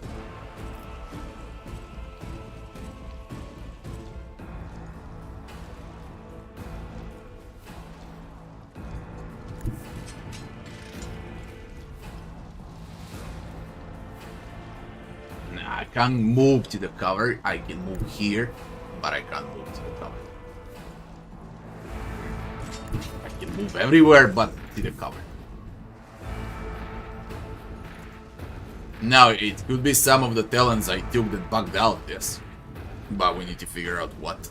I can't move to the cover. I can move here, but I can't move to the cover. I can move everywhere but to the cover. Now, it could be some of the talents I took that bugged out this, but we need to figure out what.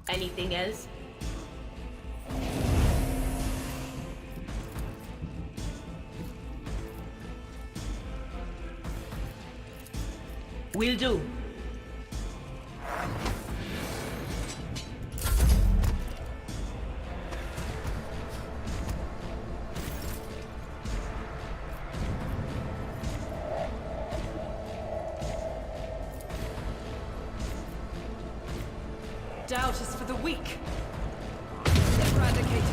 Anything else? Will do. Doubt is for the weak. Eradicated.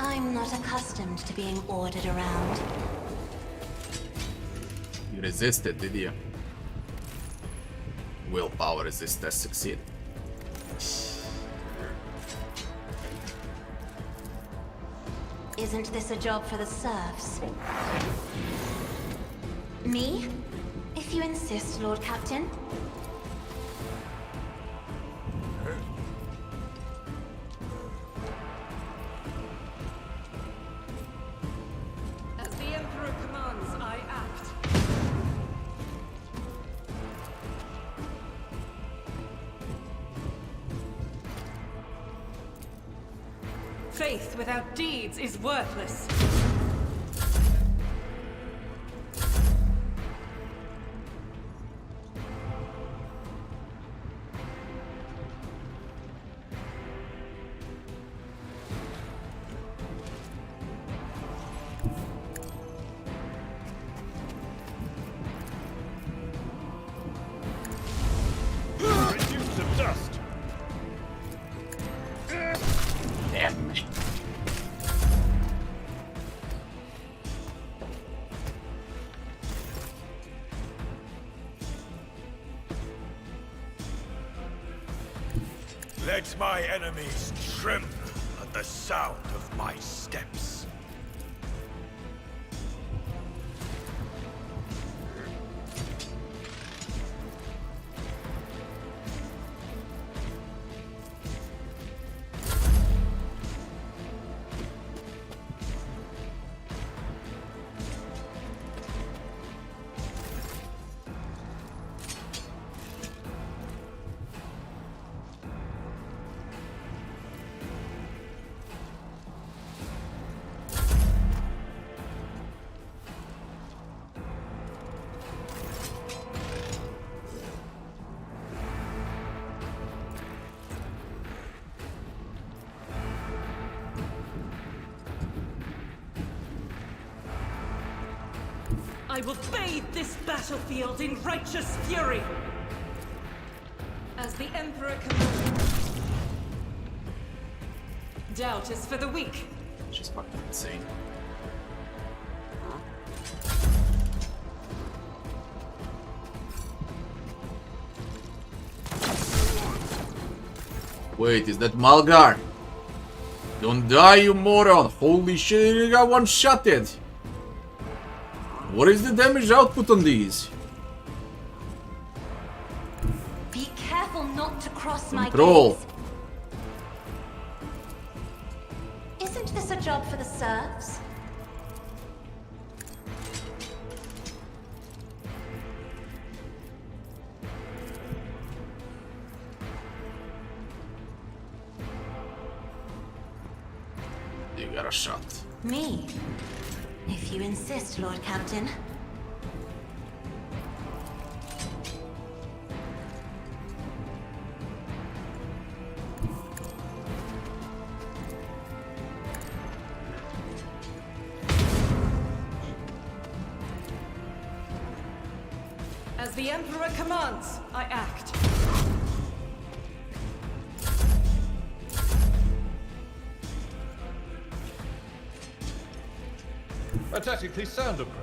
I'm not accustomed to being ordered around. You resisted, did you? Willpower resist has succeeded. Isn't this a job for the serfs? Me? If you insist, Lord Captain. As the Emperor commands, I act. Faith without deeds is worthless. Reduce to dust. Damn me. Let my enemies tremble at the sound of my steps. I will bathe this battlefield in righteous fury. As the Emperor commands. Doubt is for the weak. She's fucking insane. Wait, is that Malgar? Don't die, you moron! Holy shit, you got one-shotted! What is the damage output on these? Be careful not to cross my Control. gaze. Isn't this a job for the serfs? You got a shot. Me? If you insist, Lord Captain. the Emperor commands, I act. A tactically sound approach.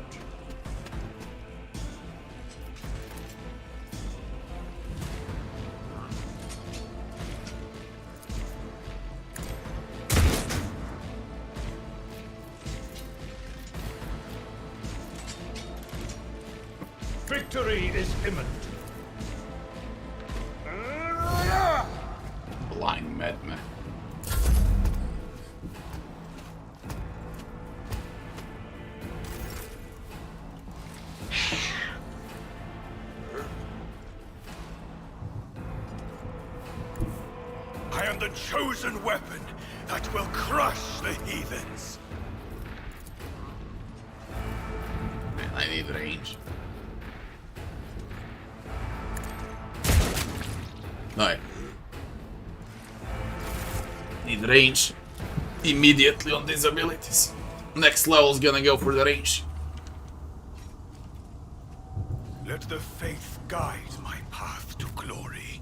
Victory is imminent. Blind madman. I am the chosen weapon that will crush the heathens. Man, I need range. No. Need range immediately on these abilities. Next level's gonna go for the range. Let the faith guide my path to glory.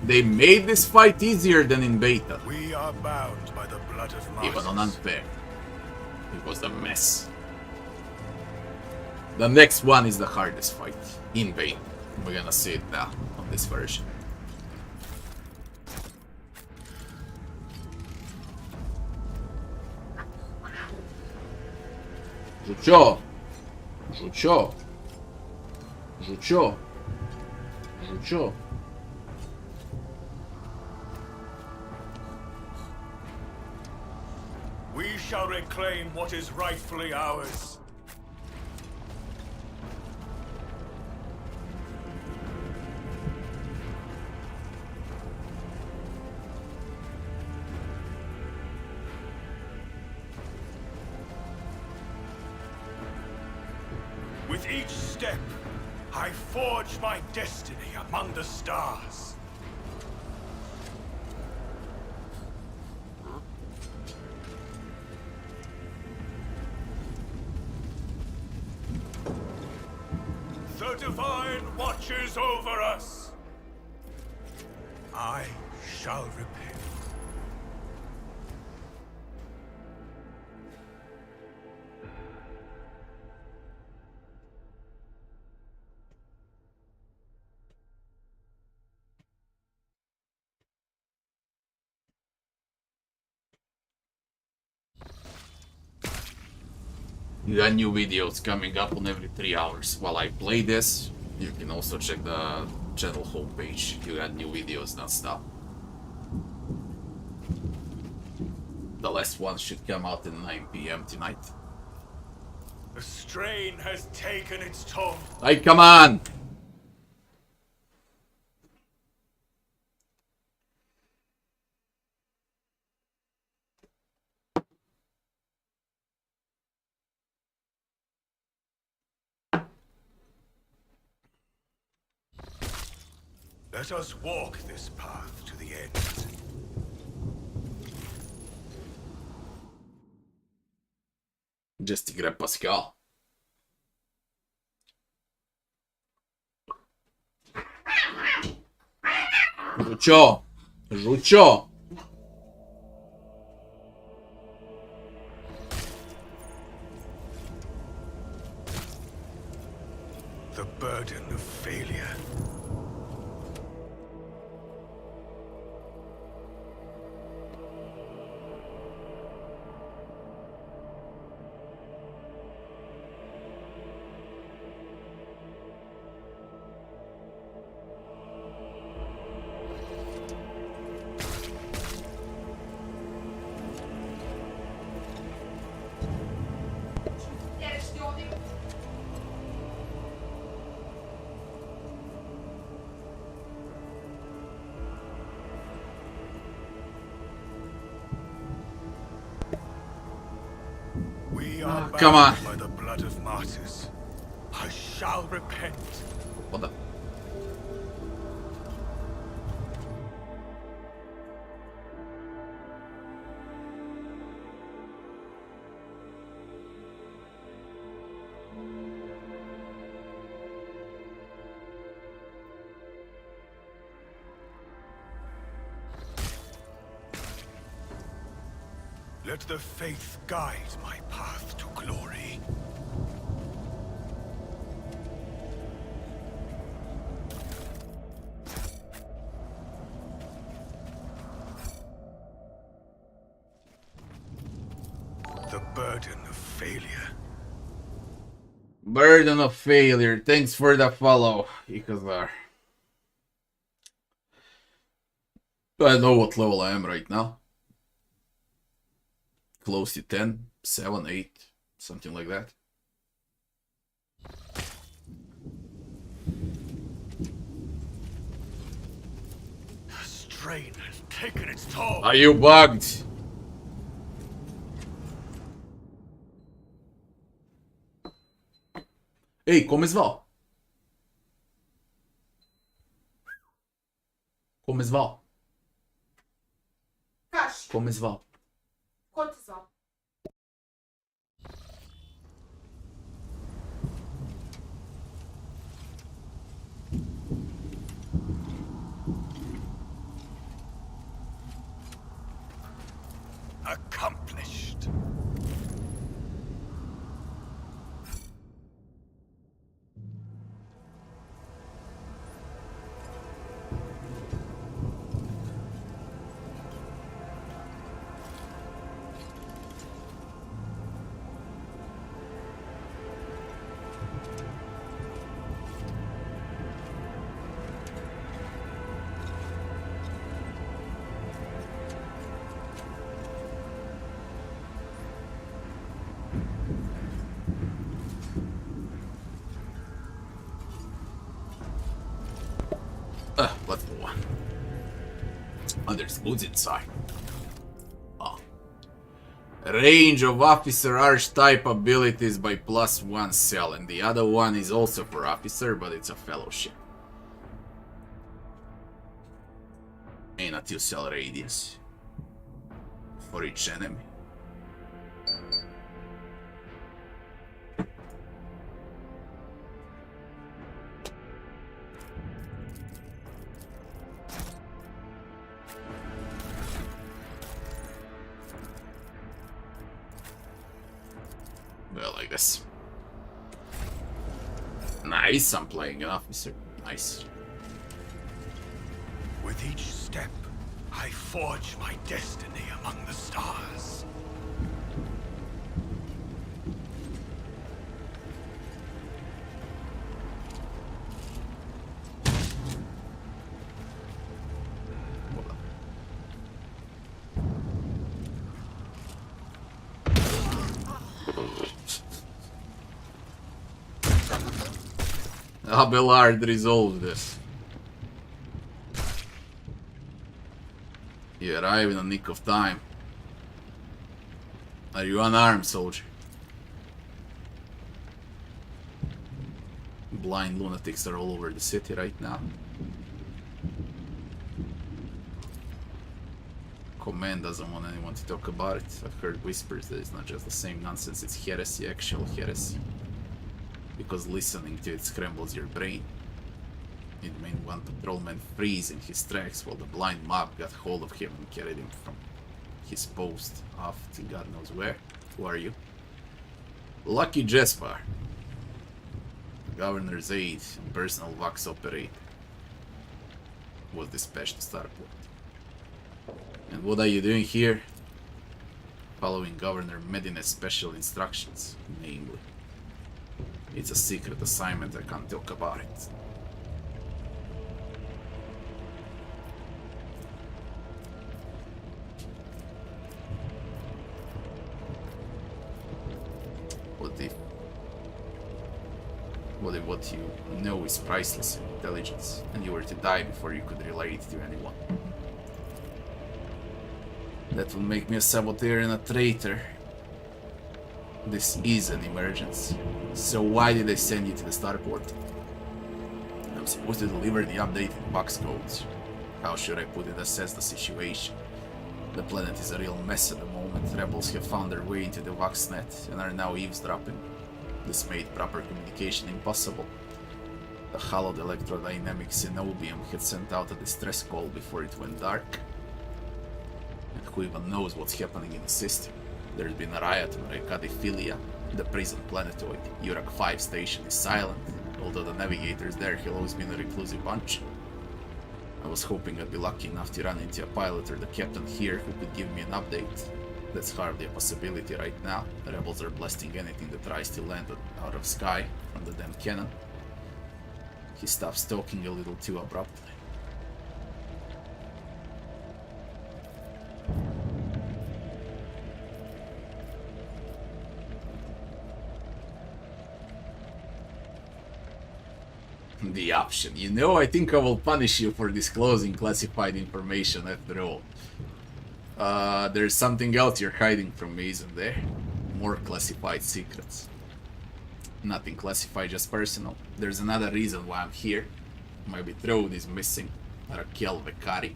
They made this fight easier than in beta. We are bound by the blood of martyrs. Even on unfair. It was a mess. The next one is the hardest fight in beta. We're gonna see it now on this version. Rzucio! Rzucio! Rzucio! Rzucio! We shall reclaim what is rightfully ours. With each step, I forge my destiny among the stars. The divine watches over us. I shall repent. You got new videos coming up on every 3 hours. While I play this, you can also check the channel homepage. You got new videos non-stop. The last one should come out at 9 PM tonight. The strain has taken its toll. Hey, come on! Let us walk this path to the end. Just to grab Pascal. Rzucio! Rzucio! The burden of failure. Come on. By the blood of martyrs, I shall repent. What the? Let the faith guide my path to glory. The burden of failure. Burden of failure. Thanks for the follow, Ikazar. I don't know what level I am right now. Close to 10, 7, 8, something like that. The strain has taken its toll. Are you bugged? Ej, kom je zval? Kom je zval? Kaš, Kom je zval? ko te zval? Accomplished. Let's go on. Oh, there's goods inside. Oh. Range of officer archetype abilities by +1 cell, and the other one is also for officer, but it's a fellowship. And a 2 cell radius for each enemy. Well, I guess. Nice, I'm playing an officer. Nice. With each step, I forge my destiny among the stars. Abelard resolved this. You arrive in the nick of time. Are you unarmed, soldier? Blind lunatics are all over the city right now. Command doesn't want anyone to talk about it. I've heard whispers that it's not just the same nonsense, it's heresy, actual heresy. Because listening to it scrambles your brain. It made one patrolman freeze in his tracks while the blind mob got hold of him and carried him from his post off to God knows where. Who are you? Lucky Jespar, governor's aide and personal Vox operator, was dispatched to Starport. And what are you doing here? Following Governor Medina's special instructions, namely. It's a secret assignment, I can't talk about it. What you know is priceless intelligence, and you were to die before you could relate it to anyone. That will make me a saboteur and a traitor. This is an emergency. So why did they send you to the Starport? I'm supposed to deliver the updated box codes. How should I put it? Assess the situation. The planet is a real mess at the moment. Rebels have found their way into the Voxnet and are now eavesdropping. This made proper communication impossible. The hallowed electrodynamic Cenobium had sent out a distress call before it went dark. And who even knows what's happening in the system? There's been a riot on Ract, the prison planetoid. Ura 5 station is silent. Although the navigator's there, he'll always been a reclusive bunch. I was hoping I'd be lucky enough to run into a pilot or the captain here who could give me an update. That's hardly a possibility right now. The rebels are blasting anything that tries to land out of sky from the damn cannon. He stops talking a little too abruptly. The option. You know, I think I will punish you for disclosing classified information after all. There's something else you're hiding from me, isn't there? More classified secrets. Nothing classified, just personal. There's another reason why I'm here. My betrothed is missing. Raquel Vecari,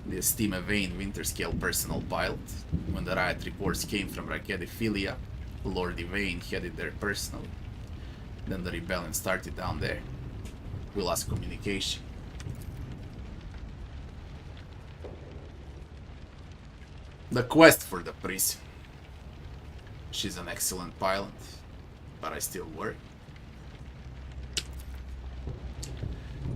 the esteemed Vane Winterscale personal pilot. When the riot reports came from Ract, Lord Vane headed there personally. Then the rebellion started down there. We lost communication. The quest for the prison. She's an excellent pilot, but I still worry.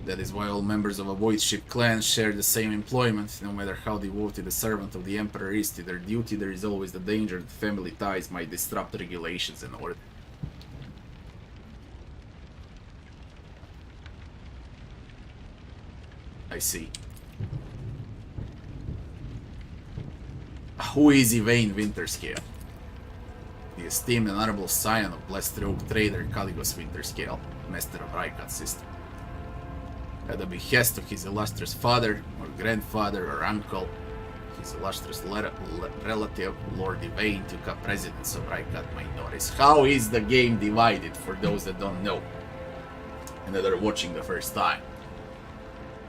That is why all members of a voidship clan share the same employment. No matter how devoted a servant of the Emperor is to their duty, there is always the danger that family ties might disrupt regulations and order. I see. Who is Vane Winterscale? The esteemed and honorable scion of blessed rogue trader Koronus Winterscale, master of Ract system. At the behest of his illustrious father, or grandfather, or uncle, his illustrious relative, Lord Vane, took up residence of Ract Majoris. How is the game divided, for those that don't know, and that are watching the first time?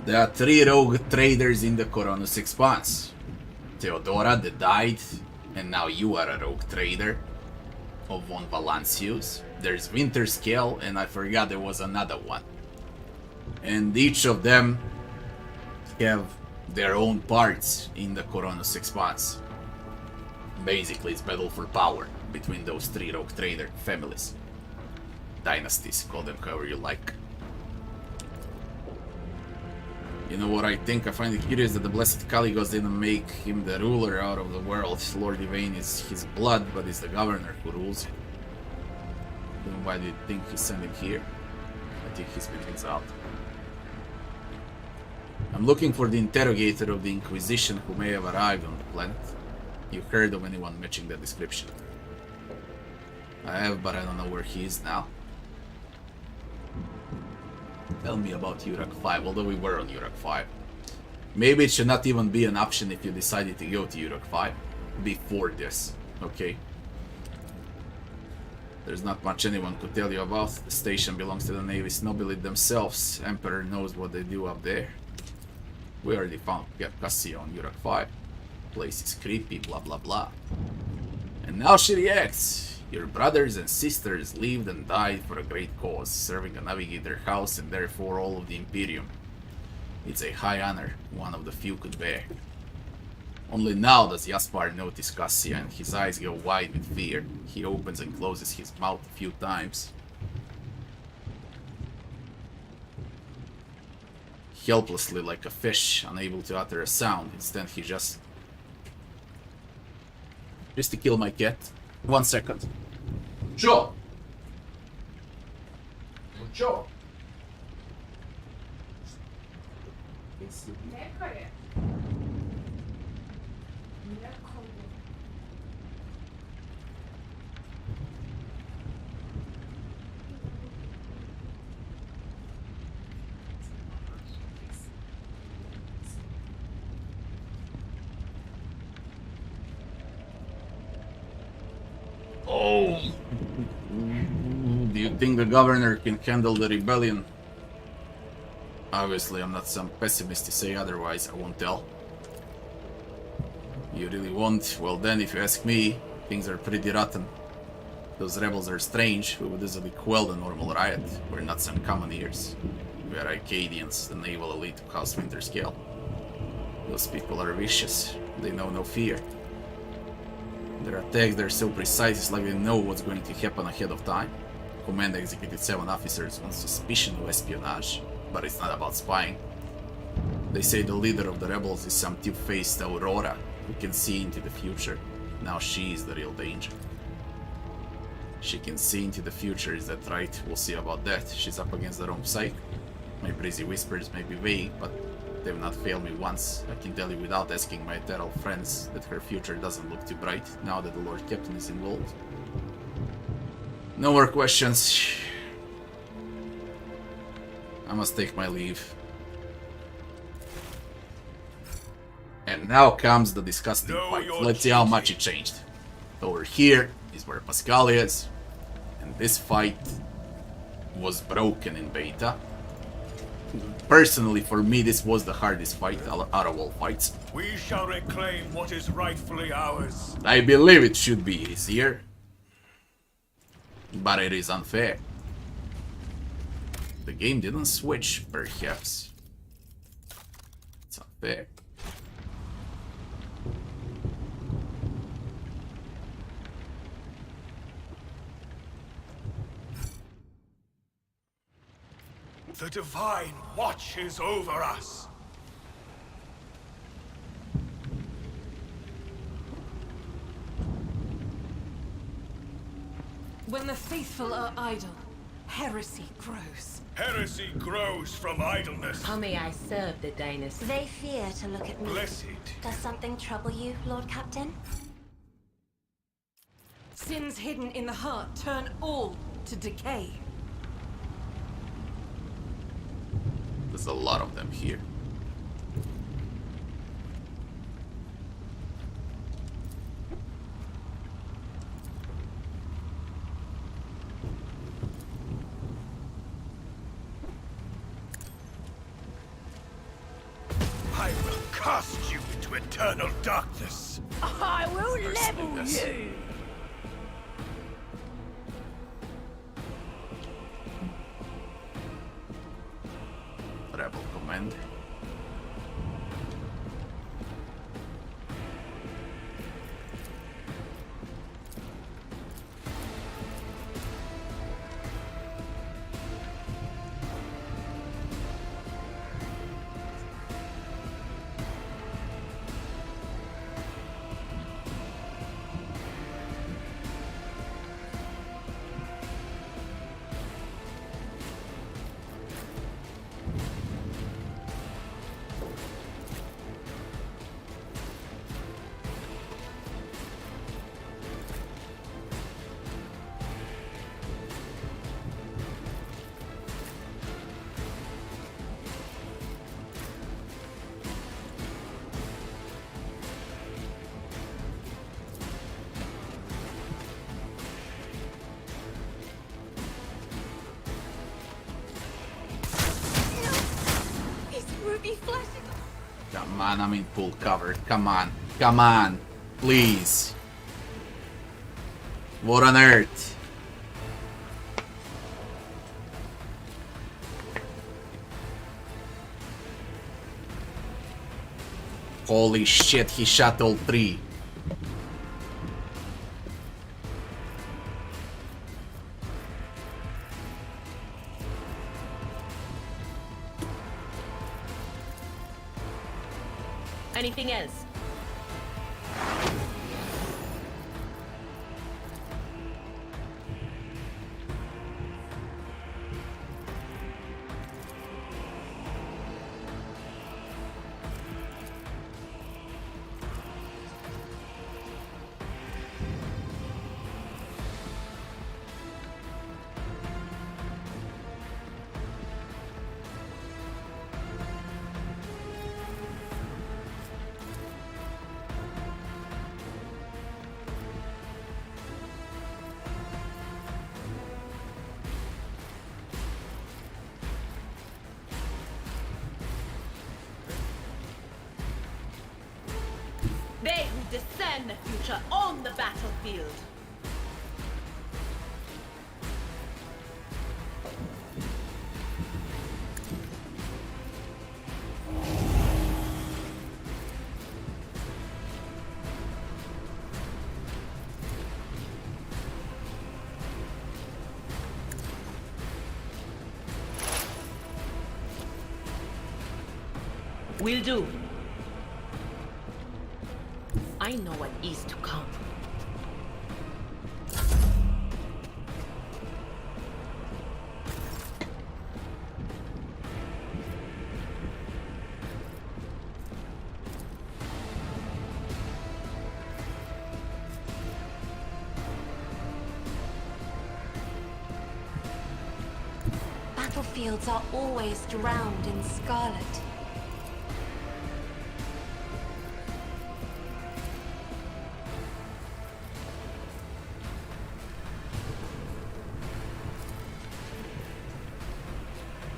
There are 3 rogue traders in the Koronus Expanse. Theodora, that died, and now you are a rogue trader of von Valancius. There's Winterscale, and I forgot there was another one. And each of them have their own parts in the Koronus Expanse. Basically, it's battle for power between those 3 rogue trader families. Dynasties, call them however you like. You know what I think? I find it curious that the blessed Caligos didn't make him the ruler out of the world. Lord Vane is his blood, but it's the governor who rules it. Then why do you think he sent him here? I think he's been exiled. I'm looking for the interrogator of the Inquisition who may have arrived on the planet. You heard of anyone matching that description? I have, but I don't know where he is now. Tell me about Ura 5, although we were on Ura 5. Maybe it should not even be an option if you decided to go to Ura 5 before this, okay? There's not much anyone could tell you about. The station belongs to the Navy's nobility themselves. Emperor knows what they do up there. We already found Cassia on Ura 5. Place is creepy, blah blah blah. And now she reacts. Your brothers and sisters lived and died for a great cause, serving a navigator house and therefore all of the Imperium. It's a high honor, one of the few could bear. Only now does Jaspar notice Cassia and his eyes go wide with fear. He opens and closes his mouth a few times. Helplessly like a fish, unable to utter a sound. Instead he just to kill my cat. 1 second. Joe! Joe! Oh! Do you think the governor can handle the rebellion? Obviously, I'm not some pessimist to say otherwise, I won't tell. You really won't? Well then, if you ask me, things are pretty rotten. Those rebels are strange, who would easily quell the normal riot. We're not some commoneers. We are Arcadians, the naval elite of House Winterscale. Those people are vicious, they know no fear. Their attacks, they're so precise, it's like they know what's going to happen ahead of time. Commander executed 7 officers on suspicion of espionage, but it's not about spying. They say the leader of the rebels is some two-faced Aurora who can see into the future. Now she is the real danger. She can see into the future, is that right? We'll see about that. She's up against the wrong psyche. My breezy whispers may be vague, but they've not failed me once. I can tell you without asking my eternal friends that her future doesn't look too bright now that the Lord Captain is involved. No more questions. I must take my leave. And now comes the disgusting fight. Let's see how much it changed. Over here is where Pascal is. And this fight was broken in beta. Personally, for me, this was the hardest fight out of all fights. We shall reclaim what is rightfully ours. I believe it should be easier. But it is unfair. The game didn't switch, perhaps. It's unfair. The Divine watches over us. When the faithful are idle, heresy grows. Heresy grows from idleness. How may I serve the dynasty? They fear to look at me. Blessed. Does something trouble you, Lord Captain? Sins hidden in the heart turn all to decay. There's a lot of them here. I will cast you into eternal darkness. I will level you. Rebel command. Come on, I'm in full cover. Come on. Come on. Please. What on earth? Holy shit, he shot all 3. Anything else? They who discern the future on the battlefield. Will do. I know what is to come. Battlefields are always drowned in scarlet.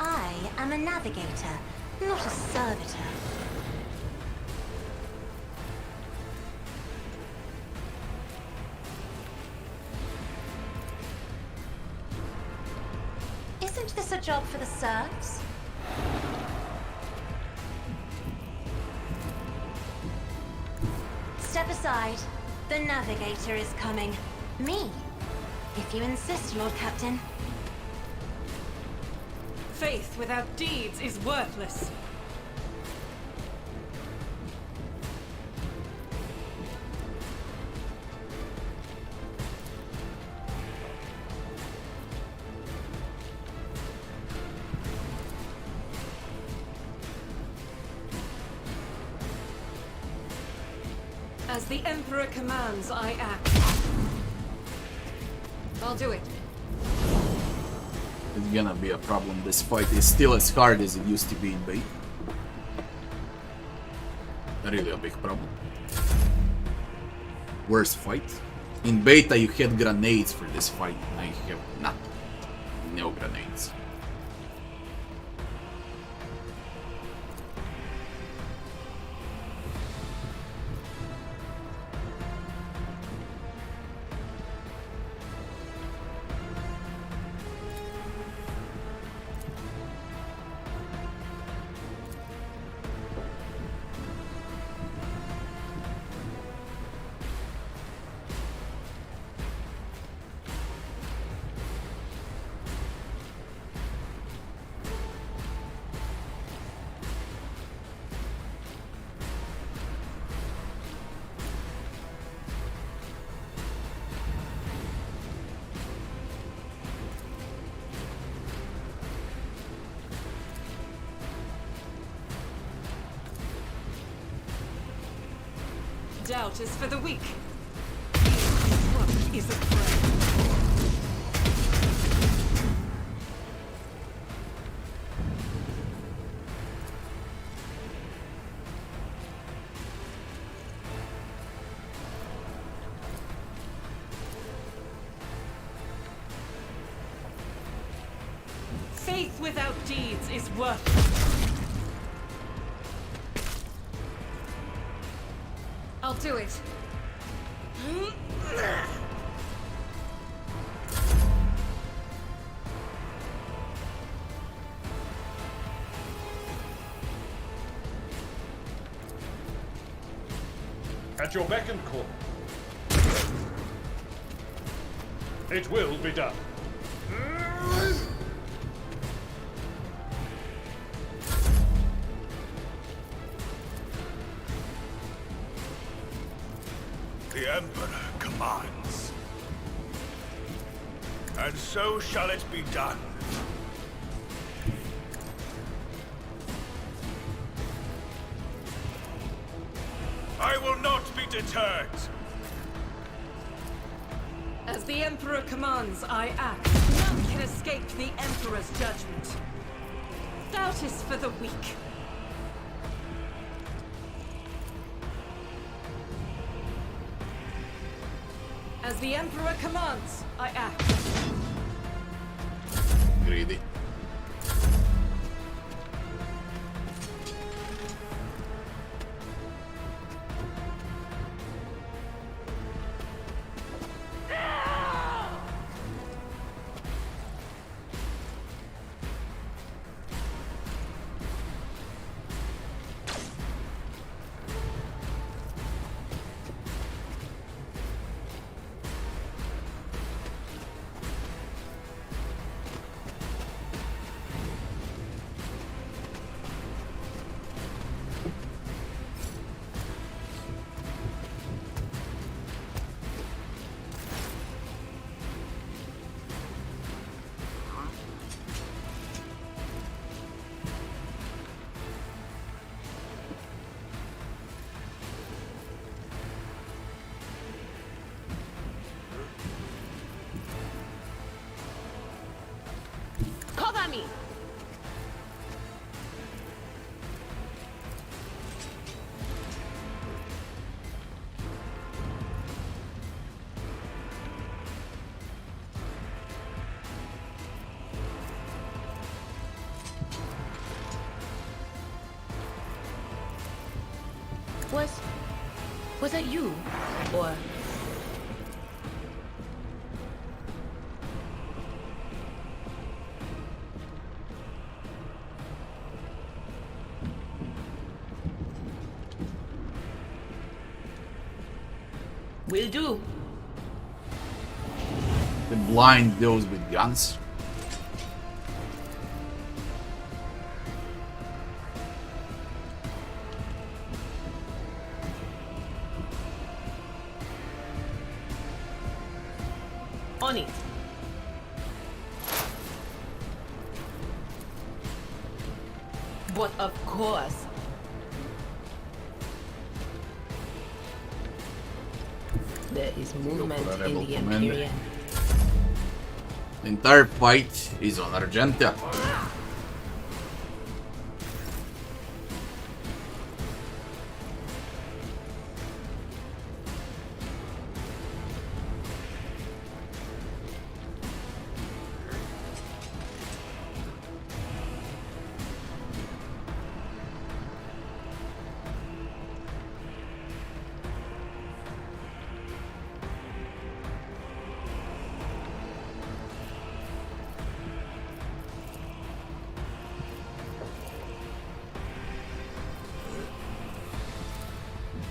I am a navigator, not a servitor. Isn't this a job for the serfs? Step aside. The navigator is coming. Me. If you insist, Lord Captain. Faith without deeds is worthless. As the Emperor commands, I act. I'll do it. It's gonna be a problem. This fight is still as hard as it used to be in beta. Really a big problem. Worst fight. In beta you had grenades for this fight. I have nothing. No grenades. Doubt is for the weak. What is a friend? Faith without deeds is worthless. I'll do it. At your beck and call. It will be done. The Emperor commands. And so shall it be done. I will not be deterred. As the Emperor commands, I act. None can escape the Emperor's judgment. Doubt is for the weak. As the Emperor commands, I act. Greedy. Was that you? Or... Will do. The blind those with guns. On it. But of course. There is movement in the Imperium. The entire fight is on Argentia.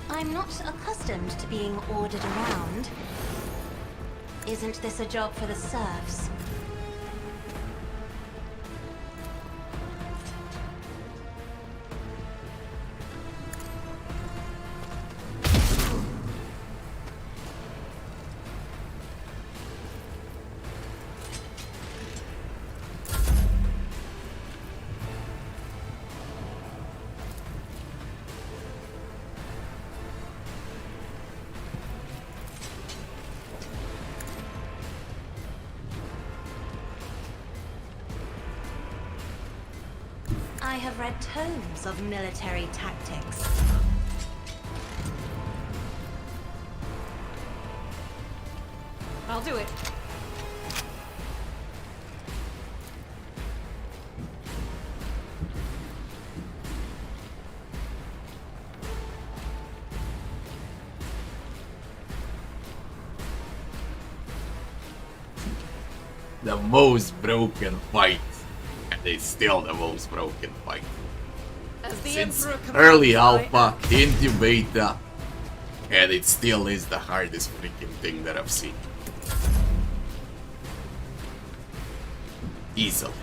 I'm not accustomed to being ordered around. Isn't this a job for the serfs? I have read tomes of military tactics. I'll do it. The most broken fight. And it's still the most broken fight. As the Since Emperor commands, early I alpha act. into beta. And it still is the hardest freaking thing that I've seen. Easily.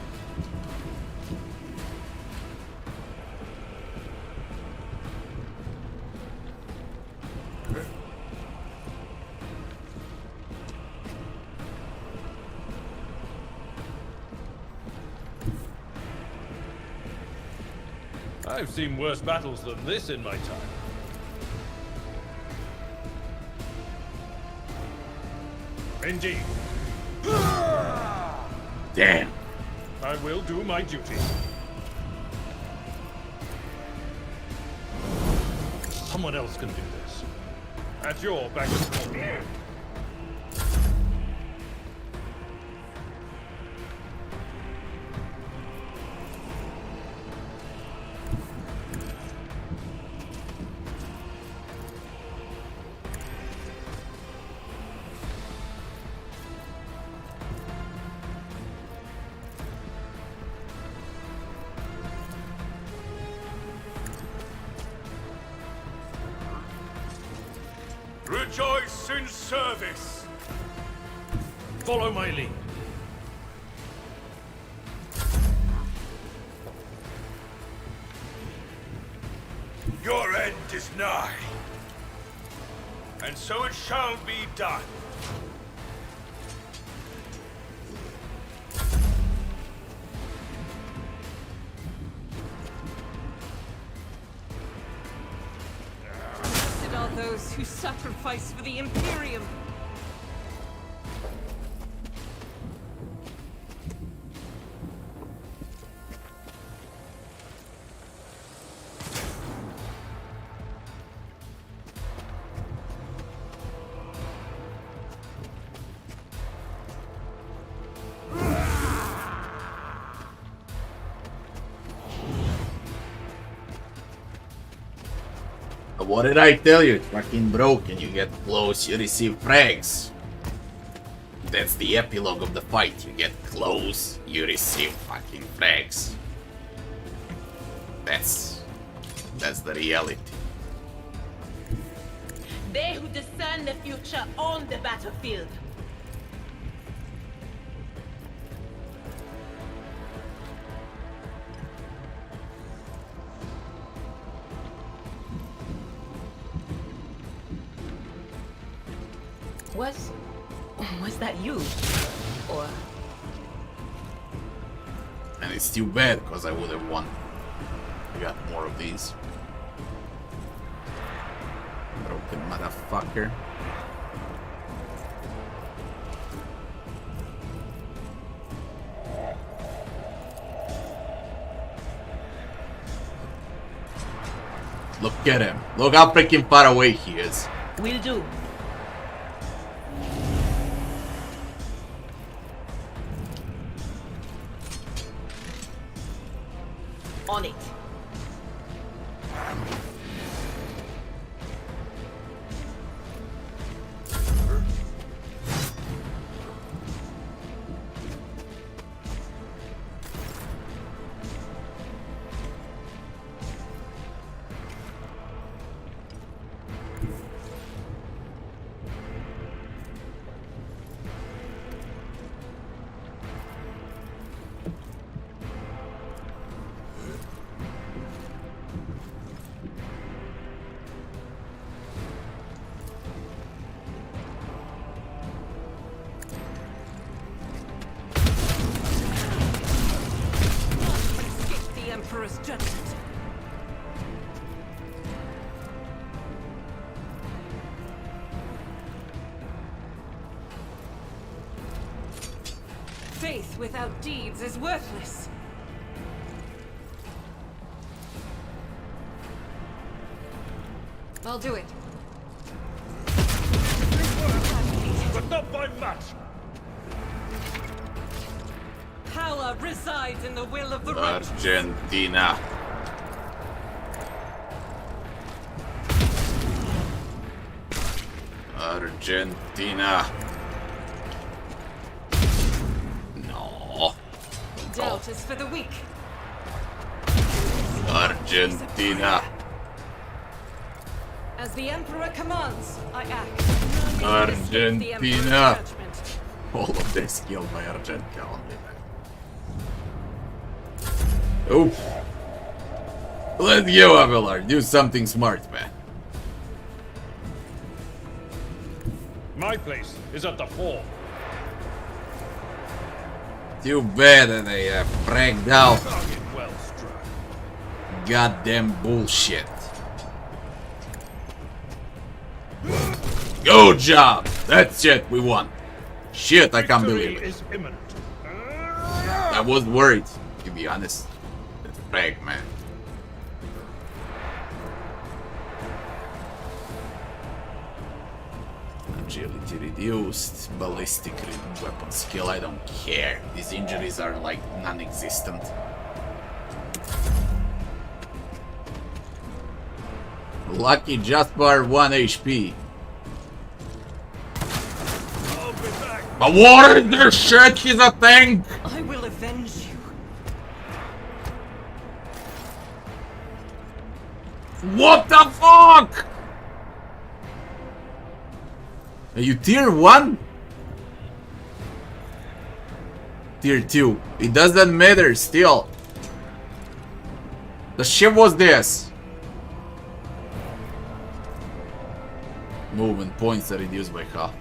I've seen worse battles than this in my time. Indeed. Damn. I will do my duty. Someone else can do this. At your back and forth. Rejoice in service! Follow my lead. Your end is nigh. And so it shall be done. Blessed are those who sacrifice for the Imperium. What did I tell you? It's fucking broken. You get close, you receive frags. That's the epilogue of the fight. You get close, you receive fucking frags. That's the reality. They who discern the future on the battlefield. Was that you? Or... And it's too bad, because I would have won. I got more of these. Broken motherfucker. Look at him. Look how freaking far away he is. Will do. On it. Judgment. Faith without deeds is worthless. I'll do it. But not by much! Power resides in the will of the righteous. Argentina. Argentina. No. Doubt is for the weak. Argentina. As the Emperor commands, I act. Argentina. All of this killed by Argentina only. Oof. Let's go, Abelard. Do something smart, man. My place is at the fore. Too bad that they fragged out. Target well struck. Goddamn bullshit. Good job. That's it. We won. Shit, I can't believe it. Is imminent. I was worried, to be honest. That's frag, man. Agility reduced, ballistic weapon skill, I don't care. These injuries are like non-existent. Lucky Jaspar 1 HP. But what is this shit? He's a tank! I will avenge you. What the fuck? Are you tier 1? Tier 2. It doesn't matter still. The ship was this. Movement points are reduced by half.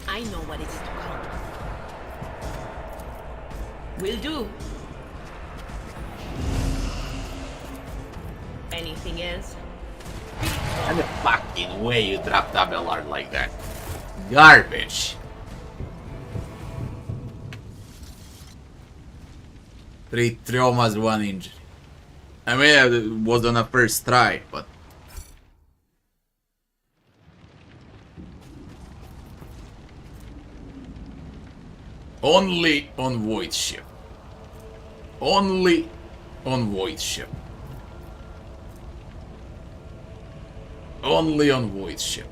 I know what is to come. Will do. Anything else? And the fucking way you dropped Abelard like that. Garbage. 3 traumas, 1 injury. I mean, it was on a first try, but... Only on voidship. Only on voidship. Only on voidship.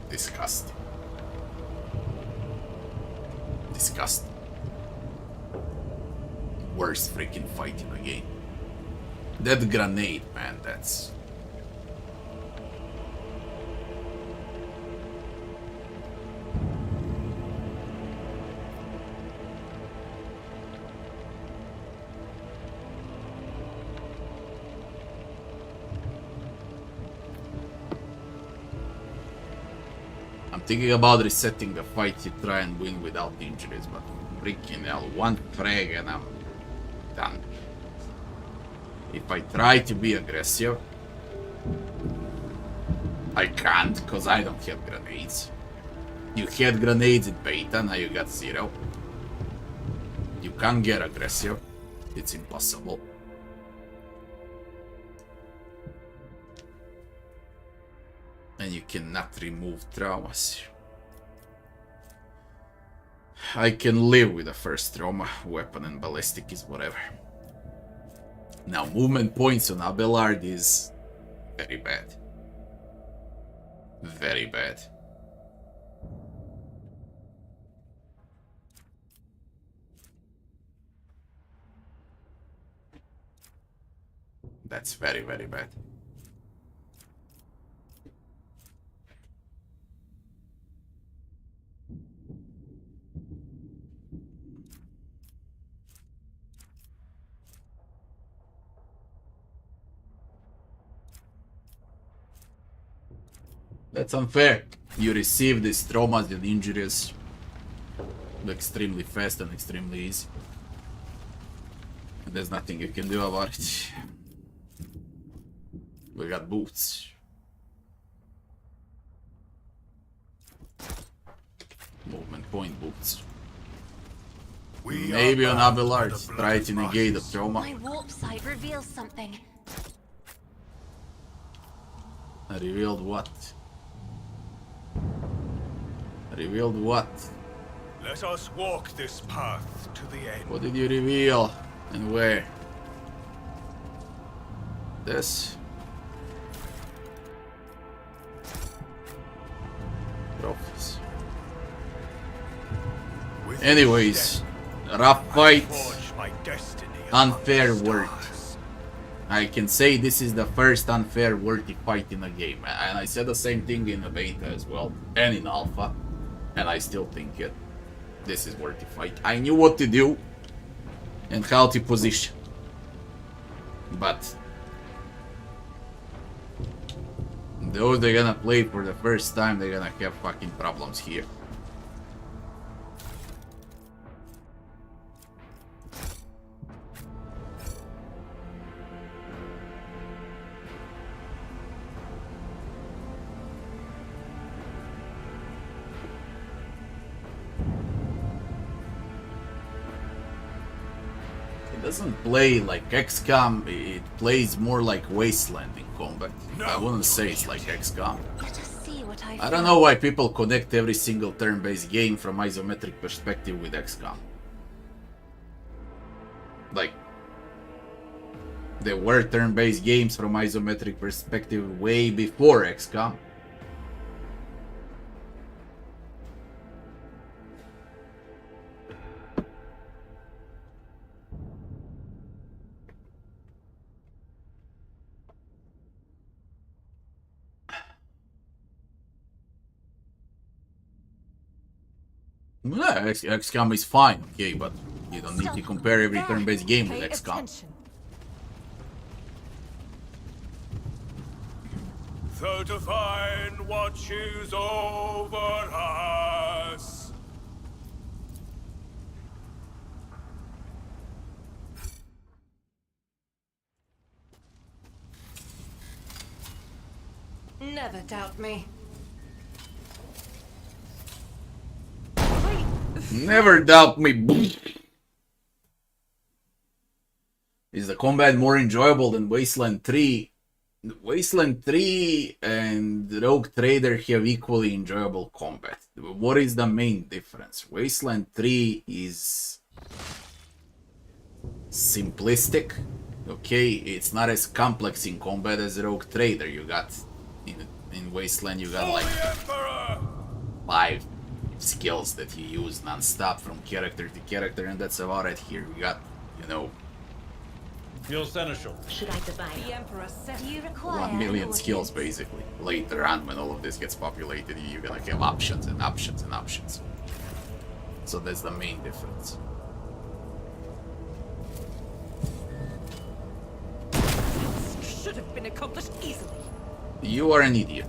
Disgusting. Disgusting. Worst freaking fight in the game. That grenade, man, that's... I'm thinking about resetting the fight to try and win without injuries, but freaking hell, one frag and I'm done. If I try to be aggressive, I can't, because I don't have grenades. You had grenades in beta, now you got 0. You can't get aggressive. It's impossible. And you cannot remove traumas. I can live with the first trauma. Weapon and ballistic is whatever. Now, movement points on Abelard is very bad. Very bad. That's very, very bad. That's unfair. You receive these traumas and injuries extremely fast and extremely easy. And there's nothing you can do about it. We got boots. Movement point boots. Maybe on Abelard, try to negate the trauma. My warp sight reveals something. Revealed what? Revealed what? Let us walk this path to the end. What did you reveal? And where? This? Trophies. Anyways, rough fight. Unfair word. I can say this is the first unfair worthy fight in the game. And I said the same thing in the beta as well. And in alpha. And I still think it. This is worthy fight. I knew what to do. And how to position. But those they're gonna play for the first time, they're gonna have fucking problems here. It doesn't play like XCOM, it plays more like Wasteland in combat. I wouldn't say it's like XCOM. I don't know why people connect every single turn-based game from isometric perspective with XCOM. Like, there were turn-based games from isometric perspective way before XCOM. Yeah, XCOM is fine, okay, but you don't need to compare every turn-based game with XCOM. The Divine watches over us. Never doubt me. Never doubt me. Is the combat more enjoyable than Wasteland 3? Wasteland 3 and Rogue Trader have equally enjoyable combat. What is the main difference? Wasteland 3 is simplistic. Okay, it's not as complex in combat as Rogue Trader. You got in Wasteland you got like 5 skills that you use non-stop from character to character, and that's about it. Here we got, you know, Your seneschal. Should I divide? The Emperor said, Do you require 1 million orders? skills basically. Later on, when all of this gets populated, you're gonna have options and options and options. So that's the main difference. should have been accomplished easily. You are an idiot.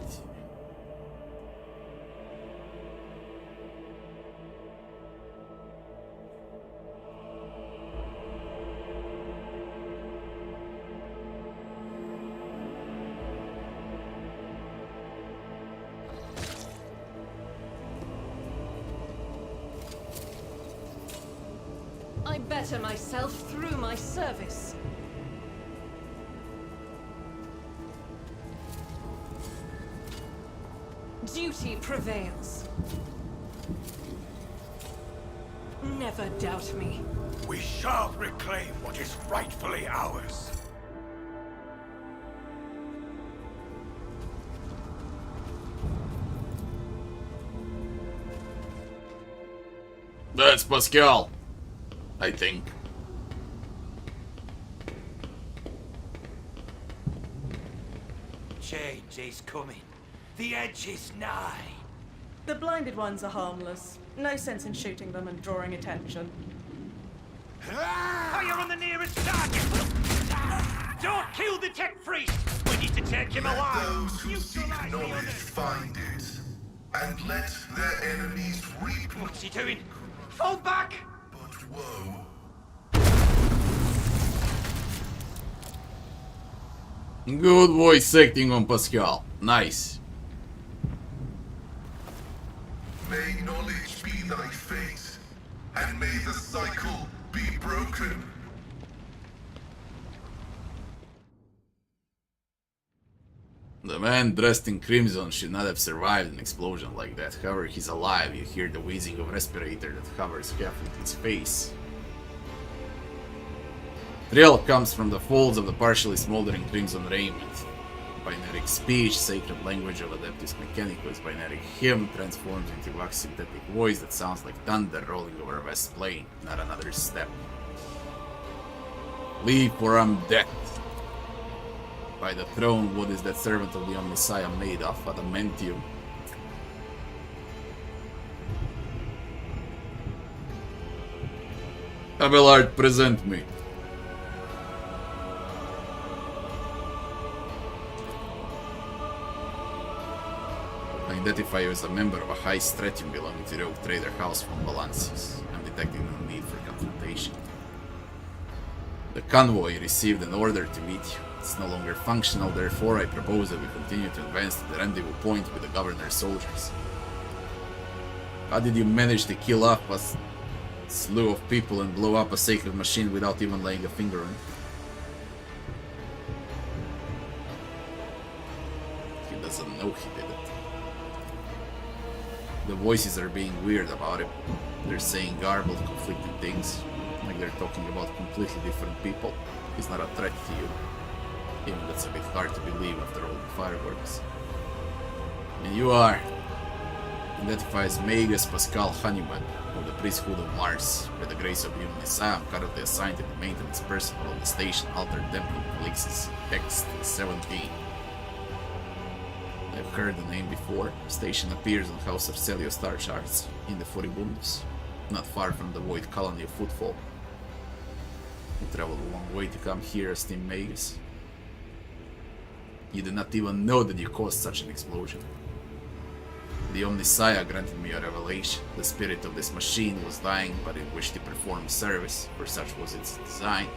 I better myself through my service. Duty prevails. Never doubt me. We shall reclaim what is rightfully ours. That's Pascal, I think. Change is coming. The edge is nigh. The blinded ones are harmless. No sense in shooting them and drawing attention. Fire on the nearest target! Don't kill the tech priest! We need to take him alive! Those who seek Neutralize the knowledge others. find it, and let their enemies reap. What's he doing? Fall back! But woe. Good voice acting on Pascal. Nice. May knowledge be thy fate, and may the cycle be broken. The man dressed in crimson should not have survived an explosion like that. However, he's alive. You hear the wheezing of respirator that hovers half with his face. Thrill comes from the folds of the partially smoldering crimson raiment. Binary speech, sacred language of Adeptus Mechanicus, binary hymn transforms into a synthetic voice that sounds like thunder rolling over a vast plain, not another step. Leave or I'm dead. By the throne, what is that servant of the Omniscience made of? Adamantium. Abelard, present me. Identify you as a member of a high stratum belonging to the Rogue Trader House from Balances. I'm detecting no need for confrontation. The convoy received an order to meet you. It's no longer functional, therefore I propose that we continue to advance to the rendezvous point with the governor's soldiers. How did you manage to kill off a slew of people and blow up a sacred machine without even laying a finger on it? He doesn't know he did it. The voices are being weird about it. They're saying garbled, conflicting things, like they're talking about completely different people. He's not a threat to you. Even that's a bit hard to believe after all the fireworks. And you are. Identified as Magus Pascal Honeyman of the priesthood of Mars. By the grace of the Messiah, I'm currently assigned to the maintenance personnel of the station Alter Temple Elixis X17. I've heard the name before. The station appears on House of Celio star charts in the Furibundus, not far from the void colony of Footfall. You traveled a long way to come here as Team Magus. You do not even know that you caused such an explosion. The Omniscience granted me a revelation. The spirit of this machine was dying, but it wished to perform service, for such was its design.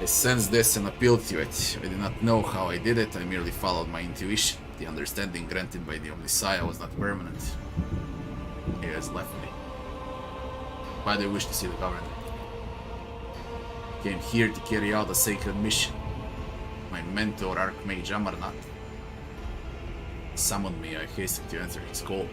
I sensed this and appealed to it. I did not know how I did it, I merely followed my intuition. The understanding granted by the Omniscience was not permanent. He has left me. Why do you wish to see the governor? Came here to carry out a sacred mission. My mentor, Archmage Amarnath, summoned me. I hastened to answer his call.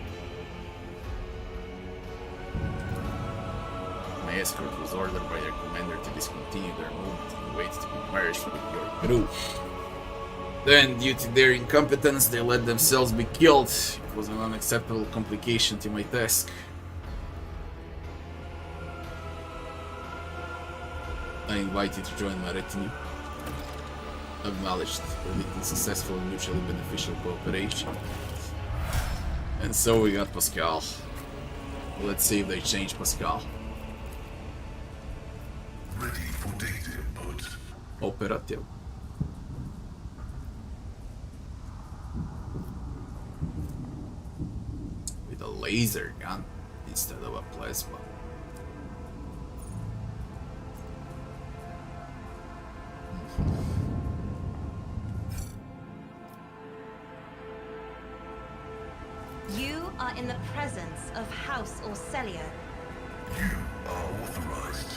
My escort was ordered by their commander to discontinue their movement and wait to be merged with your crew. Then, due to their incompetence, they let themselves be killed. It was an unacceptable complication to my task. I invite you to join my retinue. Acknowledged a little successful and mutually beneficial cooperation. And so we got Pascal. Let's see if they change Pascal. Ready for data input. Operative. With a laser gun instead of a plasma. You are in the presence of House Orcellia. You are authorized.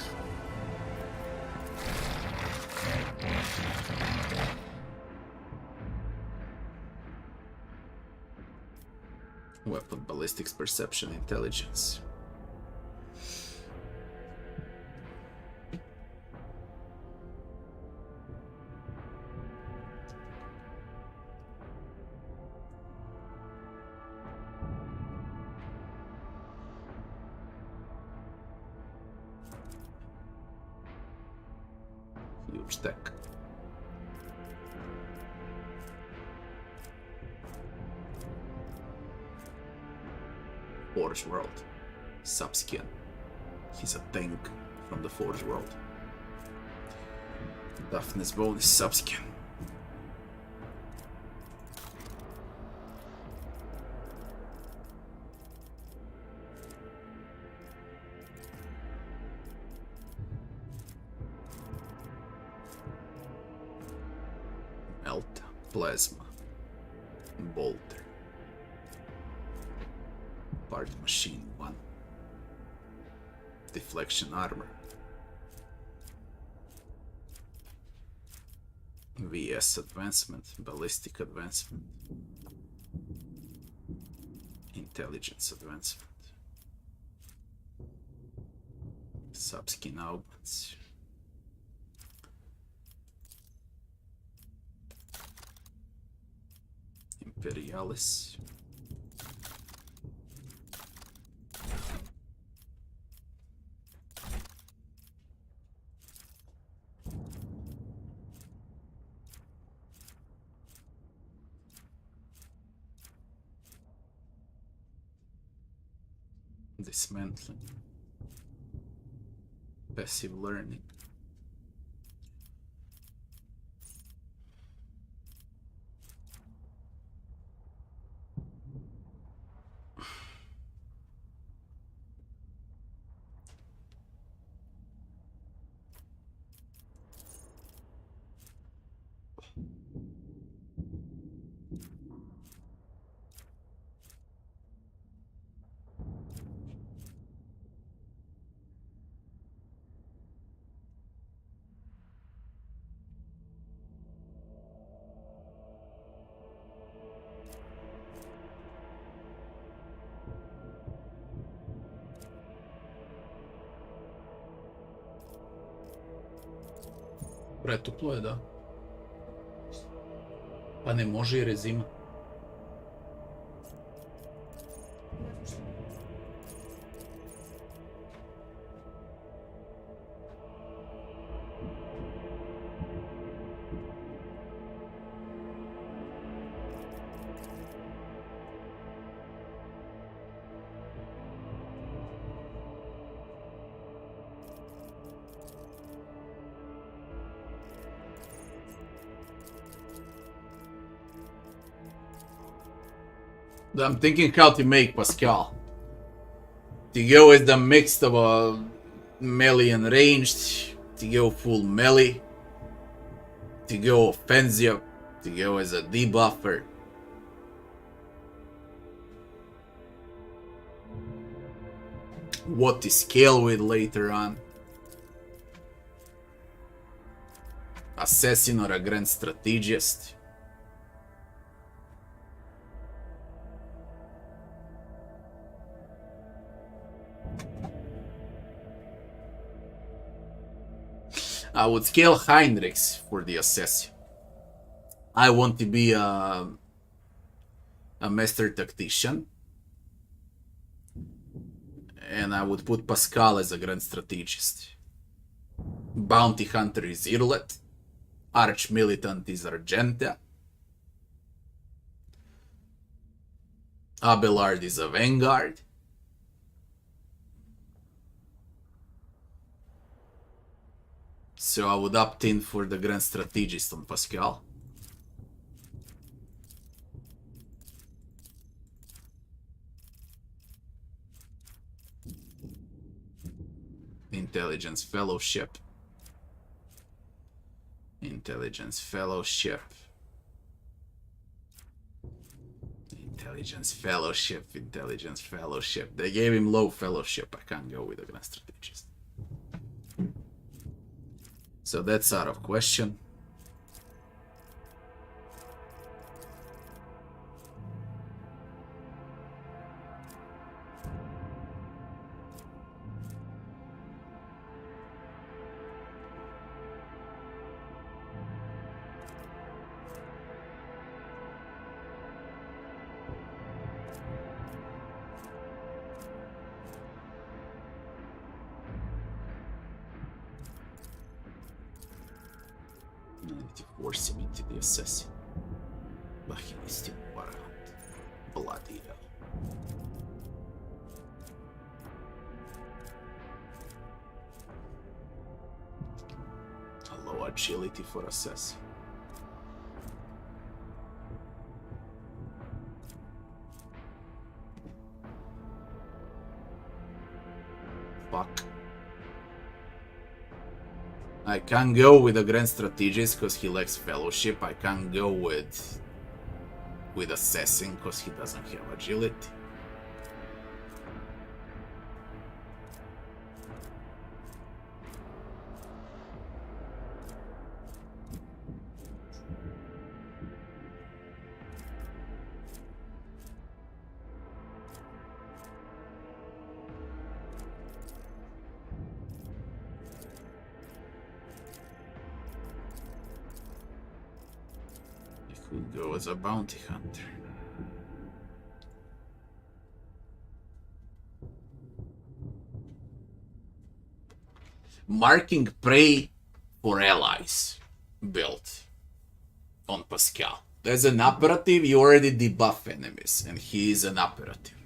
Weapon ballistics perception intelligence. Huge tech. Forge world. Subskin. He's a tank from the Forge world. Daphne's bone is subskin. Melt, plasma, bolter. Part machine 1. Deflection armor. VS advancement, ballistic advancement. Intelligence advancement. Subskin augments. Imperialis. Dismantling. Passive learning. Pretoplo je, da. Pa ne može jer je zima. I'm thinking how to make Pascal. To go with the mix of a melee and ranged, to go full melee, to go offensive, to go as a debuffer. What to scale with later on. assassin or a grand strategist. I would scale Heinrichs for the assassin. I want to be a master tactician. And I would put Pascal as a grand strategist. Bounty hunter is Irlet. Arch militant is Argenta. Abelard is a vanguard. So I would opt in for the grand strategist on Pascal. Intelligence Fellowship. Intelligence Fellowship. Intelligence Fellowship. Intelligence Fellowship. They gave him low fellowship. I can't go with a grand strategist. So that's out of question. Force him into the assassin. But he is still around. Bloody hell. A low agility for assassin. Fuck. I can't go with a grand strategist because he lacks fellowship. I can't go with assassin because he doesn't have agility. Go as a bounty hunter. Marking prey for allies built on Pascal. As an operative, you already debuff enemies, and he is an operative.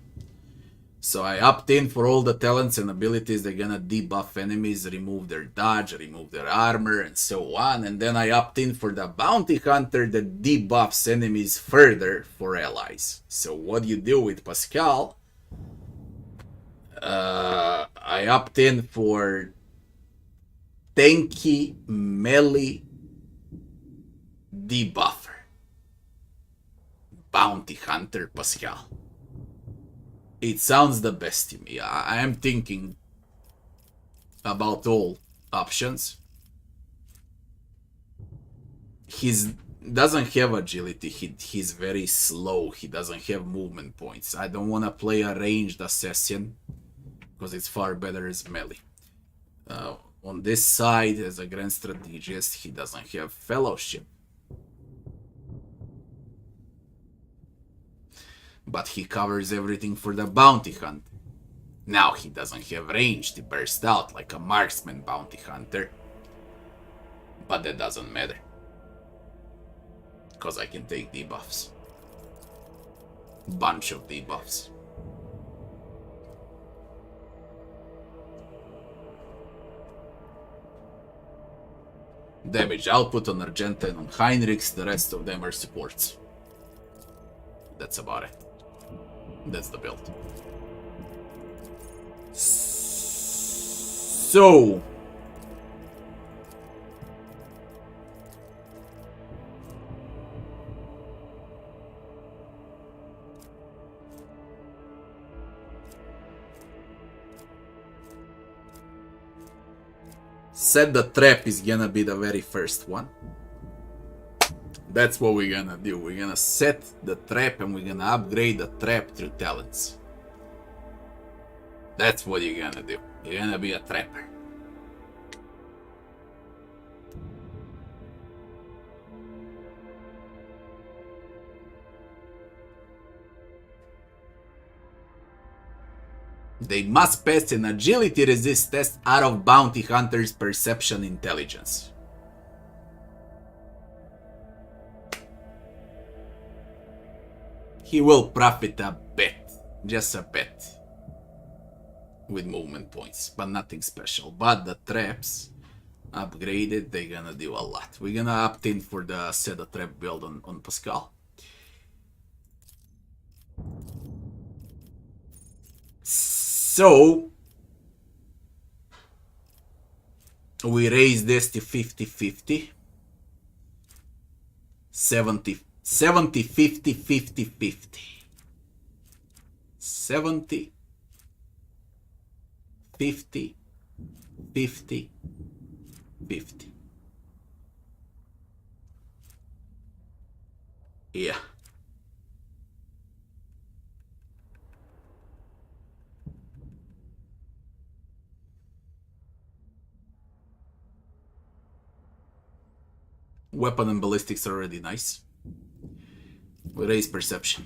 So I opt in for all the talents and abilities that are gonna debuff enemies, remove their dodge, remove their armor, and so on. And then I opt in for the bounty hunter that debuffs enemies further for allies. So what you do with Pascal, I opt in for tanky melee debuffer. Bounty hunter Pascal. It sounds the best to me. I am thinking about all options. He doesn't have agility. He's very slow. He doesn't have movement points. I don't want to play a ranged assassin because it's far better as melee. On this side, as a grand strategist, he doesn't have fellowship. But he covers everything for the bounty hunter. Now he doesn't have range to burst out like a marksman bounty hunter. But that doesn't matter. Because I can take debuffs. Bunch of debuffs. Damage output on Argenta and on Heinrichs, the rest of them are supports. That's about it. That's the build. So Set the trap is gonna be the very first one. That's what we're gonna do. We're gonna set the trap and we're gonna upgrade the trap through talents. That's what you're gonna do. You're gonna be a trapper. They must pass an agility resist test out of bounty hunter's perception intelligence. He will profit a bit, just a bit, with movement points, but nothing special. But the traps, upgraded, they're gonna do a lot. We're gonna opt in for the set a trap build on Pascal. So, we raise this to 50-50. 70, 50, 50, 50. 70, 50, 50, 50. Yeah. Weapon and ballistics are already nice. We raise perception.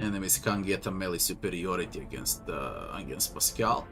Enemies can't get a melee superiority against Pascal.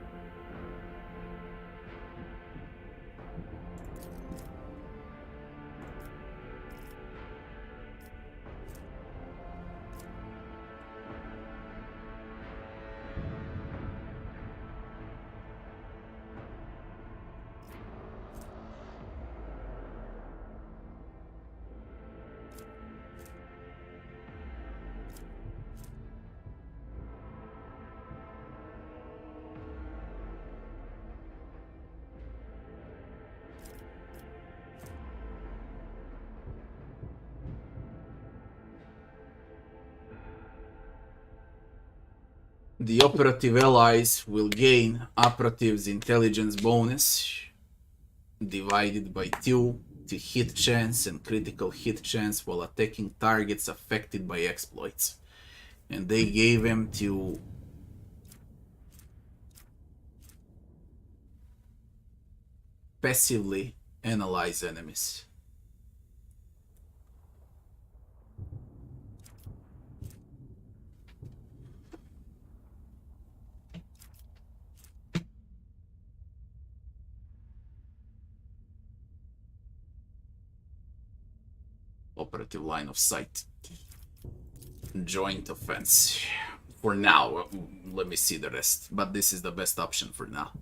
The operative allies will gain operative's intelligence bonus divided by 2 to hit chance and critical hit chance while attacking targets affected by exploits. And they gave him to passively analyze enemies. Operative line of sight. Joint offense. For now, let me see the rest. But this is the best option for now.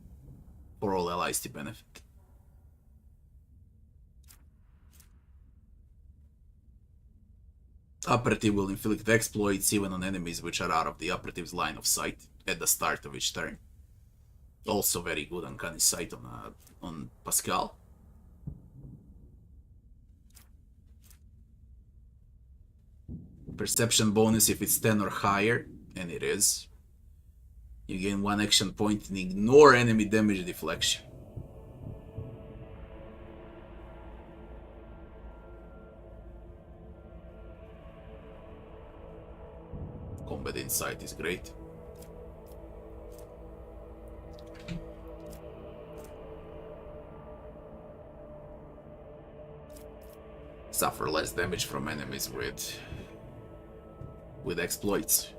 For all allies to benefit. Operative will inflict exploits even on enemies which are out of the operative's line of sight at the start of each turn. Also very good uncanny sight on Pascal. Perception bonus if it's 10 or higher, and it is. You gain 1 action point and ignore enemy damage deflection. Combat insight is great. Suffer less damage from enemies with with exploits.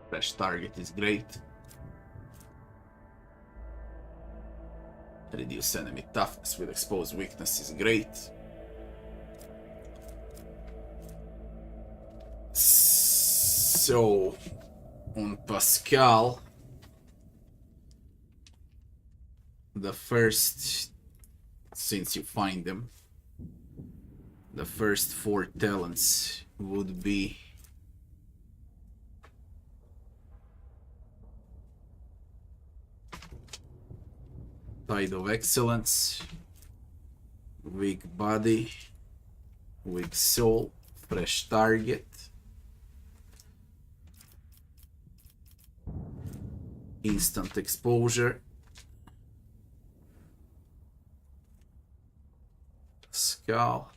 Fresh target is great. Reduce enemy toughness with exposed weakness is great. So, on Pascal, the first, since you find them, the first 4 talents would be Tide of Excellence, Weak Body, Weak Soul, Fresh Target, Instant Exposure, Pascal,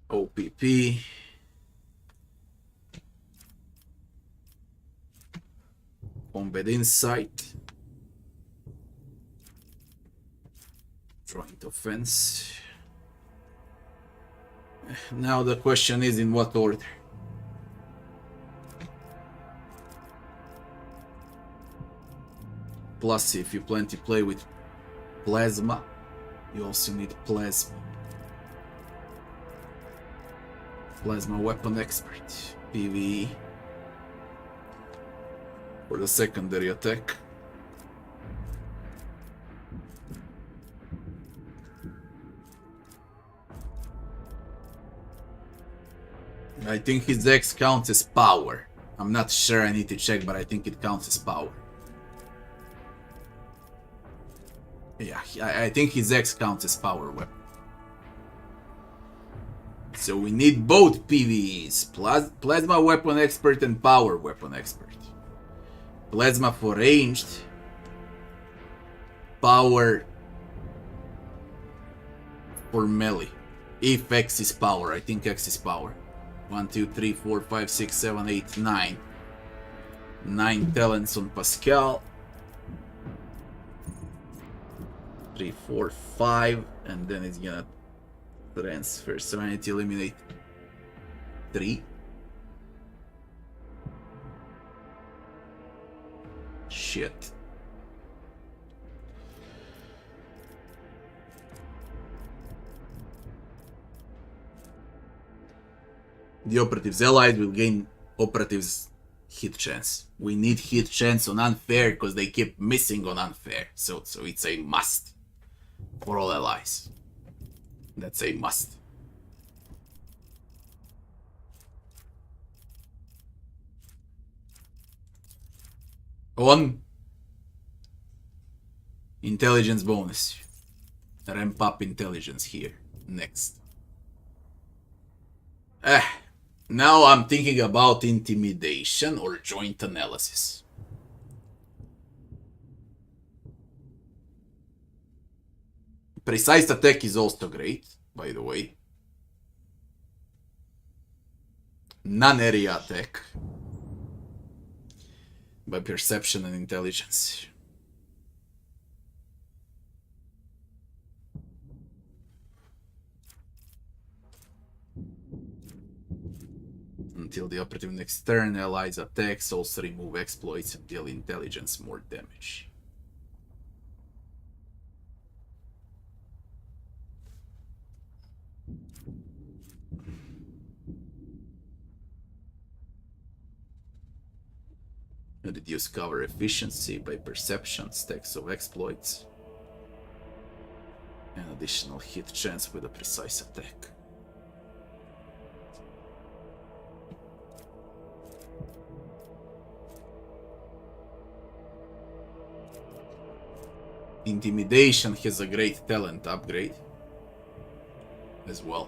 OPP, Combat Insight, Joint Offense. Now the question is in what order? Plus, if you plan to play with Plasma, you also need Plasma. Plasma Weapon Expert, PvE. For the secondary attack. I think his X counts as power. I'm not sure, I need to check, but I think it counts as power. Yeah, I think his X counts as power weapon. So we need both PvEs, Plasma Weapon Expert and Power Weapon Expert. Plasma for ranged, power for melee. If X is power, I think X is power. 1, 2, 3, 4, 5, 6, 7, 8, 9. 9 talents on Pascal. 3, 4, 5, and then it's gonna transfer. So I need to eliminate 3. Shit. The operatives allied will gain operatives hit chance. We need hit chance on unfair because they keep missing on unfair. So it's a must for all allies. That's a must. On intelligence bonus. Ramp up intelligence here. Next. Now I'm thinking about intimidation or joint analysis. Precise attack is also great, by the way. Non-area attack. By perception and intelligence. Until the operative next turn, allies attacks also remove exploits and deal intelligence more damage. Reduce cover efficiency by perception, stacks of exploits. An additional hit chance with a precise attack. Intimidation has a great talent upgrade as well.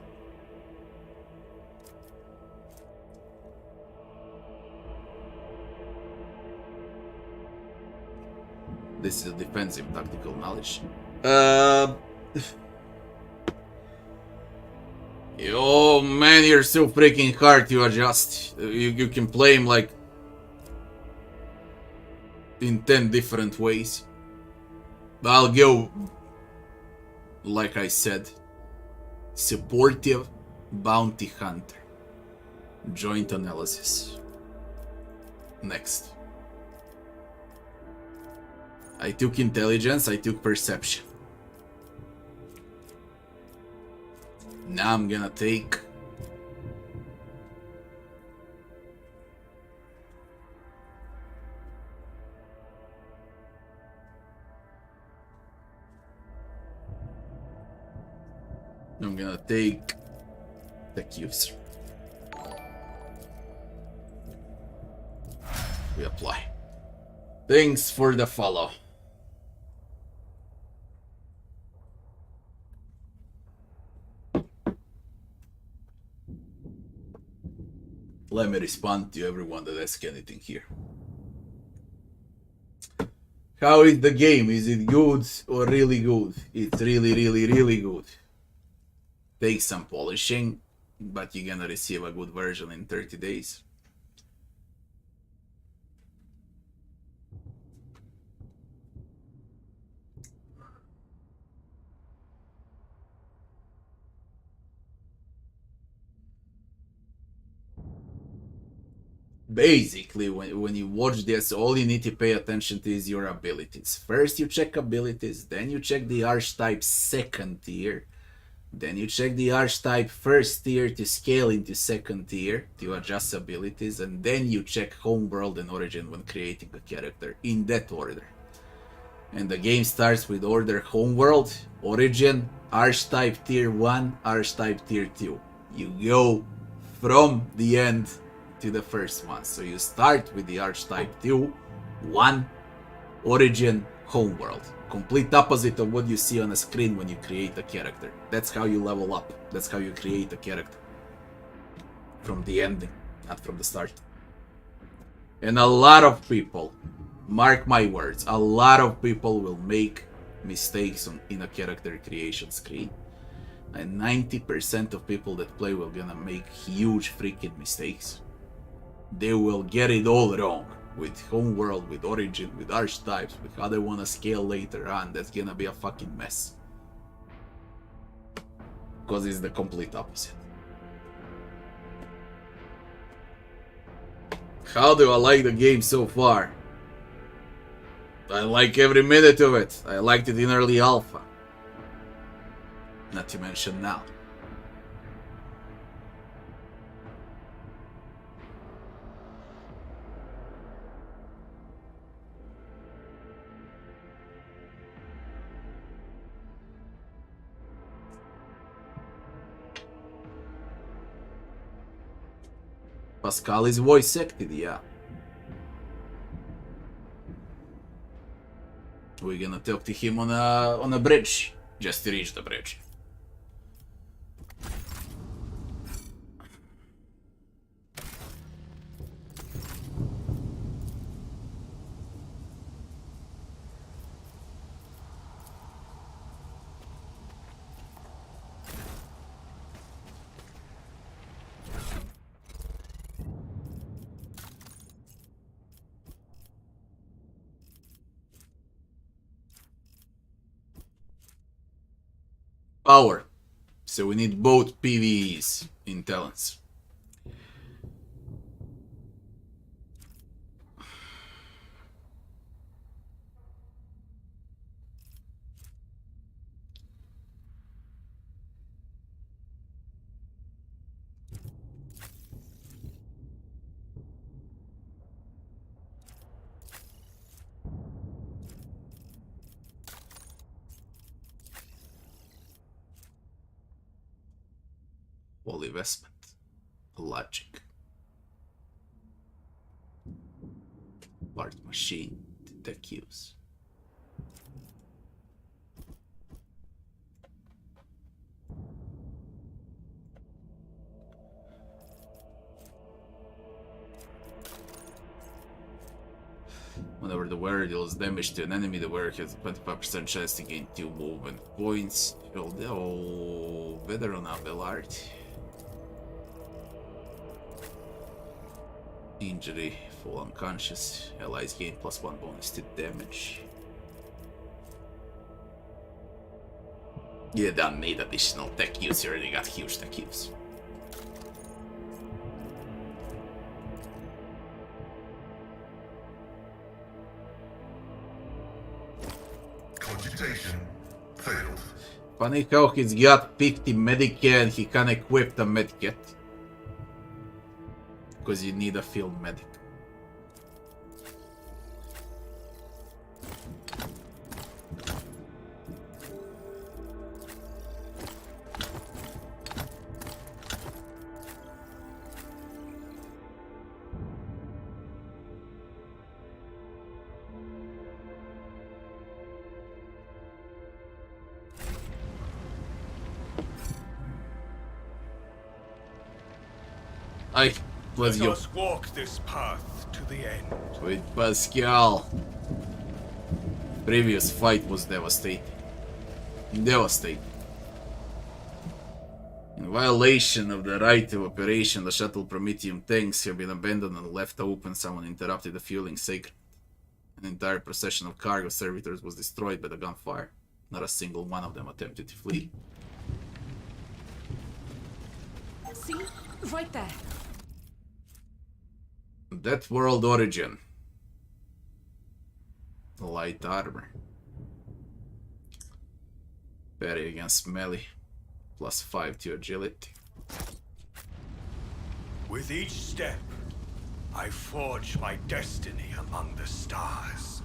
This is a defensive tactical knowledge. Oh man, you're so freaking hard to adjust. You can play him like in 10 different ways. I'll go, like I said, supportive bounty hunter. Joint analysis. Next. I took intelligence, I took perception. Now I'm gonna take tech user. We apply. Thanks for the follow. Let me respond to everyone that asks anything here. How is the game? Is it good or really good? It's really, really, really good. Take some polishing, but you're gonna receive a good version in 30 days. Basically, when you watch this, all you need to pay attention to is your abilities. First you check abilities, then you check the archetype second tier, then you check the archetype first tier to scale into second tier to adjust abilities, and then you check homeworld and origin when creating a character, in that order. And the game starts with order homeworld, origin, archetype tier 1, archetype tier 2. You go from the end to the first one. So you start with the archetype 2, 1, origin, homeworld. Complete opposite of what you see on a screen when you create a character. That's how you level up. That's how you create a character. From the ending, not from the start. And a lot of people, mark my words, a lot of people will make mistakes in a character creation screen. And 90% of people that play will gonna make huge freaking mistakes. They will get it all wrong. With homeworld, with origin, with archetypes, with how they wanna scale later on. That's gonna be a fucking mess. Because it's the complete opposite. How do I like the game so far? I like every minute of it. I liked it in early alpha. Not to mention now. Pascal is voice acted, yeah. We're gonna talk to him on a bridge, just to reach the bridge. Power. So we need both PvEs in talents. All investment. Logic. Part machine. Tech use. Whenever the wearer deals damage to an enemy, the wearer has a 25% chance to gain 2 movement points. Oh, better on Abelard. Injury, fall unconscious. Allies gain +1 bonus to damage. You don't need additional tech use, you already got huge tech use. Failed. Funny how he's got 50 medicare and he can't equip the medkit. Because you need a field medic. Let's go. Let us walk this path to the end. With Pascal. Previous fight was devastating. Devastating. In violation of the right of operation, the shuttle Prometheum tanks have been abandoned and left open. Someone interrupted the fueling sacred. An entire procession of cargo servitors was destroyed by the gunfire. Not a single one of them attempted to flee. See? Right there. That world origin. Light armor. Parry against melee. +5 to agility. With each step, I forge my destiny among the stars.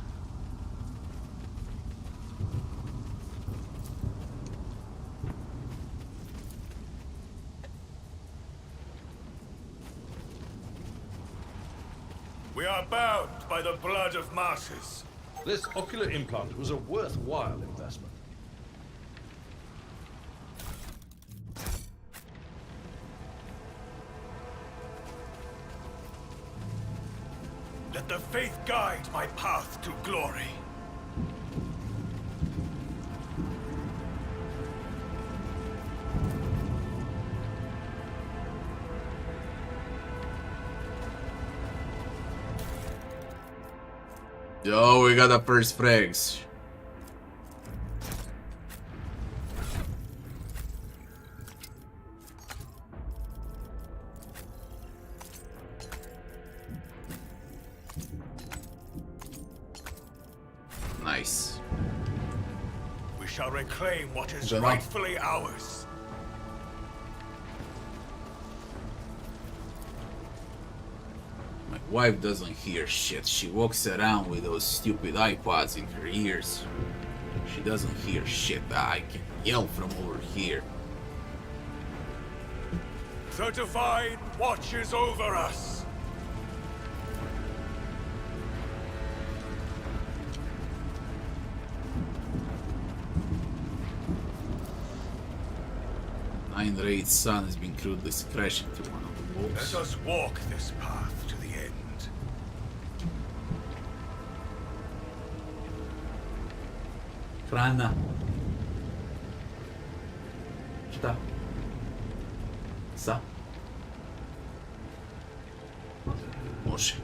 We are bound by the blood of martyrs. This ocular implant was a worthwhile investment. Let the faith guide my path to glory. Oh, we got the first frags. Nice. We shall reclaim what is Good rightfully ours. My wife doesn't hear shit. She walks around with those stupid iPods in her ears. She doesn't hear shit. I can yell from over here. The divine watches over us. Nine-rayed sun has been crudely crashed into one of the walls. Let us walk this path to the end. Hrana. Šta? Sa? Može.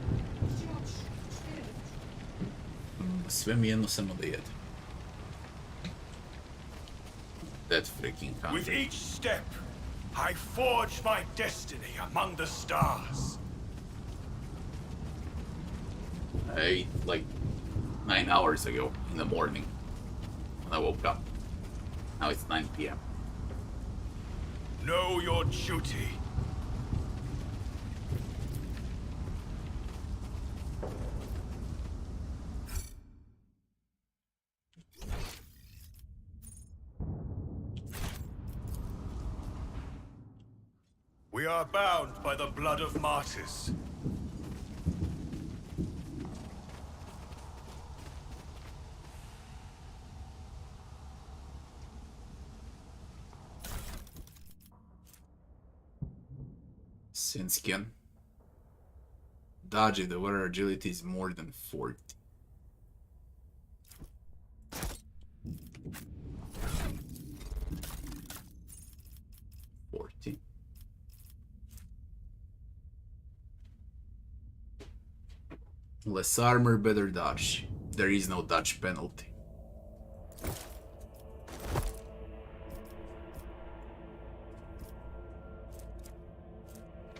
Sve mi jedno samo da jedem. That freaking hunger. With each step, I forge my destiny among the stars. I ate like 9 hours ago in the morning when I woke up. Now it's 9 p.m. Know your duty. We are bound by the blood of martyrs. Sinskin. Dodge if the wearer agility is more than 40. Less armor, better dodge. There is no dodge penalty.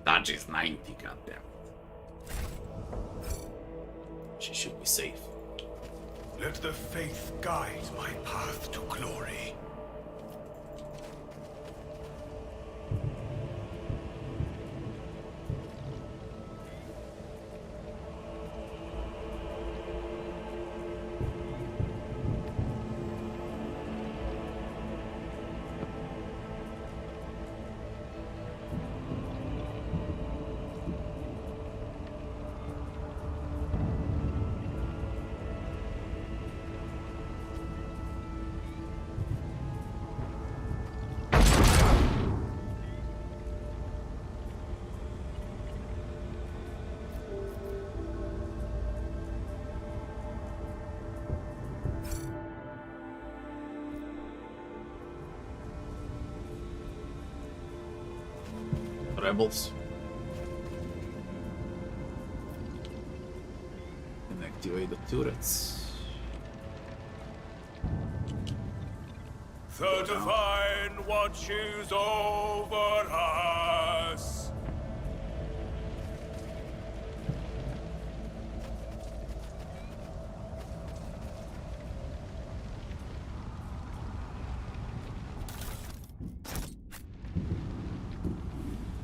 Dodge is 90, goddamn. She should be safe. Let the faith guide my path to glory. Rebels. And activate the turrets. The divine watches over us.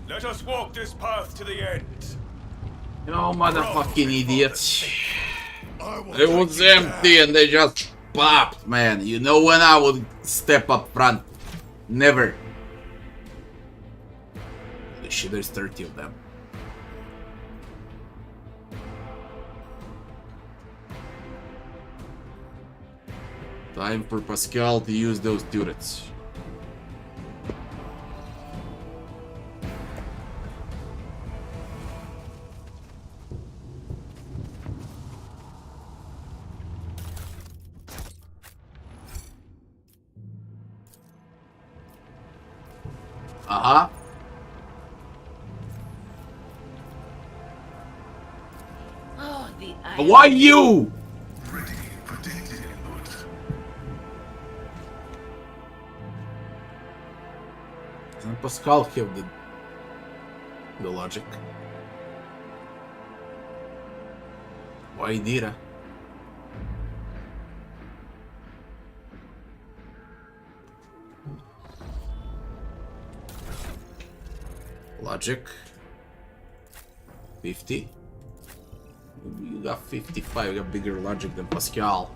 Let us walk this path to the end. You motherfucking idiots. It was empty and they just popped, man. You know when I would step up front? Never. Holy shit, there's 30 of them. Time for Pascal to use those turrets. Uh-huh. Oh, the Why you? Doesn't Pascal have the logic? Why Dira? Logic 50. You got 55. You got bigger logic than Pascal.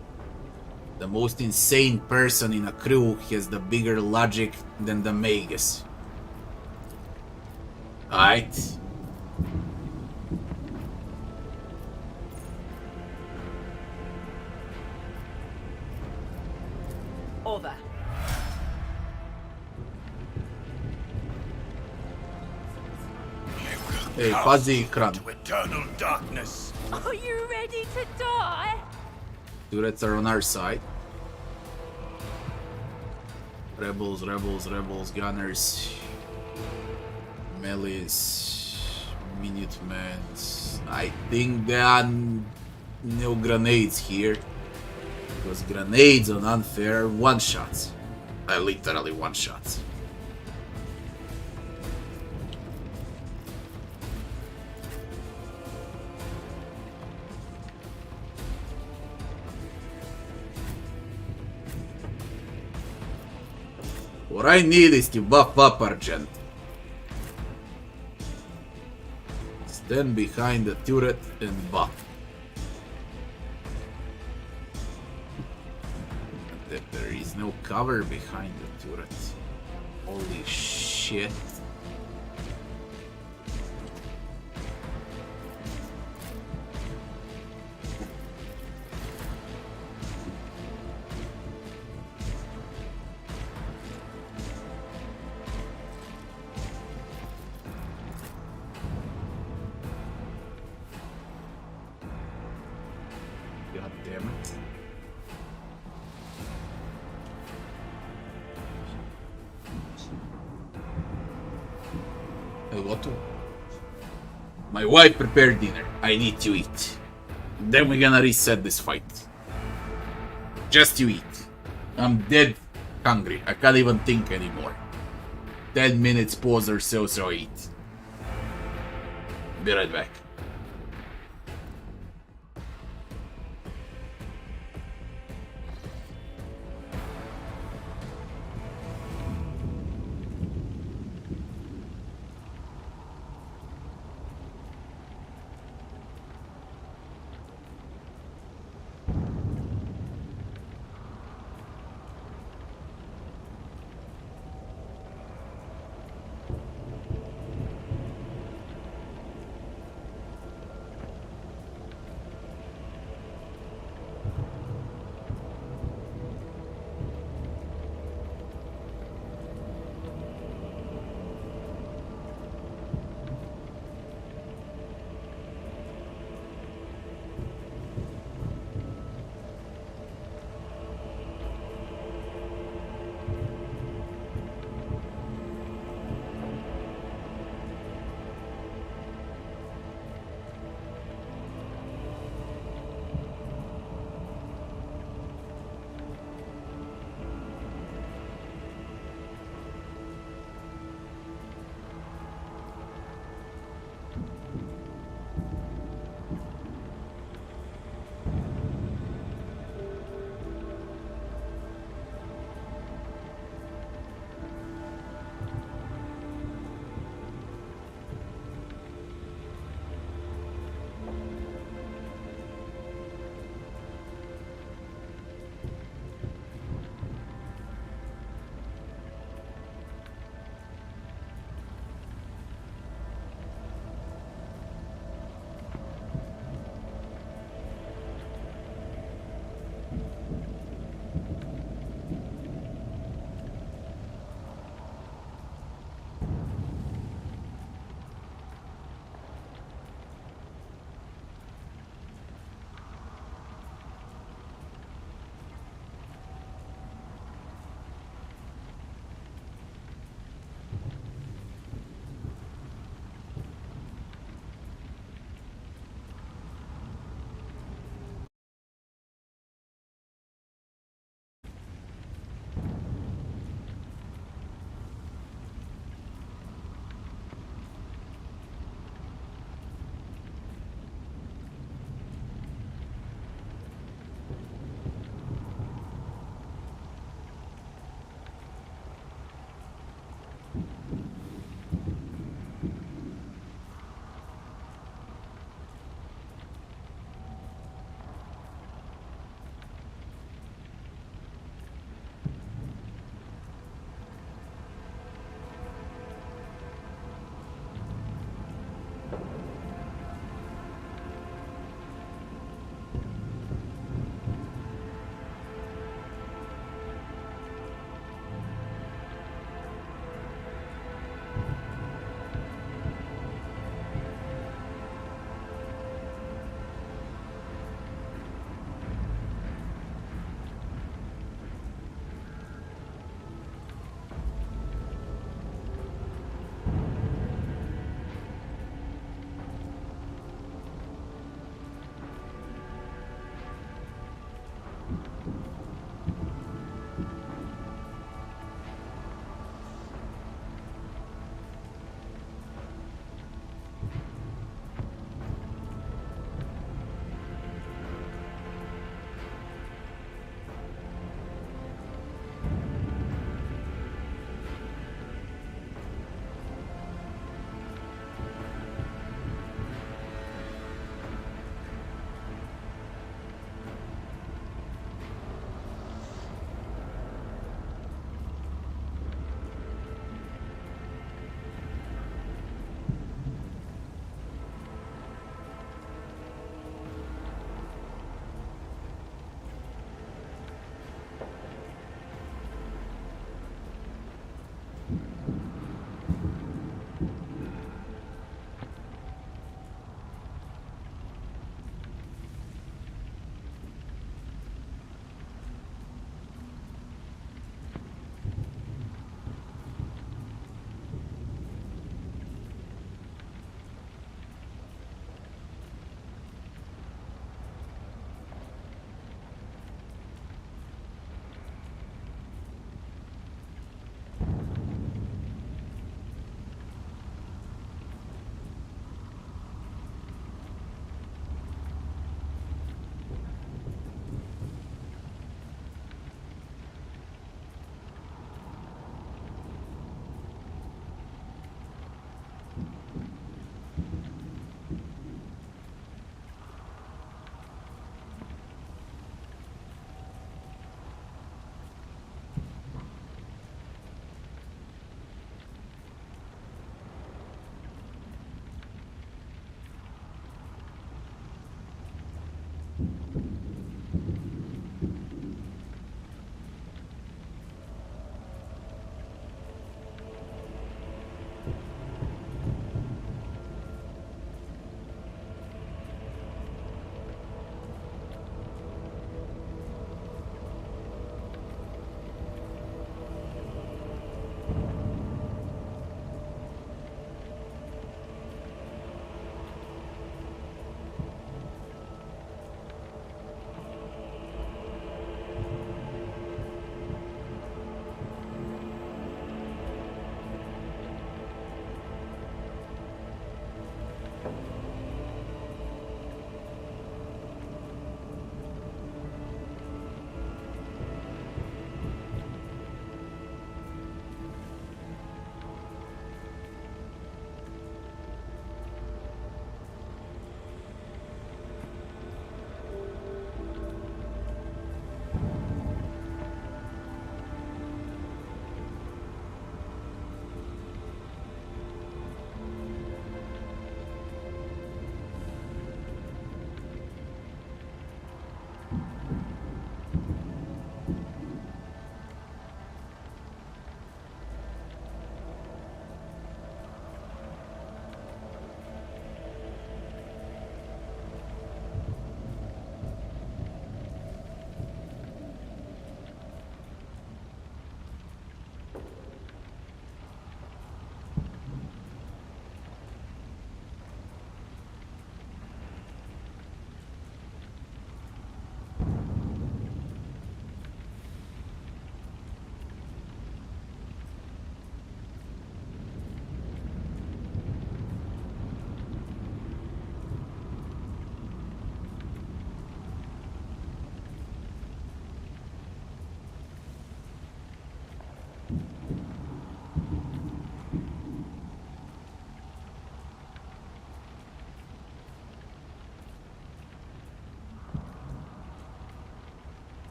The most insane person in a crew has the bigger logic than the Magus. Alright. Over. Hey, fuzzy ekran. To eternal darkness. Are you ready to die? Turrets are on our side. Rebels, rebels, rebels, gunners. Melees. Minutemen. I think there are no grenades here. Because grenades on unfair one-shots. Literally one-shots. What I need is to buff up Argent. Stand behind the turret and buff. There is no cover behind the turret. Holy shit. What to? My wife prepared dinner. I need to eat. Then we're gonna reset this fight. Just you eat. I'm dead hungry. I can't even think anymore. 10 minutes pause or so I eat. Be right back.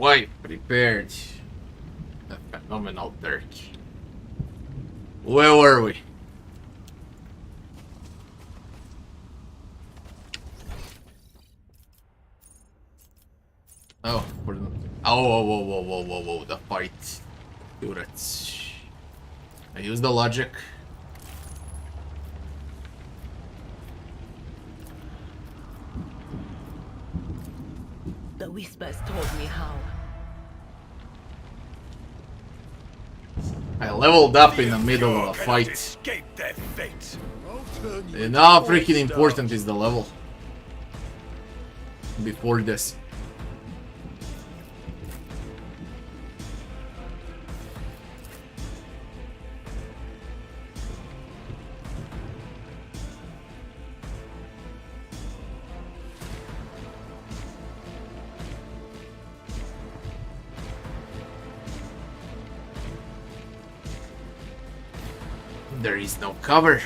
Wife prepared. A phenomenal turkey. Where were we? Oh, whoa, the fight. Turrets. I use the logic. The whispers told me how. I leveled up in the middle of a fight. Escape their fate. And how freaking important is the level? Before this. There is no cover.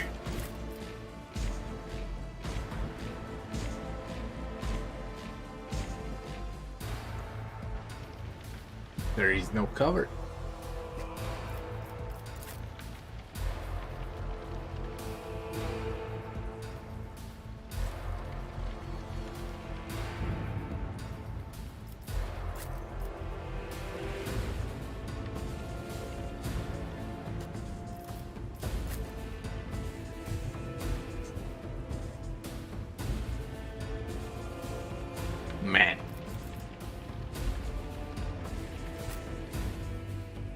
There is no cover. Man.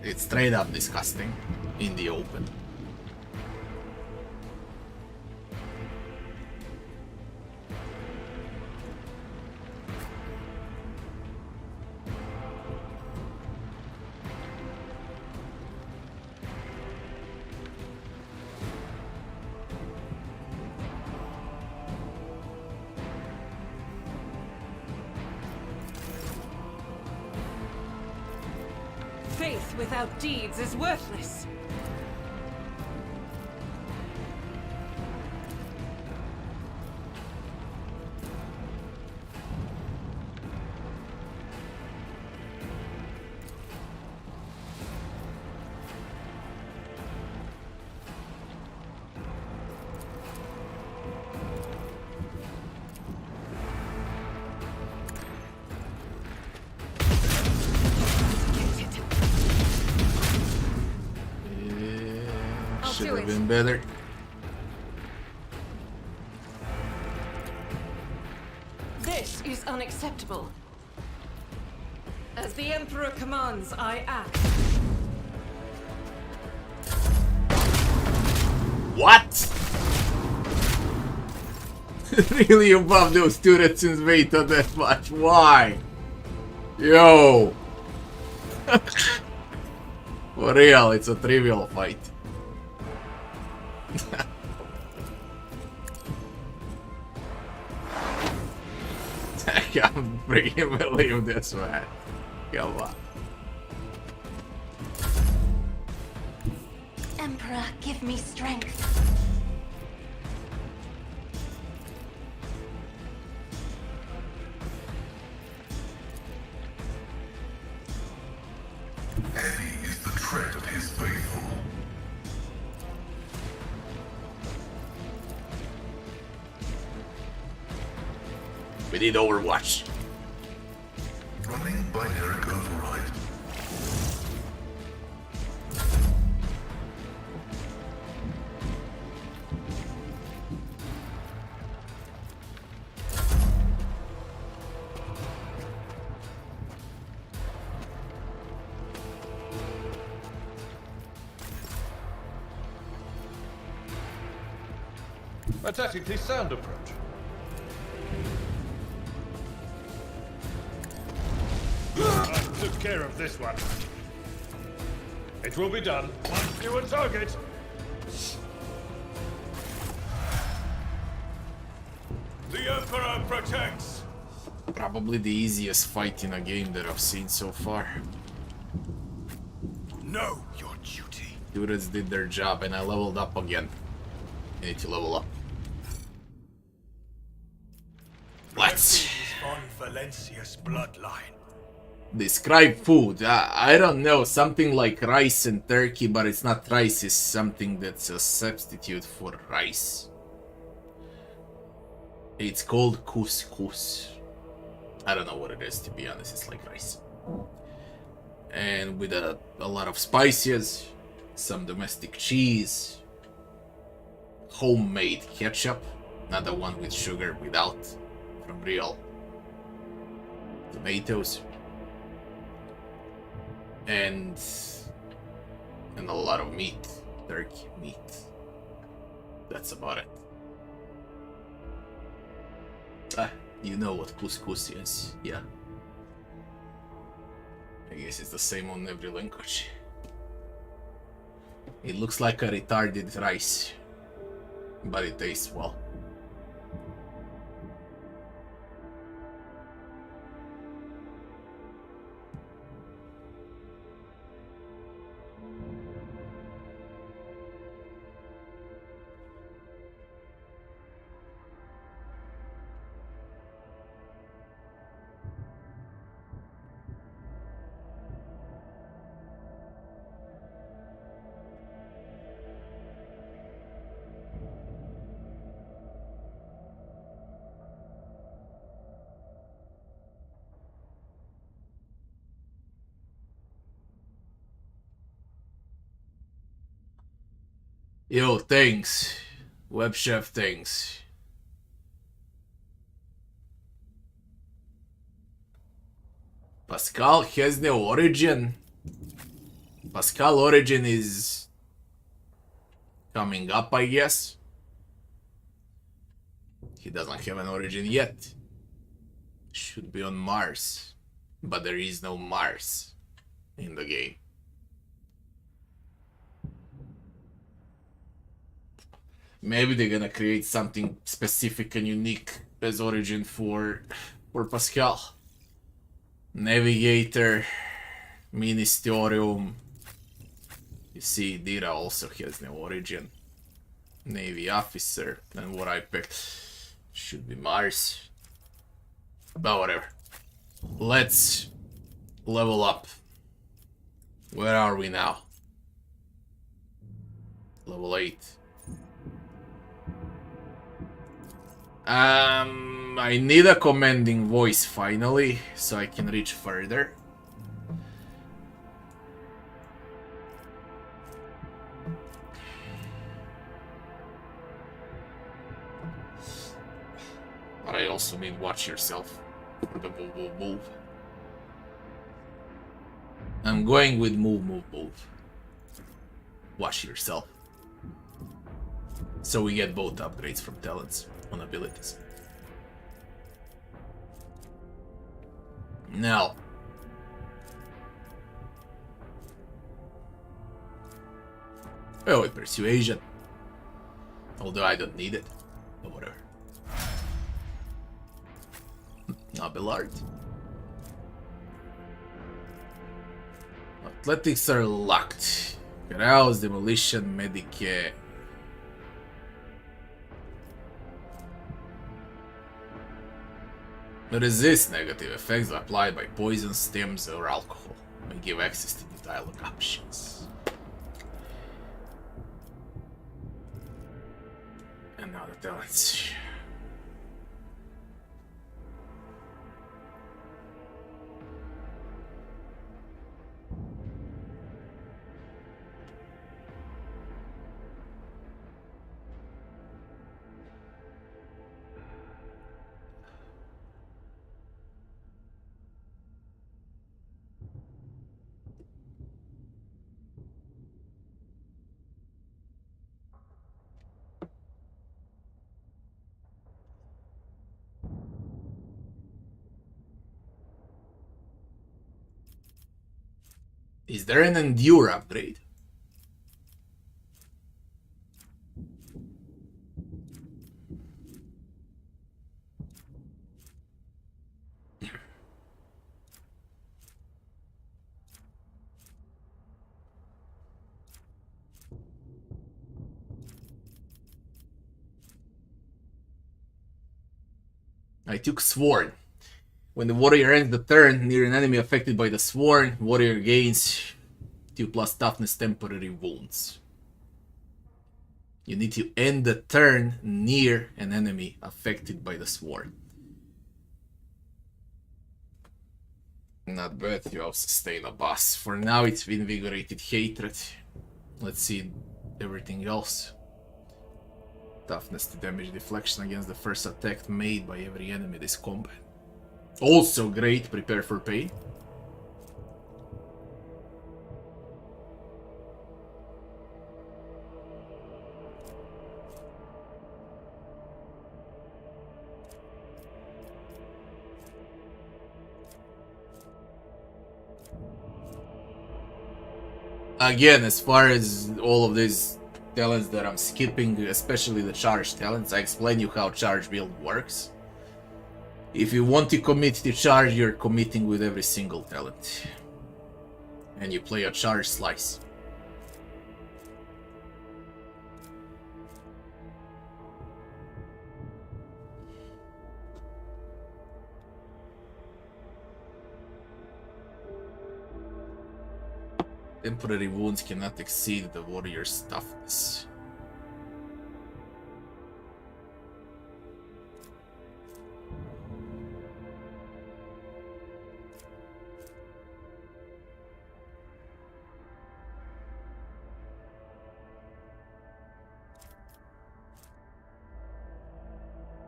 It's straight up disgusting in the open. Faith without deeds is worthless. Should have been better. This is unacceptable. As the Emperor commands, I act. What? Really above those turrets and weight on that much? Why? Yo! For real, it's a trivial fight. I can't freaking believe this, man. Come on. Emperor, give me strength. Heavy is the tread of his faithful. We need Overwatch. Running binary override. A tactically sound approach. I took care of this one. It will be done. One fewer target. The Emperor protects. Probably the easiest fight in a game that I've seen so far. Know your duty. Turrets did their job and I leveled up again. I need to level up. Let's. On Valencia's bloodline. Describe food. I don't know, something like rice and turkey, but it's not rice, it's something that's a substitute for rice. It's called couscous. I don't know what it is, to be honest, it's like rice. And with a lot of spices, some domestic cheese, homemade ketchup, not the one with sugar, without, from real tomatoes. And a lot of meat, turkey meat. That's about it. You know what couscous is, yeah. I guess it's the same on every language. It looks like a retarded rice, but it tastes well. Yo, thanks. Web Chef, thanks. Pascal has no origin. Pascal origin is coming up, I guess. He doesn't have an origin yet. Should be on Mars. But there is no Mars in the game. Maybe they're gonna create something specific and unique as origin for Pascal. Navigator, Ministerium. You see, Dira also has no origin. Navy officer, and what I picked should be Mars. But whatever. Let's level up. Where are we now? Level 8. I need a commanding voice finally, so I can reach further. But I also mean watch yourself. Move. I'm going with move. Watch yourself. So we get both upgrades from talents on abilities. Now, oh, persuasion. Although I don't need it, but whatever. Abelard. Athletics are locked. Carouse, demolition, medicare. Resist negative effects applied by poison, stems, or alcohol, and give access to the dialogue options. And now the talents. Is there an endure upgrade? I took Sworn. When the warrior ends the turn near an enemy affected by the sworn, warrior gains 2+ toughness temporary wounds. You need to end the turn near an enemy affected by the sworn. Not bad, you have sustain a boss. For now it's invigorated hatred. Let's see everything else. Toughness to damage deflection against the first attack made by every enemy this combat. Also great, prepare for pain. Again, as far as all of these talents that I'm skipping, especially the charge talents, I explain you how charge build works. If you want to commit to charge, you're committing with every single talent. And you play a charge slice. Temporary wounds cannot exceed the warrior's toughness.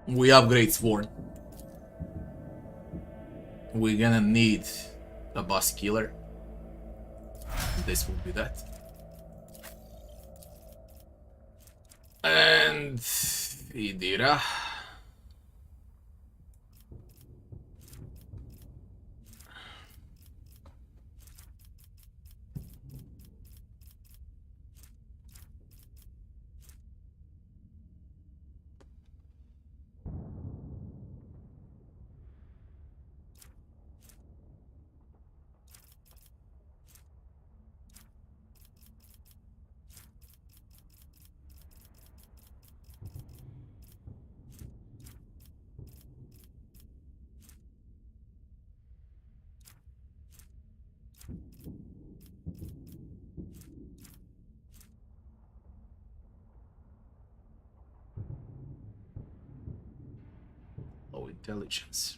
We upgrade Sworn. We're gonna need a boss killer. This will be that. And Idira. Low intelligence.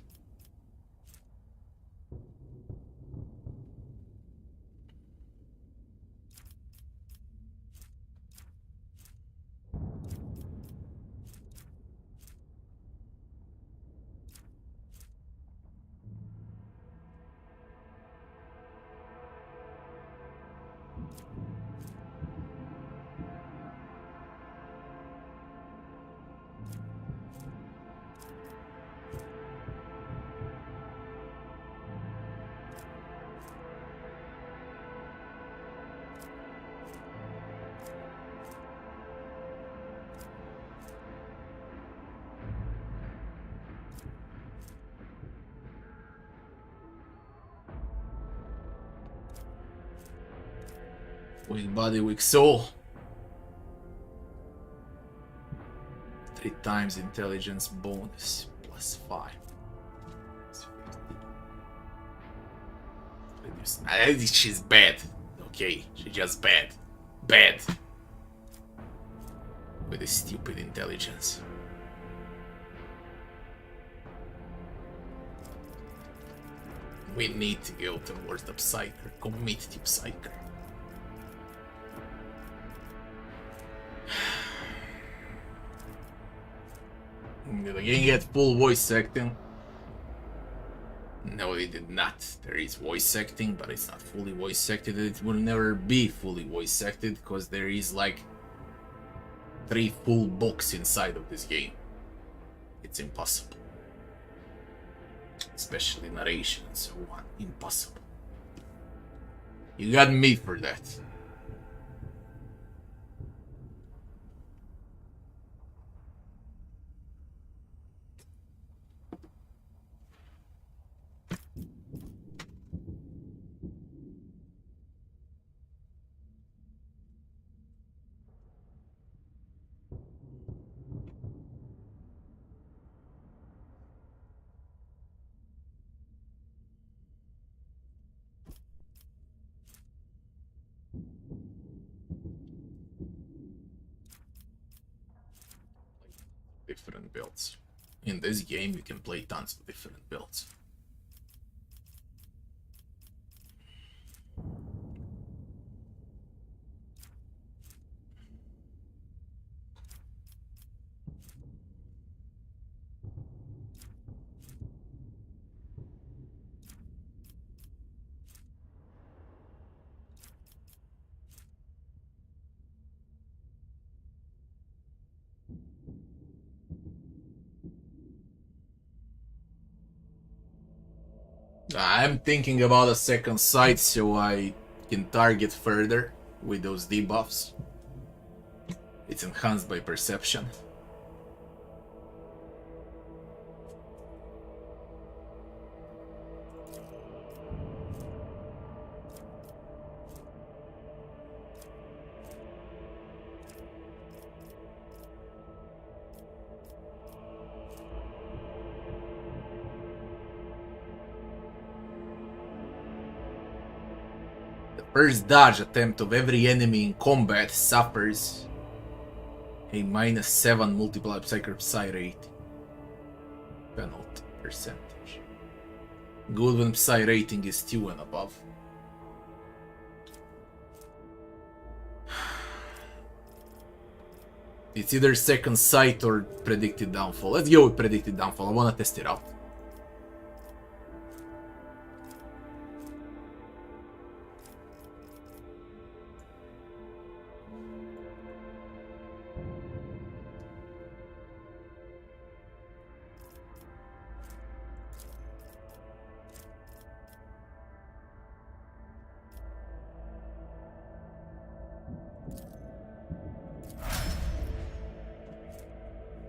Weak body, weak soul. 3 times intelligence bonus +5. She's bad. Okay, she's just bad. Bad. With a stupid intelligence. We need to go towards the Psyker. Commit to Psyker. Did the game get full voice acting? No, it did not. There is voice acting, but it's not fully voice acted. It will never be fully voice acted because there is like 3 full books inside of this game. It's impossible. Especially narration and so on. Impossible. You got me for that. different builds. In this game, you can play tons of different builds. I'm thinking about a second sight so I can target further with those debuffs. It's enhanced by perception. First dodge attempt of every enemy in combat suffers a -7 multiplied Psy rate penalty percentage. Good when Psy rating is 2 and above. It's either second sight or predicted downfall. Let's go with predicted downfall. I want to test it out.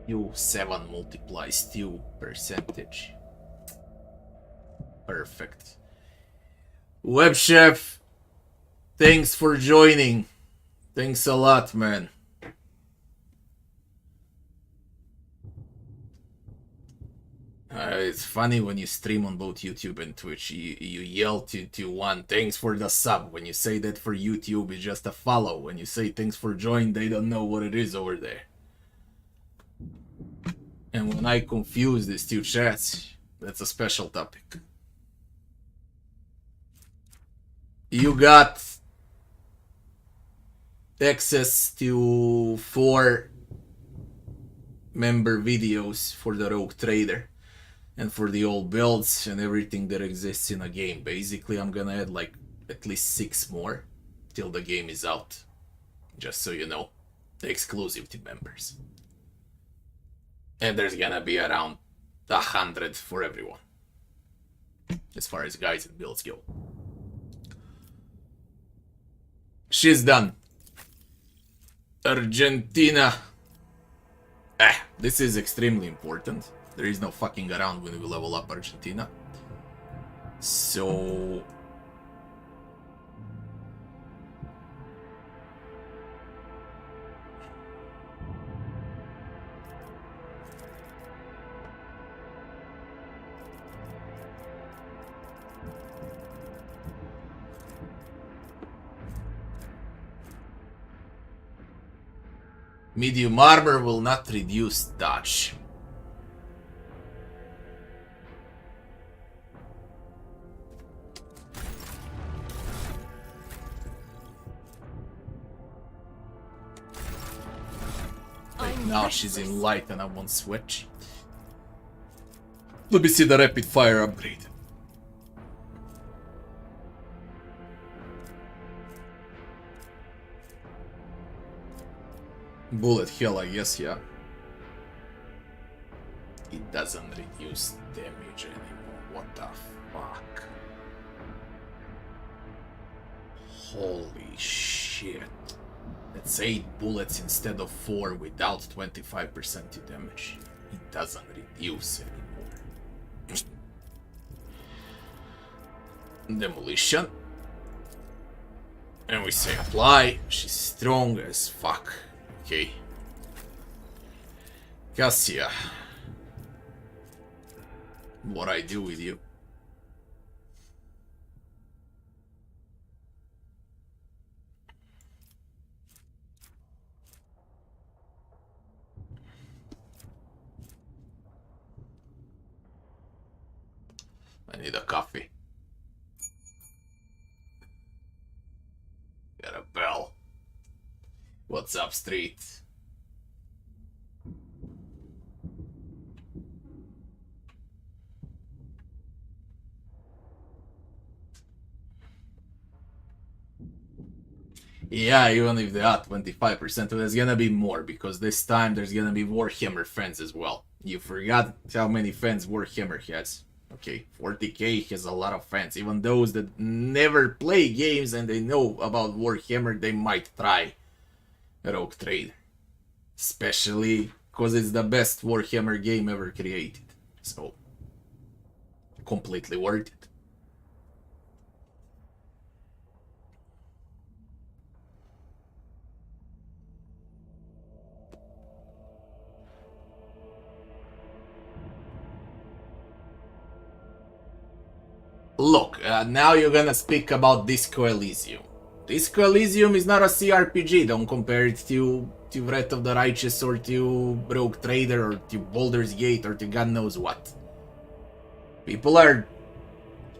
U7 multiplies 2 percentage. Perfect. Web Chef, thanks for joining. Thanks a lot, man. It's funny when you stream on both YouTube and Twitch. You yell to one, thanks for the sub. When you say that for YouTube, it's just a follow. When you say thanks for join, they don't know what it is over there. And when I confuse these two chats, that's a special topic. You got access to 4 member videos for the Rogue Trader and for the old builds and everything that exists in a game. Basically, I'm gonna add like at least 6 more till the game is out. Just so you know, exclusive to members. And there's gonna be around 100 for everyone, as far as guides and builds go. She's done. Argentina. This is extremely important. There is no fucking around when we level up Argentina. So... medium armor will not reduce dodge. Now she's in light and I won't switch. Let me see the rapid fire upgrade. Bullet hell, I guess, yeah. It doesn't reduce damage anymore. What the fuck? Holy shit. That's 8 bullets instead of 4 without 25% to damage. It doesn't reduce anymore. Demolition. And we say apply. She's strong as fuck. Okay. Cassia. What I do with you? I need a coffee. Got a bell. What's up, street? Yeah, even if they are 25%, there's gonna be more, because this time there's gonna be Warhammer fans as well. You forgot how many fans Warhammer has. Okay, 40k has a lot of fans. Even those that never play games and they know about Warhammer, they might try Rogue Trader. Especially because it's the best Warhammer game ever created. So, completely worth it. Look, now you're gonna speak about Disco Elysium. Disco Elysium is not a CRPG, don't compare it to Wrath of the Righteous or to Rogue Trader or to Baldur's Gate or to God knows what. People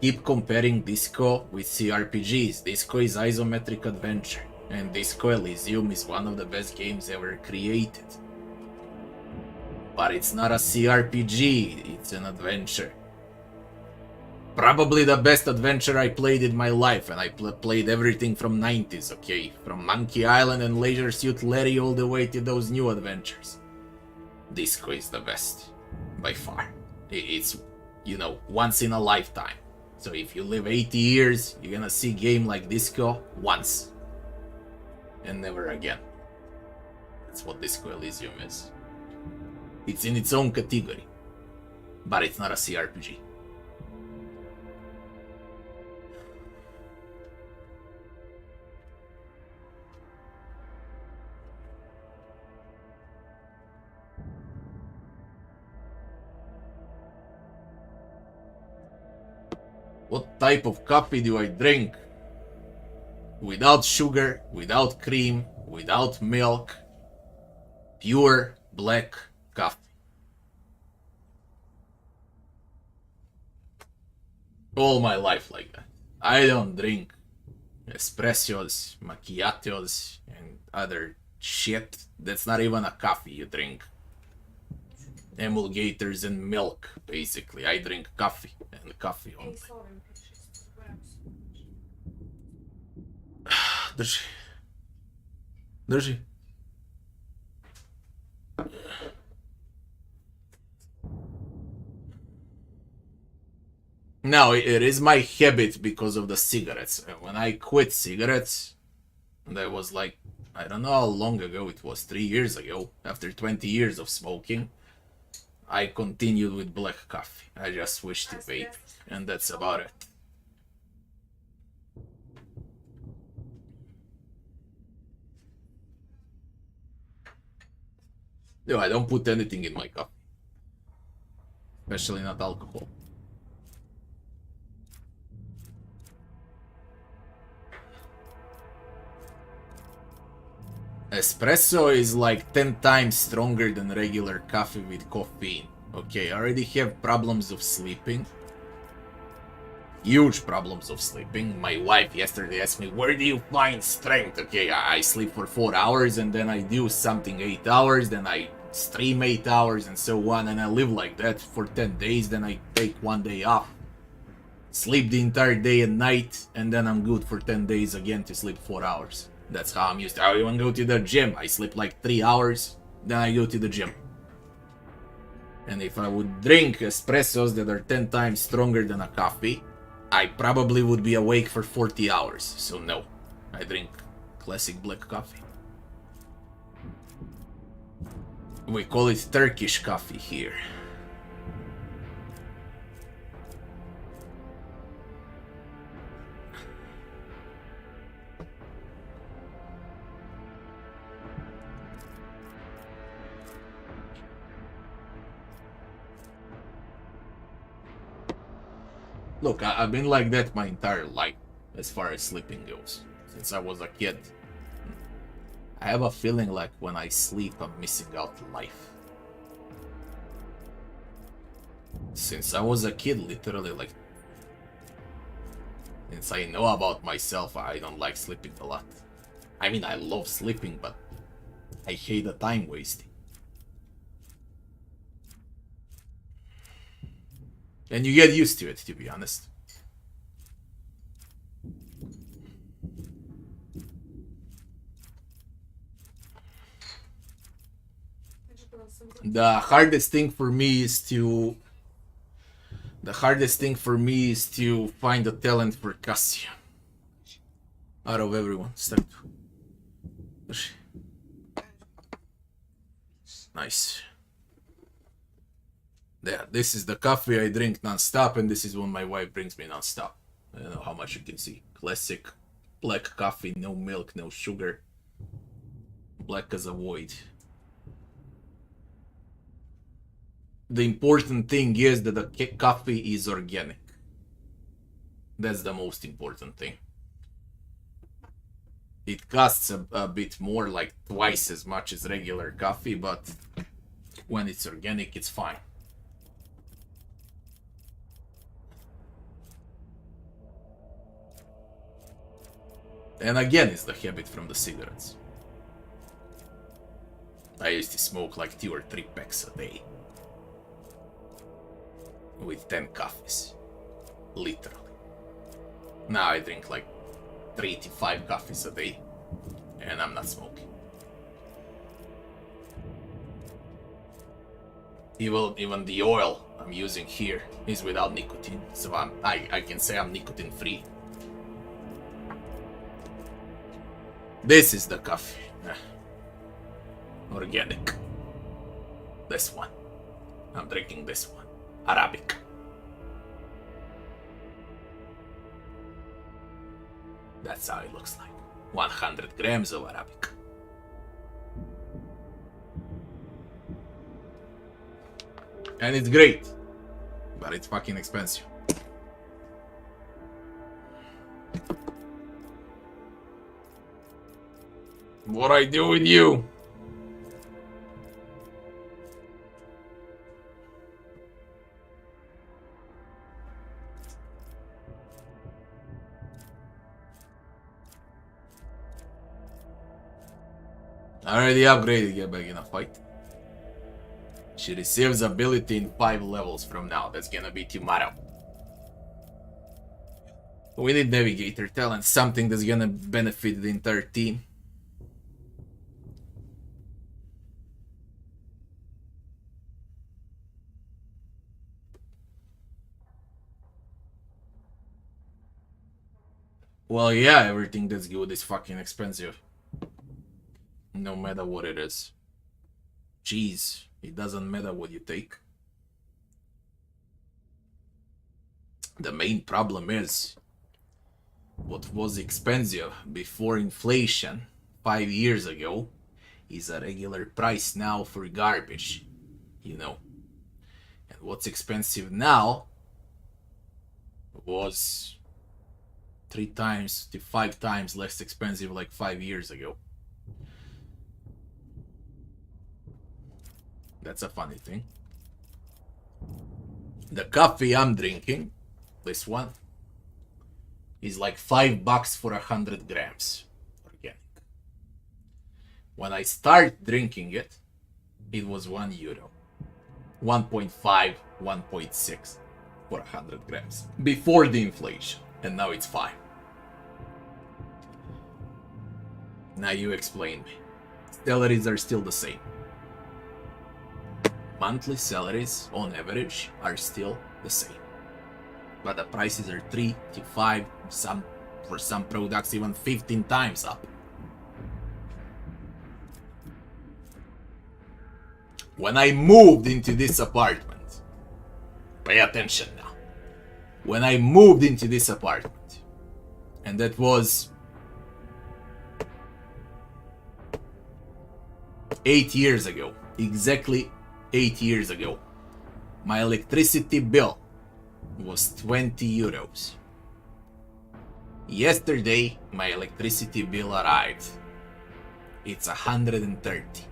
keep comparing Disco with CRPGs. Disco is isometric adventure, and Disco Elysium is one of the best games ever created. But it's not a CRPG, it's an adventure. Probably the best adventure I played in my life, and I played everything from 90s, okay? From Monkey Island and Leisure Suit Larry all the way to those new adventures. Disco is the best, by far. It's, you know, once in a lifetime. So if you live 80 years, you're gonna see a game like Disco once. And never again. That's what Disco Elysium is. It's in its own category. But it's not a CRPG. What type of coffee do I drink? Without sugar, without cream, without milk. Pure black coffee. All my life like that. I don't drink espressos, macchiatos, and other shit. That's not even a coffee. You drink emulgators and milk, basically. I drink coffee and coffee only. Держи. No, it is my habit because of the cigarettes. When I quit cigarettes, that was like, I don't know how long ago it was, 3 years ago, after 20 years of smoking, I continued with black coffee. I just switched to vape, and that's about it. No, I don't put anything in my coffee. Especially not alcohol. Espresso is like 10 times stronger than regular coffee with caffeine. Okay, I already have problems of sleeping. Huge problems of sleeping. My wife yesterday asked me, where do you find strength? Okay, I sleep for 4 hours and then I do something 8 hours, then I stream 8 hours and so on, and I live like that for 10 days, then I take 1 day off. Sleep the entire day and night, and then I'm good for 10 days again to sleep 4 hours. That's how I'm used to. I even go to the gym. I sleep like 3 hours, then I go to the gym. And if I would drink espressos that are 10 times stronger than a coffee, I probably would be awake for 40 hours. So no, I drink classic black coffee. We call it Turkish coffee here. Look, I've been like that my entire life, as far as sleeping goes, since I was a kid. I have a feeling like when I sleep, I'm missing out life. Since I was a kid, literally like Since I know about myself, I don't like sleeping a lot. I mean, I love sleeping, but I hate the time wasting. And you get used to it, to be honest. The hardest thing for me is to find a talent for Cassia. Out of everyone. Start. Nice. There, this is the coffee I drink non-stop, and this is what my wife brings me non-stop. I don't know how much you can see. Classic black coffee, no milk, no sugar. Black as a void. The important thing is that the coffee is organic. That's the most important thing. It costs a bit more, like twice as much as regular coffee, but when it's organic, it's fine. And again, it's the habit from the cigarettes. I used to smoke like 2 or 3 packs a day. With 10 coffees. Literally. Now I drink like 3 to 5 coffees a day. And I'm not smoking. Even the oil I'm using here is without nicotine. So I can say I'm nicotine free. This is the coffee. Organic. This one. I'm drinking this one. Arabic. That's how it looks like. 100 grams of Arabic. And it's great. But it's fucking expensive. What I do with you? Already upgraded, get back in a fight. She receives ability in 5 levels from now. That's gonna be tomorrow. We need navigator talent, something that's gonna benefit the entire team. Well, yeah, everything that's good is fucking expensive. No matter what it is. Jeez, it doesn't matter what you take. The main problem is what was expensive before inflation 5 years ago is a regular price now for garbage, you know. And what's expensive now was 3 times to 5 times less expensive like 5 years ago. That's a funny thing. The coffee I'm drinking, this one, is like $5 for 100 grams organic. When I start drinking it, it was €1. 1.5, 1.6 for 100 grams. Before the inflation. And now it's 5. Now you explain me. Salaries are still the same. Monthly salaries, on average, are still the same. But the prices are 3 to 5, for some products even 15 times up. When I moved into this apartment, pay attention now. When I moved into this apartment, and that was 8 years ago, exactly 8 years ago, my electricity bill was €20. Yesterday, my electricity bill arrived. It's 130.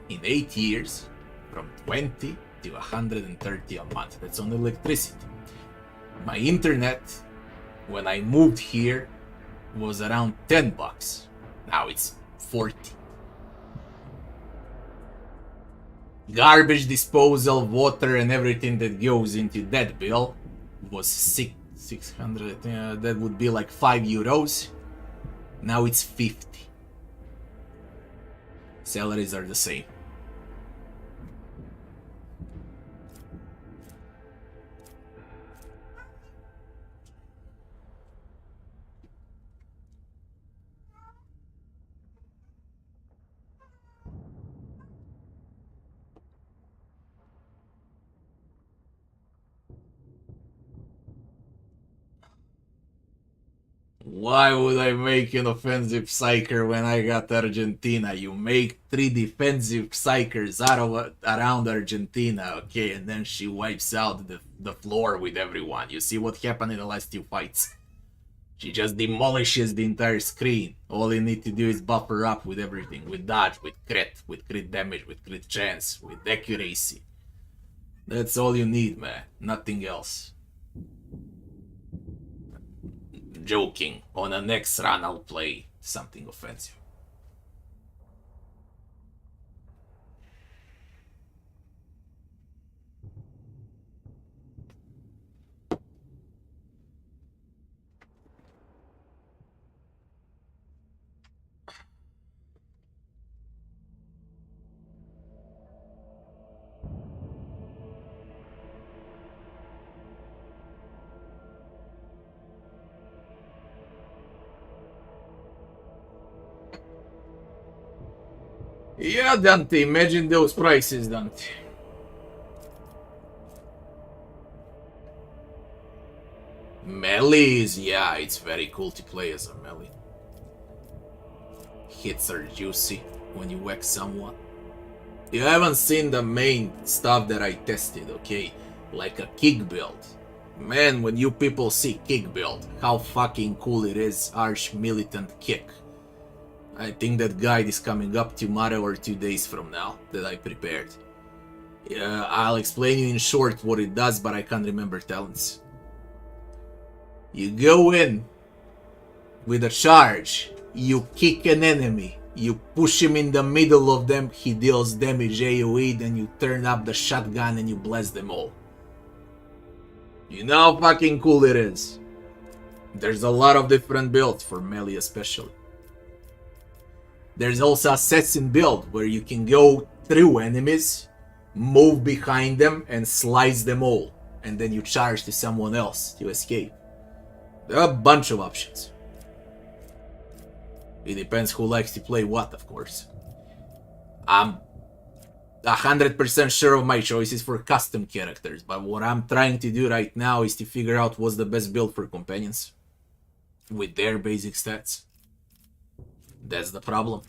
In 8 years, from 20 to 130 a month. That's on electricity. My internet when I moved here was around $10. Now it's 40. Garbage disposal, water and everything that goes into that bill was 600, that would be like €5. Now it's 50. Salaries are the same. Why would I make an offensive psyker when I got Argentina? You make 3 defensive psykers around Argentina, okay, and then she wipes out the floor with everyone. You see what happened in the last 2 fights? She just demolishes the entire screen. All you need to do is buff her up with everything. With dodge, with crit damage, with crit chance, with accuracy. That's all you need, man. Nothing else. Joking. On the next run I'll play something offensive. Yeah, Dante, imagine those prices, Dante. Melees, yeah, it's very cool to play as a melee. Hits are juicy when you whack someone. You haven't seen the main stuff that I tested, okay? Like a kick build. Man, when you people see kick build, how fucking cool it is, Arch Militant Kick. I think that guide is coming up tomorrow or 2 days from now that I prepared. Yeah, I'll explain you in short what it does, but I can't remember talents. You go in with a charge, you kick an enemy, you push him in the middle of them, he deals damage AoE, then you turn up the shotgun and you blast them all. You know how fucking cool it is. There's a lot of different builds for melee especially. There's also assassin build where you can go through enemies, move behind them and slice them all, and then you charge to someone else to escape. There are a bunch of options. It depends who likes to play what, of course. I'm 100% sure of my choices for custom characters, but what I'm trying to do right now is to figure out what's the best build for companions with their basic stats. That's the problem.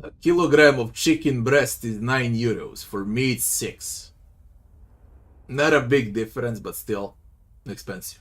A kilogram of chicken breast is €9. For me it's 6. Not a big difference, but still expensive.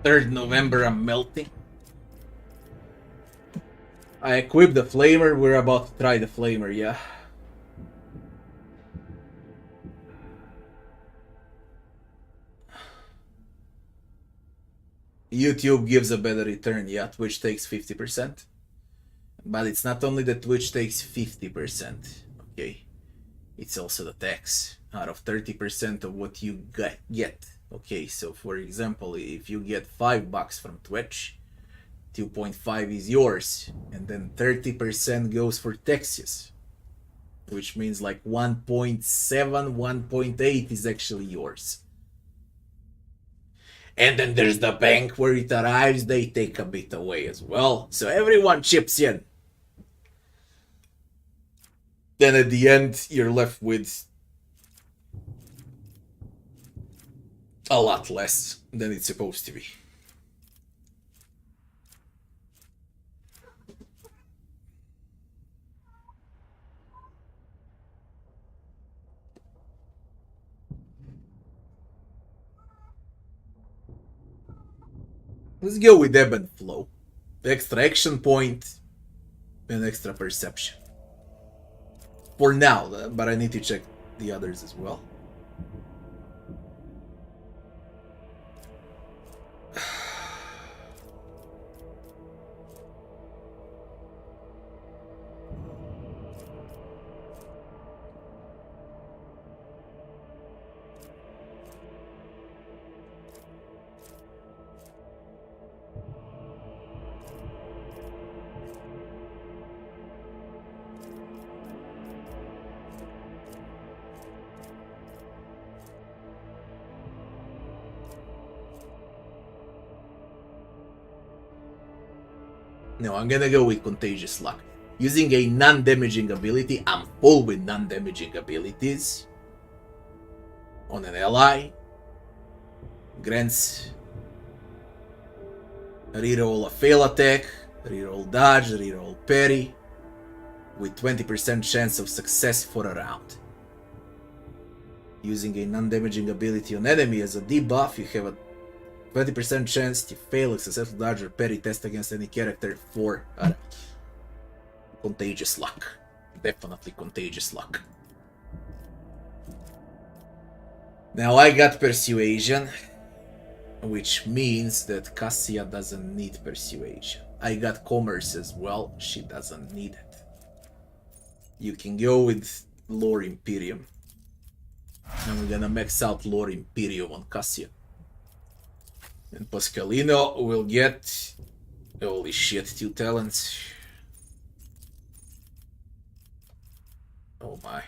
3rd November, I'm melting. I equipped the flamer, we're about to try the flamer, yeah. YouTube gives a better return, yeah, Twitch takes 50%. But it's not only that Twitch takes 50%, okay? It's also the tax out of 30% of what you get. Okay, so for example, if you get $5 from Twitch, 2.5 is yours, and then 30% goes for taxes, which means like 1.7, 1.8 is actually yours. And then there's the bank where it arrives, they take a bit away as well. So everyone chips in. Then at the end, you're left with a lot less than it's supposed to be. Let's go with ebb and flow. The extra action point and extra perception. For now, but I need to check the others as well. No, I'm gonna go with Contagious Luck. Using a non-damaging ability, I'm full with non-damaging abilities. On an ally. Grants reroll a fail attack, reroll dodge, reroll parry, with 20% chance of success for a round. Using a non-damaging ability on enemy as a debuff, you have a 20% chance to fail a successful dodge or parry test against any character for a round. Contagious Luck. Definitely Contagious Luck. Now I got Persuasion, which means that Cassia doesn't need Persuasion. I got Commerce as well, she doesn't need it. You can go with Lore Imperium. And we're gonna max out Lore Imperium on Cassia. And Pascalino will get, holy shit, 2 talents. Oh my.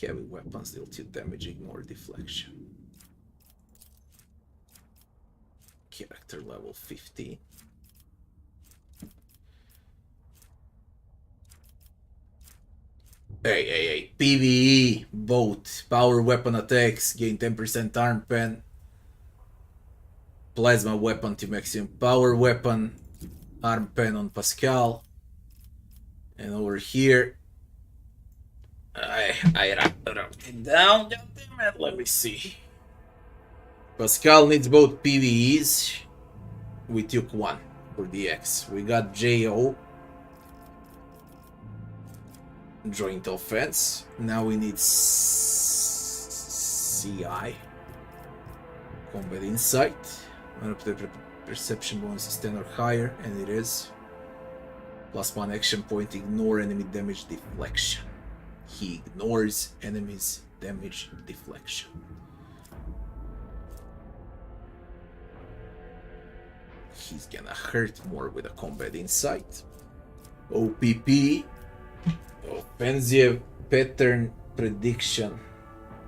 Heavy weapons deal 2 damage, ignore deflection. Character level 15. Hey, PvE, both power weapon attacks, gain 10% arm pen. Plasma weapon to maximum power weapon, arm pen on Pascal. And over here, I wrote it down, goddammit, let me see. Pascal needs both PvEs. We took one for the X. We got JO. Joint offense. Now we need CI. Combat insight. Perception bonus is 10 or higher, and it is. +1 action point, ignore enemy damage deflection. He ignores enemies' damage deflection. He's gonna hurt more with a combat insight. OPP. Offensive pattern prediction.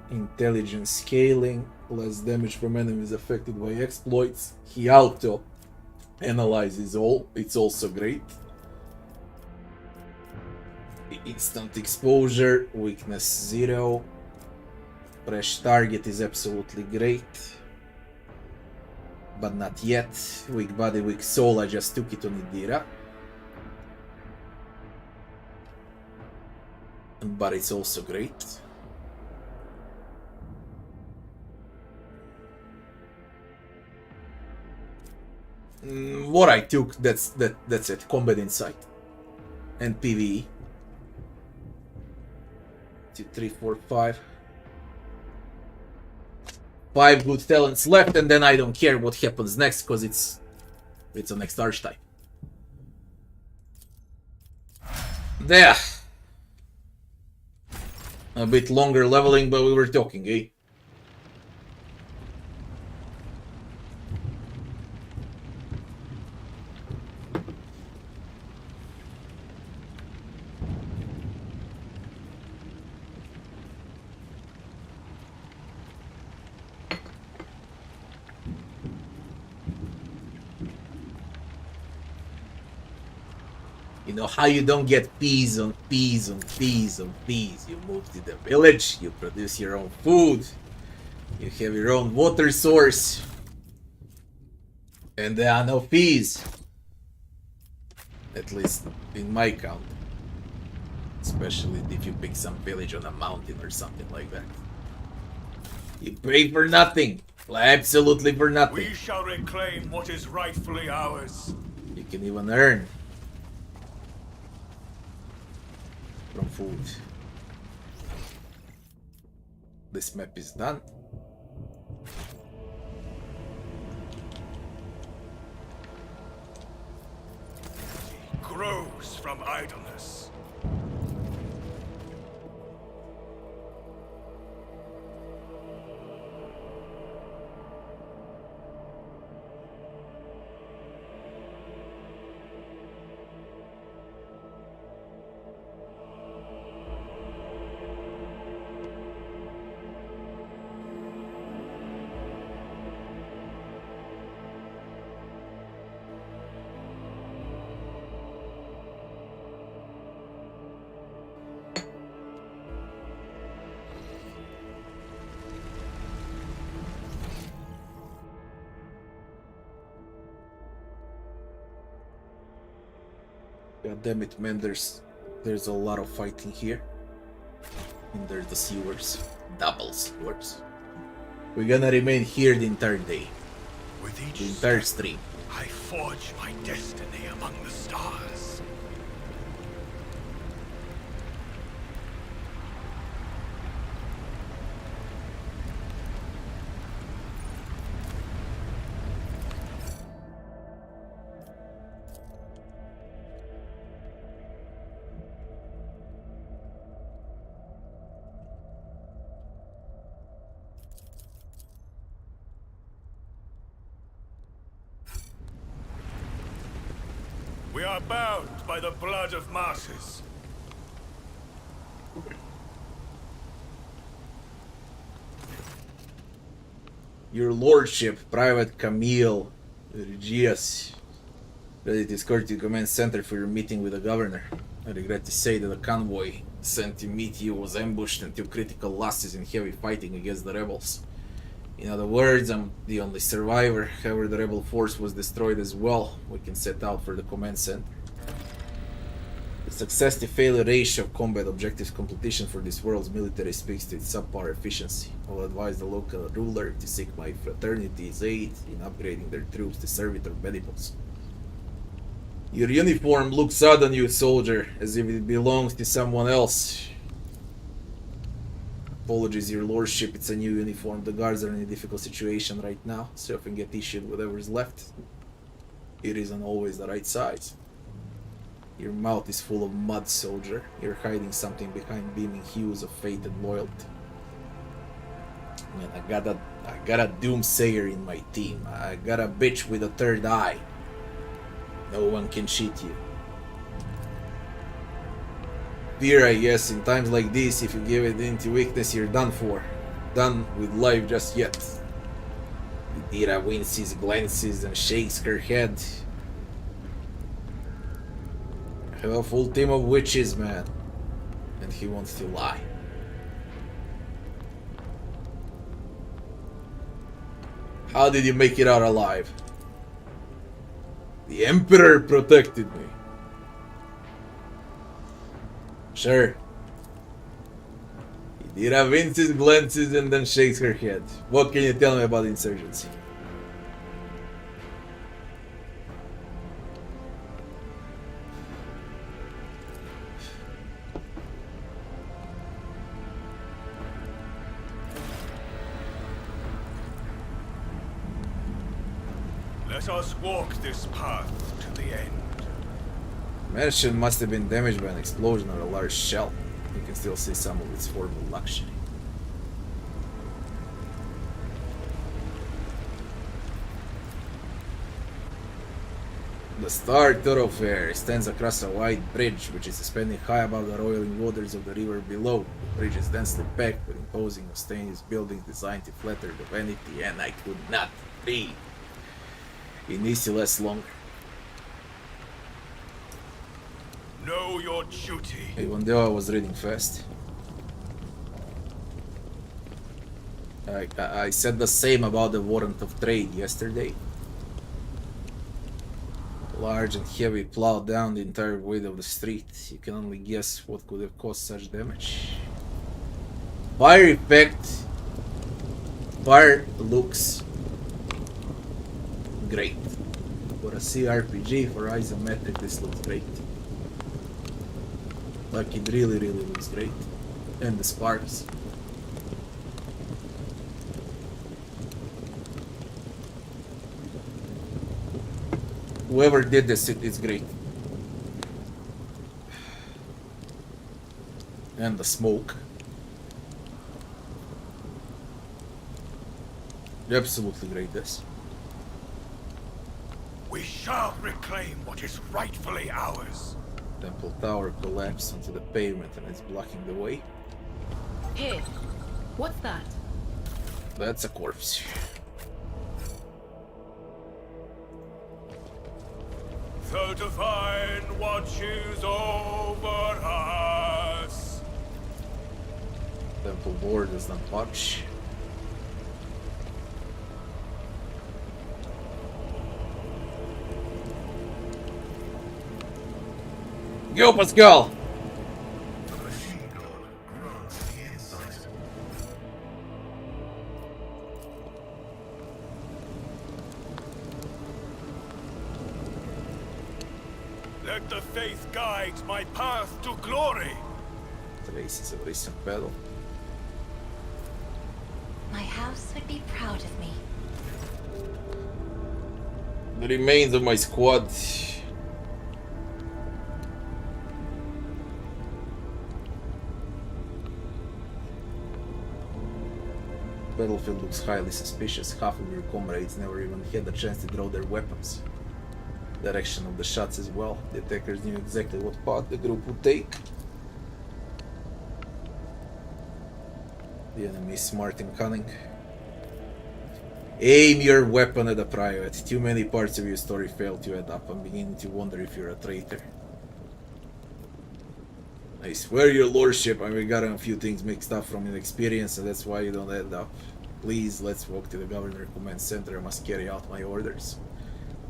Intelligence scaling. Less damage from enemies affected by exploits. He auto analyzes all. It's also great. Instant exposure, weakness 0. Fresh target is absolutely great. But not yet. Weak body, weak soul, I just took it on Idira. But it's also great. What I took, that's it. Combat insight. And PvE. 2, 3, 4, 5. 5 good talents left, and then I don't care what happens next, because it's a next archetype. There. A bit longer leveling, but we were talking, eh? You know how you don't get peas on peas on peas on peas. You move to the village, you produce your own food, you have your own water source, and there are no fees. At least in my count. Especially if you pick some village on a mountain or something like that. You pay for nothing. Absolutely for nothing. We shall reclaim what is rightfully ours. You can even earn from food. This map is done. Grows from idleness. God damn it, man, there's a lot of fighting here. And there's the sewers. Double sewers. We're gonna remain here the entire day. With each the entire stream. I forge my destiny among the stars. We are bound by the blood of martyrs. Your lordship, Private Camille Regius, ready to escort you to command center for your meeting with the governor. I regret to say that the convoy sent to meet you was ambushed and took critical losses in heavy fighting against the rebels. In other words, I'm the only survivor. However, the rebel force was destroyed as well. We can set out for the command center. The success to failure ratio of combat objectives completion for this world's military speaks to its subpar efficiency. I'll advise the local ruler to seek my fraternity's aid in upgrading their troops to servitor medicals. Your uniform looks odd on you, soldier, as if it belongs to someone else. Apologies, your lordship, it's a new uniform. The guards are in a difficult situation right now, so often get issued whatever's left. It isn't always the right size. Your mouth is full of mud, soldier. You're hiding something behind beaming hues of faith and loyalty. Man, I got a doomsayer in my team. I got a bitch with a third eye. No one can cheat you. Fear, I guess, in times like this, if you give it into weakness, you're done for. Done with life just yet. Ira winces, glances, and shakes her head. I have a full team of witches, man. And he wants to lie. How did you make it out alive? The Emperor protected me. Sure. Idira winces, glances, and then shakes her head. What can you tell me about the insurgency? Let us walk this path to the end. Mansion must have been damaged by an explosion or a large shell. You can still see some of its former luxury. The Star Thoroughfare stands across a wide bridge which is suspended high above the roiling waters of the river below. The bridge is densely packed with imposing ostensious buildings designed to flatter the vanity, and I could not breathe. It needs to last longer. Know your duty. Even though I was reading fast. I said the same about the warrant of trade yesterday. Large and heavy plowed down the entire width of the street. You can only guess what could have caused such damage. Fire effect. Fire looks great. For a CRPG, for isometric, this looks great. Like, it really looks great. And the sparks. Whoever did this, it's great. And the smoke. Absolutely great, this. We shall reclaim what is rightfully ours. Temple Tower collapsed onto the pavement and is blocking the way. Here. What's that? That's a corpse. The Divine watches over us. Temple board does not budge. Go, Pascal! Let the faith guide my path to glory. Traces of recent battle. My house would be proud of me. The remains of my squad. Battlefield looks highly suspicious. Half of your comrades never even had the chance to draw their weapons. Direction of the shots as well. The attackers knew exactly what path the group would take. The enemy is smart and cunning. Aim your weapon at the private. Too many parts of your story fail to add up. I'm beginning to wonder if you're a traitor. I swear, your lordship, I've gotten a few things mixed up from inexperience, and that's why you don't add up. Please, let's walk to the Governor Command Center. I must carry out my orders.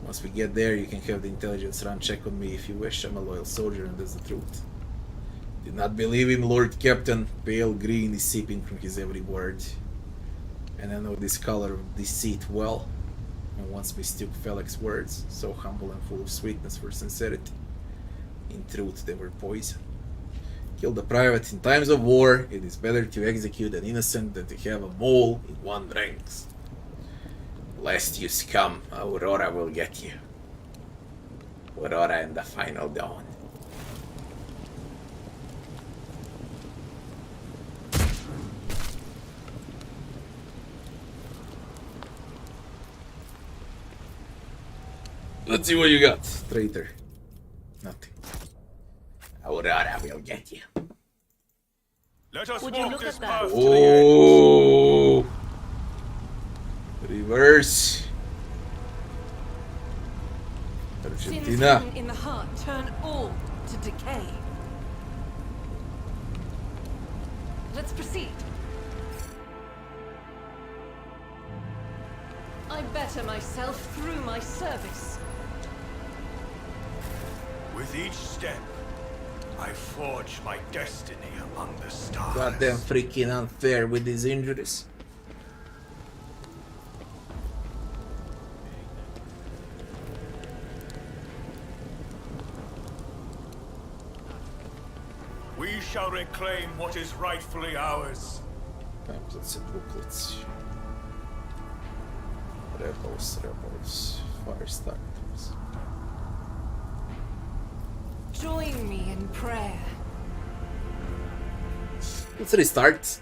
Once we get there, you can have the intelligence run check on me if you wish. I'm a loyal soldier, and that's the truth. Do not believe him, Lord Captain. Pale green is seeping from his every word. And I know this color of deceit well. I once mistook Felix's words, so humble and full of sweetness, for sincerity. In truth, they were poison. Kill the private in times of war. It is better to execute an innocent than to have a mole in one's ranks. Lest you scum, Aurora will get you. Aurora and the final dawn. Let's see what you got, traitor. Nothing. Aurora will get you. Let us Would you walk look this at that? path Oh, reverse. Sins Argentina. hidden in the heart turn all to decay. Let's proceed. I better myself through my service. With each step, I forge my destiny among the stars. Goddamn freaking unfair with these injuries. We shall reclaim what is rightfully ours. Pamphlets and booklets. Rebels. Firestarters. Join me in prayer. Let's restart.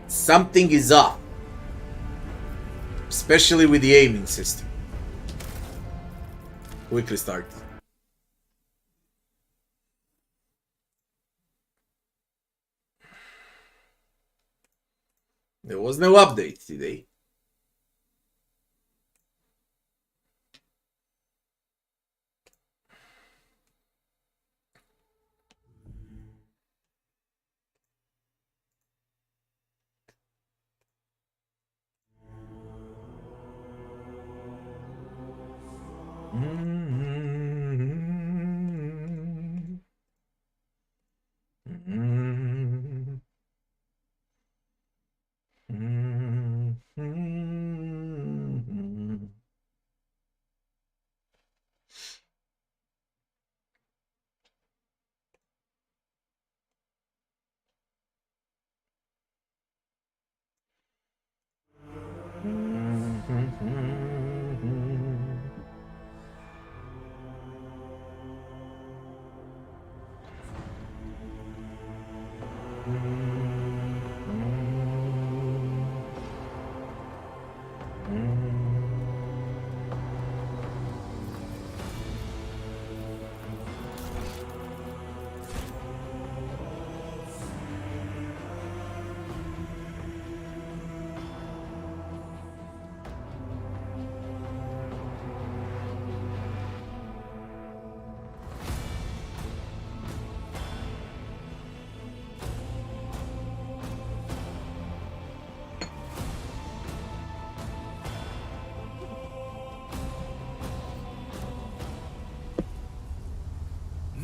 Something is off. Especially with the aiming system. Quick restart. There was no update today.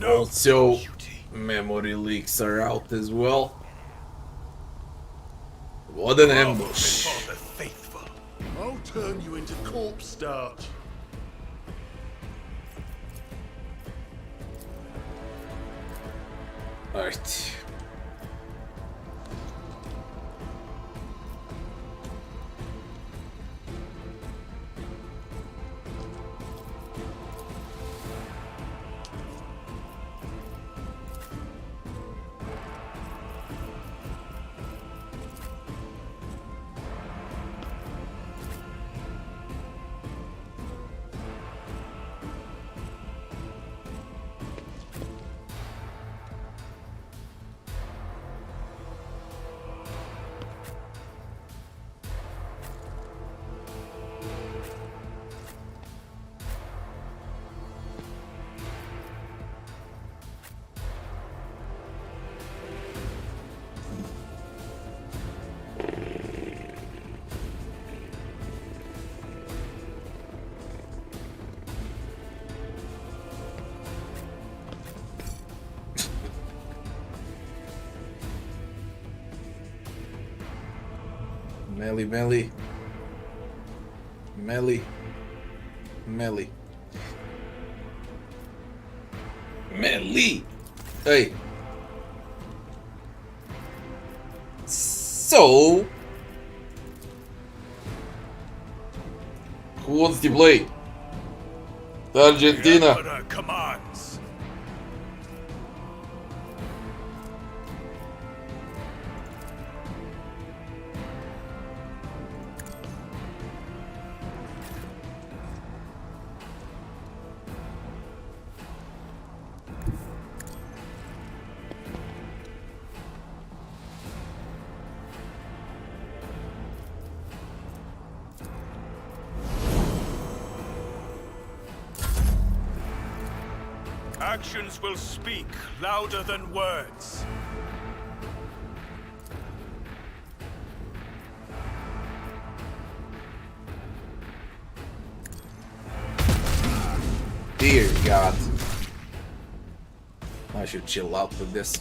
Also, memory leaks are out as well. What an ambush. I'll turn you into corpse starch. Alright. Melee, melee. Melee. Melee. Melee! Hey. So... who wants to play? Argentina. The Emperor commands. Actions will speak louder than words. dear God. I should chill out with this.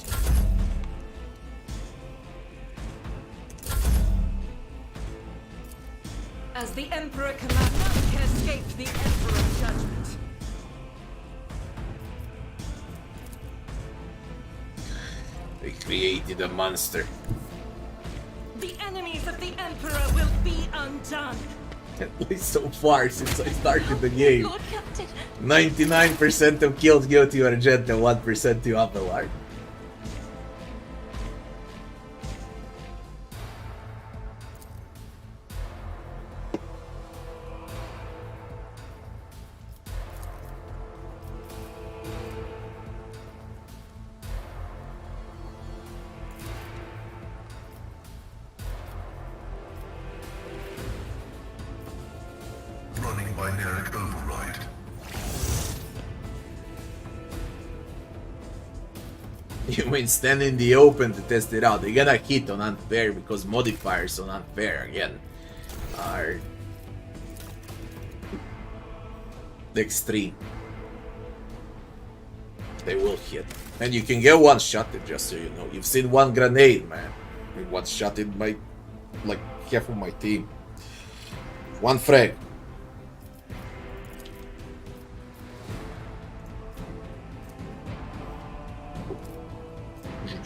As the Emperor commands, none can escape the Emperor's judgment. They created a monster. The enemies of the Emperor will be undone. At least so far since I started the game. Lord Captain. 99% of kills go to Argent and 1% to Abelard. Running binary override. You mean stand in the open to test it out. They're gonna hit on unfair because modifiers on unfair again are extreme. They will hit. And you can get one-shotted, just so you know. You've seen one grenade, man. One-shotted by like half of my team. One frag.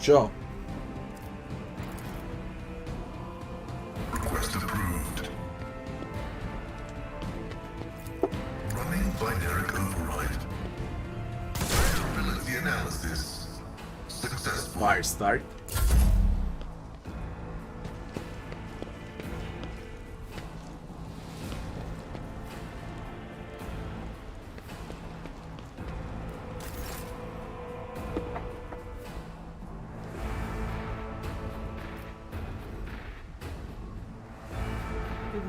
Sure. Request approved. Running binary override. Ability analysis. Successful. Fire start.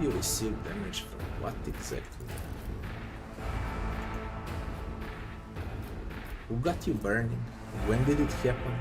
You receive damage from what exactly? Who got you burning? When did it happen?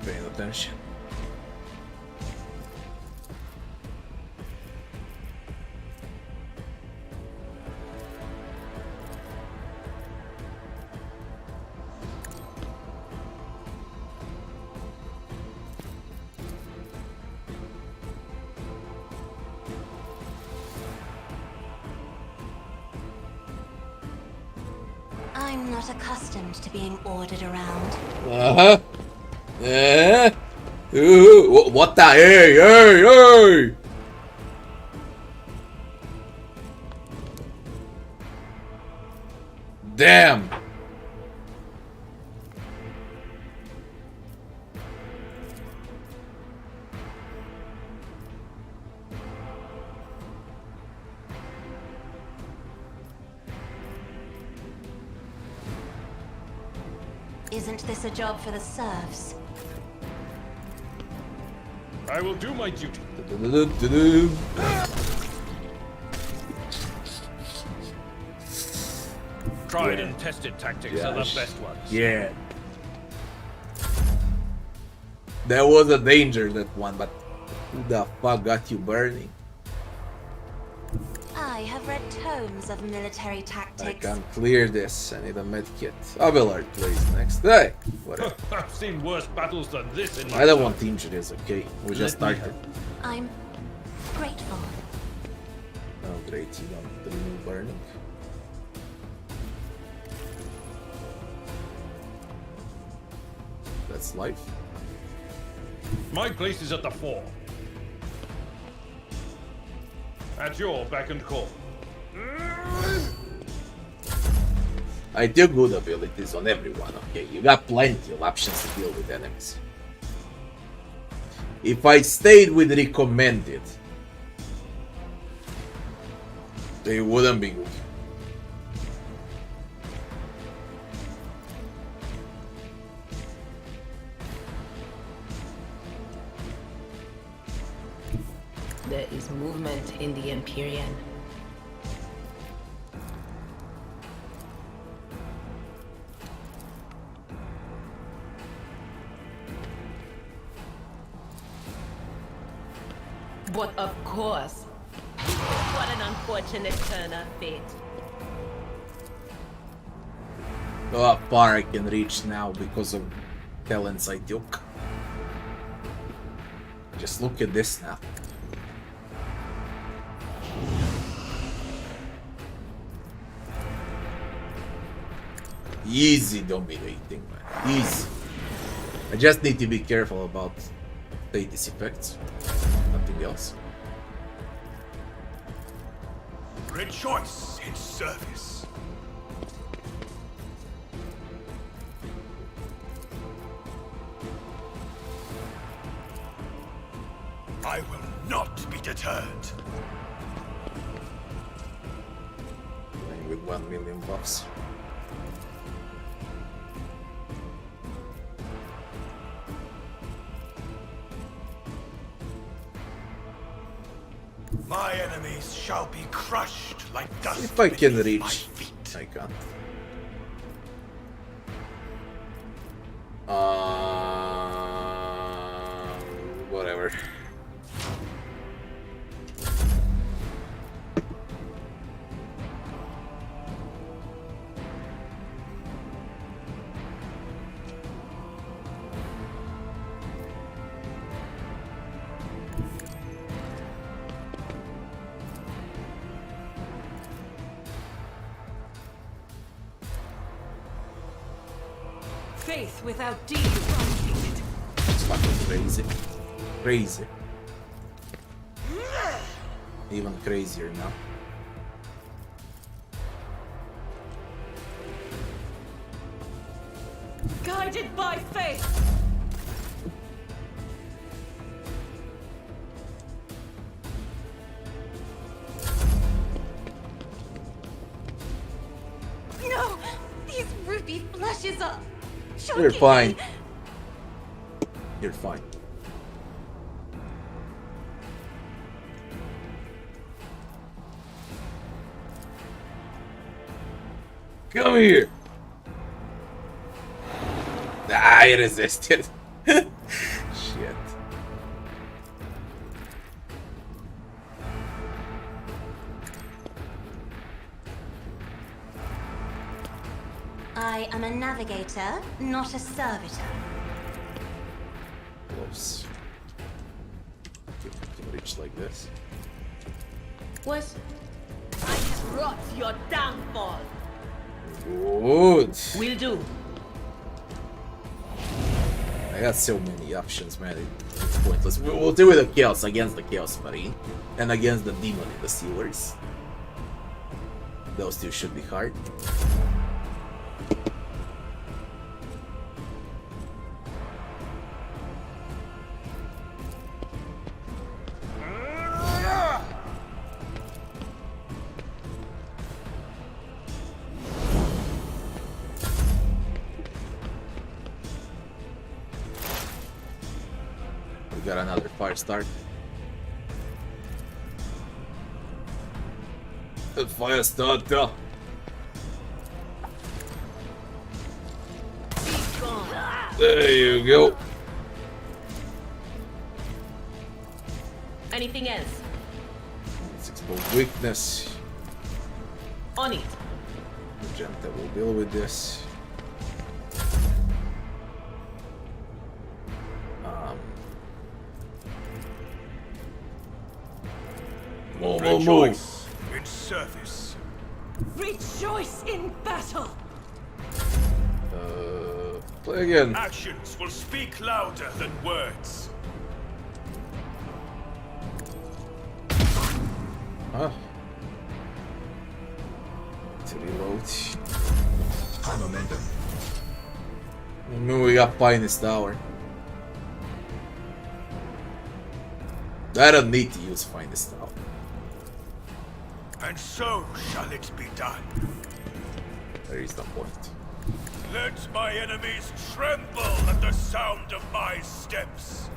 Paying attention. I'm not accustomed to being ordered around. Uh-huh. Yeah. Ooh, what the? Hey, hey, hey! Damn! Isn't this a job for the serfs? I will do my duty. Tried and tested tactics are the best ones. Yeah. There was a danger, that one, but who the fuck got you burning? I have read tomes of military I tactics. can clear this. I need a medkit. Abelard plays next day. Whatever. I've seen worse battles than this in my I don't time. want injuries, okay? We just started. I'm grateful. Oh great, you don't remove burning. That's life. My place is at the fore. At your beck and call. I do good abilities on everyone, okay? You got plenty of options to deal with enemies. If I stayed with recommended, They wouldn't be good. There is movement in the Imperium. But of course. What an unfortunate turn of fate. Look how far I can reach now because of talents I took. Just look at this now. Easy dominating, man. Easy. I just need to be careful about status effects. Nothing else. Rejoice in service. I will not be deterred. Playing with 1 million buffs. My enemies shall be crushed like dust. If I can beneath reach, my feet. I can't. Whatever. Faith without deed is untainted. It's fucking crazy. Crazy. Even crazier now. Guided by faith. No! These ruby flashes are You're shocking fine. me. You're fine. Come here. I resisted. Shit. I am a navigator, not a servitor. Close. Can reach like this. What? I have wrought your downfall. Good. Will do. I got so many options, man. It's pointless. We'll do with the Chaos against the Chaos Marine and against the Demon in the Sealers. Those two should be hard. We got another fire start. The fire starter. There you go. Anything else? Let's expose weakness. On it. Magenta will deal with this. Move. Rejoice in service. Rejoice in battle. Play again. Actions will speak louder than words. Huh? To reload. High momentum. I mean, we got Finest Tower. I don't need to use Finest Tower. And so shall it be done. There is no point. Let my enemies tremble at the sound of my steps.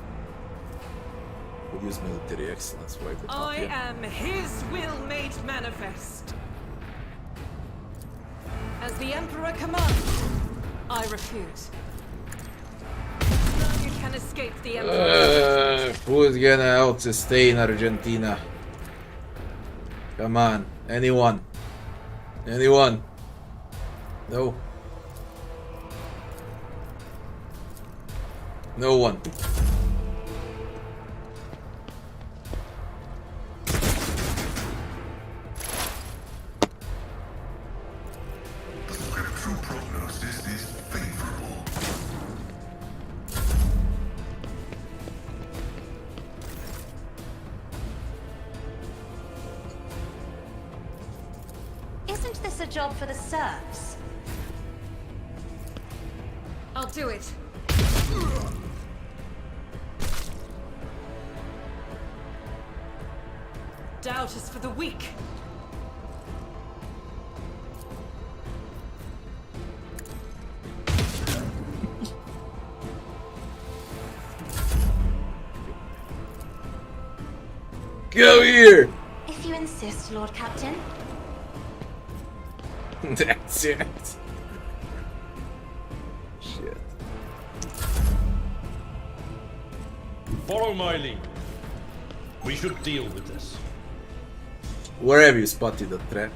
We'll use military excellence. Why would not? I am his will made manifest. As the Emperor commands, I refuse. None can escape the Emperor. Who's gonna out-sustain Argentina? Come on, anyone? Anyone? No. No one. The scriptural prognosis is favorable. Isn't this a job for the serfs? I'll do it. Doubt is for the weak. Go here! If you insist, Lord Captain. That's it. Shit. Follow my lead. We should deal with this. Where have you spotted the trap?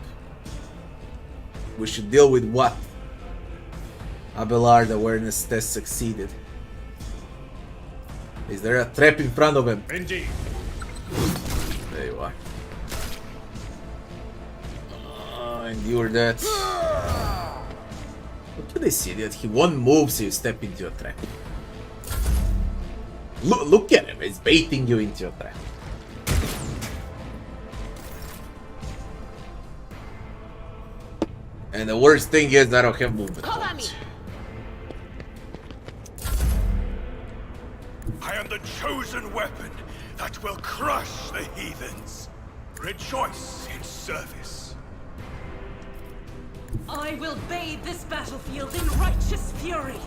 We should deal with what? Abelard awareness test succeeded. Is there a trap in front of him? Indeed. There you are. Endure that. What do they see? That he one move, so you step into a trap. Look at him, he's baiting you into a trap. And the worst thing is I don't have movement. I am the chosen weapon that will crush the heathens. Rejoice in service. I will bathe this battlefield in righteous fury.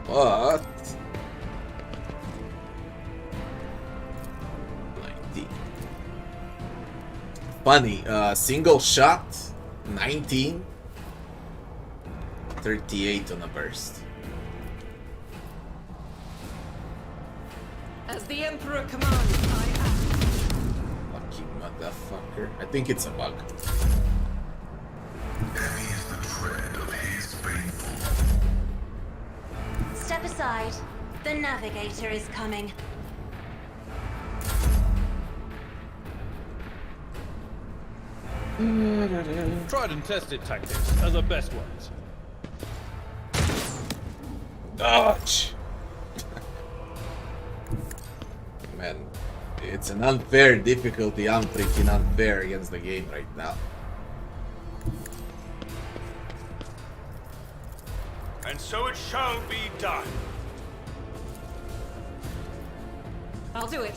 But 19. Funny, single shot 19, 38 on a burst. As the Emperor commands, I act. Lucky motherfucker. I think it's a bug. Heavy is the tread of his faithful. Step aside. The navigator is coming. Tried and tested tactics are the best ones. Dodge! Man, it's an unfair difficulty. I'm freaking unfair against the game right now. And so it shall be done. I'll do it.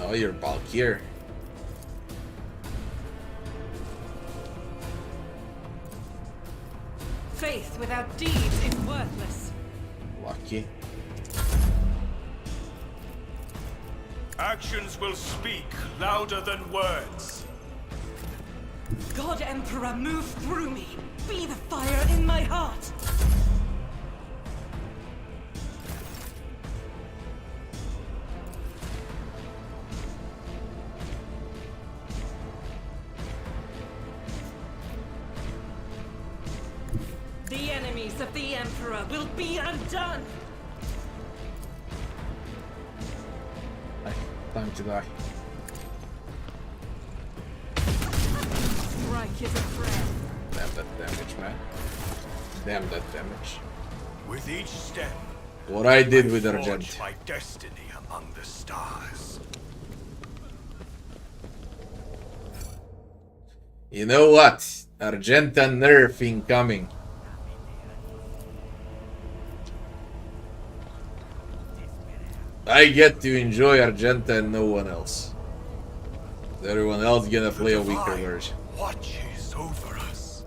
Oh, you're bulkier. Faith without deeds is worthless. Lucky. Actions will speak louder than words. God Emperor, move through me. Be the fire in my heart. The enemies of the Emperor will be undone. Time to die. Strike is a prayer. Damn that damage, man. Damn that damage. With each step, What I did with forge Argent. my destiny among the stars. You know what? Argenta nerf incoming. I get to enjoy Argenta and no one else. Everyone else gonna play a weaker version. Watches over us.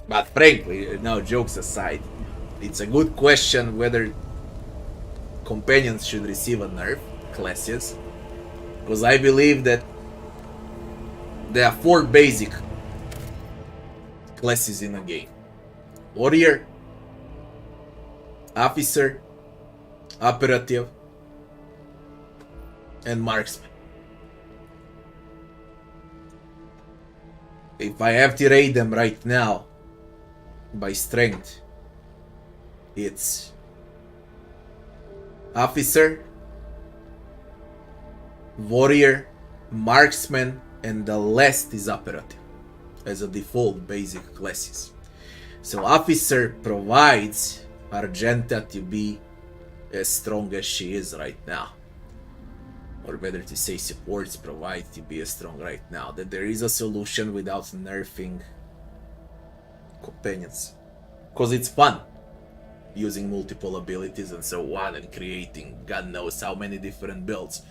But frankly, now jokes aside, it's a good question whether companions should receive a nerf, classes, because I believe that there are 4 basic classes in a game: warrior, officer, operative, and marksman. If I have to rate them right now by strength, it's officer, warrior, marksman, and the last is operative as a default basic classes. So officer provides Argenta to be as strong as she is right now, or better to say supports provide to be as strong right now, that there is a solution without nerfing companions, because it's fun using multiple abilities and so on and creating God knows how many different builds.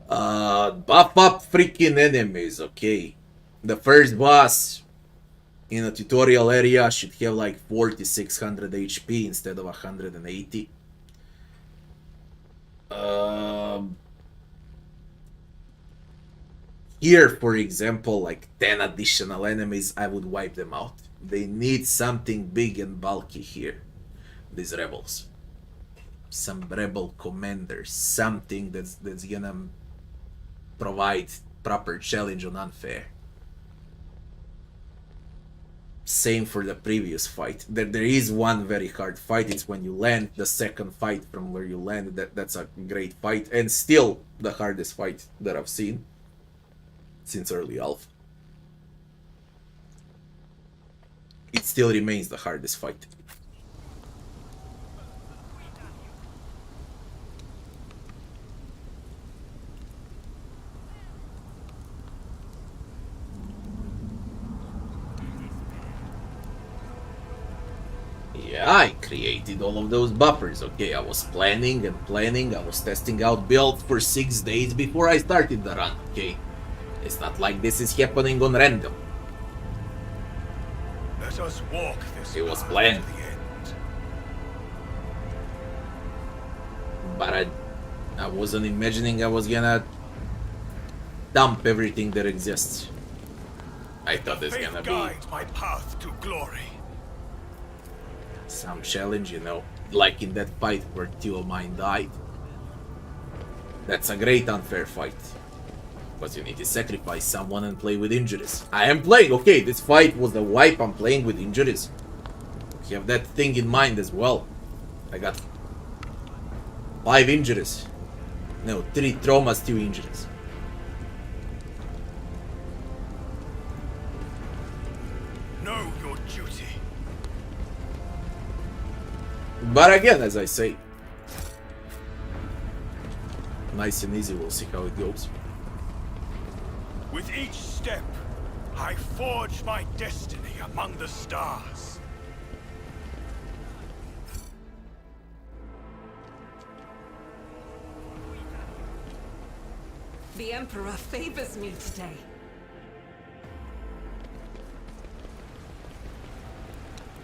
Buff up freaking enemies, okay? The first boss in a tutorial area should have like 4600 HP instead of 180. Here, for example, like 10 additional enemies, I would wipe them out. They need something big and bulky here. These rebels. Some rebel commanders. Something that's gonna provide proper challenge on unfair. Same for the previous fight. There is one very hard fight. It's when you land. The second fight from where you land. That's a great fight. And still the hardest fight that I've seen since early alpha. It still remains the hardest fight. Yeah, I created all of those buffers. Okay, I was planning and planning. I was testing out builds for 6 days before I started the run. Okay, it's not like this is happening on random. Let us walk this It was path planned. to the end. But I wasn't imagining I was gonna dump everything that exists. I thought there's gonna be Guide my path to glory. some challenge, you know, like in that fight where 2 of mine died. That's a great unfair fight, because you need to sacrifice someone and play with injuries. I am playing, okay, this fight was a wipe, I'm playing with injuries. You have that thing in mind as well. I got 5 injuries. No, 3 traumas, 2 injuries. Know your duty. But again, as I say, nice and easy, we'll see how it goes. With each step, I forge my destiny among the stars. The Emperor favors me today.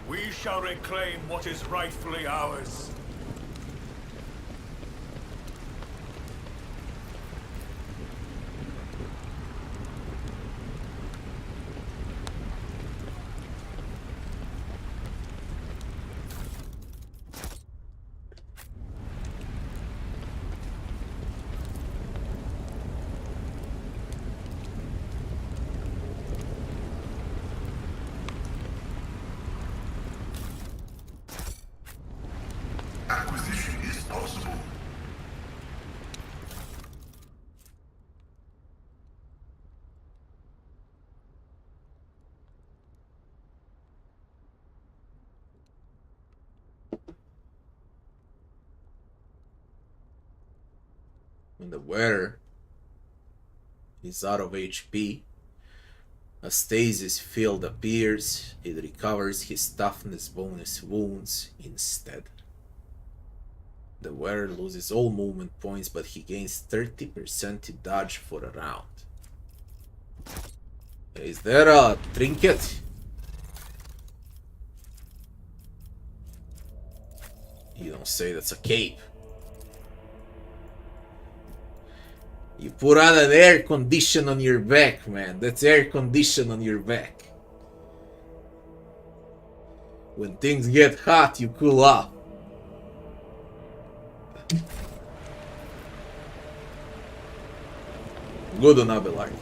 We shall reclaim what is rightfully ours. Acquisition is possible. When the wearer is out of HP, A stasis field appears. It recovers his toughness bonus wounds instead. The wearer loses all movement points, but he gains 30% to dodge for a round. Is there a trinket? You don't say, that's a cape. You put on an air condition on your back, man. That's air condition on your back. When things get hot, you cool off. Good on Abelard.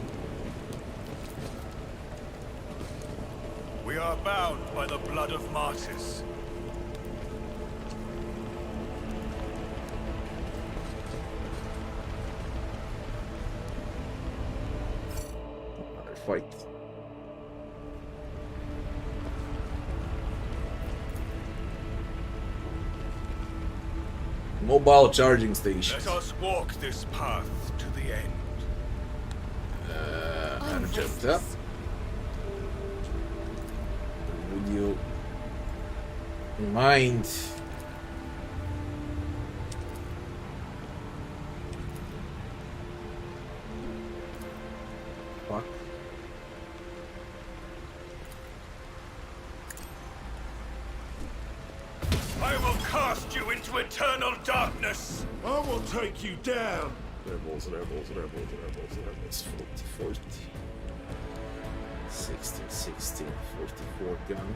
We are bound by the blood of martyrs. Another fight. Mobile charging station. Let us walk this path to the end. Argenta. Would you mind fuck? I will cast you into eternal darkness. I will take you down. Rebels. 40. 16, 44 gun.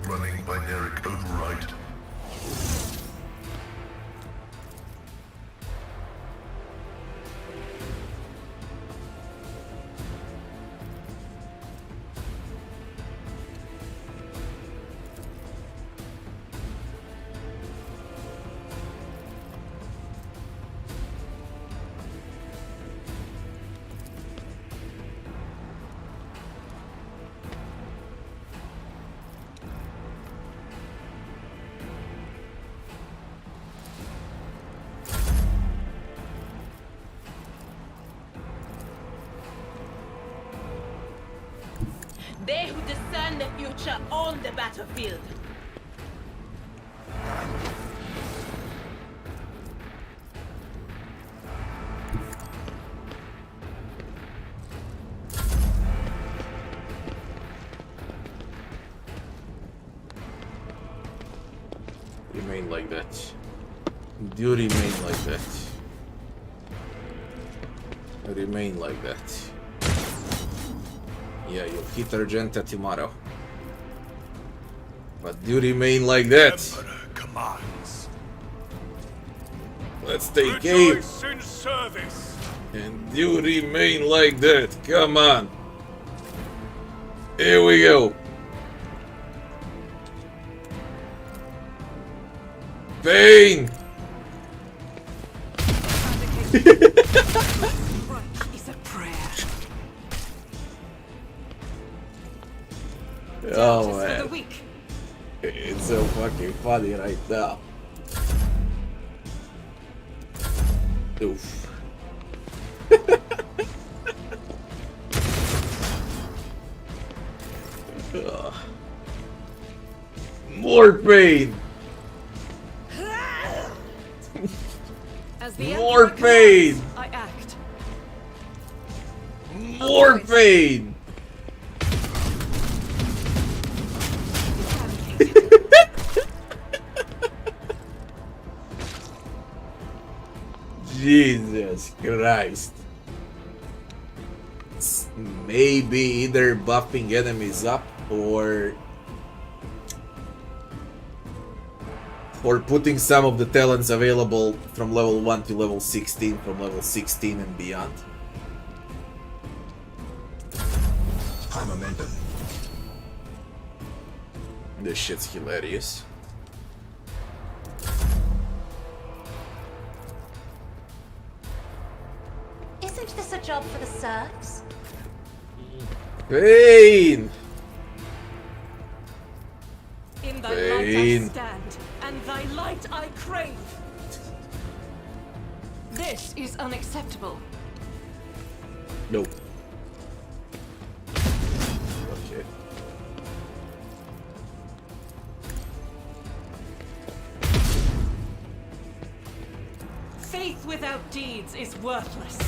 Running binary override. They who discern the future own the battlefield. Remain like that. Do remain like that. Remain like that. Yeah, you'll hit Argenta tomorrow. But do remain like that. Emperor commands. Let's take aim. Rejoice in service. And do remain like that. Come on. Here we go. Pain. Oh man, it's so fucking funny right now. Oof. More pain. More pain. I act. More pain. Jesus Christ. It's maybe either buffing enemies up or Or putting some of the talents available from level 1 to level 16, from level 16 and beyond. High momentum. This shit's hilarious. Isn't this a job for the serfs? Pain! In thy light I stand, and thy light I crave. This is unacceptable. No. Okay. Faith without deeds is worthless.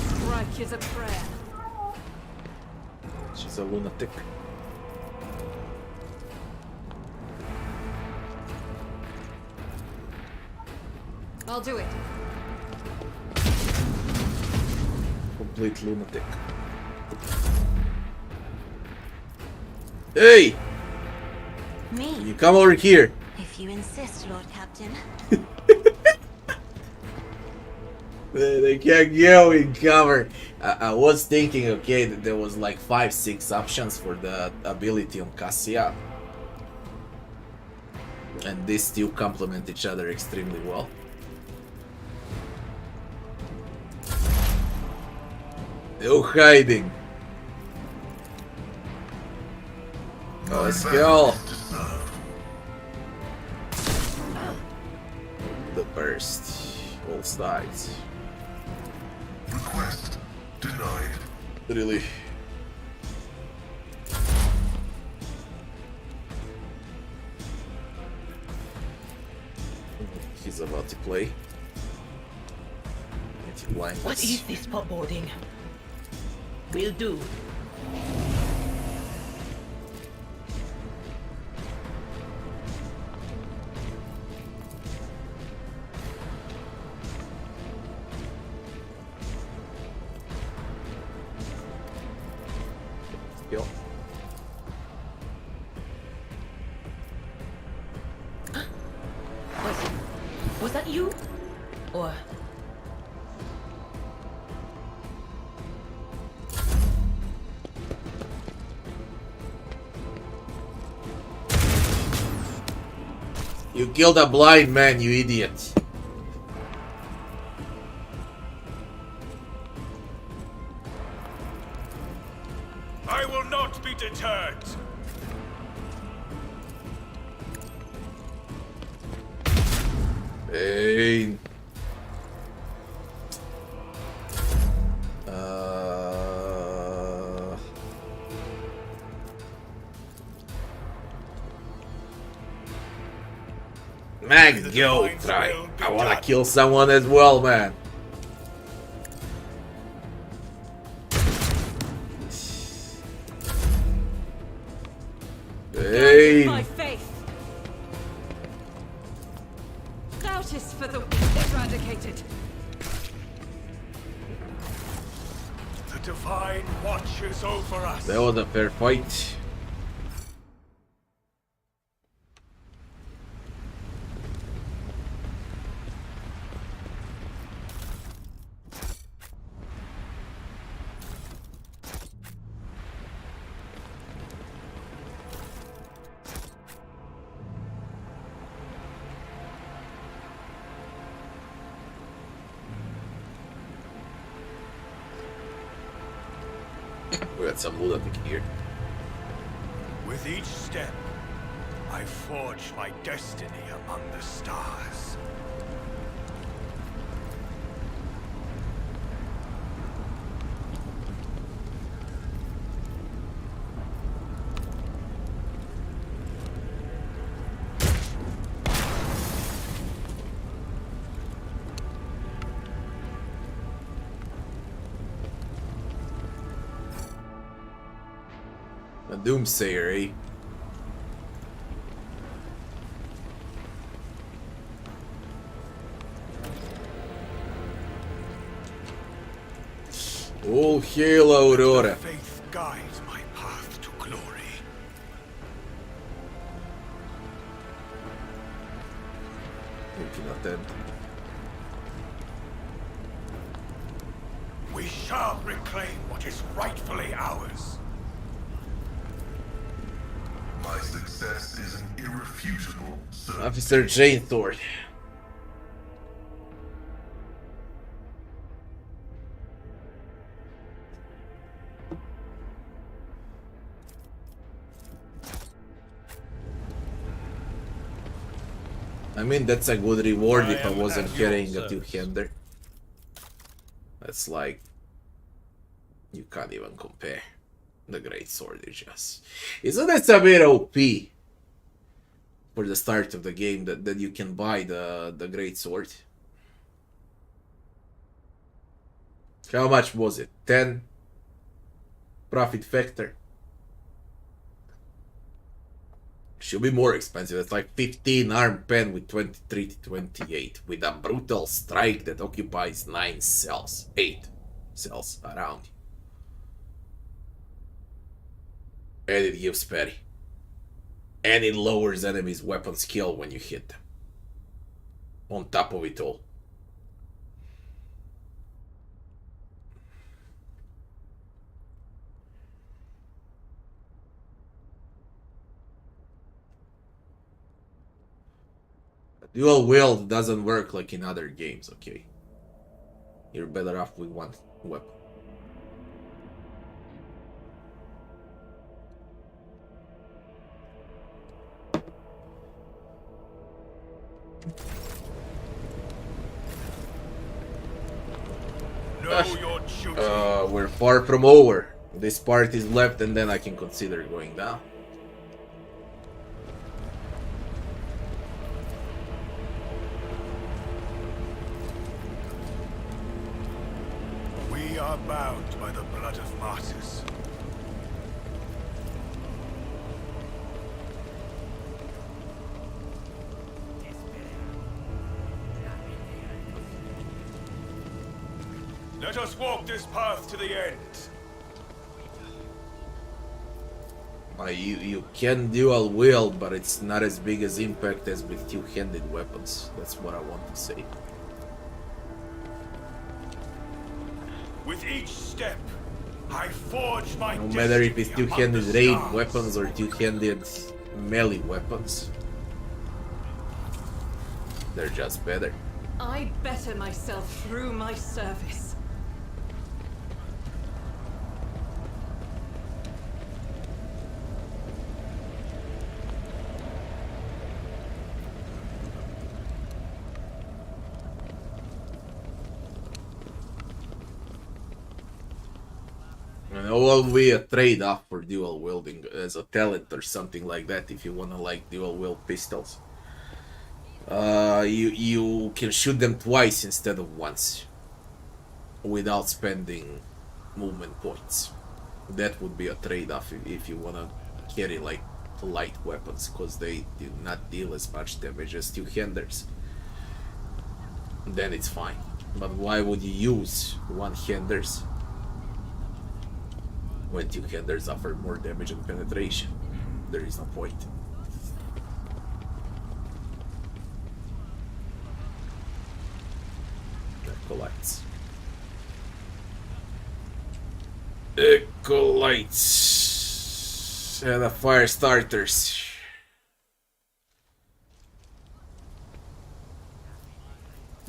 Strike is a prayer. She's a lunatic. I'll do it. Complete lunatic. Hey! Me? You come over here. If you insist, Lord Captain. They can't go in cover. I was thinking, okay, that there was like 5-6 options for the ability on Cassia. And these still complement each other extremely well. No hiding. Pascal. The burst. All sides. Request denied. Really? He's about to play. What is this foreboding? Will do. Yo. Was that you? Or you killed a blind man, you idiot. I will not be deterred. Pain. Man, go try. I wanna kill someone as well, man. Pain. My faith. Doubt is for the eradicated. The divine watches over us. That was a fair fight. We got some lunatic here. With each step, I forge my destiny among the stars. A doomsayer, eh? All hail Aurora. Faith guide my path to glory. You cannot tempt. We shall reclaim what is rightfully ours. My success is an irrefutable certainty. Officer Chainthorn. I mean, that's a good reward if I wasn't carrying a two-hander. That's like... You can't even compare. The great sword is just... Isn't that a bit OP? For the start of the game, that you can buy the great sword. How much was it? 10? Profit factor. Should be more expensive. It's like 15 arm pen with 23 to 28 with a brutal strike that occupies 9 cells, 8 cells around you. And it gives parry. And it lowers enemies' weapon skill when you hit them. On top of it all. Dual wield doesn't work like in other games, okay? You're better off with one weapon. We're far from over. This part is left and then I can consider going down. We are bound by the blood of martyrs. Let us walk this path to the end. You can dual wield, but it's not as big as impact as with two-handed weapons. That's what I want to say. With each step, I forge my No matter if it's two-handed raid stars. weapons or two-handed melee weapons. They're just better. I better myself through my service. And it will be a trade-off for dual wielding as a talent or something like that if you wanna like dual wield pistols. You can shoot them twice instead of once without spending movement points. That would be a trade-off if you wanna carry like light weapons, because they do not deal as much damage as two-handers. Then it's fine. But why would you use one-handers when two-handers offer more damage and penetration? There is no point. Acolytes. Acolytes. And the fire starters.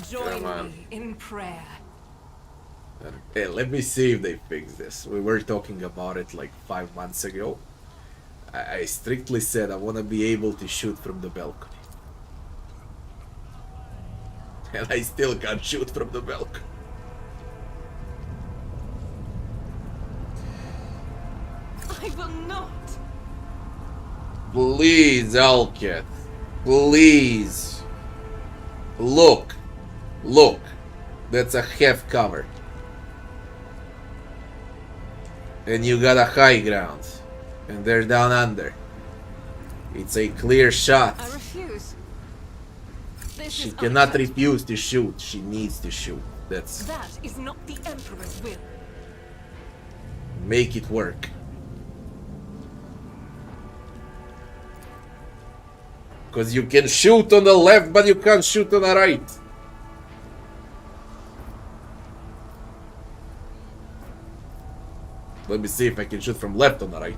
Join me in prayer. Hey, let me see if they fix this. We were talking about it like 5 months ago. I strictly said I want to be able to shoot from the balcony. And I still can't shoot from the balcony. I will not. Please, Alcat. Please. Look. Look. That's a half cover. And you got a high ground. And they're down under. It's a clear shot. I refuse. She cannot refuse to shoot. She needs to shoot. That is not the Emperor's will. Make it work. Because you can shoot on the left, but you can't shoot on the right. Let me see if I can shoot from left on the right.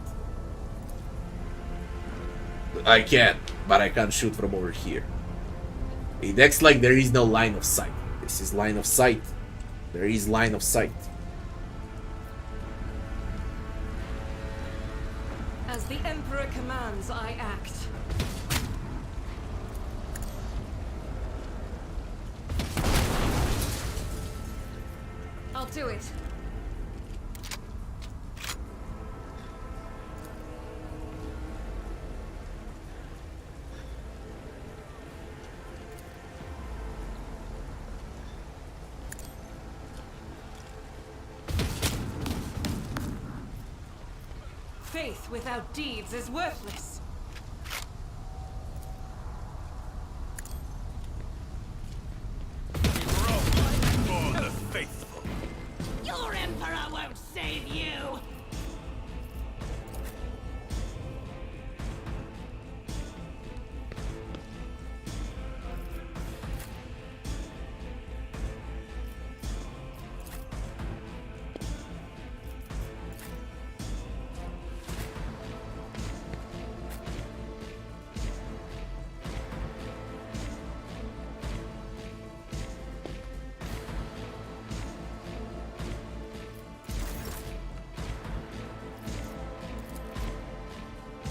I can, but I can't shoot from over here. It acts like there is no line of sight. This is line of sight. There is line of sight. As the Emperor commands, I act. I'll do it. Faith without deeds is worthless. For the faithful. Your Emperor won't save you!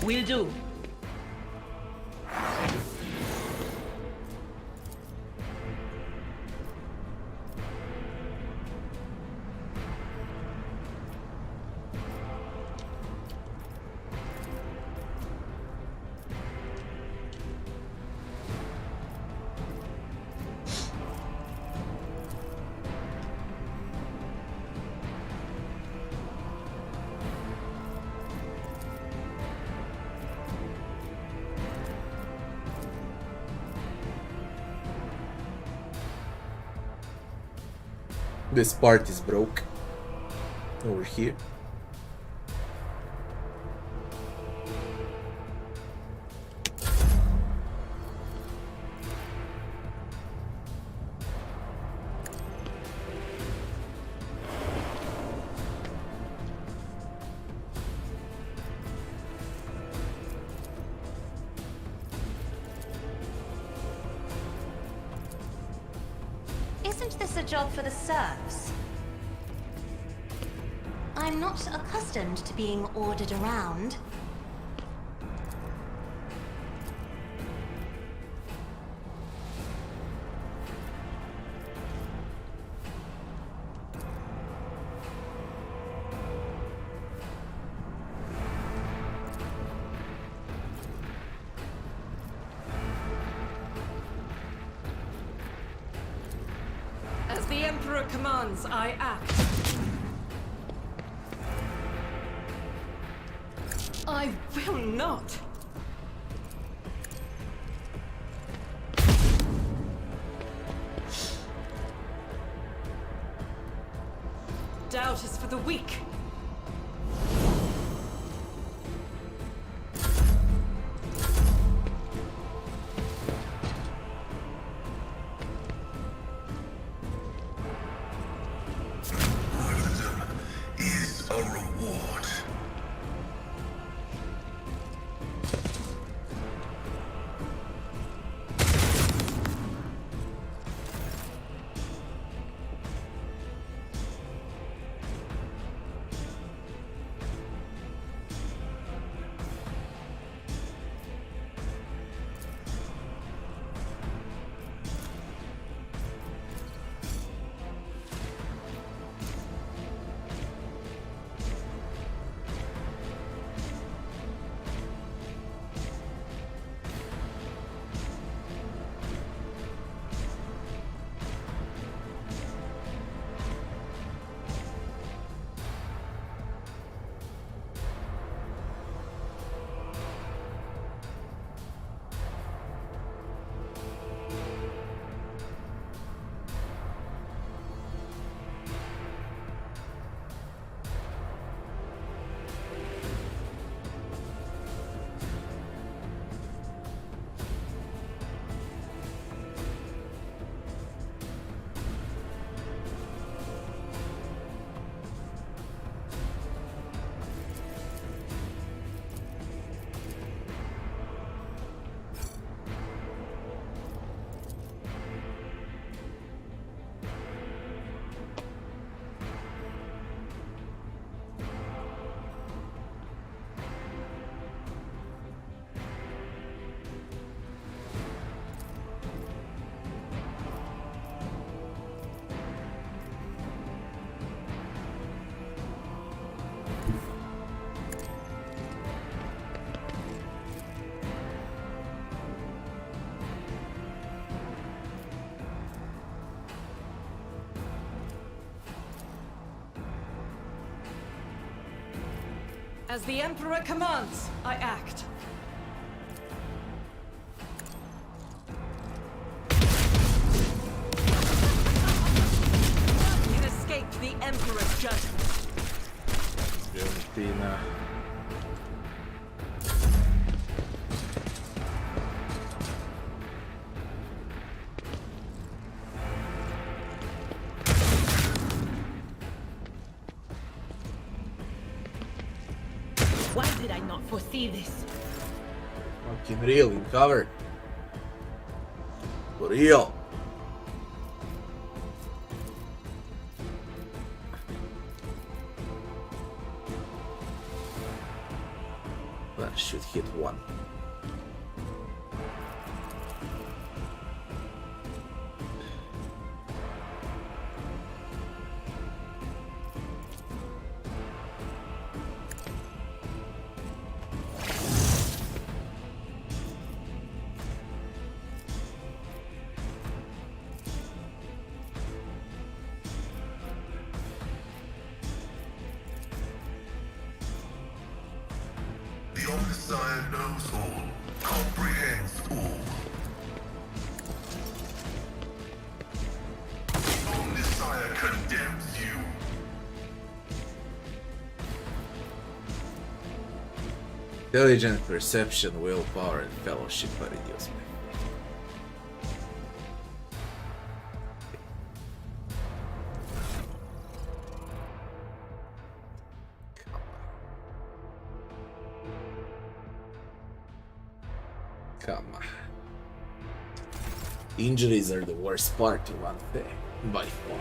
Will do. This part is broke. Over here. Isn't this a job for the serfs? I'm not accustomed to being ordered around. As the Emperor commands, I act. I will not. Doubt is for the weak. Is a reward. As the Emperor commands, I act. None can escape the Emperor's judgment. Fiorentina. Why did I not foresee this? Fucking real in cover. For real. That should hit one. The Omniscient knows all, comprehends all. The Omniscient condemns you. Intelligence, perception, willpower, and fellowship are reduced. Come on. Injuries are the worst part of one thing, by far.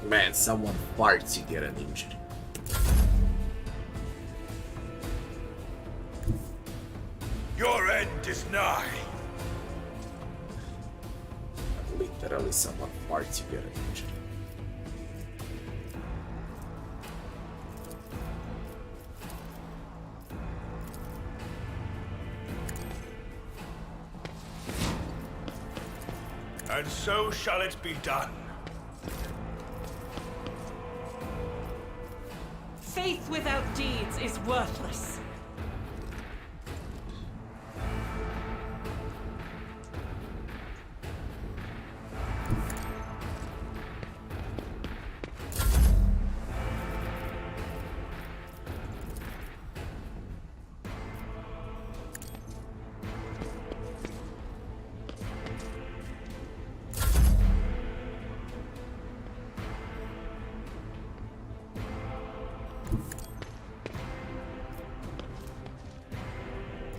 Man, someone farts, you get an injury. Your end is nigh. Literally, someone farts, you get an injury. And so shall it be done. Faith without deeds is worthless.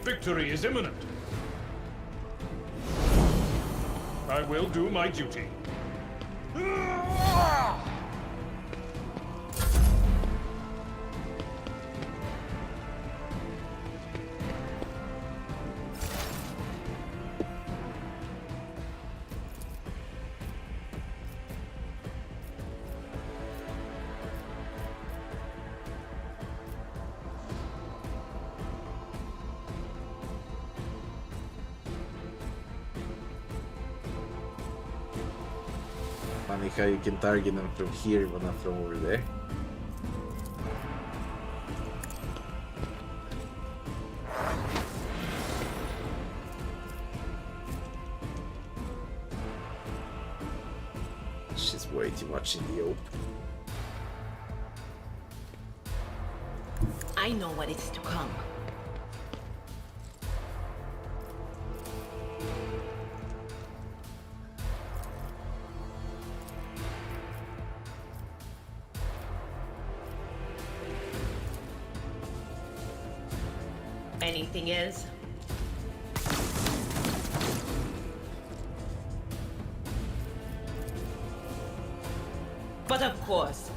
Victory is imminent. I will do my duty. Funny how you can target them from here but not from over there. She's way too much in the open. I know what is to come. Anything is? But of course.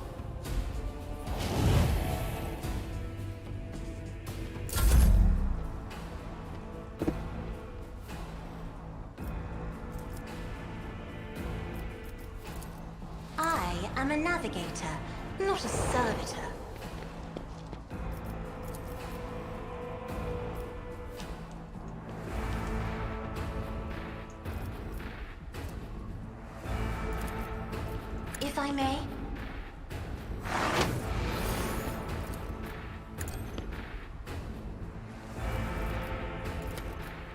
I am a navigator, not a servitor. If I may.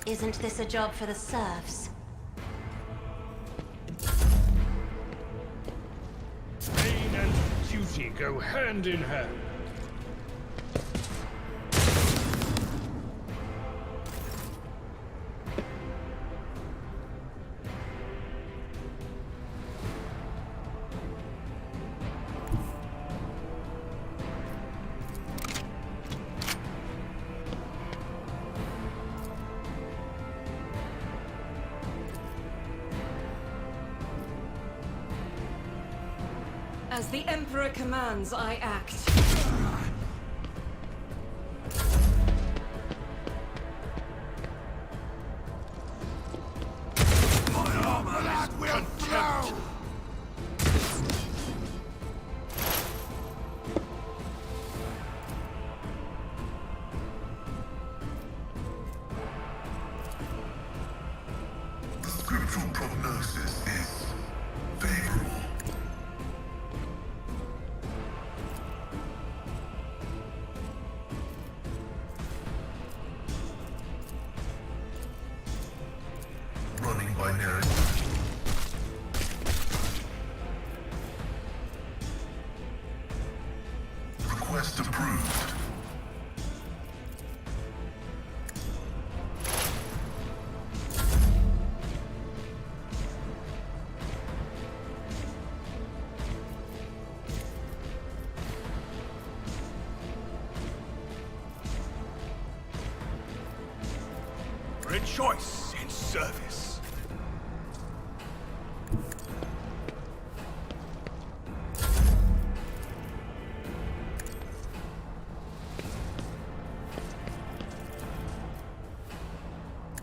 Isn't this a job for the serfs? Pain and duty go hand in hand. As the Emperor commands, I act. My armor that will flow! The scriptural prognosis is favorable. Running by narrative. Request approved. Rejoice in service.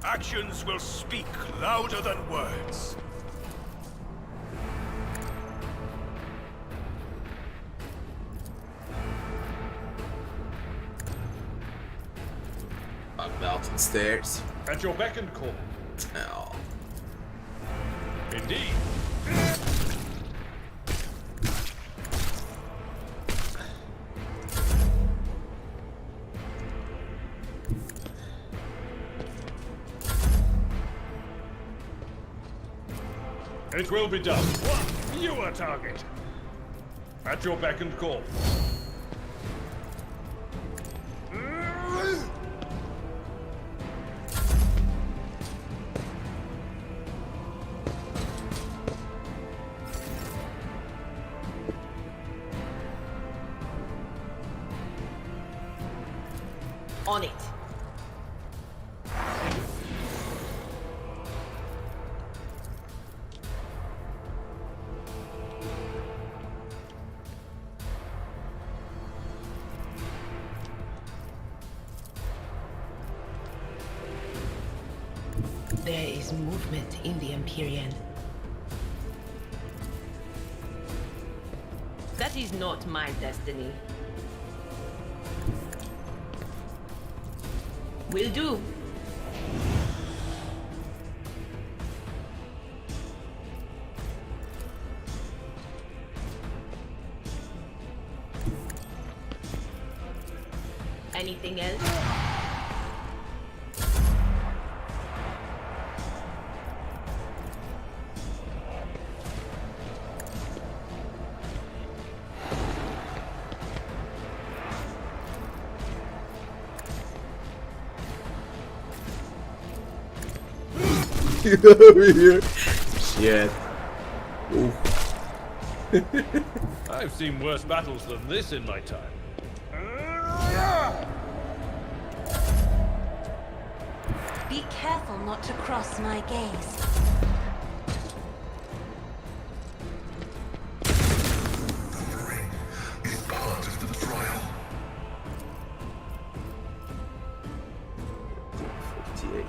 Actions will speak louder than words. Up mountain stairs. At your beck and call. Oh. Indeed. It will be done. One fewer target. At your beck and call. On it. There is movement in the Imperium. That is not my destiny. Will do. Anything else? Get over here. Shit. Ooh. I've seen worse battles than this in my time. Be careful not to cross my gaze. The ring is part of the trial. 58.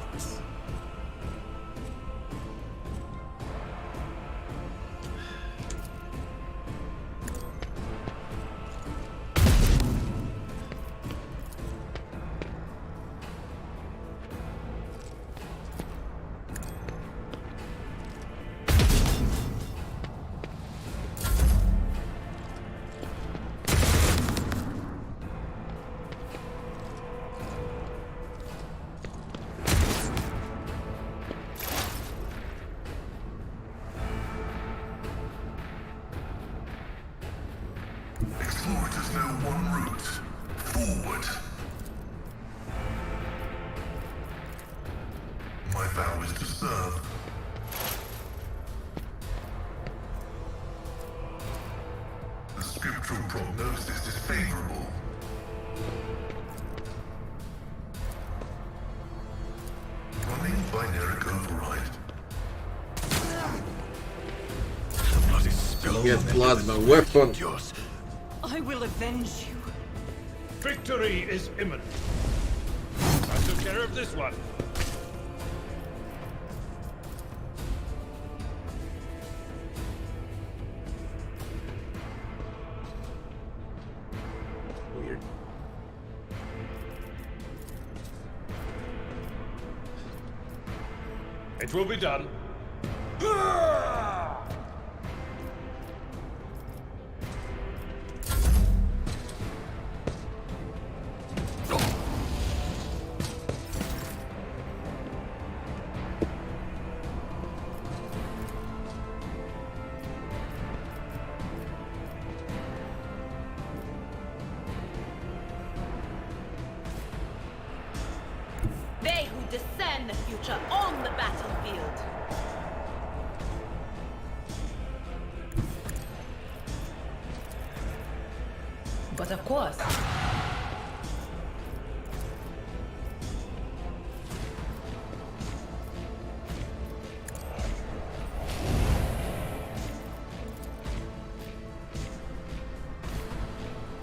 serve. The scriptural prognosis is favorable. Running binary override. Blood is spilled. Get plasma weapon. I will avenge you. Victory is imminent. I took care of this one. Weird. It will be done. They who discern the future on the battlefield. But of course,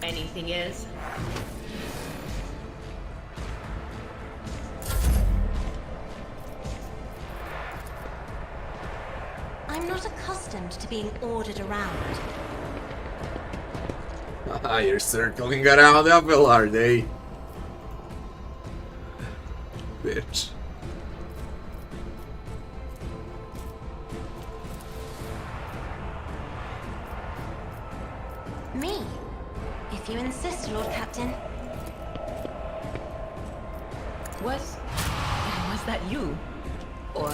anything is. I'm not accustomed to being ordered around. Ah, you're circling around Abelard, eh? Bitch. Me? If you insist, Lord Captain. Was that you? Or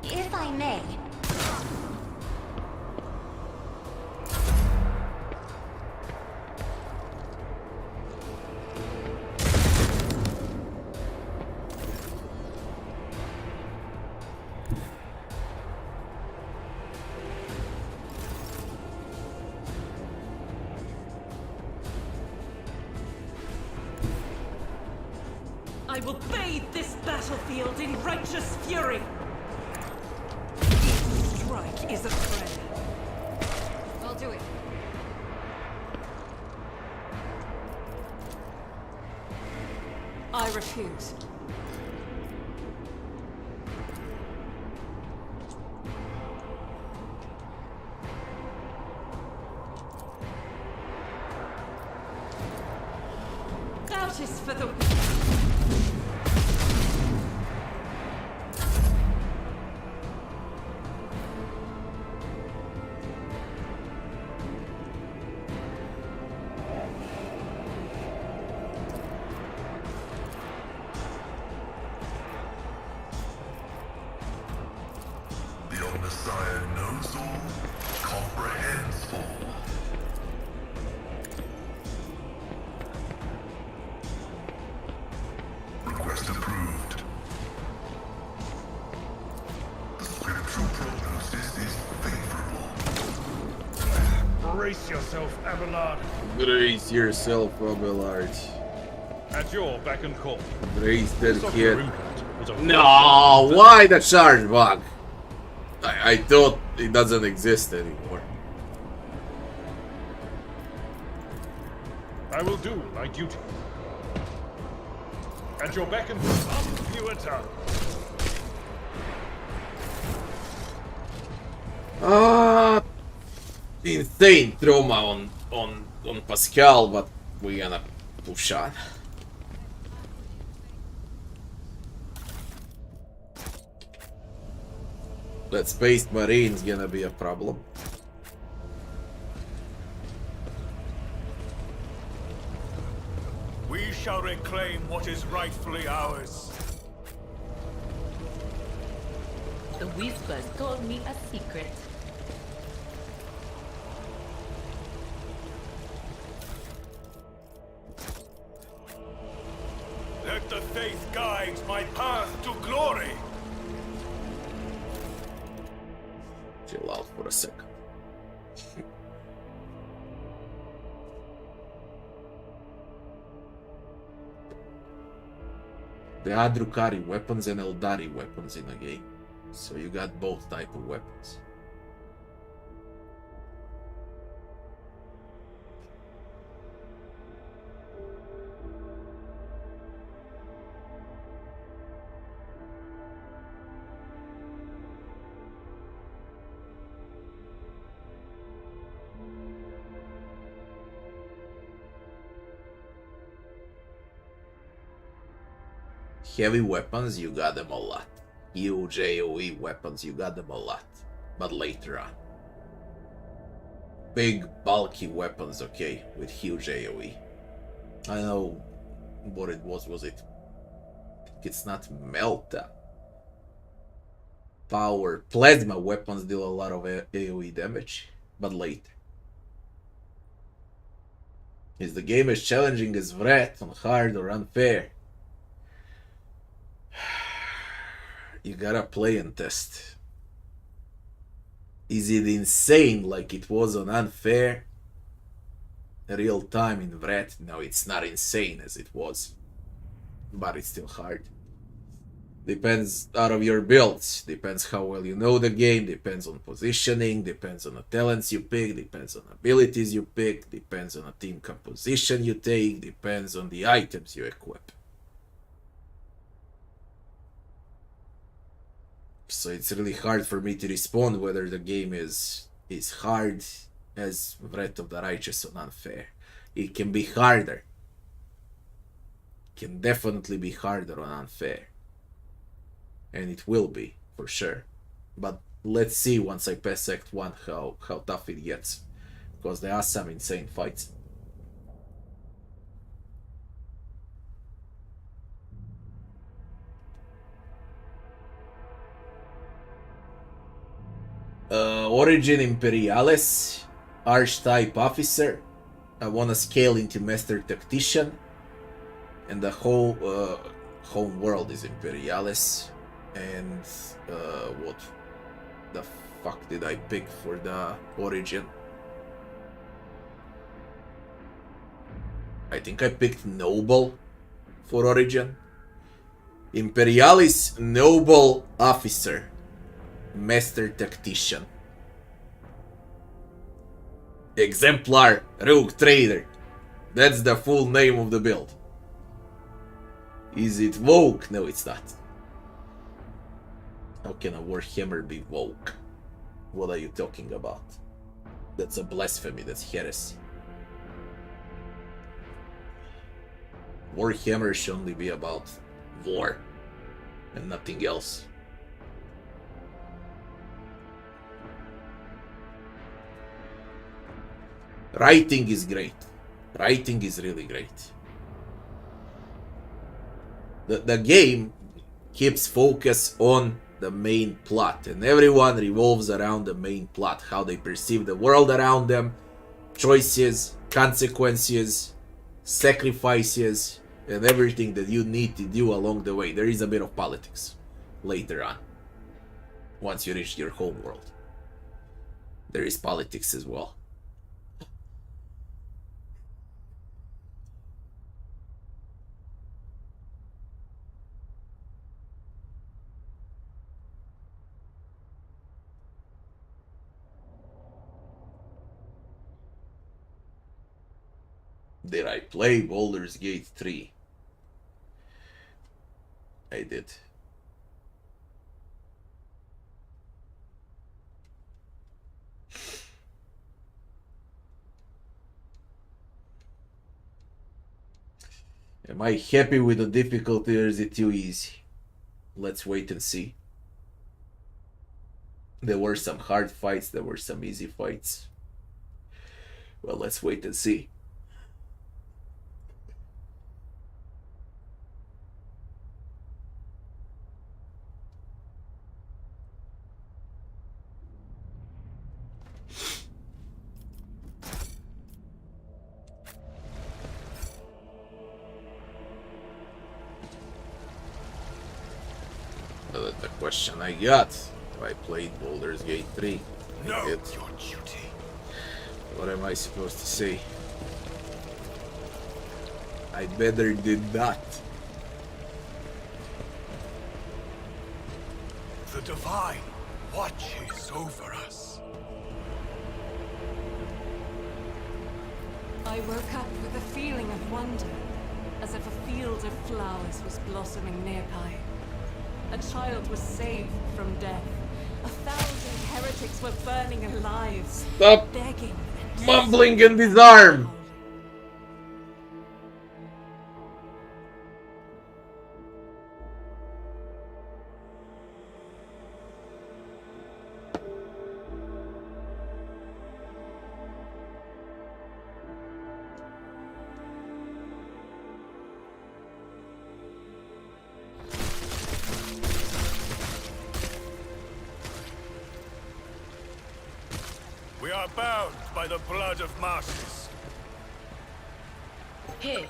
If I may. I will bathe this battlefield in righteous fury. Strike is a prayer. I'll do it. I refuse. Doubt is for the... The Omniscient knows all, comprehends all. Request approved. The scriptural prognosis is favorable. Brace yourself, Abelard. Brace yourself, Abelard. At your beck and call. Brace that This kid. implant was a No, why the charge bug? I thought it doesn't exist anymore. I will do my duty. At your beck and call. You tongue. Insane trauma on Pascal, but we're gonna push on. That Space Marine's gonna be a problem. We shall reclaim what is rightfully ours. the whispers told me a secret. Let the faith guide my path to glory. Chill out for a second. There are Drukari weapons and Eldari weapons in the game, so you got both type of weapons. Heavy weapons, you got them a lot. Huge AoE weapons, you got them a lot. But later on. Big, bulky weapons, okay, with huge AoE. I know what it was it? It's not Melta. Power. Plasma weapons deal a lot of AoE damage, but later. Is the game as challenging as Wrath on hard or unfair? You gotta play and test. Is it insane like it was on unfair? Real time in Wrath? No, it's not insane as it was. But it's still hard. Depends out of your builds. Depends how well you know the game. Depends on positioning. Depends on the talents you pick. Depends on abilities you pick. Depends on the team composition you take. Depends on the items you equip. So it's really hard for me to respond whether the game is hard as Wrath of the Righteous or unfair. It can be harder. Can definitely be harder on unfair. And it will be, for sure. But let's see once I pass Act 1 how tough it gets. Because there are some insane fights. Origin Imperialis, Archetype Officer. I want to scale into Master Tactician. And the whole home world is Imperialis. And what the fuck did I pick for the Origin? I think I picked Noble for Origin. Imperialis, Noble Officer. Master Tactician. Exemplar Rogue Trader. That's the full name of the build. Is it woke? No, it's not. How can a Warhammer be woke? What are you talking about? That's a blasphemy, that's heresy. Warhammer should only be about war and nothing else. Writing is great. Writing is really great. The game keeps focus on the main plot, and everyone revolves around the main plot, how they perceive the world around them, choices, consequences, sacrifices, and everything that you need to do along the way. There is a bit of politics later on, once you reach your home world. There is politics as well. Did I play Baldur's Gate 3? I did. Am I happy with the difficulty or is it too easy? Let's wait and see. There were some hard fights, there were some easy fights. Well, let's wait and see. the question I got. I played Baldur's Gate 3. No, Your duty. What am I supposed to say? I better did not. The Divine watches over us. I woke up with a feeling of wonder, as if a field of flowers was blossoming nearby. A child was saved from death. 1,000 heretics were burning alive. Stop begging and mumbling and disarm. We are bound by the blood of martyrs. Hey,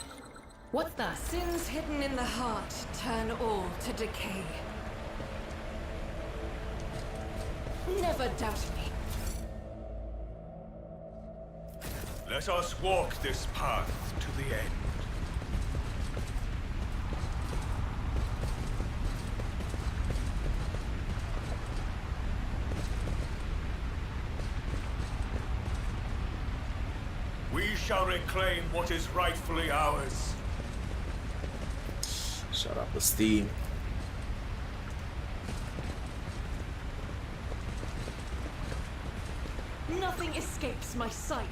what's that? Sins hidden in the heart turn all to decay. Never doubt me. Let us walk this path to the end. We shall reclaim what is rightfully ours. Shut up, Steam. Nothing escapes my sight.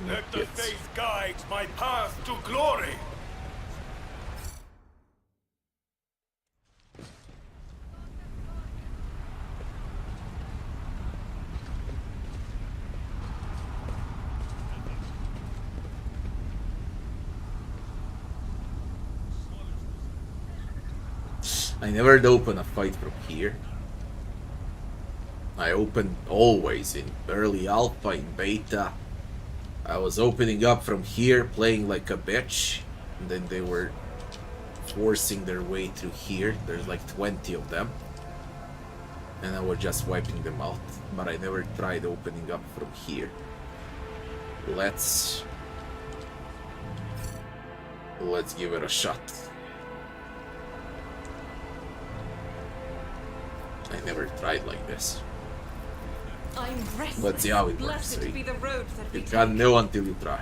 Let the faith guide my path to glory. I never open a fight from here. I opened always in early alpha, in beta. I was opening up from here, playing like a bitch, and then they were forcing their way through here. There's like 20 of them, and I was just wiping them out, but I never tried opening up from here. Let's give it a shot. I never tried like this. I'm restless. Let's see how it works. Blessed be the road that we You can't know until you try.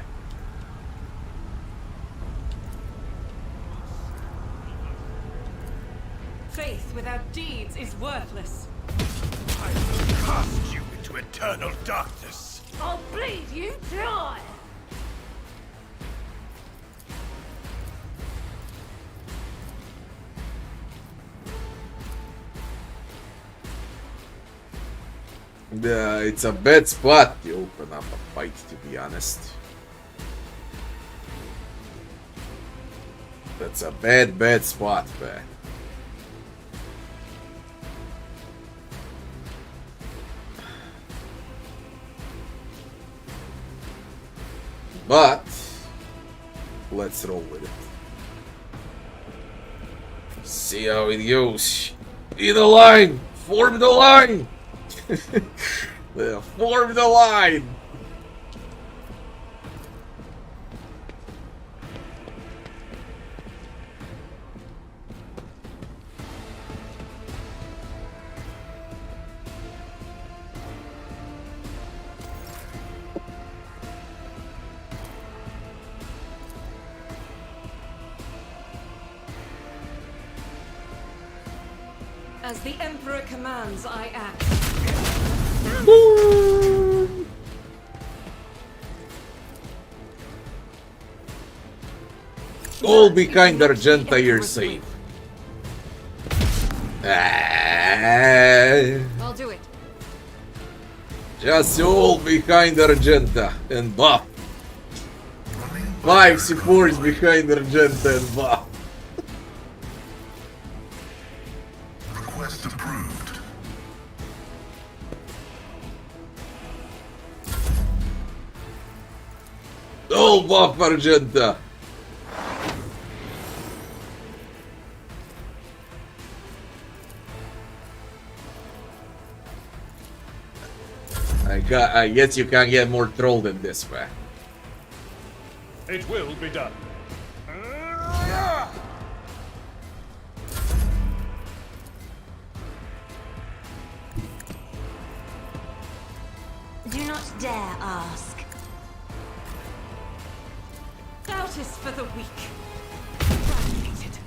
Faith without deeds is worthless. I will cast you into eternal darkness. I'll bleed you dry. It's a bad spot to open up a fight, to be honest. That's a bad spot, man. But let's roll with it. See how it goes. In a line! Form the line! Form the line! As the Emperor commands, I act. All behind Argenta, you're safe. I'll do it. Just all behind Argenta and buff. 5 supports behind Argenta and buff. Request approved. No, buff Argenta! I guess you can't get more troll than this, man. It will be done. Do not dare ask. Doubt is for the weak. Eradicated.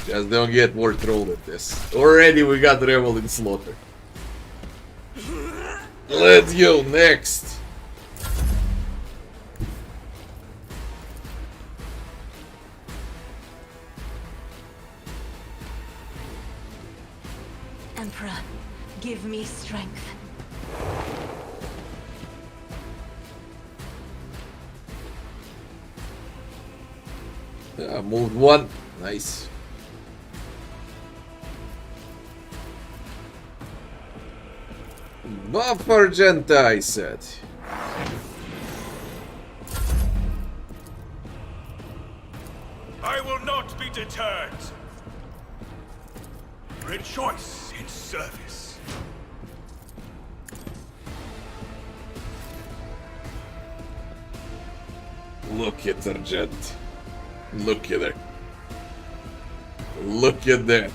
Just don't get more troll than this. Already we got Revel in Slaughter. Let's go next. Emperor, give me strength. Moved one. Nice. Buff Argenta, I said. I will not be deterred. Rejoice in service. Look at Argent. Look at her. Look at that.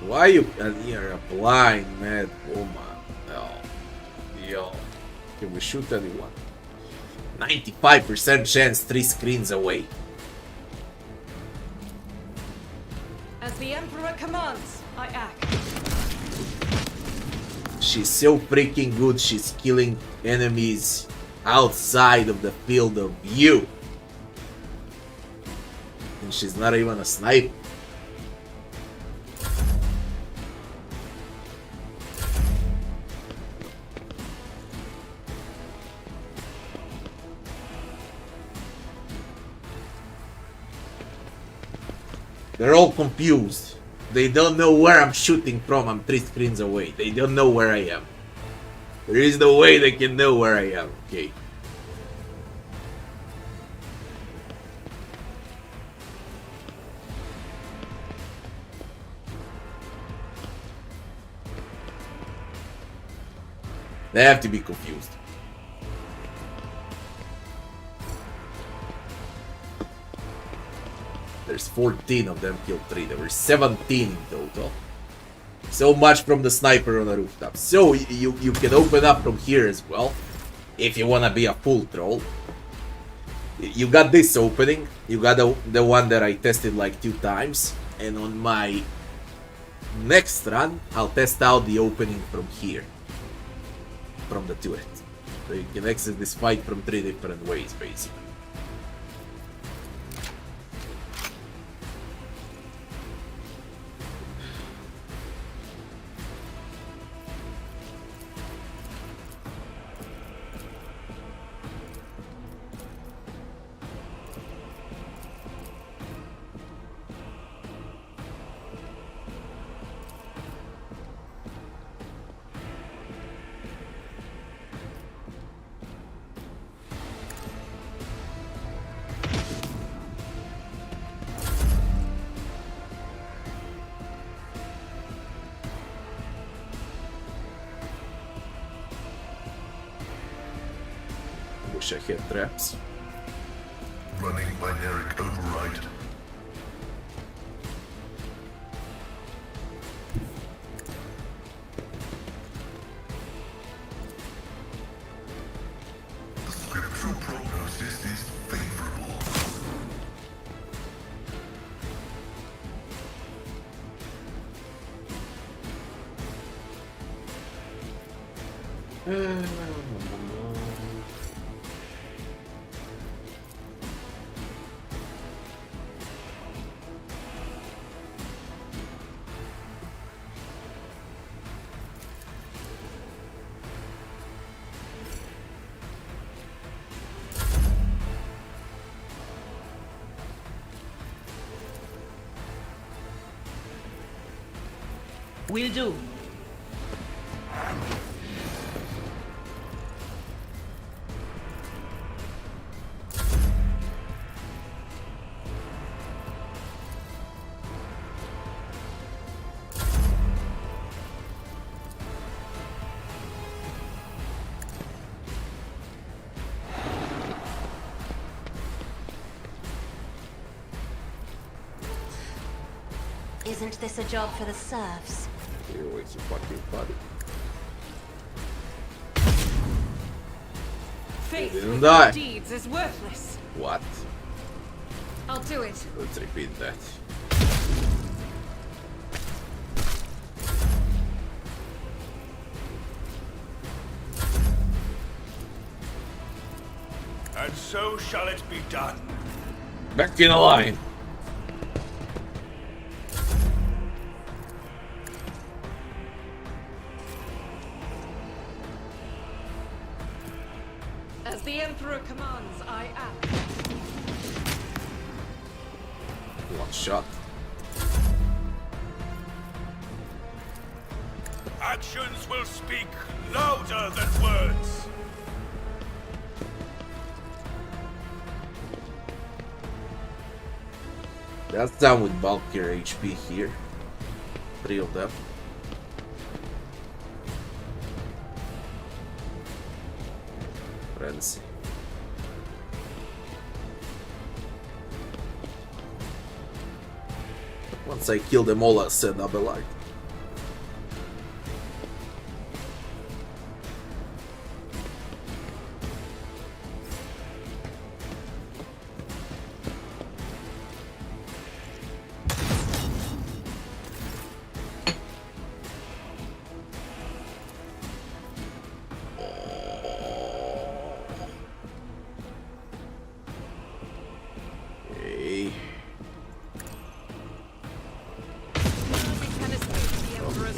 Why you? You're a blind mad woman. Oh, yo. Can we shoot anyone? 95% chance 3 screens away. As the Emperor commands, I act. She's so freaking good. She's killing enemies outside of the field of view. And she's not even a sniper. They're all confused. They don't know where I'm shooting from. I'm 3 screens away. They don't know where I am. There is no way they can know where I am. Okay. They have to be confused. There's 14 of them killed 3. There were 17 in total. So much from the sniper on the rooftop. So you can open up from here as well. If you wanna be a full troll. You got this opening. You got the one that I tested like 2 times. And on my next run, I'll test out the opening from here. From the turret. So you can exit this fight from 3 different ways, basically. Wish I had traps. Running binary override. The scriptural prognosis is favorable. Will do. Isn't this a job for the serfs? Here, wait, you fucking buddy. Faith Didn't without die. deeds is worthless. What? I'll do it. Let's repeat that. And so shall it be done. Back in the line. As the Emperor commands, I act. One shot. Actions will speak louder than words. That's done with bulkier HP here. 3 of them. Let's see. Once I kill them all, I'll send up a light.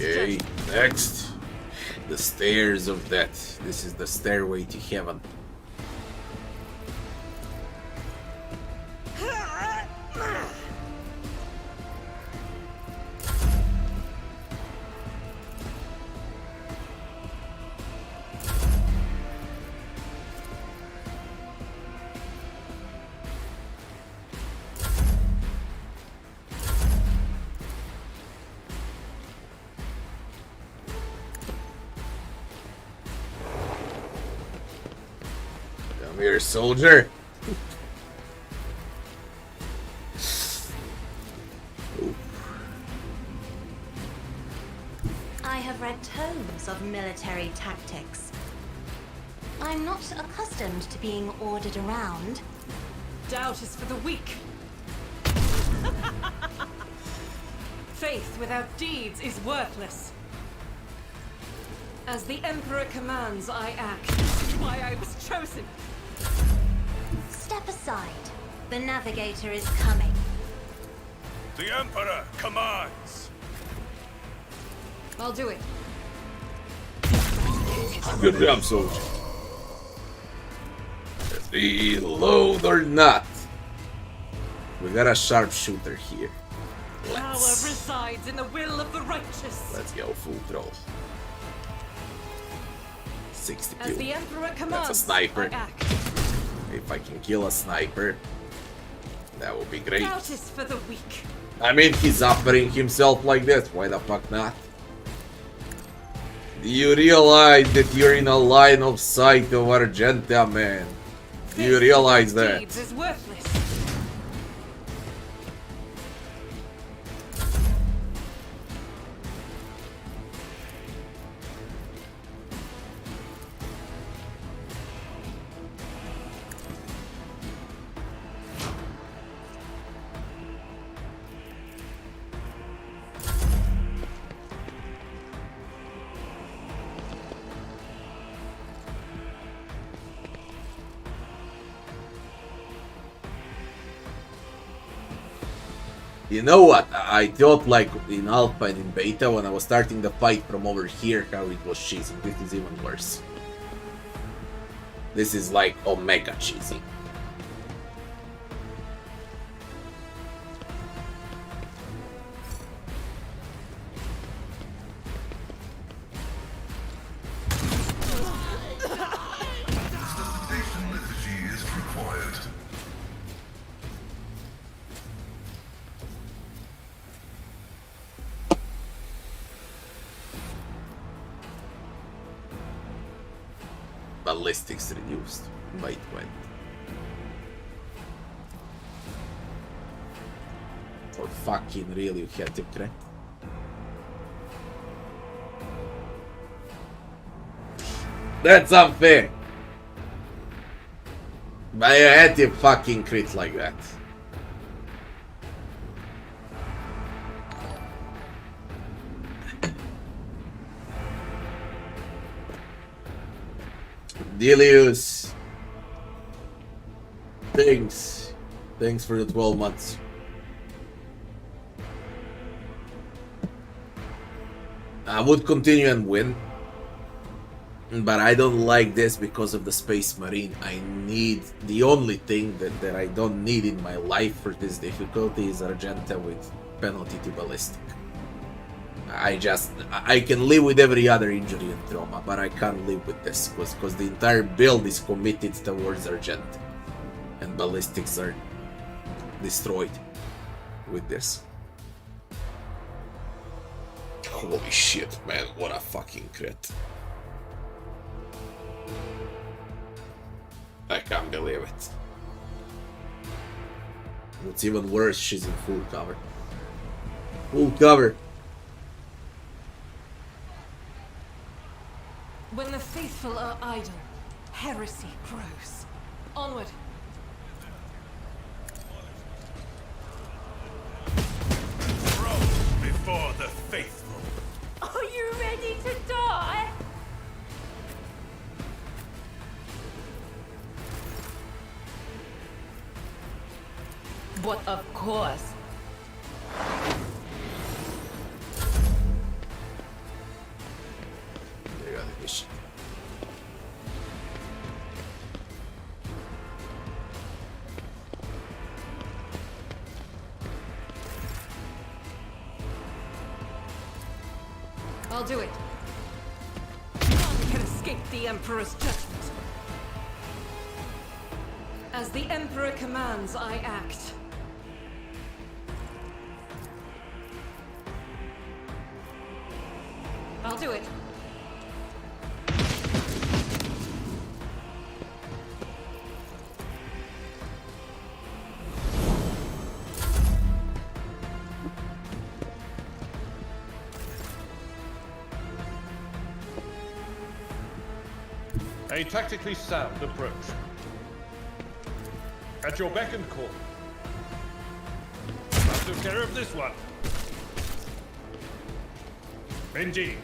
Okay, next. The stairs of death. This is the stairway to heaven. Come here, soldier. I have read tomes of military tactics. I'm not accustomed to being ordered around. Doubt is for the weak. Faith without deeds is worthless. As the Emperor commands, I act. This is why I was chosen. Step aside. The navigator is coming. The Emperor commands. I'll do it. Good job, soldier. Reload or not? We got a sharpshooter here. Power resides in the will of the righteous. Let's go full throttle. 62. As the Emperor commands, that's a sniper. I act. If I can kill a sniper, that would be great. Doubt is for the weak. I mean, he's offering himself like this. Why the fuck not? Do you realize that you're in a line of sight of Argenta, man? Do you realize that? Deeds is worthless. You know what? I thought like in alpha and in beta when I was starting the fight from over here how it was cheesing. This is even worse. This is like omega cheesing. Ballistics reduced by 20. For fucking real, you heretic. That's unfair. But I had to fucking crit like that. Delius. Thanks. Thanks for the 12 months. I would continue and win. But I don't like this because of the Space Marine. I need... The only thing that I don't need in my life for this difficulty is Argenta with penalty to ballistic. I can live with every other injury and trauma, but I can't live with this because the entire build is committed towards Argent. And ballistics are destroyed with this. Holy shit, man, what a fucking crit. I can't believe it. What's even worse, she's in full cover. Full cover. When the faithful are idle, heresy grows. Onward. Rome before the faithful. Are you ready to die? But of course. They got the mission. I'll do it. None can escape the Emperor's judgment. As the Emperor commands, I act. I'll do it. A tactically sound approach. At your beck and call. I took care of this one. Indeed.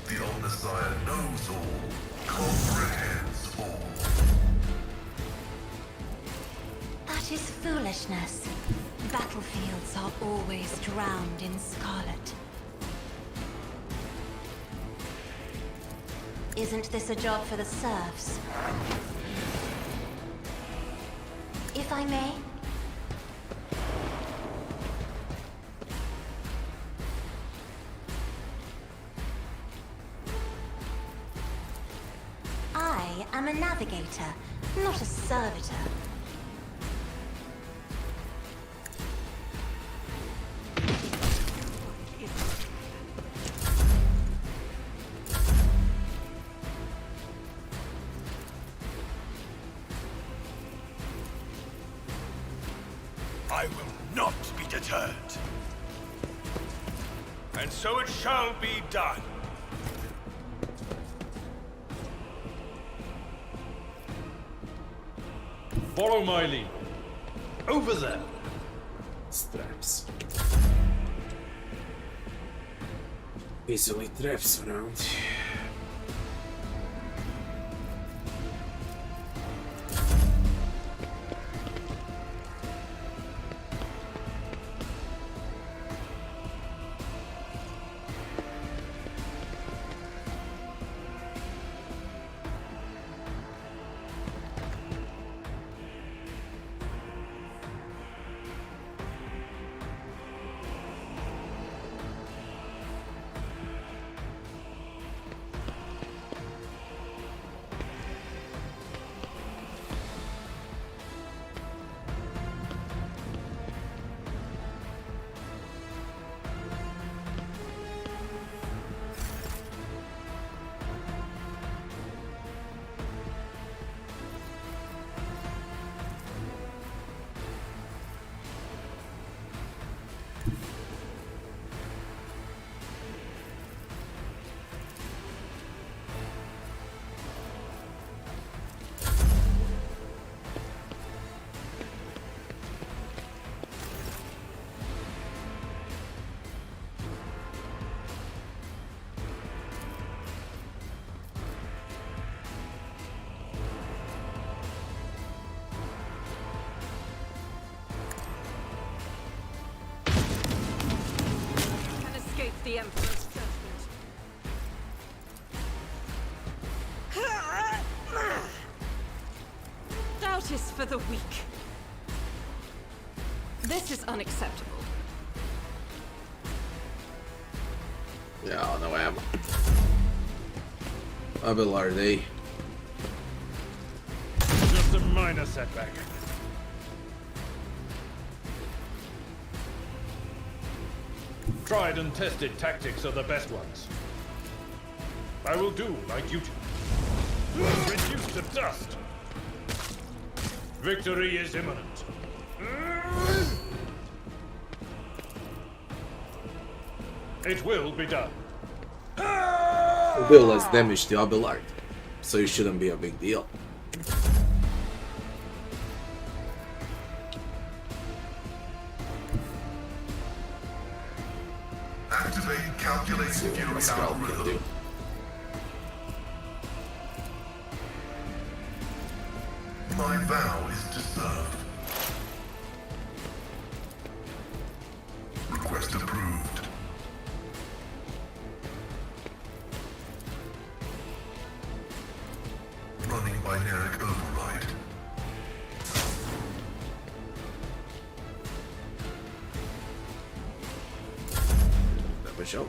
The old Messiah knows all, comprehends all. That is foolishness. Battlefields are always drowned in scarlet. Isn't this a job for the serfs? If I may? I am a navigator, not a servitor. I will not be deterred. And so it shall be done. Follow my lead. Over there. Straps. Easily traps around. the Emperor's judgment. Doubt is for the weak. This is unacceptable. Yeah, no ammo. Abelard, eh? Just a minor setback. Tried and tested tactics are the best ones. I will do my duty. Reduced to dust. Victory is imminent. It will be done. Will has damaged the Abelard, so it shouldn't be a big deal. Activating calculating See what Fury Pascal can algorithm. do. My vow is to serve. Request approved. Running binaric override. That was out.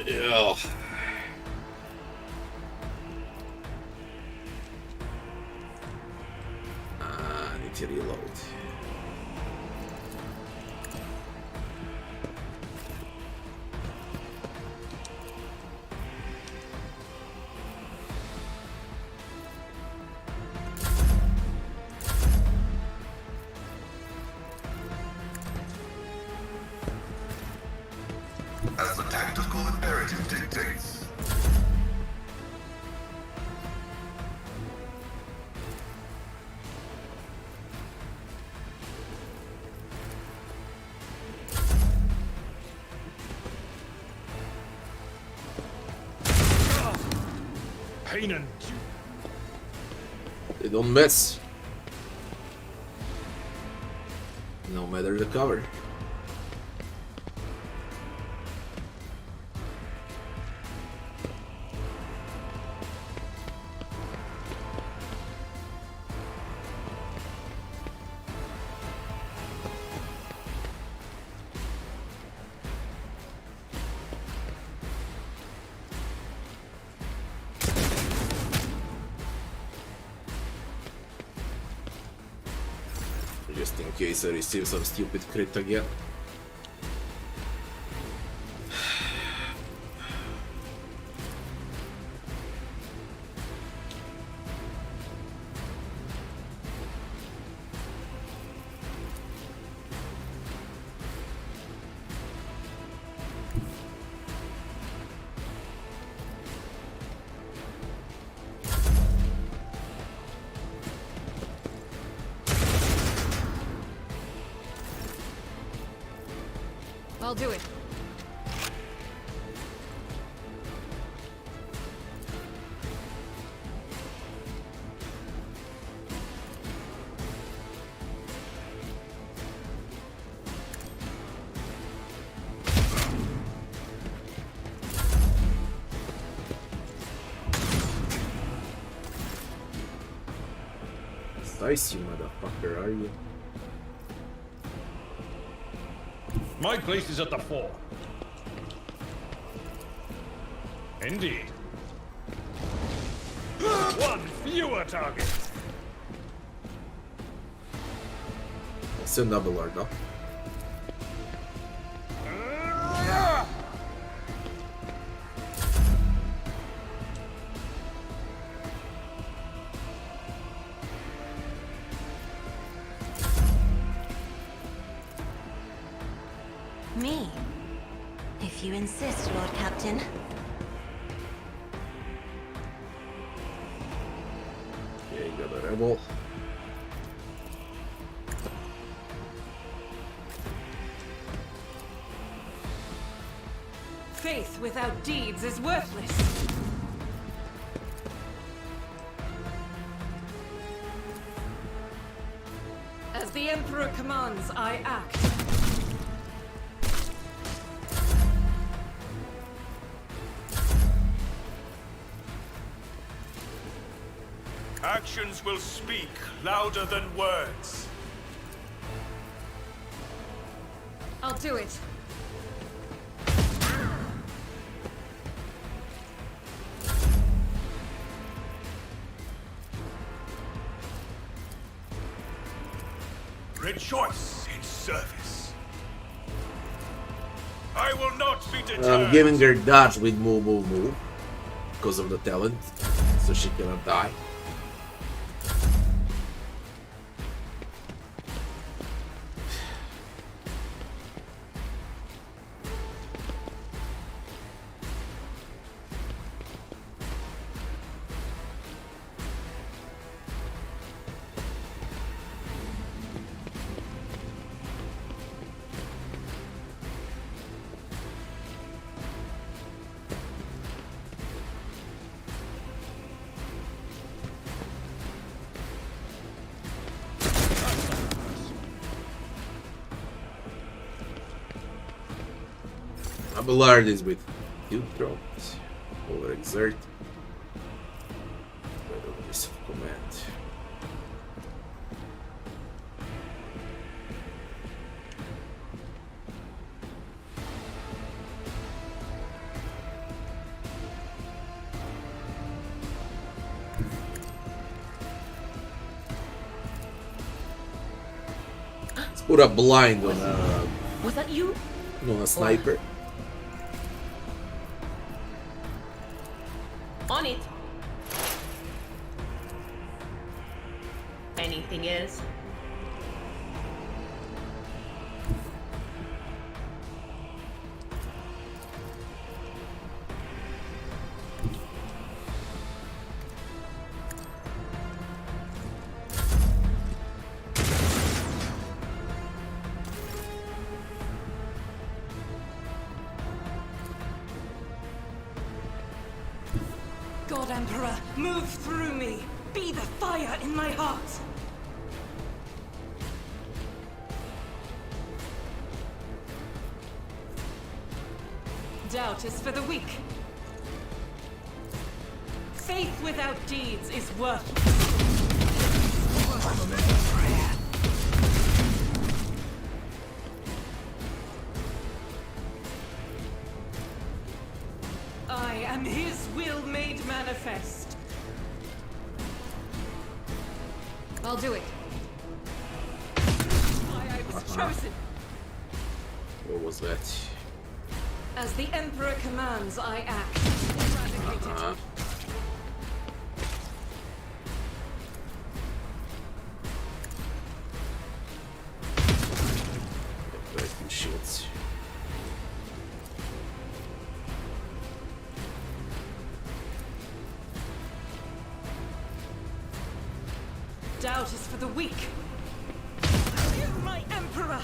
Yeah. I need to reload. As the tactical imperative dictates. Pain and They don't miss. No matter the cover. Just in case I receive some stupid crit again. I'll do it. Dice, you motherfucker, are you? my place is at the fore. Indeed. One fewer target. It's a double lord, no? Me? If you insist, Lord Captain. Yeah, you got a rebel. Faith Faith without deeds is worthless. As the Emperor commands, I act. Actions will speak louder than words. I'll do it. Rejoice in service. I will not be deterred. I'm giving her dodge with move because of the talent, so she cannot die. Abelard is with field drops, overexert, release of command. Let's put a blind on Was that you? a sniper. On it. Anything else? God Emperor, move through me. Be the fire in my heart. Doubt is for the weak. Faith without deeds is worthless. I am his will made manifest. I'll do it. Why I was chosen. What was that? As the Emperor commands, I act. Eradicated. Shields. Doubt is for the weak. You, my Emperor!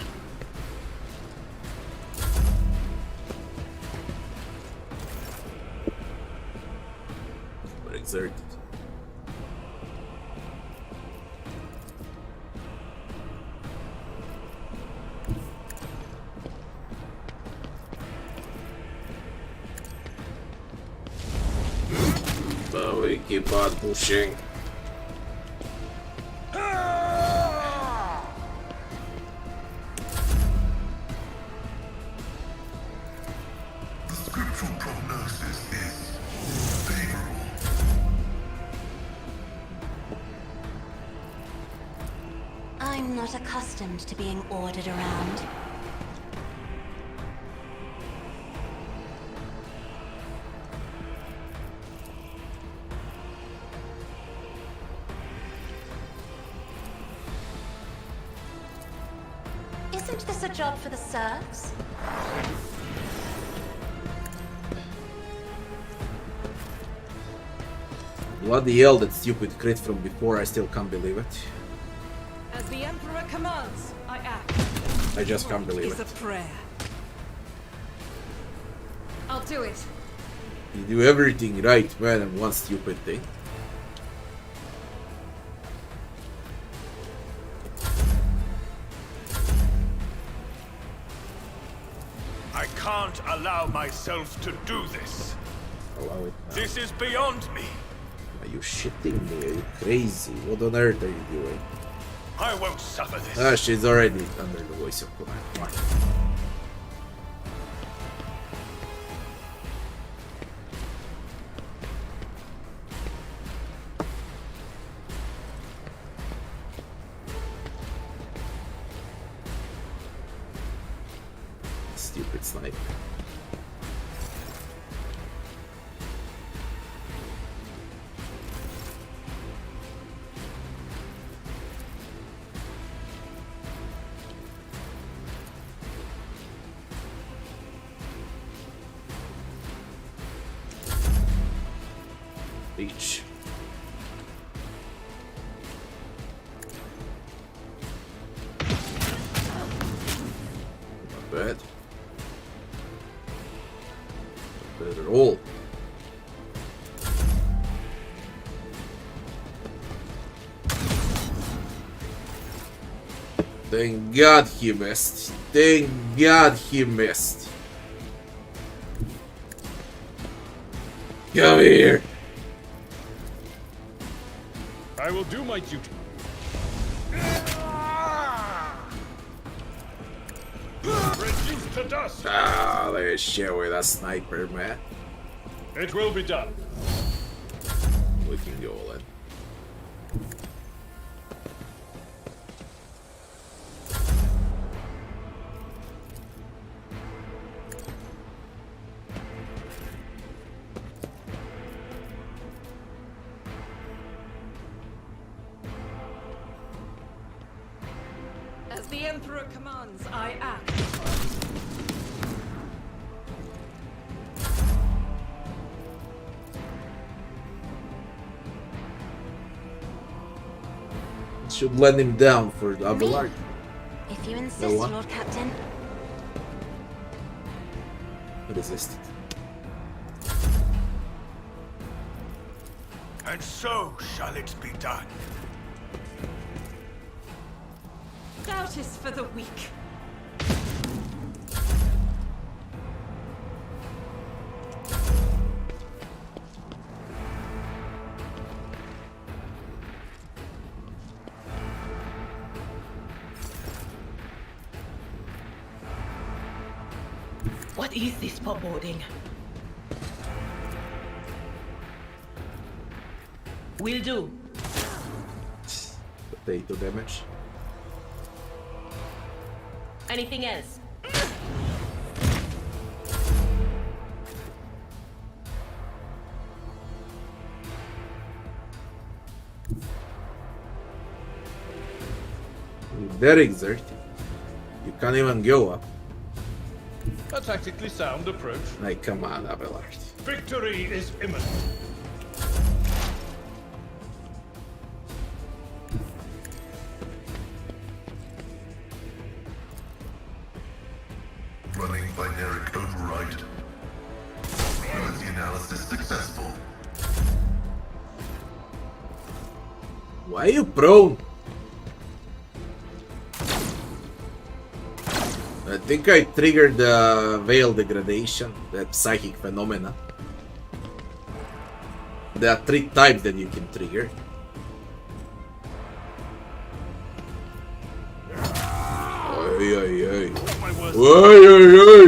But exerted. But we keep on pushing. I'm not accustomed to being ordered around. Isn't this a job for the serfs? Bloody hell, that stupid crit from before, I still can't believe it. As the Emperor commands, I act. I just can't believe It's it. a prayer. I'll do it. You do everything right, man, and one stupid thing. I can't allow myself to do this. Allow it now. This is beyond me. Are you shitting me? Are you crazy? What on earth are you doing? I won't suffer this. Ah, she's already under the voice of command. Come on. Stupid sniper. Beach. Not bad. Not bad at all. Thank God he missed. Thank God he missed. Come here. I will do my duty. Reduced to dust. Ah, let's share with a sniper, man. It will be done. We can go all in. As the Emperor commands, I act. Should let him down for the Abelard. If you insist, No one? Lord Captain. Resist it. And so shall it be done. Doubt is for the weak. What is this foreboding? Will do. Potato damage. Anything else? Very exerting. You can't even go up. A tactically sound approach. Like, come on, Abelard. Victory is imminent. Running binary override. Ability analysis successful. Why are you prone? I think I triggered the veil degradation, that psychic phenomena. There are 3 types that you can trigger. Ay, ay, ay. Ay, ay, ay.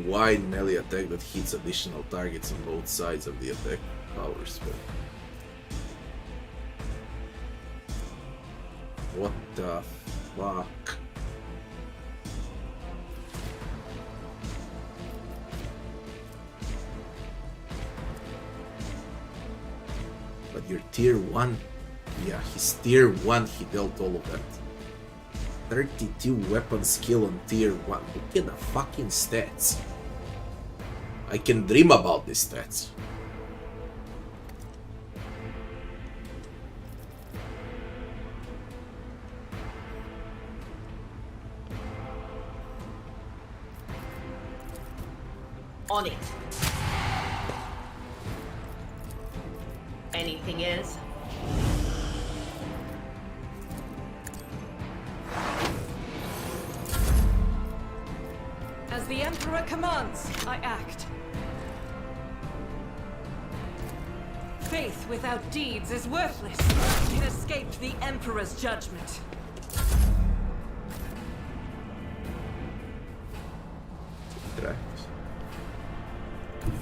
Wide melee attack that hits additional targets on both sides of the attack power spell. What the fuck? But your tier 1? Yeah, his tier 1, he dealt all of that. 32 weapon skill on tier 1. Look at the fucking stats. I can dream about these stats. On it. Anything else? As the Emperor commands, I act. Faith without deeds is worthless. It escaped the Emperor's judgment. Correct.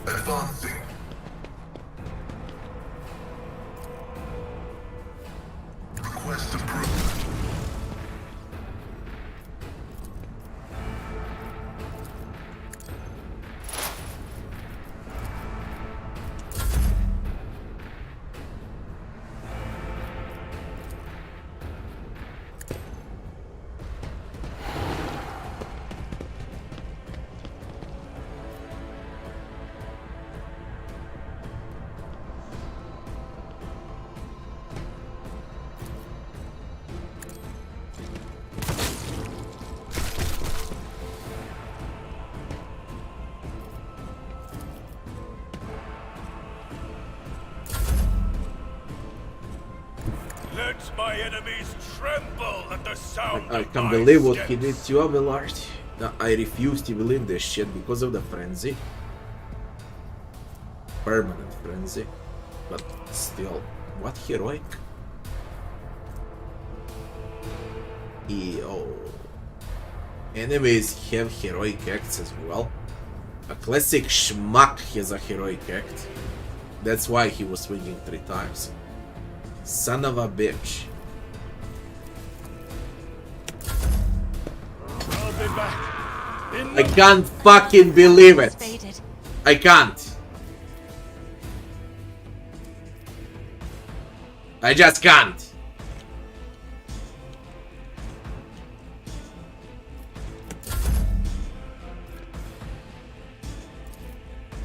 Advancing. Request approved. Let my enemies tremble at the sound I of can't my believe what he steps. did to Abelard. No, I refuse to believe this shit because of the frenzy. Permanent frenzy. But still, what heroic? EO. Enemies have heroic acts as well. A classic schmuck has a heroic act. That's why he was swinging 3 times. Son of a bitch. I'll be back. I can't fucking believe it. I can't. I just can't.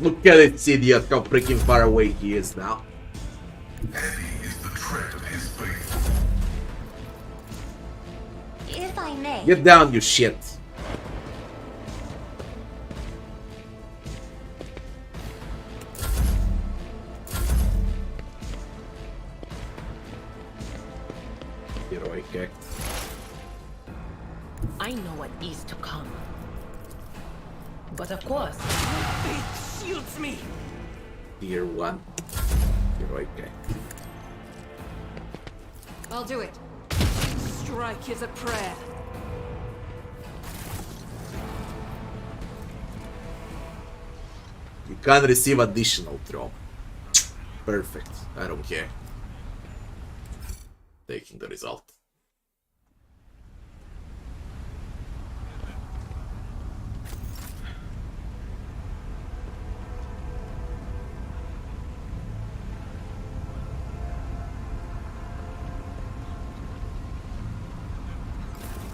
Look at this idiot, how freaking far away he is now. Heavy is the tread of his faithful. If I may. Get down, you shit. Heroic act. I know what is to come. But of course, Faith shields me. Tier 1. Heroic act. I'll do it. Strike is a prayer. You can receive additional throw. Perfect. I don't care. Taking the result.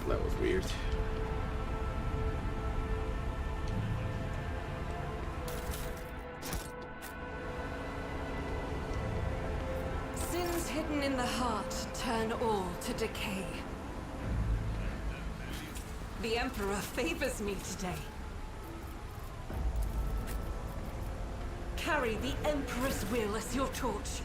That was weird. Sins hidden in the heart turn all to decay. The Emperor favors me today. Carry the Emperor's will as your torch.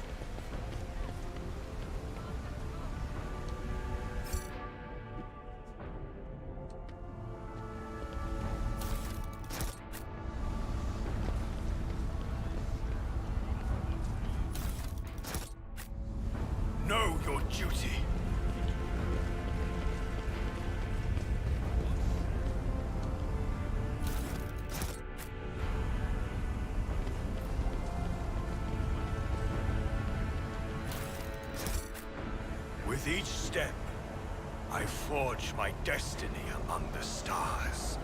Know your duty. With each step, I forge my destiny among the stars.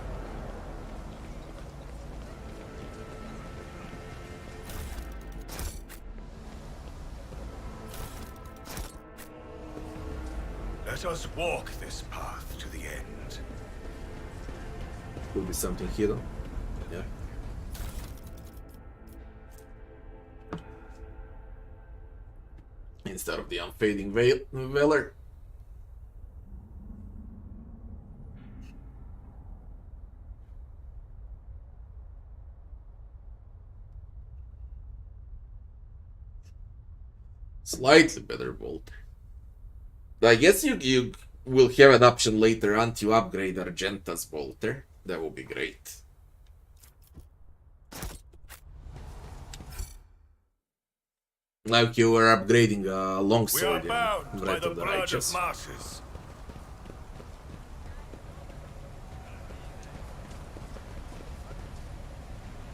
Let us walk this path to the end. Could be something hidden. Yeah. Instead of the unfading valor. Slightly better bolter. I guess you will have an option later on to upgrade Argenta's bolter. That would be great. Like you were upgrading a longsword in Wrath of the Righteous.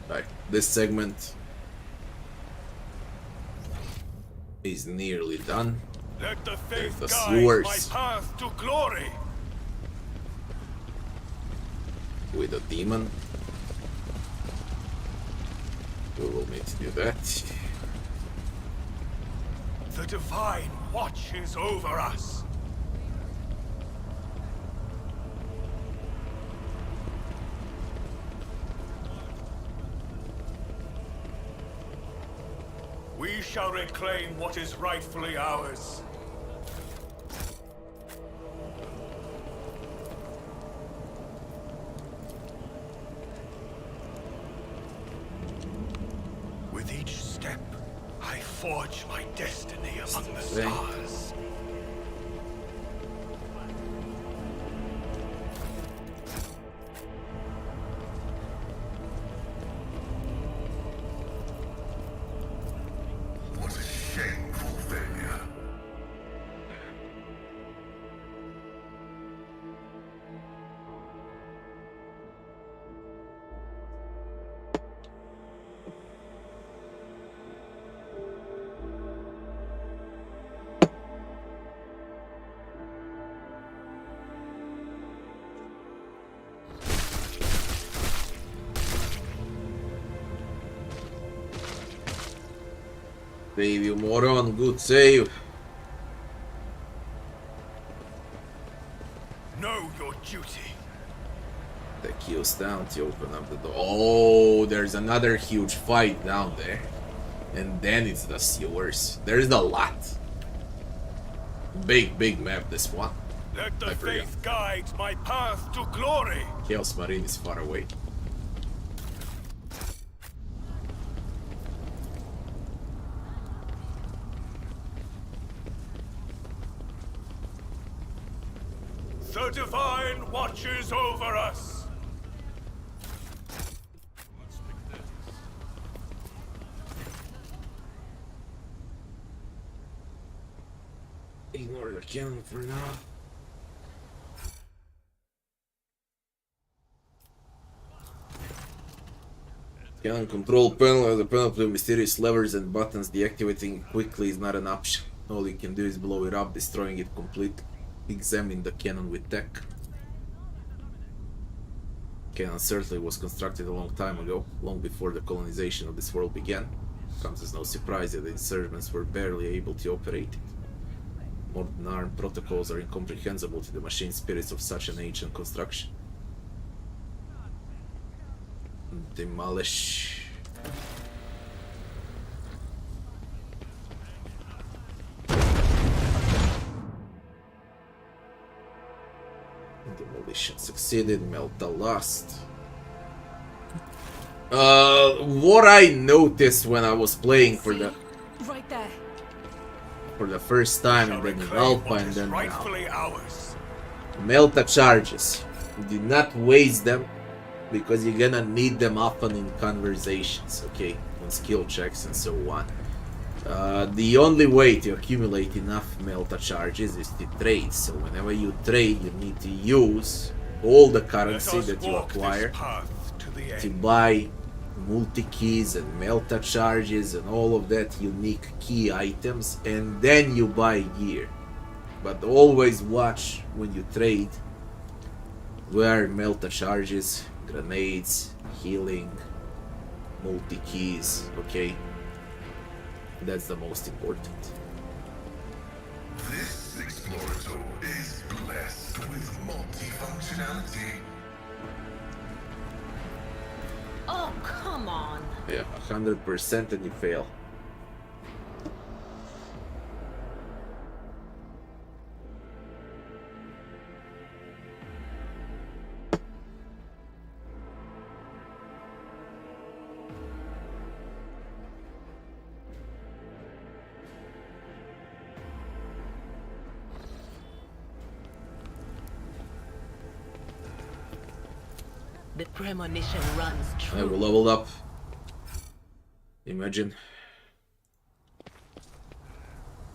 Right, this segment is nearly done. Let the faith There's the guide sewers my path to glory. with a demon. We will need to do that. The divine watches over us. We shall reclaim what is rightfully ours. With each step, I forge my destiny among the stars. What a shameful failure. Save you, moron. Good save. Know your duty. The keel's down to open up the door. Oh, there's another huge fight down there. And then it's the sewers. There's a lot. Big map, this one. Let the faith guide my path to glory. Chaos Marine is far away. The divine watches over us. Ignore the cannon for now. Cannon control panel has a panel of mysterious levers and buttons. Deactivating it quickly is not an option. All you can do is blow it up, destroying it completely. Examine the cannon with tech. Cannon certainly was constructed a long time ago, long before the colonization of this world began. Comes as no surprise that the insurgents were barely able to operate it. Modern armed protocols are incomprehensible to the machine spirits of such an ancient construction. Demolish. Demolition succeeded, melt the lust. What I noticed when I was playing for the Right there. for the first time in bringing Alpha and then Rightfully ours. Melta charges. Do not waste them because you're gonna need them often in conversations, okay? On skill checks and so on. The only way to accumulate enough Melta charges is to trade. So whenever you trade, you need to use all the currency that you acquire to buy multi-keys and Melta charges and all of that unique key items, and then you buy gear. But always watch when you trade where Melta charges, grenades, healing, multi-keys, okay? That's the most important. This explorator is blessed with multifunctionality. Oh, come on. Yeah, 100% and you fail. The premonition runs true. I will level up. Imagine.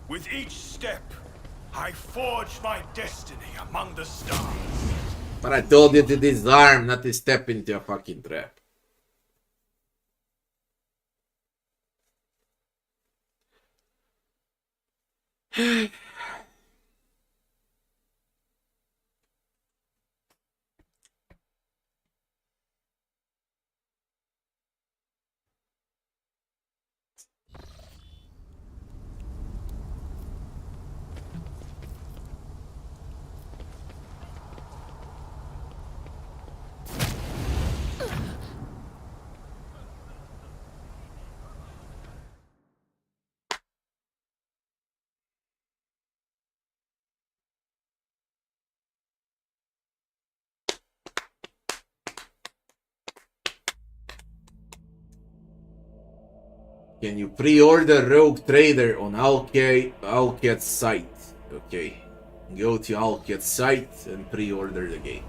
With each step, I forge my destiny among the stars. But I told you to disarm, not to step into a fucking trap. Can you pre-order Rogue Trader on Alket's site? Okay. Go to Alket's site and pre-order the game.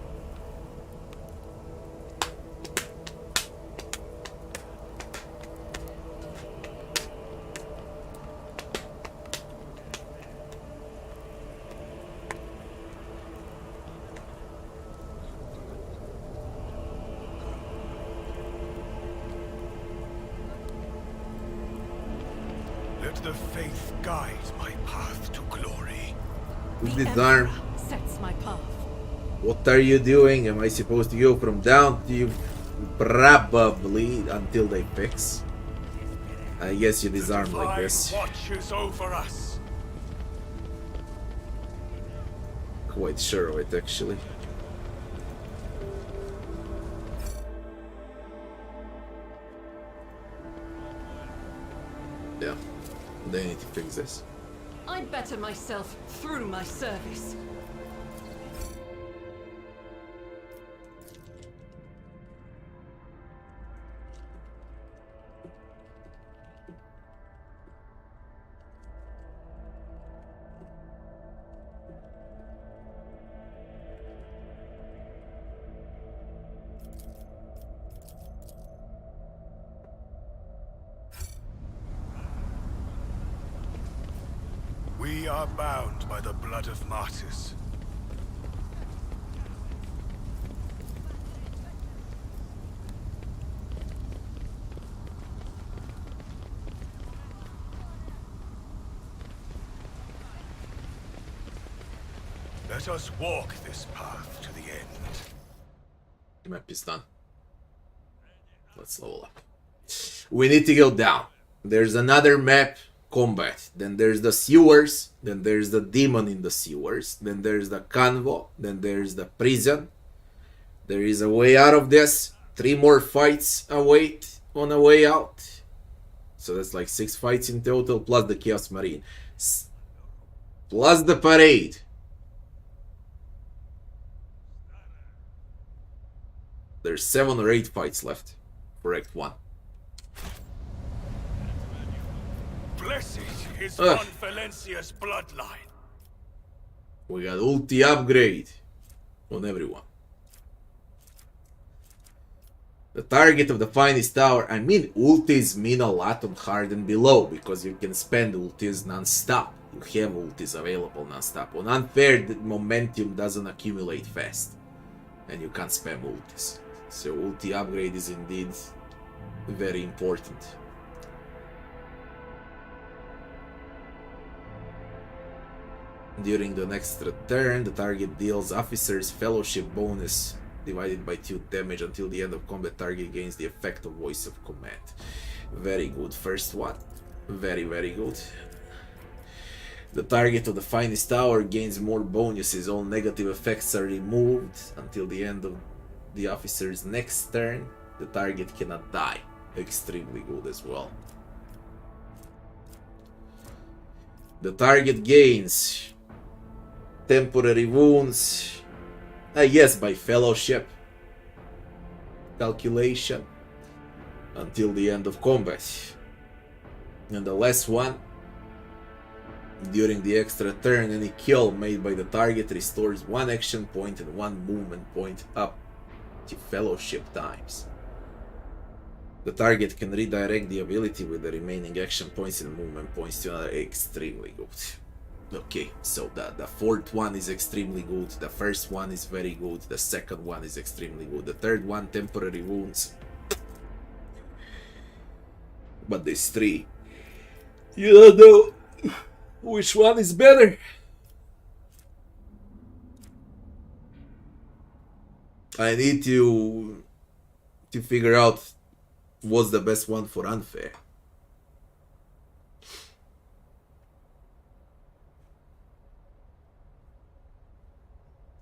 The faith guides my path to glory. Disarm. Sets my path. What are you doing? Am I supposed to go from down to you? Probably until they fix. I guess you disarm like this. Watches over us. Quite sure of it, actually. Yeah. They need to fix this. I better myself through my service. We are bound by the blood of martyrs. Let us walk this path to the end. The map is done. Let's level up. We need to go down. There's another map. Combat, then there's the sewers, then there's the demon in the sewers, then there's the convo, then there's the prison. There is a way out of this. 3 more fights await on a way out. So that's like 6 fights in total, plus the Chaos Marine. Plus the parade. There's 7 or 8 fights left for Act 1. Blessed is Von Valencia's bloodline. We got ulti upgrade on everyone. The target of the finest tower. I mean, ultis mean a lot on hard and below because you can spend ultis non-stop. You have ultis available non-stop. On unfair, the momentum doesn't accumulate fast, and you can't spam ultis. So ulti upgrade is indeed very important. During the next turn, the target deals officer's fellowship bonus divided by 2 damage until the end of combat. Target gains the effect of voice of command. Very good first one. Very, very good. The target of the finest tower gains more bonuses. All negative effects are removed until the end of the officer's next turn. The target cannot die. Extremely good as well. The target gains temporary wounds, I guess by fellowship calculation, until the end of combat. And the last one, during the extra turn, any kill made by the target restores 1 action point and 1 movement point up to fellowship times. The target can redirect the ability with the remaining action points and movement points to another. Extremely good. Okay, so the fourth one is extremely good, the first one is very good, the second one is extremely good, the third one, temporary wounds. But these three, you don't know which one is better. I need to figure out what's the best one for unfair.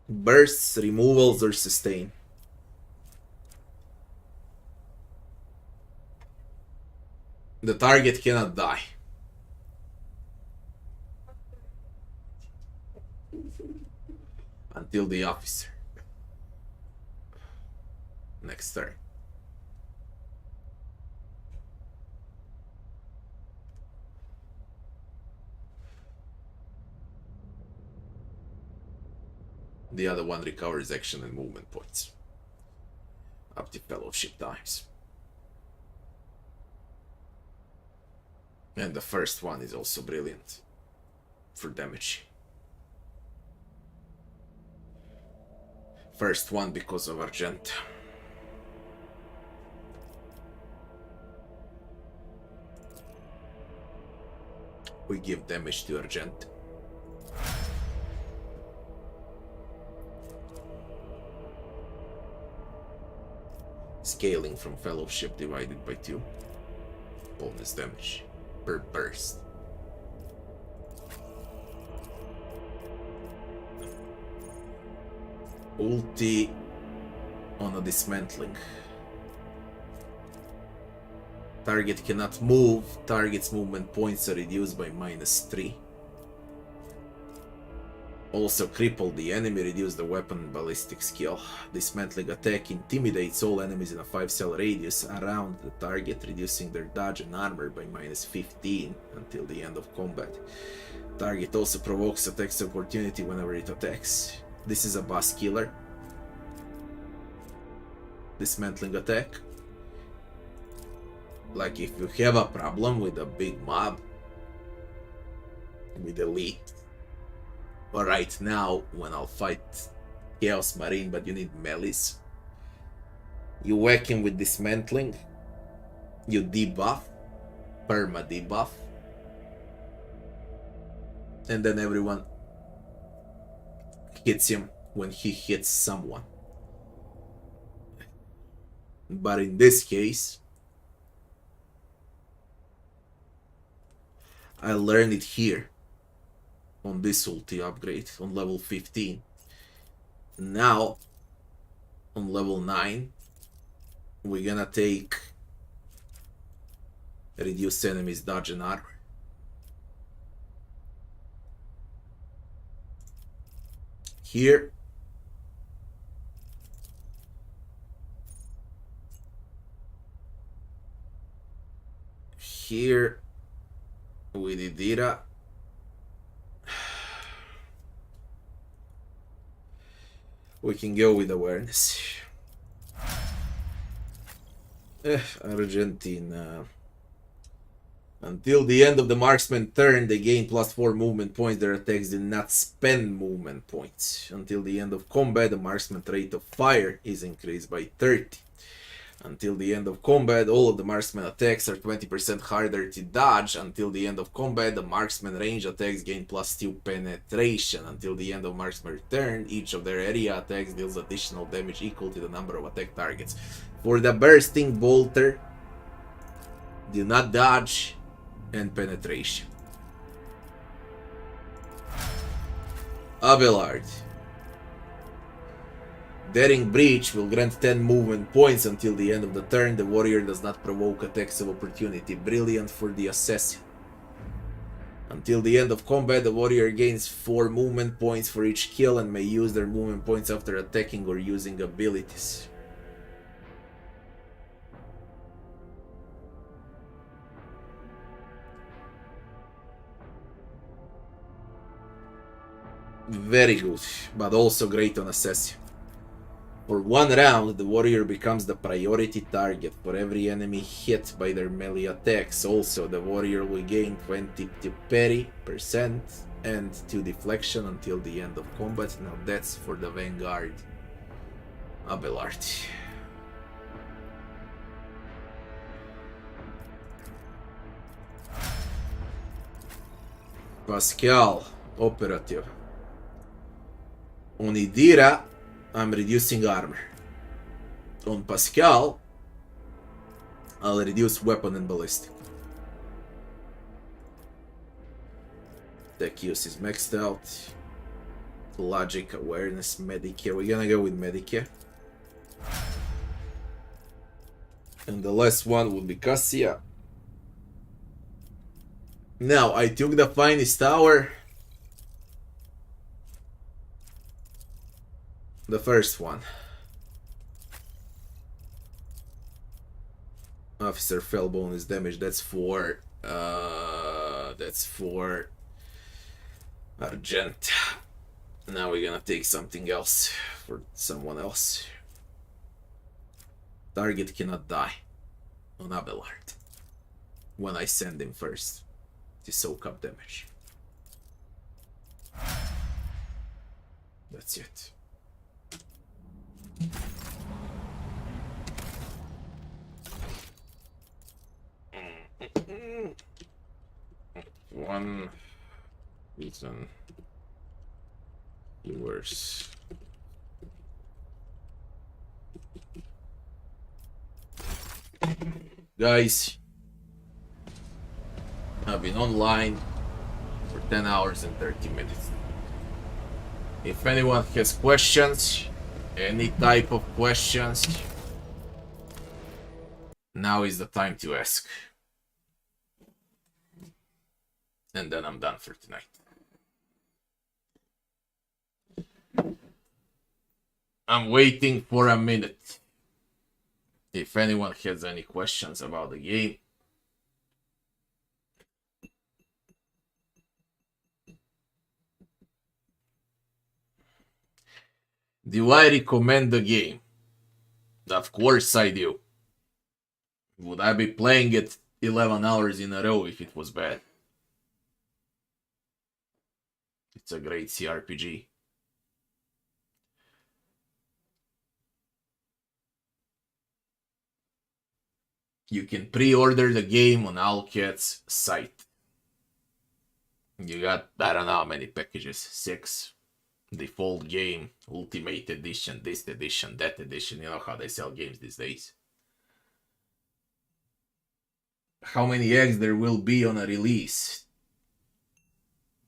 Bursts, removals, or sustain. The target cannot die. Until the officer. Next turn. The other one recovers action and movement points. Up to fellowship times. And the first one is also brilliant for damage. First one because of Argent. We give damage to Argent. Scaling from fellowship divided by 2. Bonus damage per burst. Ulti on a dismantling. Target cannot move. Target's movement points are reduced by -3. Also cripple the enemy, reduce the weapon ballistic skill. Dismantling attack intimidates all enemies in a 5-cell radius around the target, reducing their dodge and armor by -15 until the end of combat. Target also provokes attacks of opportunity whenever it attacks. This is a boss killer. Dismantling attack. Like if you have a problem with a big mob, with elite. But right now, when I'll fight Chaos Marine, but you need melees, you whack him with dismantling, you debuff, perma debuff, and then everyone hits him when he hits someone. But in this case, I learned it here. On this ulti upgrade on level 15. Now on level 9 we're gonna take reduce enemies dodge and armor. Here with Idira we can go with awareness. Argentina. Until the end of the marksman turn, they gain +4 movement points. Their attacks do not spend movement points. Until the end of combat, the marksman rate of fire is increased by 30. Until the end of combat, all of the marksman attacks are 20% harder to dodge. Until the end of combat, the marksman range attacks gain +2 penetration. Until the end of marksman turn, each of their area attacks deals additional damage equal to the number of attack targets. For the bursting bolter, do not dodge and penetration. Abelard. Daring Breach will grant 10 movement points until the end of the turn. The warrior does not provoke attacks of opportunity. Brilliant for the assassin. Until the end of combat, the warrior gains 4 movement points for each kill and may use their movement points after attacking or using abilities. Very good, but also great on assassin. For 1 round, the warrior becomes the priority target for every enemy hit by their melee attacks. Also, the warrior will gain 20 to parry% and 2 deflection until the end of combat. Now that's for the Vanguard Abelard. Pascal, operative. On Idira, I'm reducing armor. On Pascal, I'll reduce weapon and ballistic. Tech use is maxed out. Logic, awareness, Medicare. We're gonna go with Medicare. And the last one would be Cassia. Now, I took the finest tower. The first one. Officer fell bonus damage. That's for Argent. Now we're gonna take something else for someone else. Target cannot die on Abelard when I send him first to soak up damage. That's it. One reason worse. Guys, I've been online for 10 hours and 30 minutes. If anyone has questions, any type of questions, now is the time to ask. And then I'm done for tonight. I'm waiting for a minute. If anyone has any questions about the game. Do I recommend the game? Of course I do. Would I be playing it 11 hours in a row if it was bad? It's a great CRPG. You can pre-order the game on Owlcat's site. You got, I don't know how many packages, 6. Default game, Ultimate Edition, this edition, that edition. You know how they sell games these days. How many eggs there will be on a release?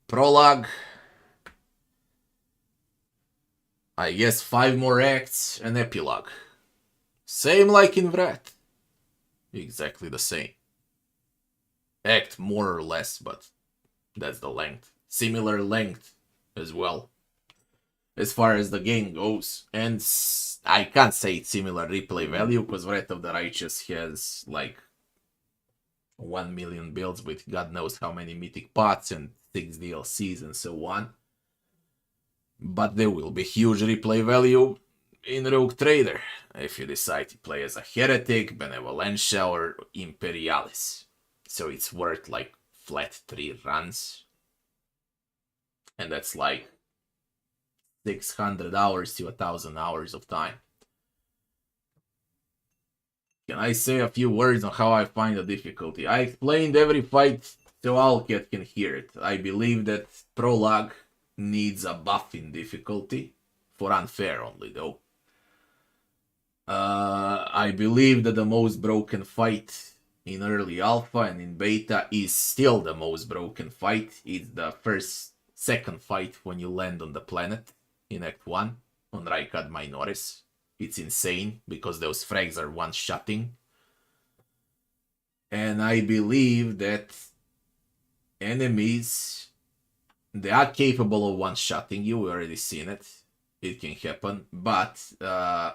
Prologue. I guess 5 more acts and epilogue. Same like in Ract. Exactly the same. Act more or less, but that's the length. Similar length as well, as far as the game goes. And I can't say it's similar replay value, because Wrath of the Righteous has like 1 million builds with God knows how many mythic pots and 6 DLCs and so on. But there will be huge replay value in Rogue Trader if you decide to play as a Heretic, Benevolentia, or Imperialis. So it's worth like flat 3 runs. And that's like 600 hours to 1,000 hours of time. Can I say a few words on how I find the difficulty? I explained every fight so Owlcat can hear it. I believe that Prologue needs a buff in difficulty, for unfair only though. I believe that the most broken fight in early alpha and in beta is still the most broken fight. It's the second fight when you land on the planet in Act 1 on Raikad Majoris. It's insane because those frags are one-shotting. And I believe that enemies, they are capable of one-shotting you. We already seen it. It can happen. But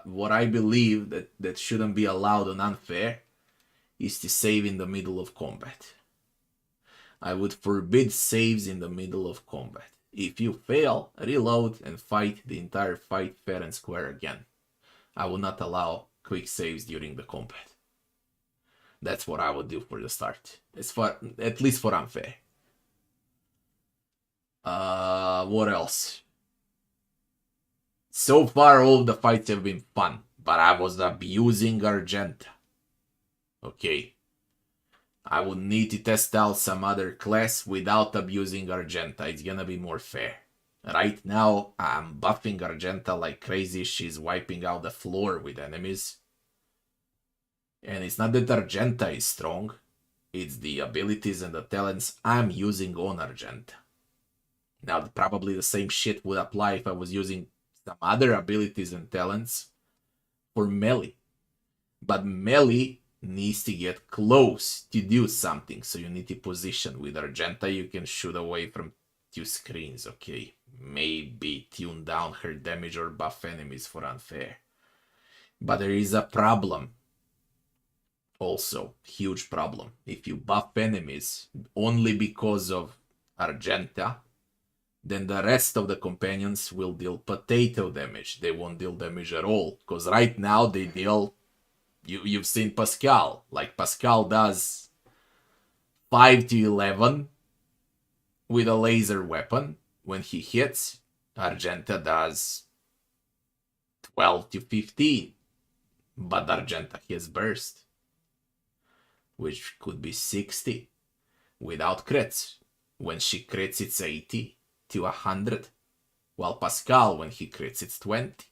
what I believe that shouldn't be allowed on unfair is to save in the middle of combat. I would forbid saves in the middle of combat. If you fail, reload and fight the entire fight fair and square again. I will not allow quick saves during the combat. That's what I would do for the start. At least for unfair. What else? So far, all the fights have been fun, but I was abusing Argenta. Okay. I would need to test out some other class without abusing Argenta. It's gonna be more fair. Right now, I'm buffing Argenta like crazy. She's wiping out the floor with enemies. And it's not that Argenta is strong. It's the abilities and the talents I'm using on Argenta. Now, probably the same shit would apply if I was using some other abilities and talents for melee. But melee needs to get close to do something. So you need to position. With Argenta, you can shoot away from 2 screens. Okay, maybe tune down her damage or buff enemies for unfair. But there is a problem. Also, huge problem. If you buff enemies only because of Argenta, then the rest of the companions will deal potato damage. They won't deal damage at all. Because right now they deal... You've seen Pascal. Like, Pascal does 5 to 11 with a laser weapon when he hits. Argenta does 12 to 15. But Argenta has burst, which could be 60 without crits. When she crits, it's 80 to 100. While Pascal, when he crits, it's 20.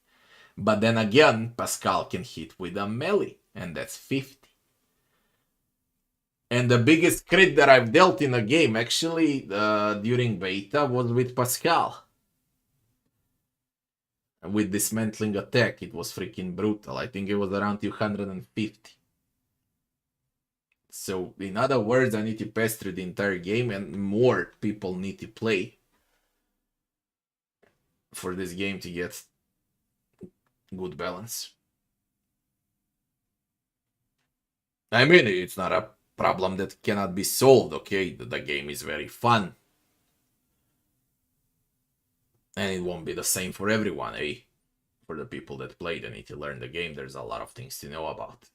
But then again, Pascal can hit with a melee, and that's 50. And the biggest crit that I've dealt in a game, actually, during beta, was with Pascal. With dismantling attack, it was freaking brutal. I think it was around 250. So, in other words, I need to pass through the entire game, and more people need to play for this game to get good balance. I mean, it's not a problem that cannot be solved, okay? The game is very fun. And it won't be the same for everyone, eh? For the people that play, they need to learn the game. There's a lot of things to know about.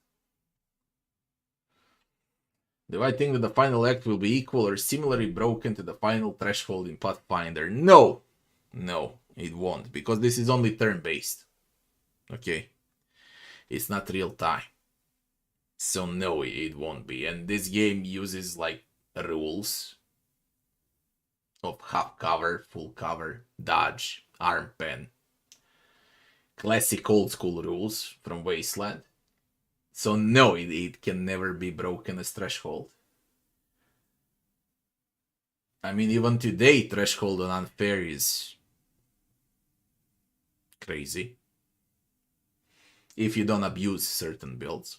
Do I think that the final act will be equal or similarly broken to the final threshold in Pathfinder? No! No, it won't, because this is only turn-based. Okay? It's not real time. So no, it won't be. And this game uses, like, rules of half cover, full cover, dodge, arm pen. Classic old school rules from Wasteland. So no, it can never be broken as threshold. I mean, even today, threshold on unfair is crazy. If you don't abuse certain builds.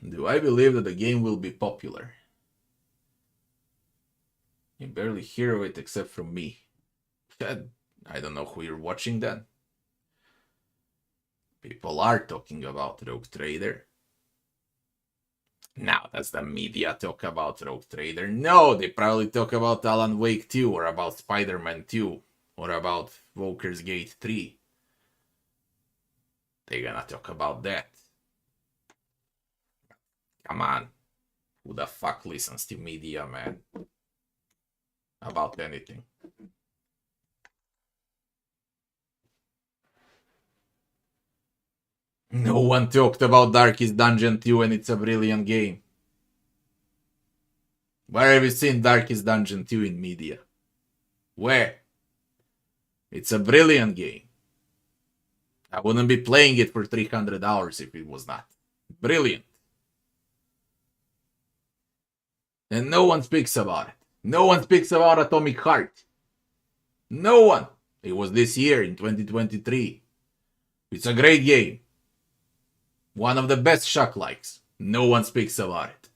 Do I believe that the game will be popular? You barely hear of it except from me. I don't know who you're watching then. People are talking about Rogue Trader. Now, does the media talk about Rogue Trader? No, they probably talk about Alan Wake 2 or about Spider-Man 2 or about Walker's Gate 3. They're gonna talk about that. Come on. Who the fuck listens to media, man? About anything. No one talked about Darkest Dungeon 2 and it's a brilliant game. Where have you seen Darkest Dungeon 2 in media? Where? It's a brilliant game. I wouldn't be playing it for 300 hours if it was not. Brilliant. And no one speaks about it. No one speaks about Atomic Heart. No one. It was this year in 2023. It's a great game. One of the best shock likes. No one speaks about it.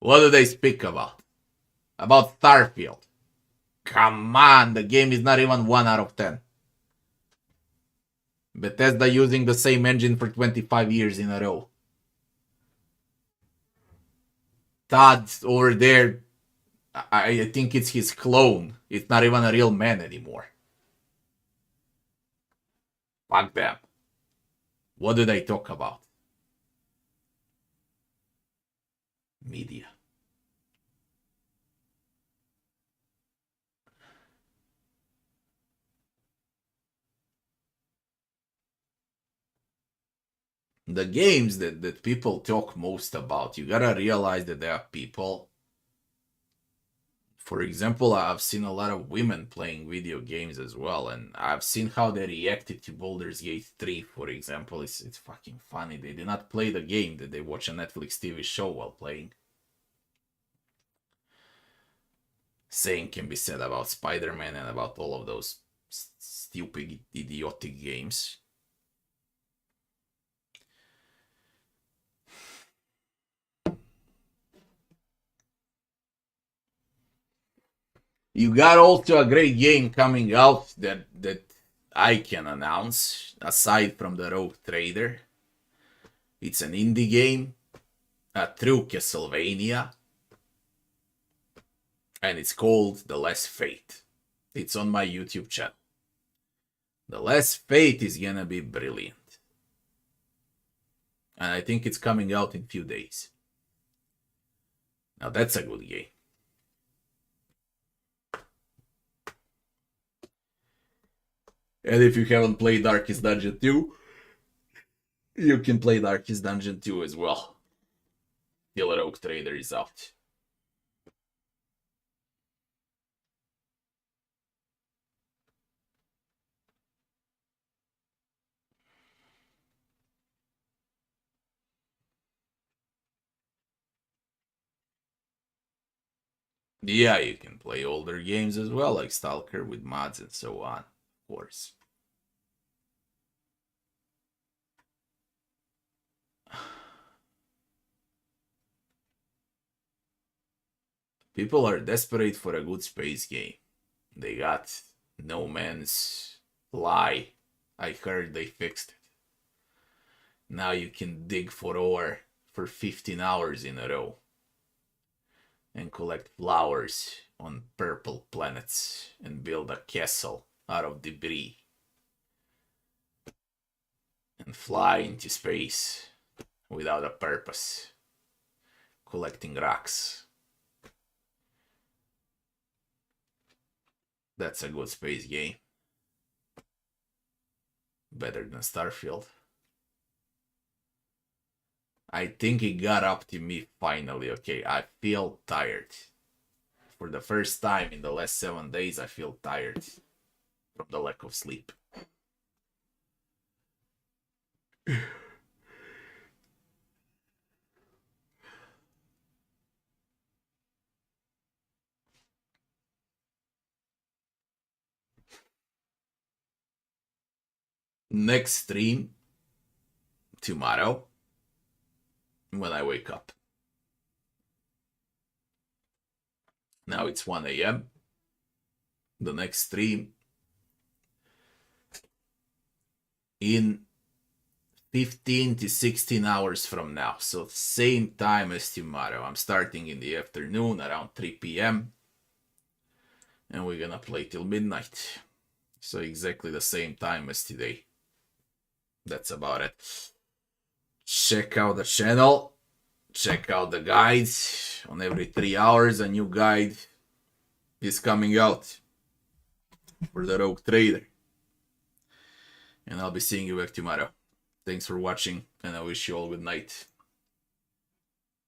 What do they speak about? About Starfield. Come on, the game is not even 1 out of 10. Bethesda using the same engine for 25 years in a row. Todd's over there I think it's his clone. It's not even a real man anymore. Fuck them. What do they talk about? Media. The games that people talk most about, you gotta realize that there are people. For example, I've seen a lot of women playing video games as well, and I've seen how they reacted to Baldur's Gate 3, for example. It's fucking funny. They did not play the game, that they watch a Netflix TV show while playing. Same can be said about Spider-Man and about all of those stupid, idiotic games. You got also a great game coming out that I can announce, aside from the Rogue Trader. It's an indie game, a true Castlevania, and it's called The Last Fate. It's on my YouTube channel. The Last Fate is gonna be brilliant. And I think it's coming out in a few days. Now that's a good game. And if you haven't played Darkest Dungeon 2, you can play Darkest Dungeon 2 as well. Till Rogue Trader is out. Yeah, you can play older games as well, like Stalker with mods and so on, of course. People are desperate for a good space game. They got No Man's Lie. I heard they fixed it. Now you can dig for ore for 15 hours in a row. And collect flowers on purple planets and build a castle out of debris. And fly into space without a purpose. Collecting rocks. That's a good space game. Better than Starfield. I think it got up to me finally. Okay, I feel tired. For the first time in the last 7 days, I feel tired from the lack of sleep. Next stream tomorrow when I wake up. Now it's 1 a.m. The next stream in 15 to 16 hours from now. So same time as tomorrow. I'm starting in the afternoon around 3 p.m. And we're gonna play till midnight. So exactly the same time as today. That's about it. Check out the channel. Check out the guides. On every 3 hours a new guide is coming out for the Rogue Trader. And I'll be seeing you back tomorrow. Thanks for watching, and I wish you all good night.